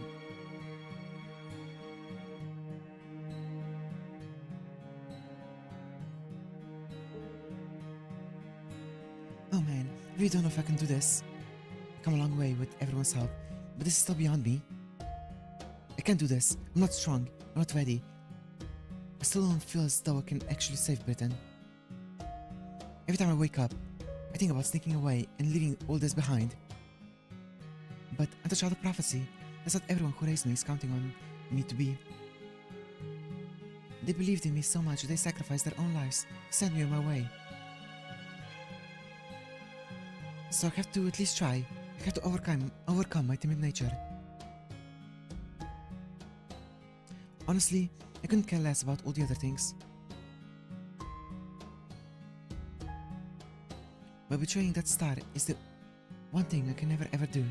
Oh man, I really don't know if I can do this. I've come a long way with everyone's help, but this is still beyond me. I can't do this. I'm not strong. I'm not ready. I still don't feel as though I can actually save Britain. Every time I wake up, I think about sneaking away and leaving all this behind. But I'm the child of prophecy. That's not everyone who raised me is counting on me to be. They believed in me so much they sacrificed their own lives to send me on my way. So I have to at least try. I have to overcome my timid nature. Honestly, I couldn't care less about all the other things. But betraying that star is the one thing I can never ever do.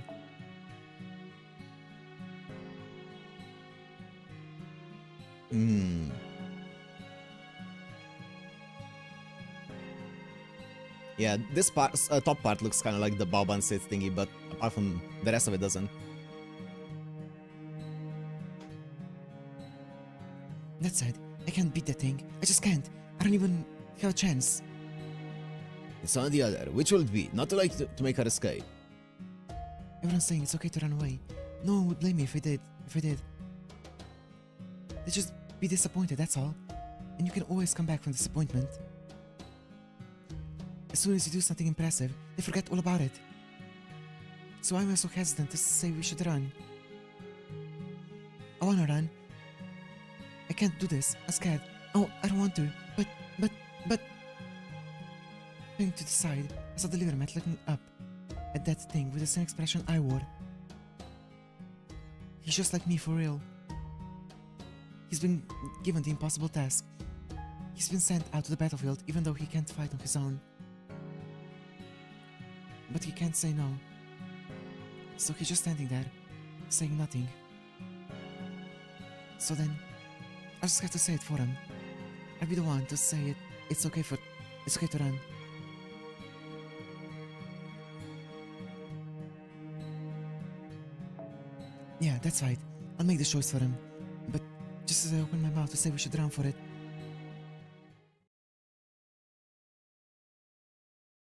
Yeah, this part, top part looks kind of like the Baoban Sith thingy, but apart from the rest of it doesn't. That said, I can't beat that thing. I just can't. I don't even have a chance. It's on the other. Which will it be? Not too late to make her escape. Everyone's saying it's okay to run away. No one would blame me if I did. They just be disappointed, that's all. And you can always come back from disappointment. As soon as you do something impressive, they forget all about it. So why am I so hesitant to say we should run? I wanna run. I can't do this. I'm scared. Oh, I don't want to. But... Turning to the side, I saw the livermat looking up at that thing with the same expression I wore. He's just like me for real. He's been given the impossible task. He's been sent out to the battlefield even though he can't fight on his own. But he can't say no. So he's just standing there, saying nothing. So then, I just have to say it for him. I'll be the one to say it. It's okay to run. Yeah, that's right. I'll make the choice for him. But just as I open my mouth to say we should run for it.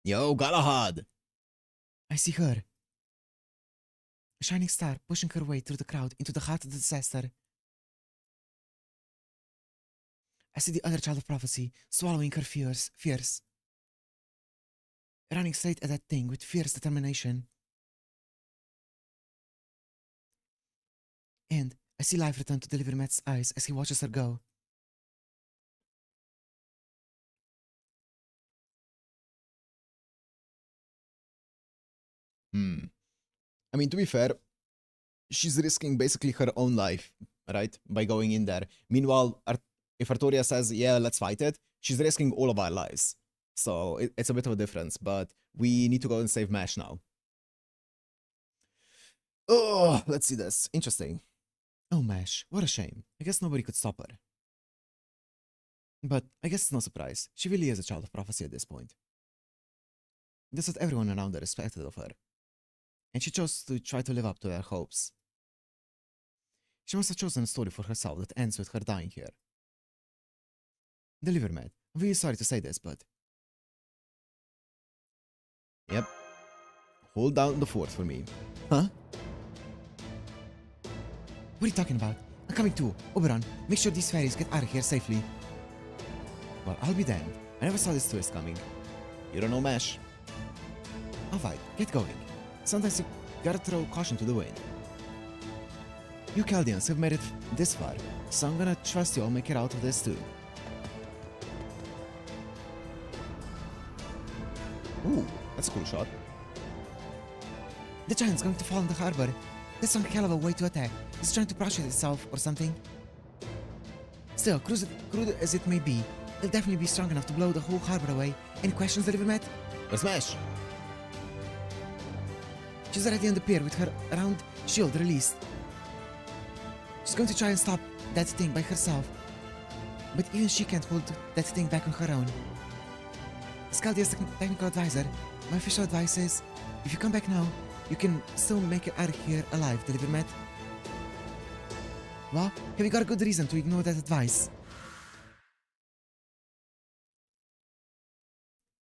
Yo, Galahad! I see her. A shining star pushing her way through the crowd into the heart of the disaster. I see the other child of prophecy swallowing her fears. Running straight at that thing with fierce determination. And I see life return to the livermat's eyes as he watches her go. I mean, to be fair, she's risking basically her own life, right? By going in there. Meanwhile, if Arturia says, yeah, let's fight it, she's risking all of our lives. So it's a bit of a difference, but we need to go and save Mash now. Oh, let's see this. Interesting. Oh, Mash, what a shame. I guess nobody could stop her. But I guess it's no surprise. She really is a child of prophecy at this point. That's what everyone around her expected of her. And she chose to try to live up to their hopes. She must have chosen a story for herself that ends with her dying here. The livermat. I'm really sorry to say this, but... Yep. Hold down the fort for me. Huh? What are you talking about? I'm coming too. Oberon, make sure these fairies get out of here safely. Well, I'll be damned. I never saw this twist coming. You don't know Mash. Alright, get going. Sometimes you gotta throw caution to the wind. You Chaldeans have made it this far, so I'm gonna trust you all make it out of this too. Ooh, that's a cool shot. The giant's going to fall in the harbor. That's some hell of a way to attack. It's trying to prostrate itself or something. Still, crude as it may be, it'll definitely be strong enough to blow the whole harbor away. Any questions, the livermat? Where's Mash? She's already on the pier with her round shield released. She's going to try and stop that thing by herself. But even she can't hold that thing back on her own. Scaldia's technical advisor, my official advice is, if you come back now, you can still make it out of here alive, the livermat. Well, have you got a good reason to ignore that advice?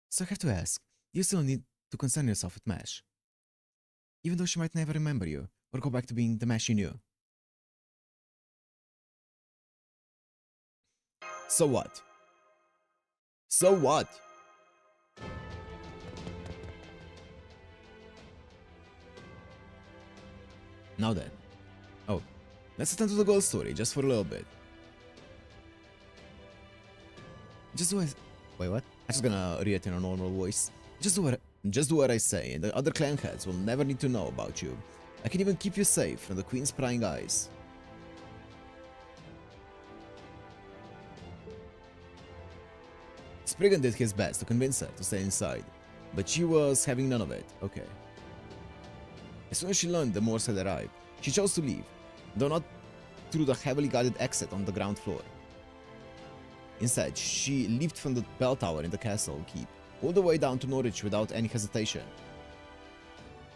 So I have to ask, do you still need to concern yourself with Mash? Even though she might never remember you, or go back to being the Mash you knew. So what? So what? Now then. Oh, let's attend to the gold story just for a little bit. Just do as... Wait, what? I'm just gonna read it in a normal voice. Just do what I say, and the other clan heads will never need to know about you. I can even keep you safe from the Queen's prying eyes. Spriggan did his best to convince her to stay inside, but she was having none of it. Okay. As soon as she learned the Morse had arrived, she chose to leave, though not through the heavily guarded exit on the ground floor. Instead, she leaped from the bell tower in the castle keep, all the way down to Norwich without any hesitation.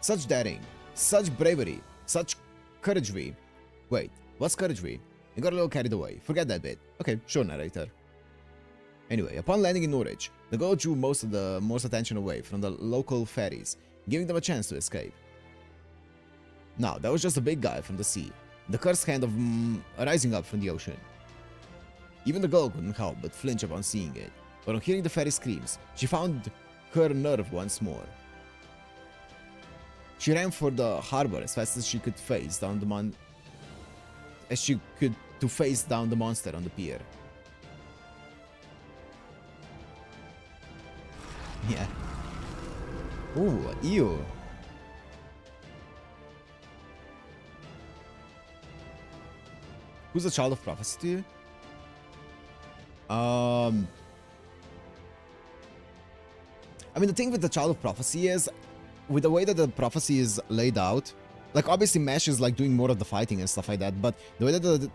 Such daring, such bravery, such couragery. Wait, what's couragery? I got a little carried away. Forget that bit. Okay, sure, narrator. Anyway, upon landing in Norwich, the girl drew most attention away from the local ferries, giving them a chance to escape. Now, that was just a big guy from the sea, the cursed hand of rising up from the ocean. Even the girl couldn't help but flinch upon seeing it, but on hearing the ferry screams, she found her nerve once more. She ran for the harbor as fast as she could face down the monster on the pier. Yeah. Ooh, ew. Who's a child of prophecy to you? I mean, the thing with the child of prophecy is, with the way that the prophecy is laid out, like obviously Mesh is like doing more of the fighting and stuff like that, but the way that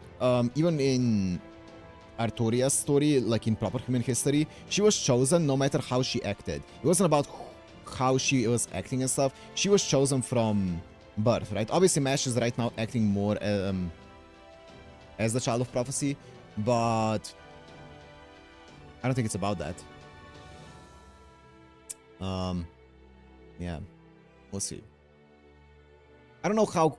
even in Artoria's story, like in proper human history, she was chosen no matter how she acted. It wasn't about how she was acting and stuff. She was chosen from birth, right? Obviously Mesh is right now acting more as the child of prophecy, but I don't think it's about that. Yeah, we'll see. I don't know how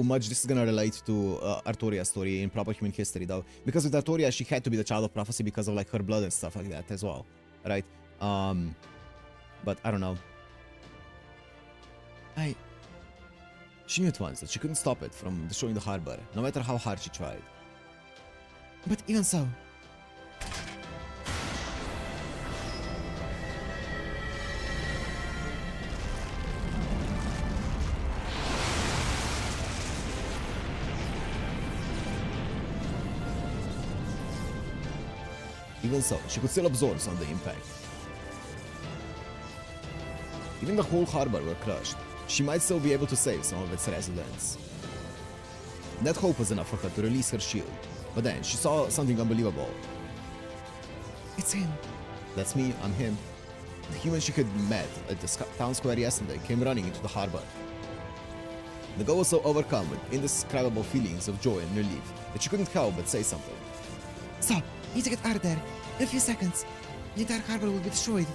much this is gonna relate to Artoria's story in proper human history though, because with Artoria she had to be the child of prophecy because of like her blood and stuff like that as well, right? But I don't know. She knew at once that she couldn't stop it from destroying the harbor, no matter how hard she tried. But even so, Even so, she could still absorb some of the impact. Even the whole harbor were crushed, she might still be able to save some of its residents. That hope was enough for her to release her shield, but then she saw something unbelievable. it's him. That's me, I'm him. The human she had met at the town square yesterday came running into the harbor. The girl was so overcome with indescribable feelings of joy and relief that she couldn't help but say something. Stop! You need to get out of there. In a few seconds, the entire harbor will be destroyed.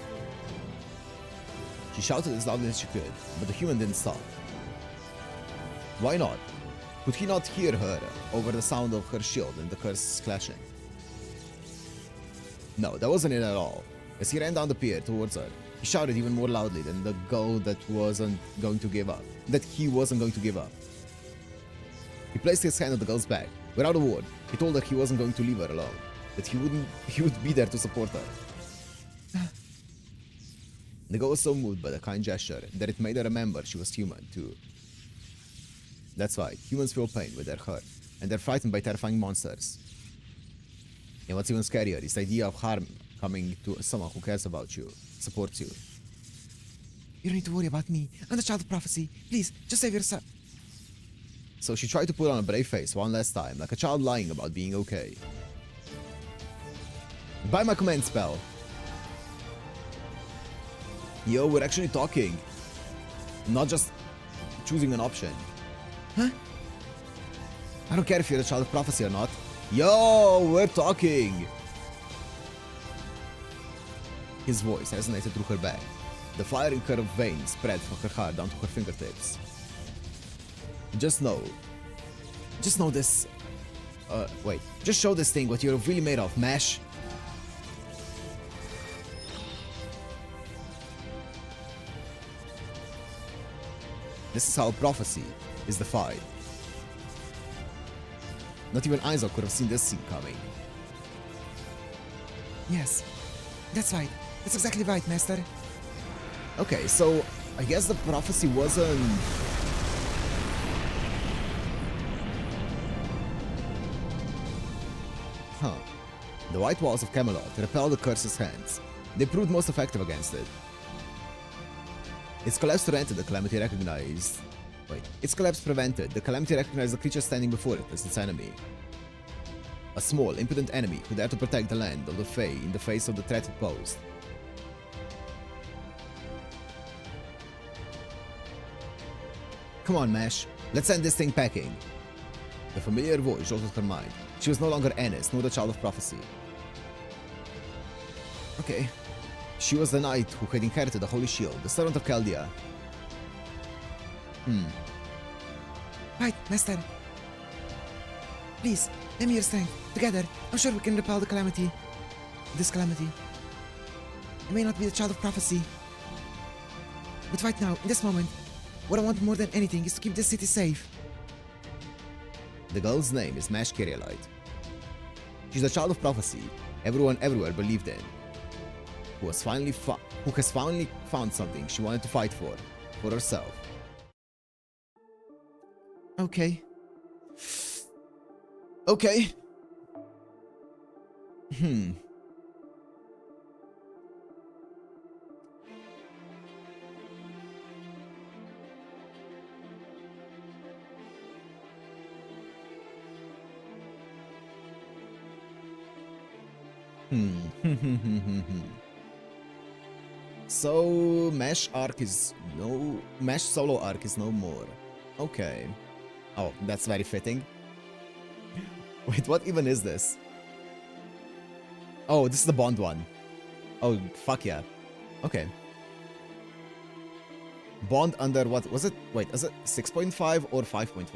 She shouted as loudly as she could, but the human didn't stop. Why not? Could he not hear her over the sound of her shield and the curses clashing? No, that wasn't it at all. As he ran down the pier towards her, he shouted even more loudly than the girl that he wasn't going to give up. He placed his hand on the girl's back. Without a word, he told her he wasn't going to leave her alone, that he would be there to support her. The girl was so moved by the kind gesture that it made her remember she was human too. That's right, humans feel pain when they're hurt, and they're frightened by terrifying monsters. And what's even scarier is the idea of harm coming to someone who cares about you, supports you. You don't need to worry about me. I'm the child of prophecy. Please, just save yourself. So she tried to put on a brave face one last time, like a child lying about being okay. Buy my command spell. Yo, we're actually talking. Not just choosing an option. Huh? I don't care if you're a child of prophecy or not. Yo, we're talking. His voice resonated through her back. The fire in her veins spread from her heart down to her fingertips. Just know this. wait. Just show this thing what you're really made of, Mash. This is how prophecy is defied. Not even Aizo could have seen this scene coming. Yes, that's right. That's exactly right, Master. Okay, so I guess the prophecy wasn't... Huh. The white walls of Camelot repel the curse's hands. They proved most effective against it. Its collapse prevented the Calamity recognized... Wait. Its collapse prevented the Calamity recognized the creature standing before it as its enemy. A small, impotent enemy who dared to protect the land of the Fae in the face of the threat it posed. Come on, Mash. Let's send this thing packing. The familiar voice jolted her mind. She was no longer Ennis, nor the child of prophecy. Okay. She was the knight who had inherited the Holy Shield, the servant of Chaldea. Right, Master. Please, lend me your strength. Together, I'm sure we can repel the calamity. This calamity. I may not be the child of prophecy. But right now, in this moment, what I want more than anything is to keep this city safe. The girl's name is Mash Kyrielite. She's a child of prophecy everyone everywhere believed in. Who has finally found something she wanted to fight for herself. Okay. Okay. So Mesh solo arc is no more. Okay. Oh, that's very fitting. Wait, what even is this? Oh, this is the Bond one. Oh, fuck yeah. Okay. Bond under what was it? Wait, is it 6.5 or 5.5?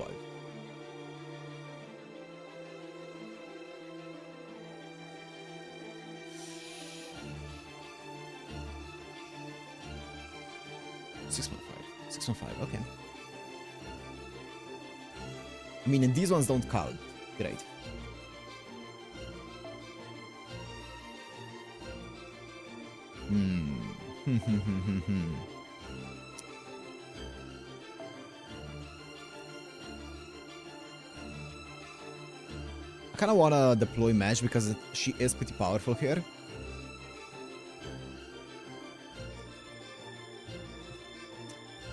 Six point five. Okay. I mean, and these ones don't count. Great. I kind of want to deploy Mash because she is pretty powerful here.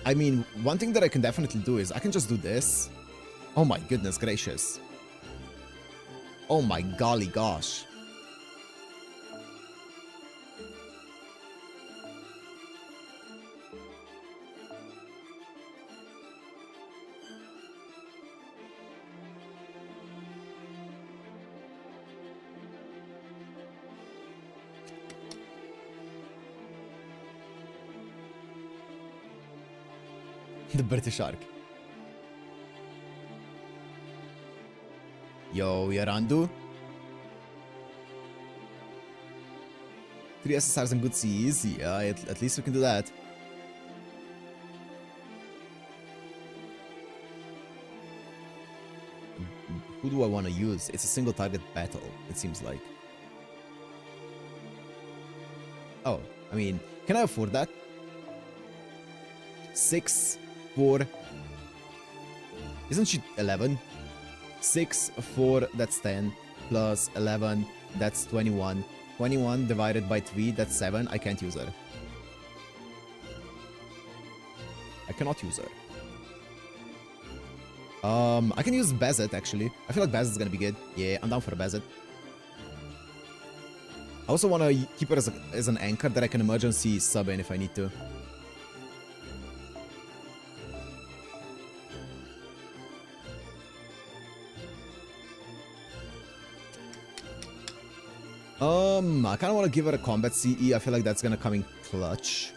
I mean, one thing that I can definitely do is I can just do this. Oh my goodness gracious. Oh my golly gosh. The British arc. Yo, Yarandu. 3 SSRs and good Cs. Yeah, at least we can do that. Who do I want to use? It's a single target battle, it seems like. Oh, I mean, can I afford that? 6, 4. Isn't she 11? 6, 4, that's 10. Plus 11, that's 21. 21 divided by 3, that's 7. I can't use her. I cannot use her. I can use Bazet actually. I feel like Bazet's gonna be good. Yeah, I'm down for a Bazet. I also want to keep her as an anchor that I can emergency sub in if I need to. I kind of want to give her a combat CE. I feel like that's gonna come in clutch.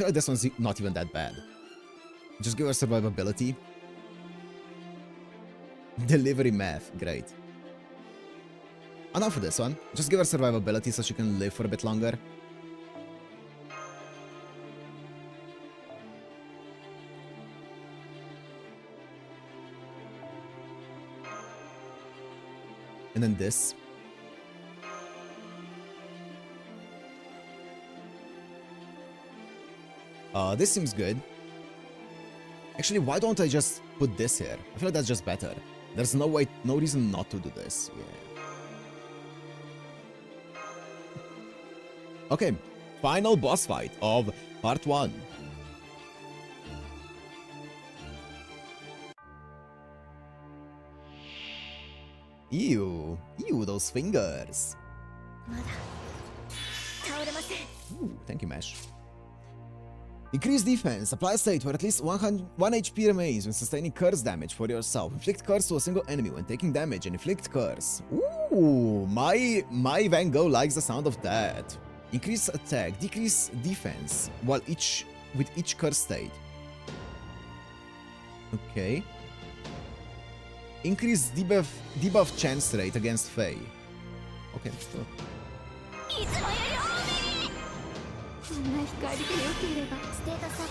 feel like this one's not even that bad. Just give her survivability. Delivery math, great. Enough for this one. Just give her survivability so she can live for a bit longer. And then this. This seems good. Actually, why don't I just put this here? I feel like that's just better. There's no reason not to do this. Yeah. Okay, final boss fight of part 1. Ew, those fingers. Ooh, thank you, Mesh. Increase defense. Apply a state where at least 1 HP remains when sustaining curse damage for yourself. Inflict curse to a single enemy when taking damage and inflict curse. Ooh, my Van Gogh likes the sound of that. Increase attack, decrease defense with each curse state. Okay. Increase debuff chance rate against Fae. Okay, still. そんな光で良ければステータスアッ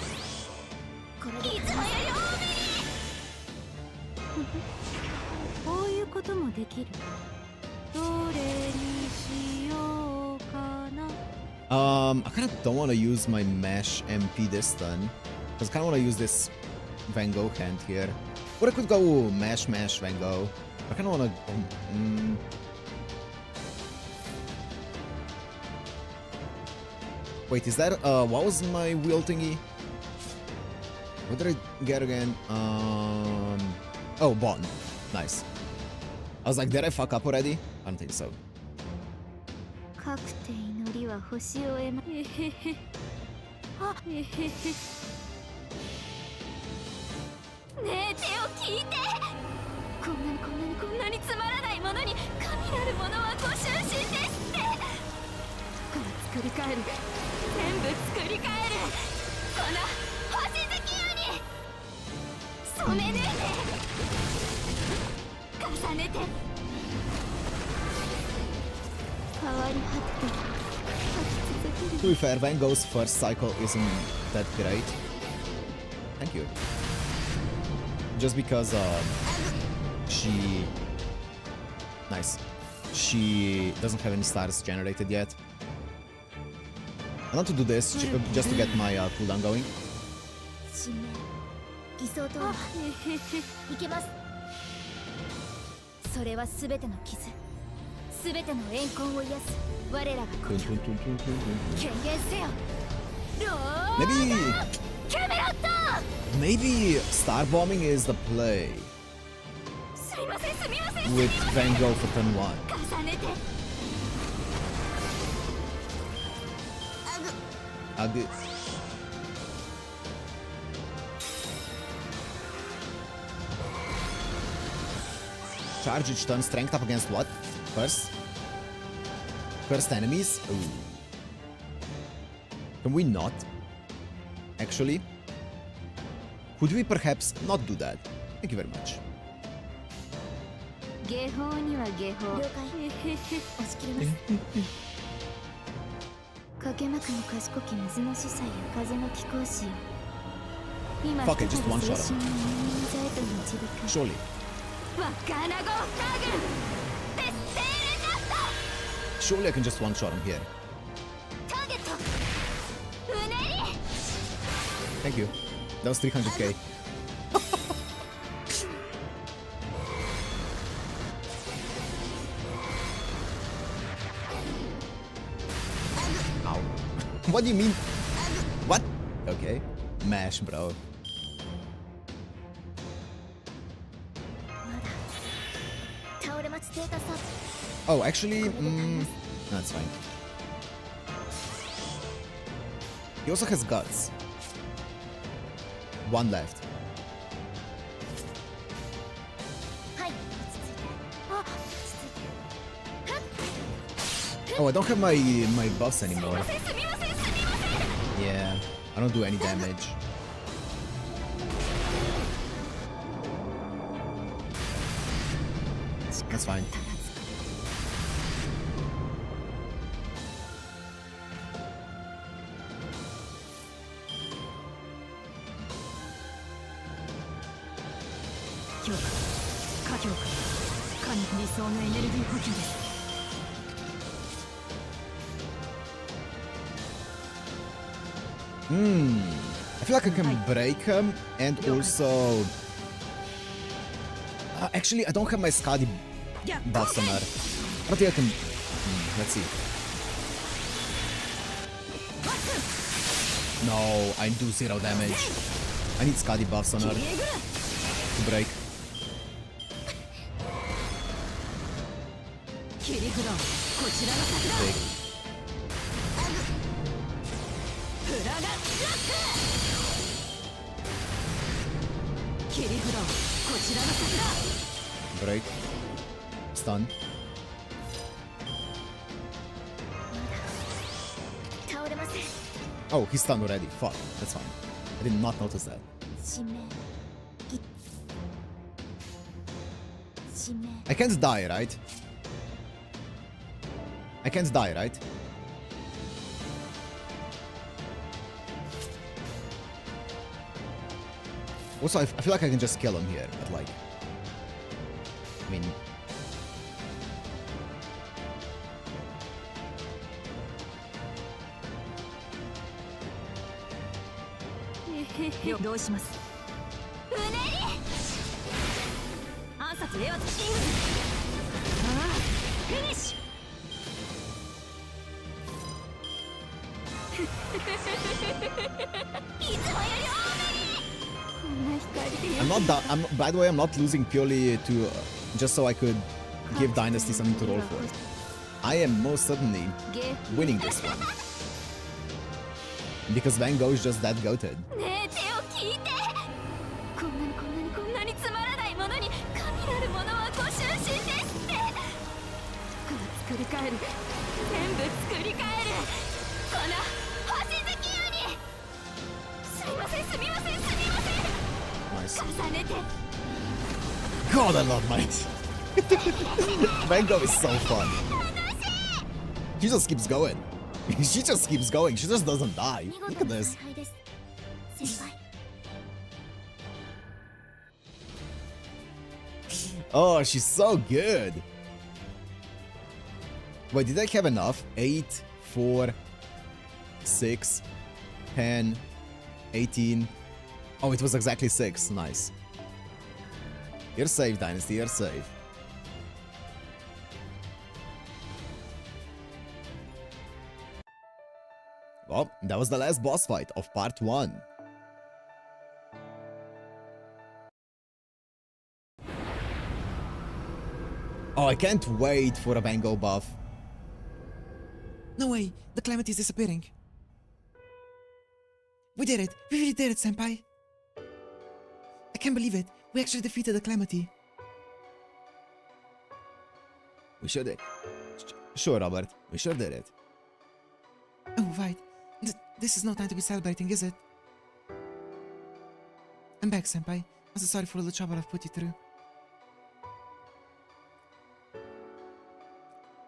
プこれでいつもより多めにこういうこともできるどれにしようかな I kind of don't want to use my Mesh MP this turn. Because I kind of want to use this Van Gogh hand here. Or I could go Mesh, Van Gogh. I kind of want to... Wait, is that... what was my wheel thingy? What did I get again? Oh, Bond. Nice. I was like, did I fuck up already? I don't think so. かくて祈りは星を得まえへへあえへへねえ手を聞いてこんなにつまらないものに神なるものはご執心ですってだから作り変える全部作り変えるこの星月夜に染め抜いて重ねて To be fair, Van Gogh's first cycle isn't that great. Thank you. Just because she... Nice. She doesn't have any stars generated yet. I want to do this just to get my cooldown going. 理想といけますそれは全ての傷全ての怨恨を癒す我らが故郷権限せよローキャメロット Maybe star bombing is the play すみません with Van Gogh for turn 1. 重ねて Ugh. Charge each turn, strength up against what? Curse? Cursed enemies? Ooh. Can we not? Actually? Could we perhaps not do that? Thank you very much. 下法には下法了解押し切りますかけまくの賢き水の司祭や風の貴公子よ今 Fuck it, just one shot him. Surely. 若穴子フラグテステーレナット Surely I can just one shot him here. ターゲットうねり Thank you. That was 300k. Ow. What do you mean? What? Okay. Mash, bro. Oh, actually, that's fine. He also has guts. One left. Oh, I don't have my buffs anymore. Yeah, I I don't do any damage. That's fine. I feel like I can break him and also... actually, I don't have my Skadi buffs on her. I don't think I can... let's see. No, I do 0 damage. I need Skadi buffs on her to break. Big. Break. Stun. Oh, he's stunned already. Fuck, that's fine. I did not notice that. I can't die, right? I can't die, right? Also, I feel like I can just kill him here, but like... I mean... I'm not that. By the way, I'm not losing purely to just so I could give Dynasty something to roll for. I am most certainly winning this one because Van Gogh is just that goated. Nice. God, I love Might. Van Gogh is so fun. She just keeps going. She just keeps going. She just doesn't die. Look at this. Oh, she's so good. Wait, did I have enough? 8, 4, 6, 10, 18. Oh, it was exactly 6. Nice. You're safe, Dynasty. You're safe. Well, that was the last boss fight of part 1. Oh, I can't wait for a Van Gogh buff. No way, the Calamity is disappearing. We did it! We really did it, Senpai! I can't believe it! We actually defeated the Calamity. We sure did. Sure, Robert. We sure did it. Oh, right. This is no time to be celebrating, is it? I'm back, Senpai. I'm so sorry for all the trouble I've put you through.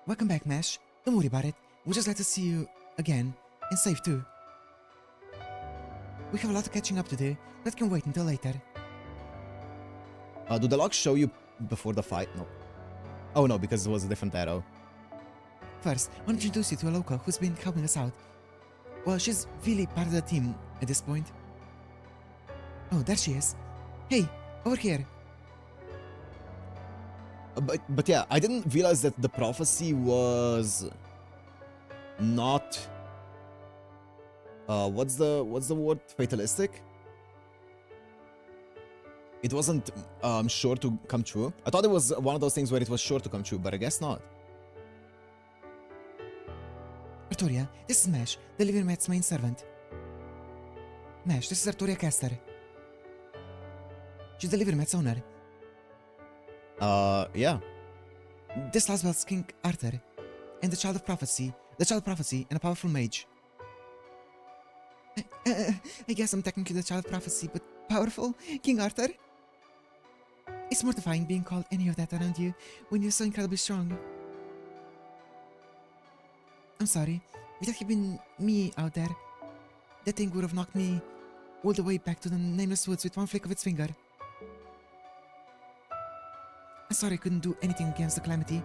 Welcome back, Mesh. Don't worry about it. We'd just like to see you again, and safe too. We have a lot of catching up to do. That can wait until later. Do the logs show you before the fight? No. Oh no, because it was a different arrow. First, I want to introduce you to a local who's been helping us out. Well, she's really part of the team at this point. Oh, there she is. Hey, over here. But yeah, I didn't realize that the prophecy was not what's the word? Fatalistic? It wasn't sure to come true. I thought it was one of those things where it was sure to come true, but I guess not. Arturia, this is Mesh, the Living Mat's main servant. Mesh, this is Arturia Caster. She's the Living Mat's owner. Yeah. This Laswell's King Arthur, and the Child of Prophecy and a powerful mage. I guess I'm technically the child of prophecy, but powerful? King Arthur? It's mortifying being called any of that around you when you're so incredibly strong. I'm sorry. If that had been me out there, that thing would have knocked me all the way back to the Nameless Woods with one flick of its finger. I'm sorry I couldn't do anything against the calamity.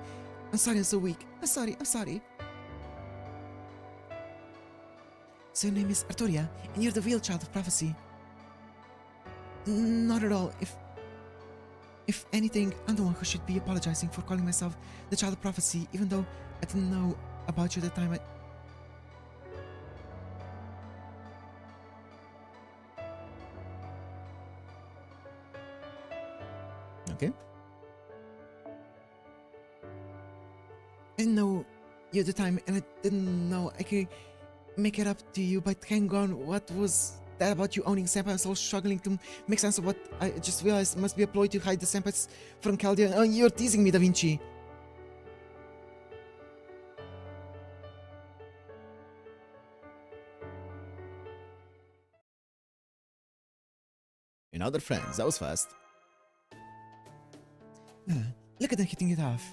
I'm sorry I'm so weak. I'm sorry. So your name is Arturia, and you're the real child of prophecy. Not at all. If anything, I'm the one who should be apologizing for calling myself the child of prophecy, even though I didn't know about you at the time. Okay. I didn't know you at the time, and I didn't know I could make it up to you, but hang on, what was that about you owning senpai? I'm still struggling to make sense of what I just realized must be a ploy to hide the senpais from Chaldean. Oh, you're teasing me, Da Vinci. And other friends, that was fast. Look at them hitting it off.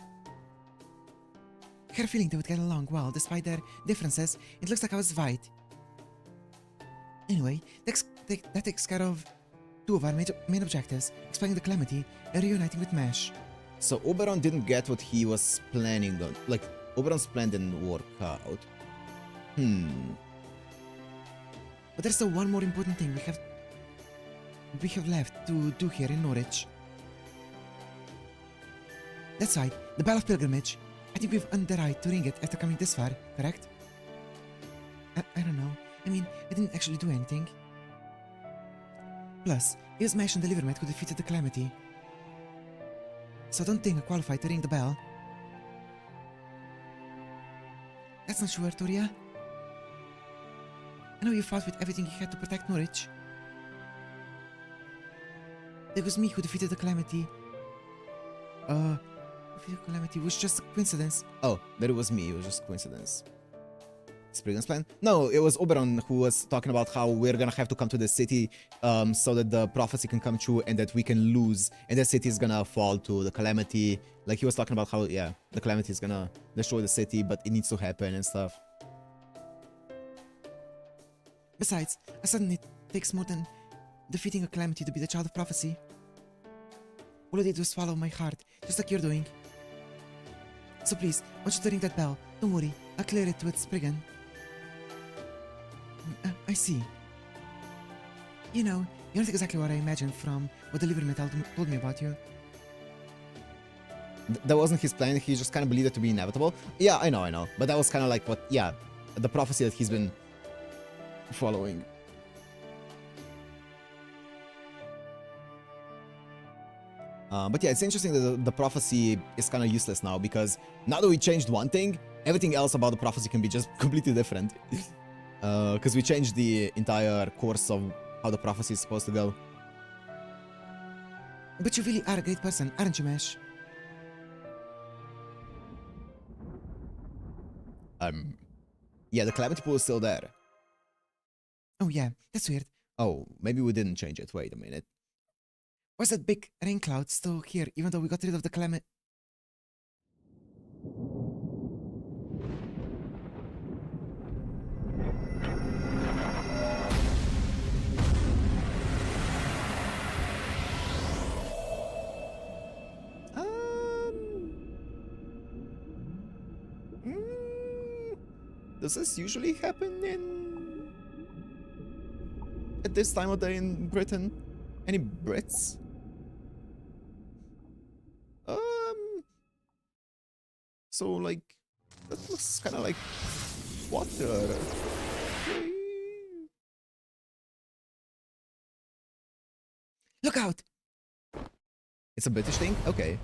I had a feeling they would get along well, despite their differences. It looks like I was right. Anyway, that takes care of two of our main objectives, expelling the calamity and reuniting with Mesh. So Oberon didn't get what he was planning on. Like, Oberon's plan didn't work out. But there's still one more important thing we have left to do here in Norwich. That's right, the Bell of Pilgrimage. I think we've earned the right to ring it after coming this far, correct? I don't know. I mean, I didn't actually do anything. Plus, it was Mesh and the Livermet who defeated the calamity. So I don't think I qualify to ring the bell. That's not true, Arturia. I know you fought with everything you had to protect Norwich. It was me who defeated the calamity. Defeated the calamity was just a coincidence. Oh, that it was me, it was just coincidence. Spriggan's plan? No, it was Oberon who was talking about how we're gonna have to come to the city so that the prophecy can come true and that we can lose and the city is gonna fall to the calamity. Like he was talking about how, yeah, the calamity is gonna destroy the city, but it needs to happen and stuff. Besides, I suddenly it takes more than defeating a calamity to be the child of prophecy. All I did was follow my heart, just like you're doing. So please, I want you to ring that bell. Don't worry, I'll clear it with Spriggan. I see. You know, you're not exactly what I imagined from what the Livermet told me about you. That wasn't his plan, he just kind of believed it to be inevitable. Yeah, I know. But that was kind of like what, yeah, the prophecy that he's been following. But yeah, it's interesting that the prophecy is kind of useless now, because now that we changed one thing, everything else about the prophecy can be just completely different. Because we changed the entire course of how the prophecy is supposed to go. But you really are a great person, aren't you, Mesh? Yeah, the calamity pool is still there. Oh yeah, that's weird. Oh, maybe we didn't change it. Wait a minute. Why's that big rain cloud still here, even though we got rid of the calamity? Does this usually happen at this time of day in Britain? Any Brits? So like, that looks kind of like water. Look out! It's a British thing? Okay.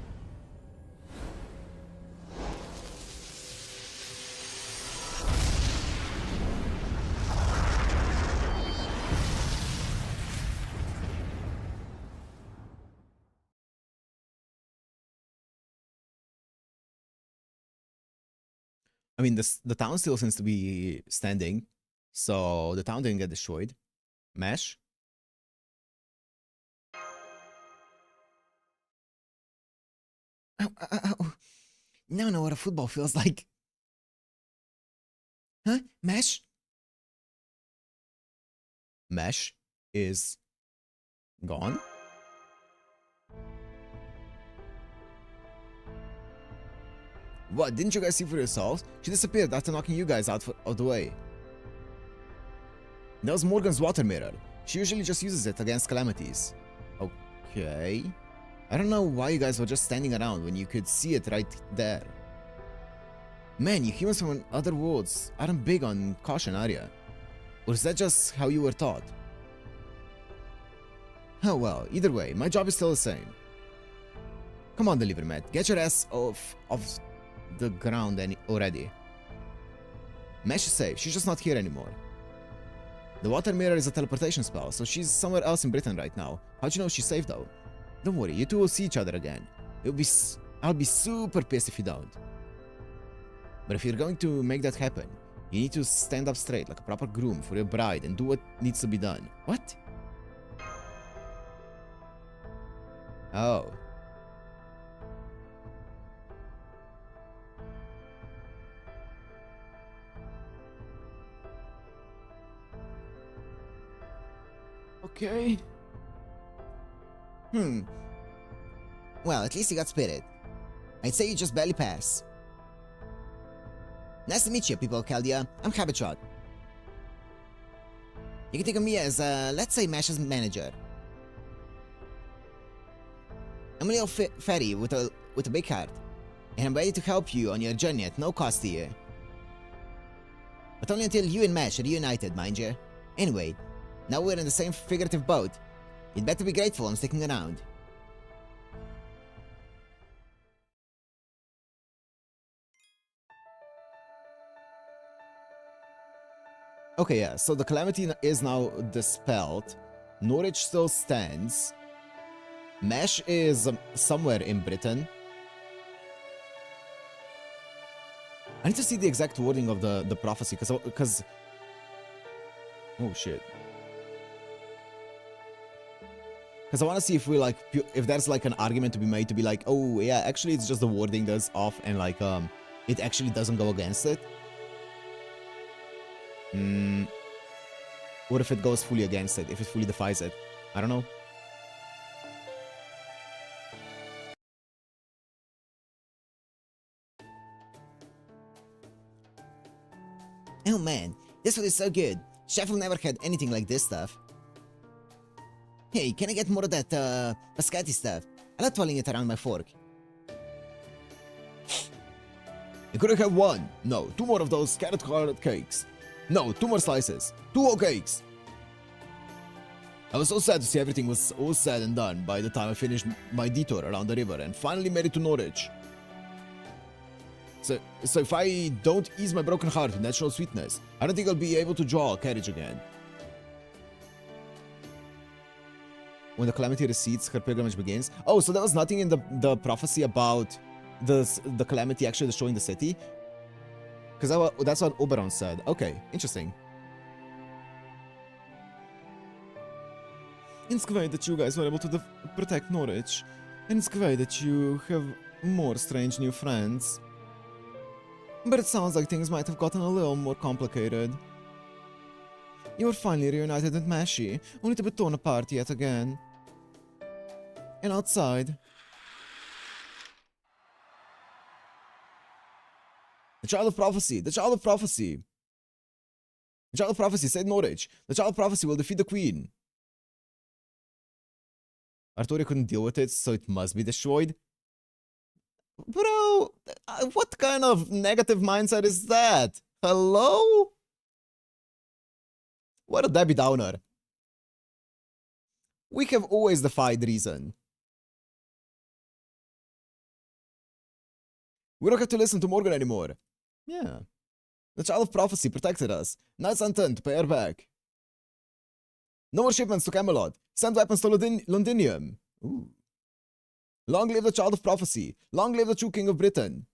I mean, the town still seems to be standing. So the town didn't get destroyed. Mesh? Oh. Now I know what a football feels like. Huh? Mesh? Mesh is gone? What, didn't you guys see for yourselves? She disappeared after knocking you guys out of the way. That was Morgan's water mirror. She usually just uses it against calamities. Okay. I don't know why you guys were just standing around when you could see it right there. Man, you humans from other worlds aren't big on caution, are ya? Or is that just how you were taught? Oh well, either way, my job is still the same. Come on, Deliver Matt, get your ass off the ground already. Mesh is safe, she's just not here anymore. The water mirror is a teleportation spell, so she's somewhere else in Britain right now. How'd you know she's safe though? Don't worry, you two will see each other again. I'll be super pissed if you don't. But if you're going to make that happen, you need to stand up straight like a proper groom for your bride and do what needs to be done. What? Oh. Okay. Well, at least you got spirit. I'd say you just barely pass. Nice to meet you, people of Chaldea. I'm Habitshot. You can think of me as, let's say, Mash's manager. I'm a little fairy with a big heart, and I'm ready to help you on your journey at no cost to you. But only until you and Mash are reunited, mind you. Anyway, now we're in the same figurative boat. You'd better be grateful I'm sticking around. Okay, yeah, so the calamity is now dispelled. Norwich still stands. Mesh is somewhere in Britain. I need to see the exact wording of the prophecy, because... Oh, shit. Because I want to see if we, like, if there's, like, an argument to be made to be like, oh, yeah, actually, it's just the wording that's off, and, like, it actually doesn't go against it. What if it goes fully against it, if it fully defies it? I don't know. Oh man, this one is so good. Sheffield never had anything like this stuff. Hey, can I get more of that, biscotti stuff? I like twirling it around my fork. You couldn't have one. No, 2 more of those carrot cakes. No, 2 more slices. 2 whole cakes. I was so sad to see everything was all said and done by the time I finished my detour around the river and finally made it to Norwich. So if I don't ease my broken heart with natural sweetness, I don't think I'll be able to draw a carriage again. When the calamity recedes, her pilgrimage begins. Oh, so there was nothing in the prophecy about the calamity actually destroying the city? Because that's what Oberon said. Okay, interesting. It's great that you guys were able to protect Norwich. And it's great that you have more strange new friends. But it sounds like things might have gotten a little more complicated. You were finally reunited with Mashi, only to be torn apart yet again. And outside... The Child of Prophecy! The Child of Prophecy! The Child of Prophecy said Norwich. The Child of Prophecy will defeat the Queen. Arturia couldn't deal with it, so it must be destroyed. Bro, what kind of negative mindset is that? Hello? What a Debbie Downer. We have always defied reason. We don't have to listen to Morgan anymore. Yeah. The Child of Prophecy protected us. Now it's unturned to pay her back. No more shipments to Camelot. Send weapons to Londinium. Ooh. Long live the Child of Prophecy. Long live the true King of Britain.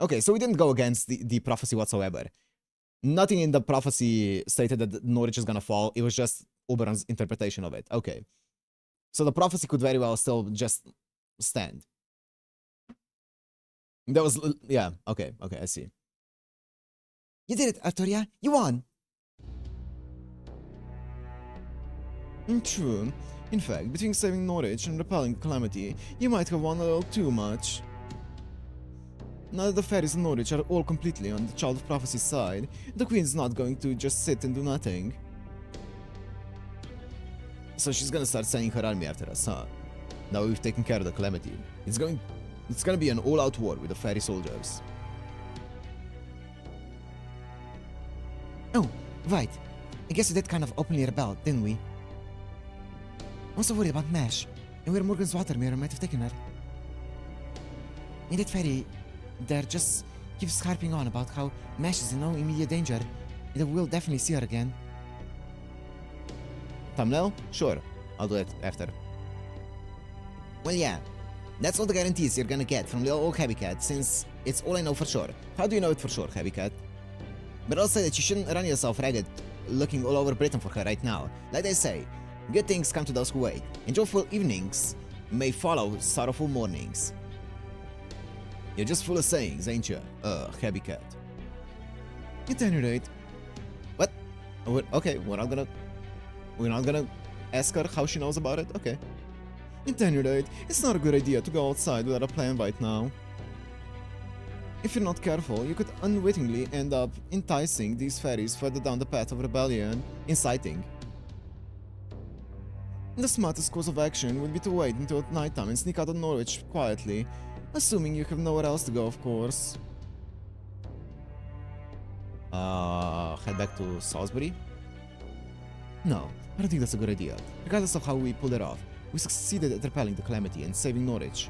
Okay, so we didn't go against the prophecy whatsoever. Nothing in the prophecy stated that Norwich is gonna fall. It was just Oberon's interpretation of it. Okay. So the prophecy could very well still just stand. That was... Yeah, okay, I see. You did it, Arturia. You won. True. In fact, between saving Norwich and repelling Calamity, you might have won a little too much. Now that the fairies and Norwich are all completely on the Child of Prophecy's side, the Queen's not going to just sit and do nothing. So she's gonna start sending her army after us, huh? Now we've taken care of the Calamity. It's gonna be an all-out war with the fairy soldiers. Oh, right. I guess we did kind of openly rebel, didn't we? I'm so worried about Mash, and where Morgan's water mirror might have taken her. And that fairy there just keeps harping on about how Mash is in no immediate danger, and that we'll definitely see her again. Thumbnail? Sure. I'll do it after. Well, yeah. That's all the guarantees you're gonna get from little old Heavy Cat, since it's all I know for sure. How do you know it for sure, Heavy Cat? But I'll say that you shouldn't run yourself ragged looking all over Britain for her right now. Like they say, good things come to those who wait, and joyful evenings may follow sorrowful mornings. You're just full of sayings, ain't you? Heavy Cat. At any rate. What? Okay, we're not gonna ask her how she knows about it? Okay. At any rate, it's not a good idea to go outside without a plan right now. If you're not careful, you could unwittingly end up enticing these fairies further down the path of rebellion, inciting. The smartest course of action would be to wait until nighttime and sneak out of Norwich quietly, assuming you have nowhere else to go, of course. Head back to Salisbury? No, I don't think that's a good idea. Regardless of how we pulled it off, we succeeded at repelling the Calamity and saving Norwich.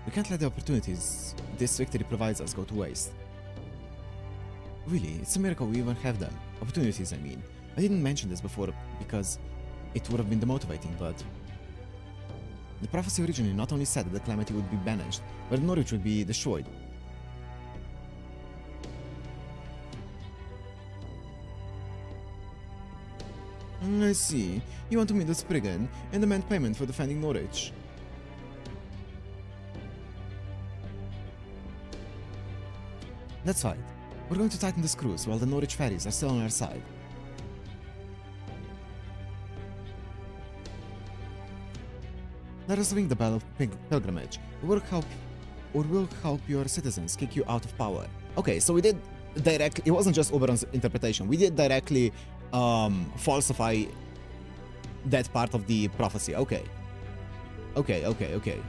We can't let the opportunities this victory provides us go to waste. Really, it's a miracle we even have them. Opportunities, I mean. I didn't mention this before because it would have been demotivating, but... The prophecy originally not only said that the Calamity would be banished, but Norwich would be destroyed. I see. You want to meet the Spriggan and demand payment for defending Norwich. That's right. We're going to tighten the screws while the Norwich fairies are still on our side. Let us ring the bell of pilgrimage. We'll help your citizens kick you out of power. Okay, so we did directly... It wasn't just Oberon's interpretation. We did directly falsify that part of the prophecy. Okay. Okay.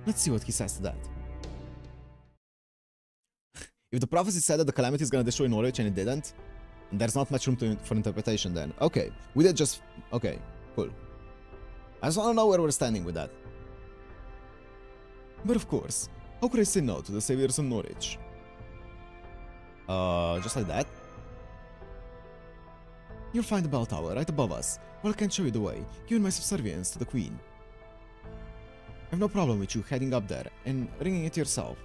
Let's see what he says to that. If the prophecy said that the Calamity is gonna destroy Norwich and it didn't, there's not much room for interpretation then. Okay, we did just... Okay, cool. I just wanna know where we're standing with that. But of course, how could I say no to the saviors of Norwich? Just like that? You'll find the bell tower right above us, while I can show you the way, given my subservience to the Queen. I have no problem with you heading up there and ringing it yourself.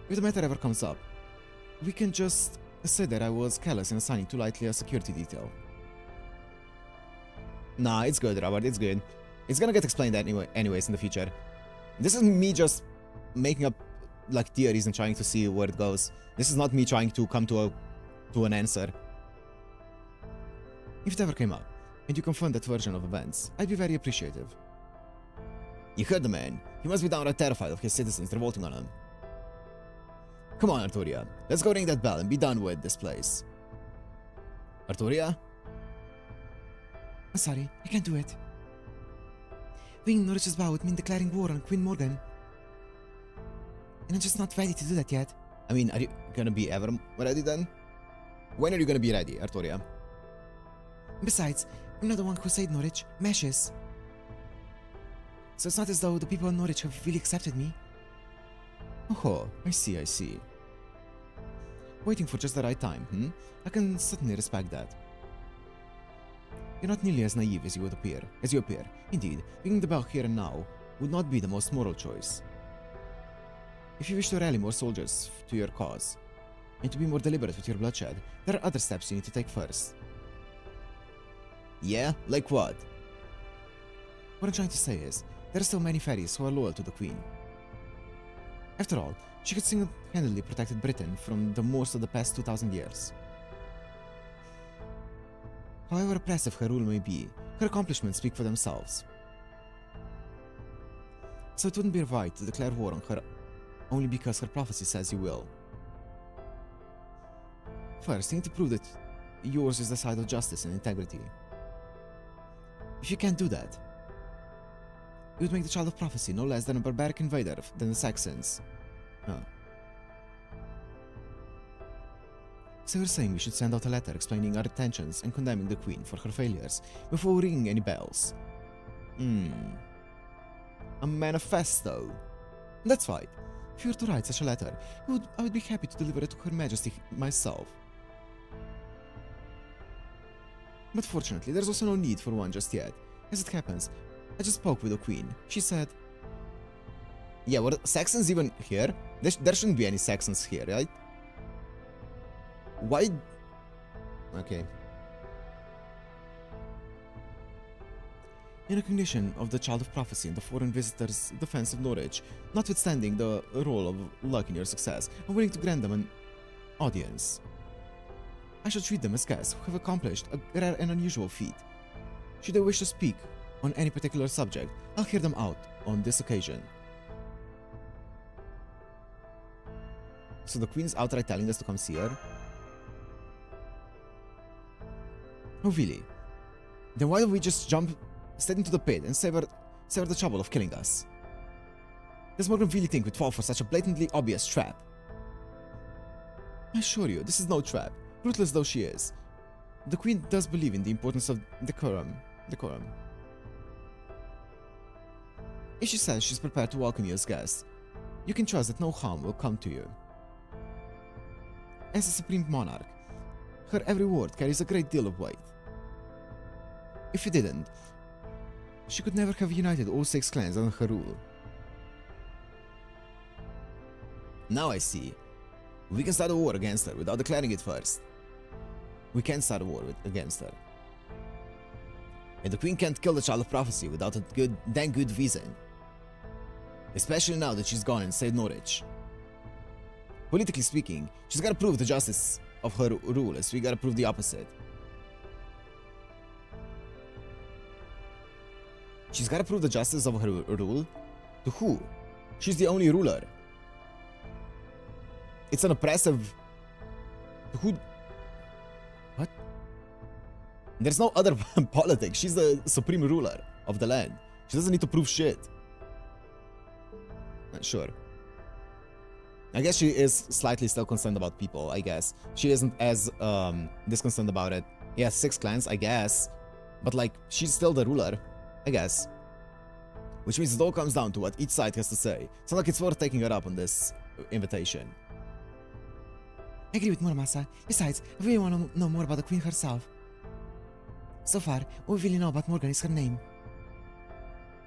If the matter ever comes up, we can just say that I was careless in assigning too lightly a security detail. Nah, it's good, Robert, it's good. It's gonna get explained anyways in the future. This is me just making up like theories and trying to see where it goes. This is not me trying to come to an answer. If it ever came up, and you confirm that version of events, I'd be very appreciative. You heard the man. He must be downright terrified of his citizens revolting on him. Come on, Arturia. Let's go ring that bell and be done with this place. Arturia? I'm sorry, I can't do it. Ringing Norwich's bell would mean declaring war on Queen Morgan. And I'm just not ready to do that yet. I mean, are you gonna be ever ready then? When are you gonna be ready, Arturia? Besides, I'm not the one who saved Norwich, Mash is. So it's not as though the people in Norwich have really accepted me. Oh, I see. Waiting for just the right time, I can certainly respect that. You're not nearly as naive as you appear. Indeed, ringing the bell here and now would not be the most moral choice. If you wish to rally more soldiers to your cause, and to be more deliberate with your bloodshed, there are other steps you need to take first. Yeah? Like what? What I'm trying to say is, there are so many fairies who are loyal to the Queen. After all, she could single-handedly protected Britain from the most of the past 2,000 years. However oppressive her rule may be, her accomplishments speak for themselves. So it wouldn't be right to declare war on her only because her prophecy says you will. First, you need to prove that yours is the side of justice and integrity. If you can't do that, you would make the child of prophecy no less than a barbaric invader than the Saxons. Huh. So you're saying we should send out a letter explaining our intentions and condemning the Queen for her failures before ringing any bells? A manifesto. That's right. If you were to write such a letter, I would be happy to deliver it to Her Majesty myself. But fortunately, there's also no need for one just yet. As it happens, I just spoke with the Queen. She said... Yeah, were Saxons even here? There shouldn't be any Saxons here, right? Why? Okay. In recognition of the Child of Prophecy and the foreign visitor's defense of Norwich, notwithstanding the role of luck in your success, I'm willing to grant them an audience. I shall treat them as guests who have accomplished a rare and unusual feat. Should they wish to speak on any particular subject, I'll hear them out on this occasion. So the Queen's outright telling us to come see her? Oh really? Then why don't we just jump straight into the pit and save her the trouble of killing us? Does Morgan really think we'd fall for such a blatantly obvious trap? I assure you, this is no trap, ruthless though she is. The Queen does believe in the importance of decorum. If she says she's prepared to welcome you as guests, you can trust that no harm will come to you. As a supreme monarch, her every word carries a great deal of weight. If you didn't, she could never have united all 6 clans under her rule. Now I see. We can start a war against her without declaring it first. We can start a war against her. And the Queen can't kill the Child of Prophecy without a dang good reason. Especially now that she's gone and saved Norwich. Politically speaking, she's gotta prove the justice of her rule, as we gotta prove the opposite. She's gotta prove the justice of her rule? To who? She's the only ruler. It's an oppressive... To who? What? There's no other politics. She's the supreme ruler of the land. She doesn't need to prove shit. Sure. I guess she is slightly still concerned about people, I guess. She isn't as disconcerted about it. Yeah, 6 clans, I guess. But like, she's still the ruler, I guess. Which means it all comes down to what each side has to say. Sounds like it's worth taking her up on this invitation. I agree with Muramasa. Besides, I really want to know more about the Queen herself. So far, all we really know about Morgan is her name.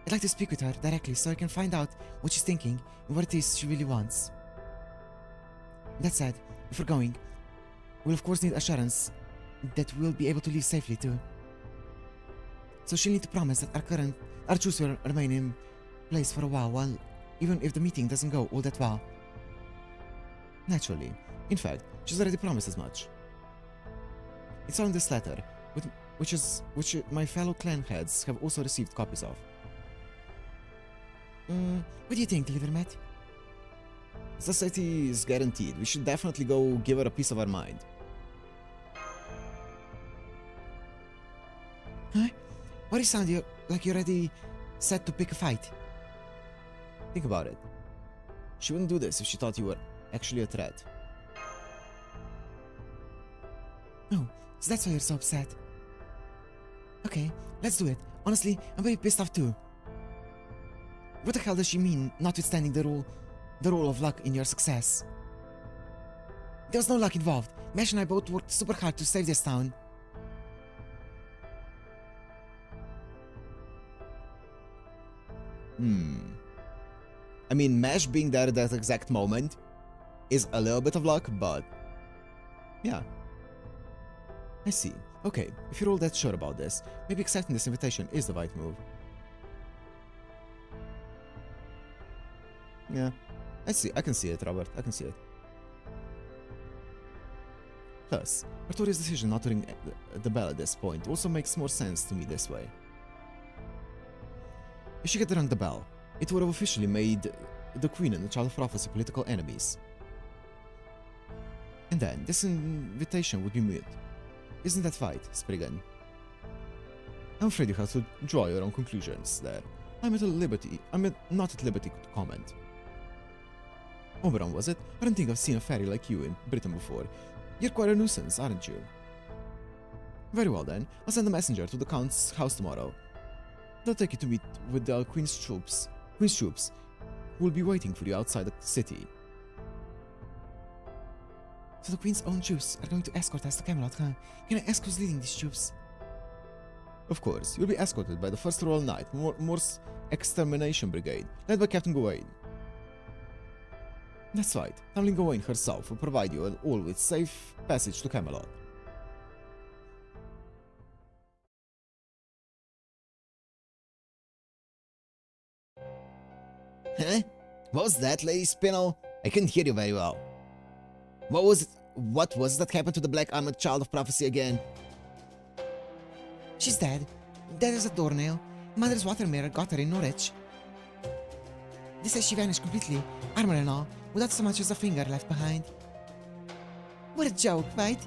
I'd like to speak with her directly so I can find out what she's thinking and what it is she really wants. That said, if we're going, we'll of course need assurance that we'll be able to leave safely too. So she'll need to promise that our troops will remain in place for a while, even if the meeting doesn't go all that well. Naturally. In fact, she's already promised as much. It's on this letter, which my fellow clan heads have also received copies of. What do you think, Livermet? Society is guaranteed. We should definitely go give her a piece of our mind. Huh? Why do you sound like you're already set to pick a fight? Think about it. She wouldn't do this if she thought you were actually a threat. Oh, so that's why you're so upset. Okay, let's do it. Honestly, I'm very pissed off too. What the hell does she mean, notwithstanding the role of luck in your success? There was no luck involved. Mesh and I both worked super hard to save this town. I mean, Mesh being there at that exact moment is a little bit of luck, but yeah. I see. Okay, if you're all that sure about this, maybe accepting this invitation is the right move. Yeah, I can see it, Robert. I can see it. Plus, Artoria's decision not to ring the bell at this point also makes more sense to me this way. If she had rung the bell, it would have officially made the Queen and the Child of Prophecy political enemies. And then, this invitation would be moot. Isn't that right, Spriggan? I'm afraid you have to draw your own conclusions there. I'm not at liberty to comment. Oberon, was it? I don't think I've seen a fairy like you in Britain before. You're quite a nuisance, aren't you? Very well then, I'll send a messenger to the Count's house tomorrow. They'll take you to meet with the Queen's troops, who will be waiting for you outside the city. So the Queen's own troops are going to escort us to Camelot, huh? Can I ask who's leading these troops? Of course, you'll be escorted by the 1st Royal Knight, Morse Extermination Brigade, led by Captain Gawain. That's right, Tamlin Gawain herself will provide you all with safe passage to Camelot. Huh? What was that, Lady Spinel? I couldn't hear you very well. What was that happened to the black armored child of prophecy again? She's dead. Dead as a doornail. Mother's water mirror got her in Norwich. They say she vanished completely, armor and all, without so much as a finger left behind. What a joke, right?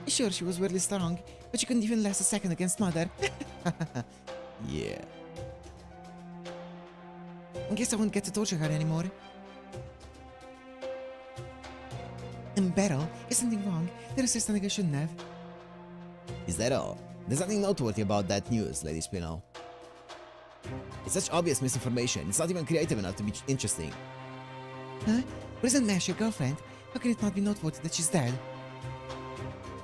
Sure, she was weirdly strong, but she couldn't even last a second against Mother. Yeah. I guess I won't get to torture her anymore. And Beryl, is something wrong? Did I say something I shouldn't have? Is that all? There's nothing noteworthy about that news, Lady Spinel. It's such obvious misinformation, it's not even creative enough to be interesting. Huh? But isn't Mesh your girlfriend? How can it not be noteworthy that she's dead?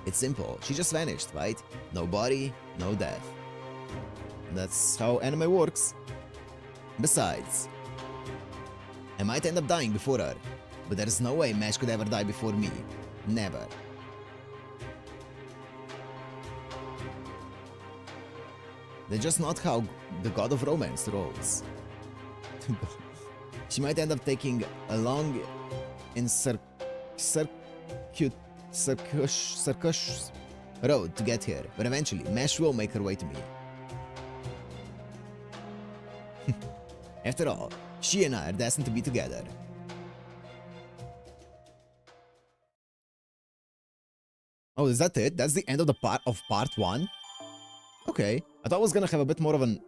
It's simple, she just vanished, right? No body, no death. And that's how anime works. Besides, I might end up dying before her, but there's no way Mesh could ever die before me. Never. That's just not how the god of romance rolls. She might end up taking a long and circuitous road to get here, but eventually Mesh will make her way to me. After all, she and I are destined to be together. Oh, is that it? That's the end of the part 1? Okay, I thought I was gonna have a bit more of an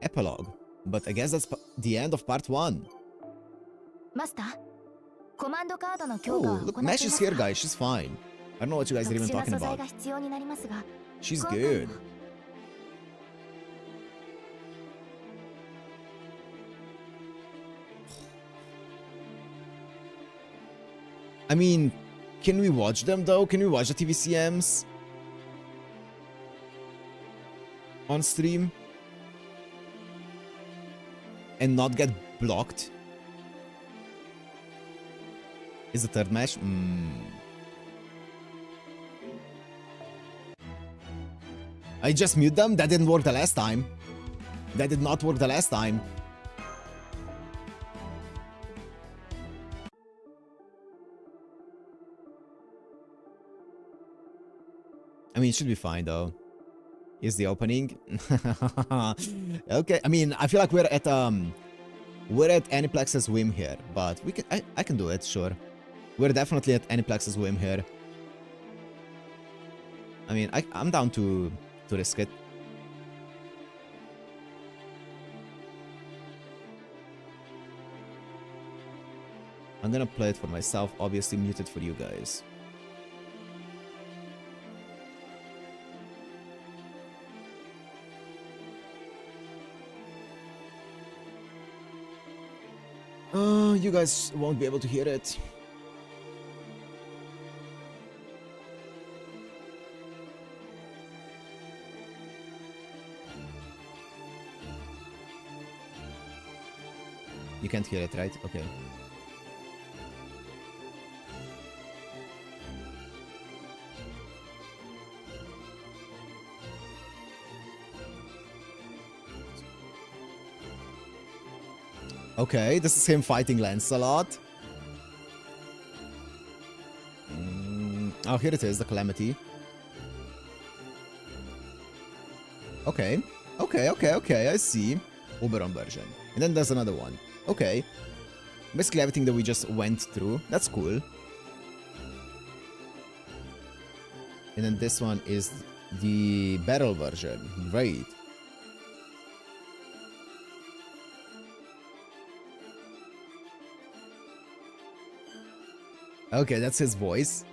epilogue, but I guess that's the end of part 1. Oh, look, Mesh is here, guys. She's fine. I don't know what you guys are even talking about. She's good. I mean, can we watch them though? Can we watch the TVCMs on stream and not get blocked? Is the third match? I just mute them? That didn't work the last time. That did not work the last time. I mean, it should be fine though. Here's the opening. Okay, I mean, I feel like we're at Aniplex's whim here, but we can I can do it, sure. We're definitely at Aniplex's whim here. I mean, I'm down to risk it. I'm gonna play it for myself, obviously muted for you guys. You guys won't be able to hear it. You can't hear it, right? Okay. Okay, this is him fighting Lancelot. Oh, here it is, the Calamity. Okay. Okay, I see. Oberon version. And then there's another one. Okay. Basically everything that we just went through. That's cool. And then this one is the battle version. Great. Okay, that's his voice.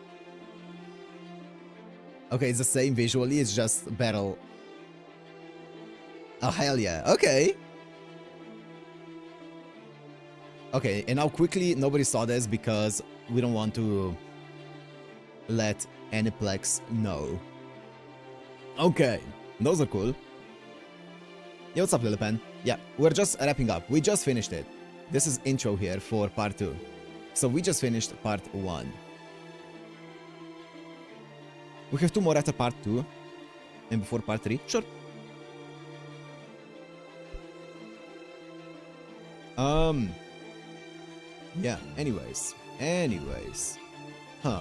Okay, it's the same visually, it's just battle. Oh, hell yeah. Okay. Okay, and now quickly, nobody saw this because we don't want to let Aniplex know. Okay, those are cool. Yeah, what's up, Lilipan? Yeah, we're just wrapping up. We just finished it. This is intro here for part 2. So we just finished part 1. We have 2 more after part 2. And before part 3. Sure. Yeah, anyways. Huh.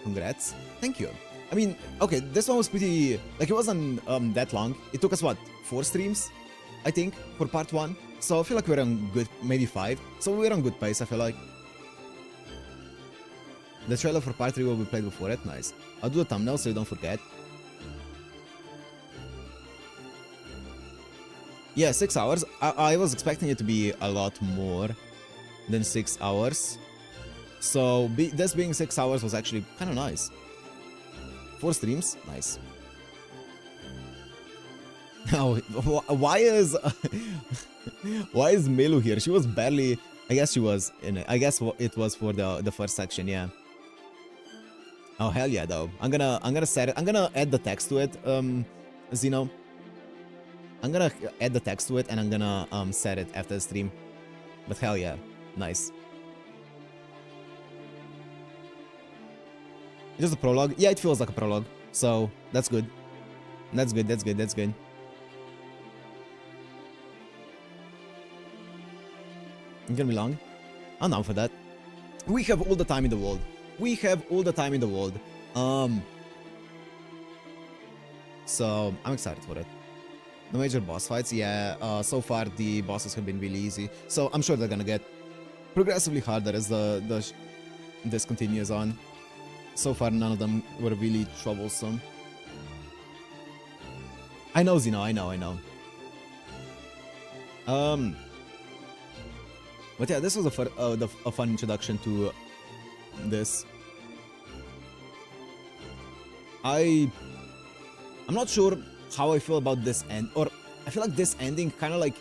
Congrats. Thank you. I mean, okay, this one was pretty... Like, it wasn't that long. It took us, what, 4 streams? I think, for part 1. So I feel like we're on good... Maybe 5. So we're on good pace, I feel like. The trailer for part 3 will be played before it. Nice. I'll do the thumbnail so you don't forget. Yeah, 6 hours. I was expecting it to be a lot more than 6 hours. So this being 6 hours was actually kind of nice. 4 streams, nice. Now, why is why is Melu here? She was barely. I guess she was in it. I guess it was for the first section, yeah. Oh hell yeah, though. I'm gonna set it. I'm gonna add the text to it, Zeno. I'm gonna add the text to it and I'm gonna set it after the stream. But hell yeah, nice. Just a prologue. Yeah, it feels like a prologue. So that's good. That's good. That's good. That's good. It's gonna be long. I'm down for that. We have all the time in the world. We have all the time in the world. So I'm excited for it. No major boss fights. Yeah. So far the bosses have been really easy. So I'm sure they're gonna get progressively harder as this continues on. So far, none of them were really troublesome. I know, Zeno. I know. But yeah, this was a fun introduction to this. I'm not sure how I feel about this end, or I feel like this ending kind of like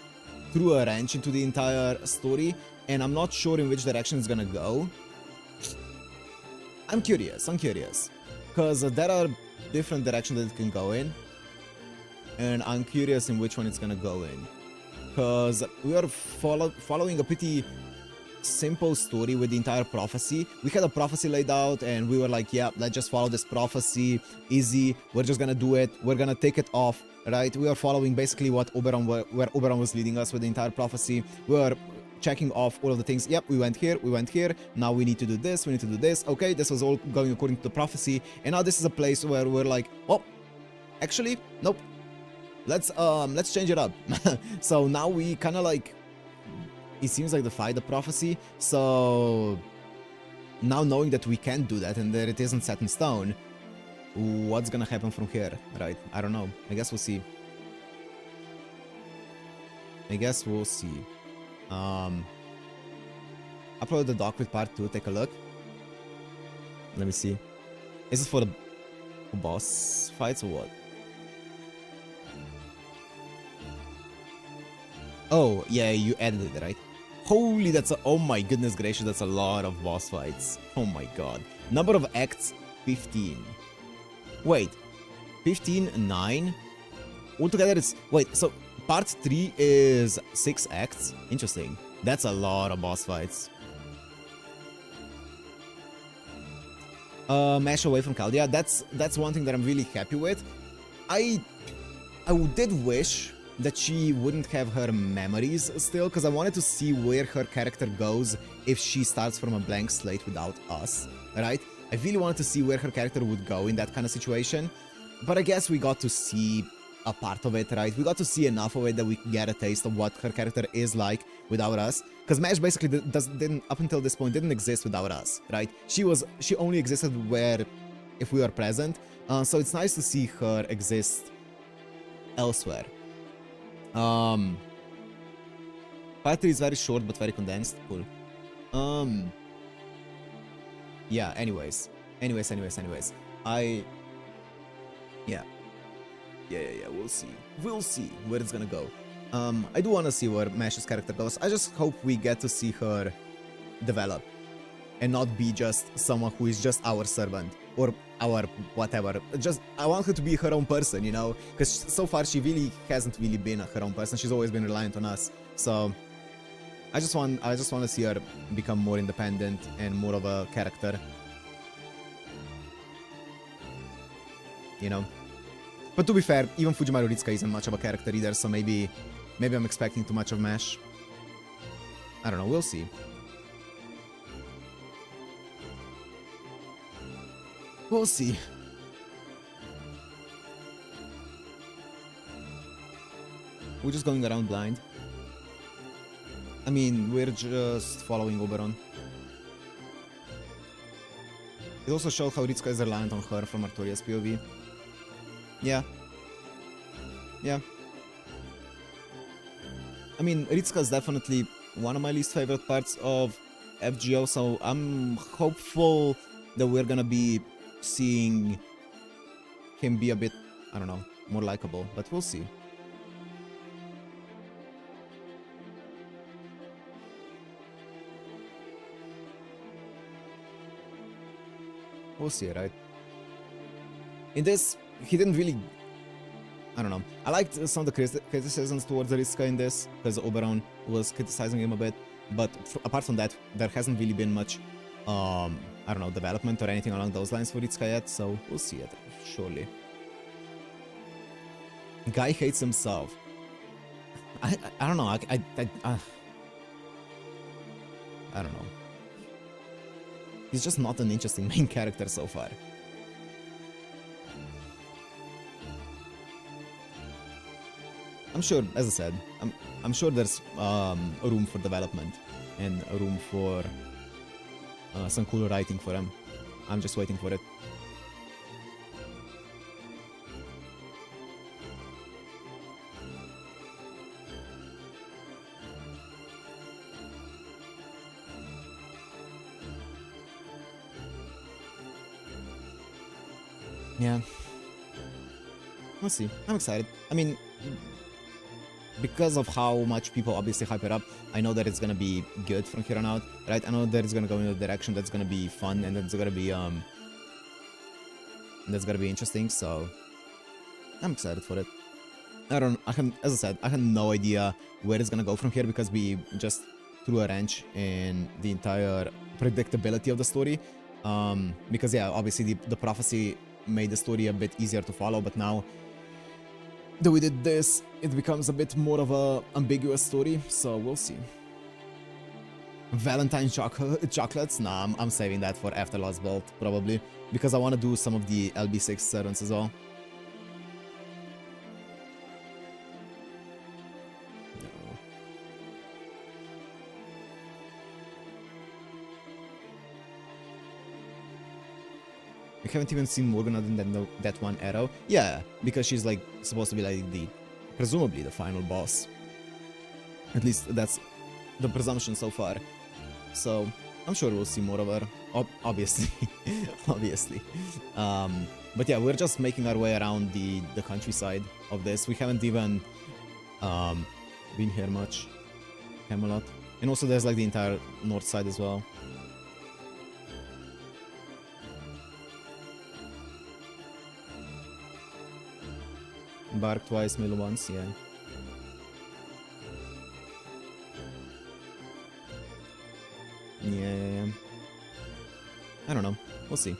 threw a wrench into the entire story, and I'm not sure in which direction it's gonna go. I'm curious, because there are different directions that it can go in, and I'm curious in which one it's gonna go in, because we are following a pretty simple story with the entire prophecy. We had a prophecy laid out, and we were like, yeah, let's just follow this prophecy, easy, we're just gonna do it, we're gonna take it off, right? We are following basically what where Oberon was leading us with the entire prophecy. We are checking off all of the things. Yep, we went here, now we need to do this, okay, this was all going according to the prophecy, and now this is a place where we're like, oh, actually, nope, let's change it up. So now we kind of like, it seems like defy the prophecy, so now knowing that we can do that and that it isn't set in stone, what's gonna happen from here, right? I don't know. I guess we'll see. Upload the doc with part 2, take a look. Let me see. Is this for the boss fights or what? Oh, yeah, you edited it, right? Holy, oh my goodness gracious, that's a lot of boss fights. Oh my god. Number of acts, 15. Wait, 15, 9? altogether it's... Wait, so part 3 is 6 acts? Interesting. That's a lot of boss fights. Mash away from Caldia. That's one thing that I'm really happy with. I did wish that she wouldn't have her memories still, because I wanted to see where her character goes if she starts from a blank slate without us, right? I really wanted to see where her character would go in that kind of situation, but I guess we got to see a part of it, right? We got to see enough of it that we get a taste of what her character is like without us, because Mash basically didn't, up until this point, didn't exist without us, right? She only existed if we were present, so it's nice to see her exist elsewhere. Part 3 is very short but very condensed. Cool. Yeah, anyways. Yeah, we'll see. We'll see where it's gonna go. I do wanna see where Mash's character goes. I just hope we get to see her develop and not be just someone who is just our servant or our whatever. Just, I want her to be her own person, you know, because so far she really hasn't really been her own person. She's always been reliant on us. So I just want to see her become more independent and more of a character, you know. But to be fair, even Fujimaru Ritsuka isn't much of a character either, so maybe I'm expecting too much of Mash. I don't know, we'll see. We'll see. We're just going around blind. I mean, we're just following Oberon. It also showed how Ritsuka is reliant on her from Artoria's POV. Yeah. Yeah. I mean, Ritsuka is definitely one of my least favorite parts of FGO, so I'm hopeful that we're gonna be seeing him be a bit, I don't know, more likable, but we'll see. We'll see, right? In this, he didn't really... I don't know. I liked some of the criticisms towards Ritsuka in this, because Oberon was criticizing him a bit, but apart from that, there hasn't really been much, I don't know, development or anything along those lines for Ritsuka yet, so we'll see it, surely. Guy hates himself. I don't know, I don't know. He's just not an interesting main character so far. I'm sure, as I said, I'm sure there's room for development and a room for some cool writing for him. I'm just waiting for it. Yeah. We'll see. I'm excited. I mean, because of how much people obviously hype it up, I know that it's gonna be good from here on out, right? I know that it's gonna go in a direction that's gonna be fun and that's gonna be interesting, so I'm excited for it. As I said, I have no idea where it's gonna go from here because we just threw a wrench in the entire predictability of the story. Because yeah, obviously the prophecy made the story a bit easier to follow, but now that we did this, it becomes a bit more of a ambiguous story, so we'll see. Valentine chocolates? Nah, I'm saving that for after Lost Bolt, probably, because I want to do some of the LB6 servants as well. I haven't even seen Morgan other than that one arrow. Yeah, because she's like supposed to be like presumably the final boss. At least that's the presumption so far. So I'm sure we'll see more of her. Obviously, obviously. But yeah, we're just making our way around the countryside of this. We haven't even been here much. Camelot, and also there's like the entire north side as well. Bark twice, mill once, yeah. Yeah. I don't know. We'll see.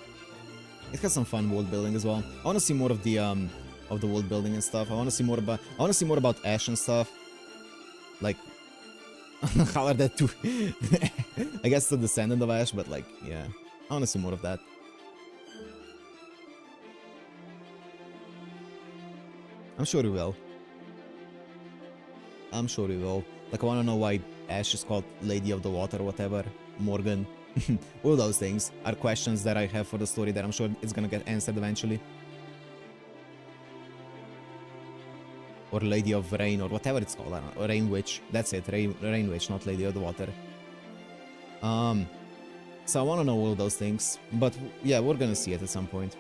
It has some fun world building as well. I want to see more of the world building and stuff. I want to see more about Ash and stuff. Like, how are that two? I guess the descendant of Ash, but like, yeah, I want to see more of that. I'm sure we will. I'm sure we will. Like, I want to know why Ash is called Lady of the Water or whatever. Morgan. All those things are questions that I have for the story that I'm sure it's gonna get answered eventually. Or Lady of Rain, or whatever it's called. I don't know. Rain Witch. That's it. Rain Witch, not Lady of the Water. So I want to know all those things. But yeah, we're gonna see it at some point.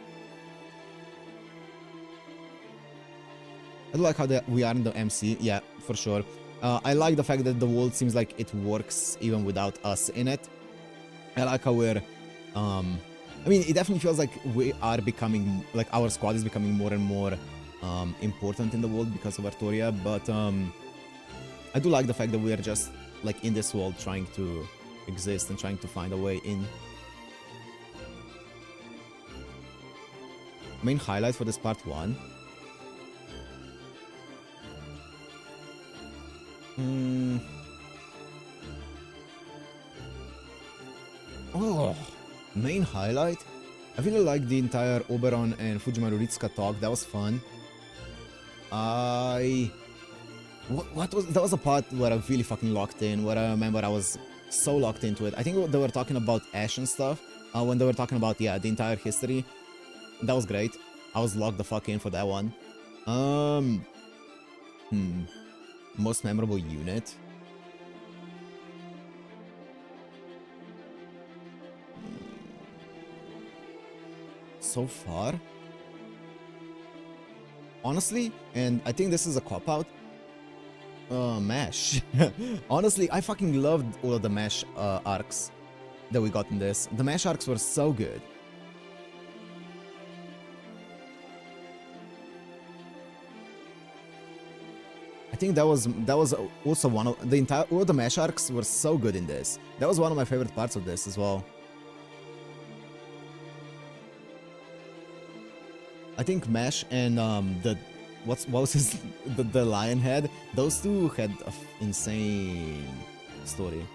I like how we are in the MC. Yeah, for sure. I like the fact that the world seems like it works even without us in it. I like how we're, I mean, it definitely feels like we are becoming, like our squad is becoming more and more important in the world because of Artoria, but I do like the fact that we are just like in this world trying to exist and trying to find a way in. Main highlight for this part 1. Oh, main highlight? I really like the entire Oberon and Fujimaru Ritsuka talk. That was fun. What was... That was a part where I really fucking locked in, where I remember I was so locked into it. I think they were talking about Ash and stuff. When they were talking about, yeah, the entire history. That was great. I was locked the fuck in for that one. Most memorable unit? So far? Honestly, and I think this is a cop-out, MASH. Honestly, I fucking loved all of the MASH arcs that we got in this. The MASH arcs were so good. I think that was also one of the entire... All the MASH arcs were so good in this. That was one of my favorite parts of this as well. I think MASH and what was his the lion head, those two had an insane story.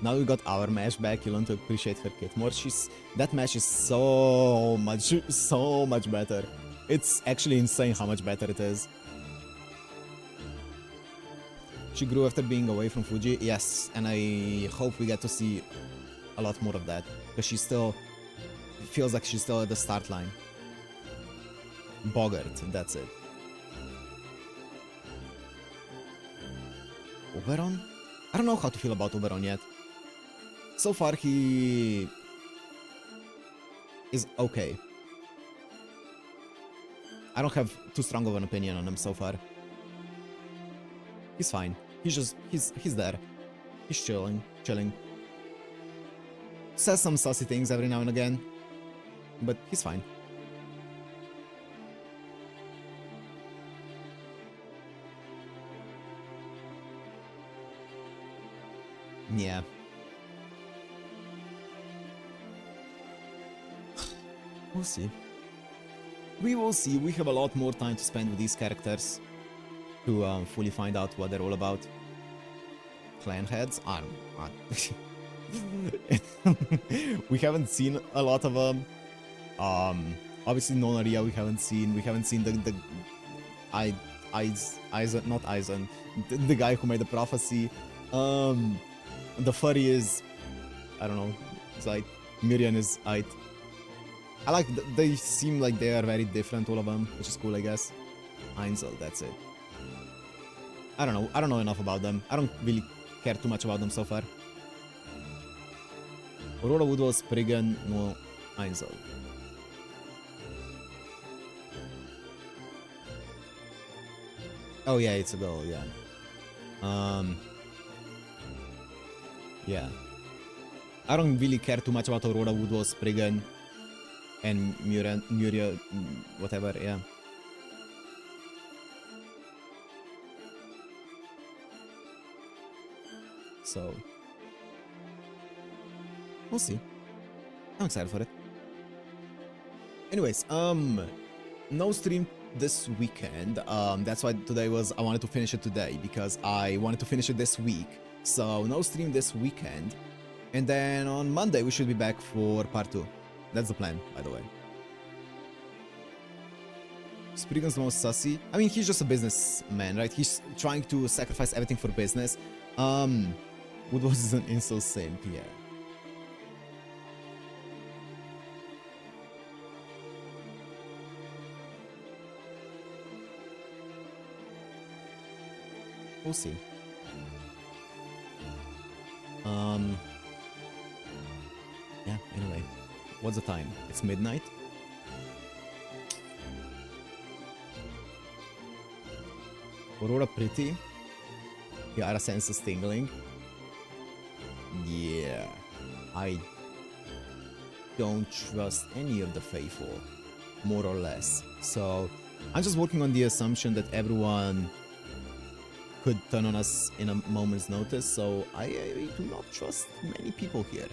Now we got our MASH back. You learn to appreciate her kit more. That MASH is so much better. It's actually insane how much better it is. She grew after being away from Fuji, yes, and I hope we get to see a lot more of that, because she still feels like she's still at the start line. Bogart, that's it. Oberon? I don't know how to feel about Oberon yet. So far he is okay. I don't have too strong of an opinion on him so far. He's fine. He's there. He's chilling. Says some saucy things every now and again, but he's fine. Yeah. We'll see. We will see. We have a lot more time to spend with these characters to fully find out what they're all about. Clan heads? We haven't seen a lot of them. Obviously Nonaria we haven't seen. We haven't seen the Aizen, not Aizen, the guy who made the prophecy. The furry is, I don't know, Zait. Miriam is Ait. I like, they seem like they are very different, all of them, which is cool, I guess. Einzel, that's it. I don't know enough about them. I don't really care too much about them so far. Aurora Woodwell, Spriggan, no, Einzel. Oh yeah, it's a girl, yeah. Yeah. I don't really care too much about Aurora, Woodwall, Spriggan, and Muria, whatever, yeah. So, we'll see. I'm excited for it. Anyways, no stream this weekend. That's why today I wanted to finish it today because I wanted to finish it this week. So no stream this weekend. And then on Monday we should be back for part 2. That's the plan, by the way. Spriggan's the most sussy. I mean, he's just a businessman, right? He's trying to sacrifice everything for business. Woodward is an insult simp, yeah. We'll see. Yeah, anyway. What's the time? It's midnight? Aurora pretty? Yeah, our sense is tingling. Yeah. I don't trust any of the faithful. More or less. So, I'm just working on the assumption that everyone could turn on us in a moment's notice, so I do not trust many people here.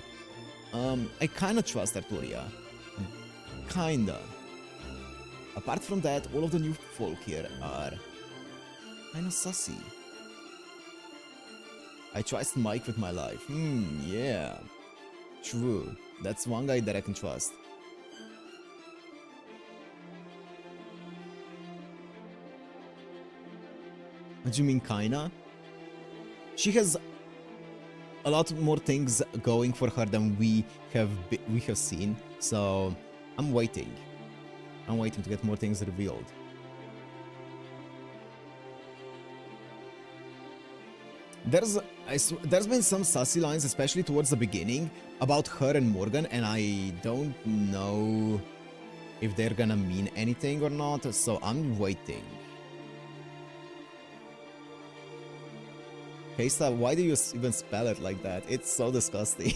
I kinda trust Arturia. Kinda. Apart from that, all of the new folk here are kinda sussy. I trust Mike with my life. Yeah. True. That's one guy that I can trust. What do you mean, kinda? She has a lot more things going for her than we have seen, so I'm waiting. I'm waiting to get more things revealed. There's been some sassy lines, especially towards the beginning, about her and Morgan, and I don't know if they're gonna mean anything or not, so I'm waiting. Kesta, why do you even spell it like that? It's so disgusting.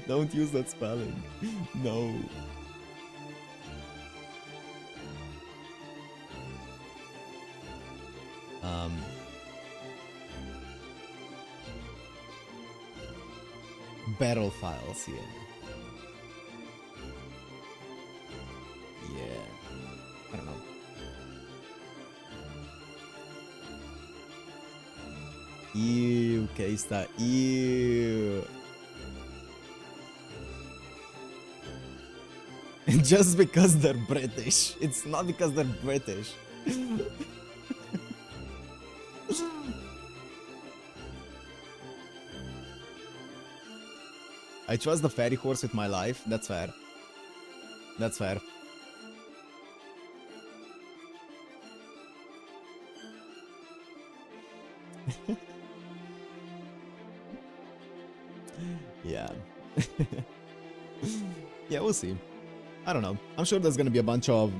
Don't use that spelling. No. Battle files here. Yeah. I don't know. Ew, Kesta, ew. Just because they're British. It's not because they're British. I trust the fairy horse with my life. That's fair. That's fair. Yeah. Yeah, we'll see. I don't know. I'm sure there's gonna be a bunch of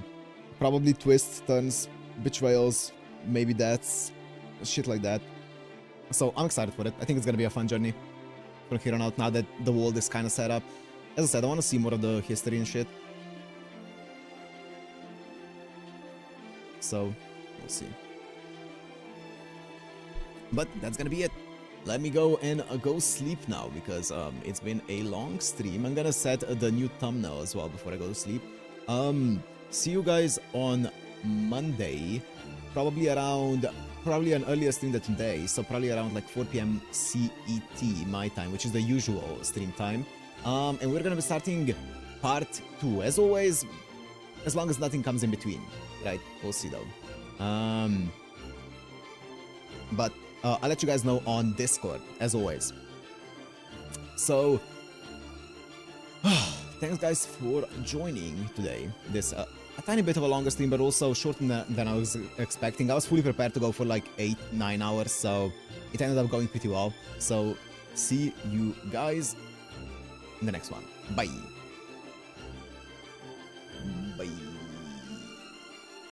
probably twists, turns, betrayals, maybe deaths, shit like that. So I'm excited for it. I think it's gonna be a fun journey from here on out now that the world is kind of set up. As I said, I want to see more of the history and shit. So, we'll see. But that's gonna be it. Let me go and go sleep now because it's been a long stream. I'm gonna set the new thumbnail as well before I go to sleep. See you guys on Monday, probably an earlier stream than today, so probably around like 4 PM CET my time, which is the usual stream time. And we're gonna be starting part 2 as always, as long as nothing comes in between, right? We'll see though. But I'll let you guys know on Discord, as always. So, thanks guys for joining today. This a tiny bit of a longer stream, but also shorter than I was expecting. I was fully prepared to go for like 8-9 hours, so it ended up going pretty well. So, see you guys in the next one. Bye!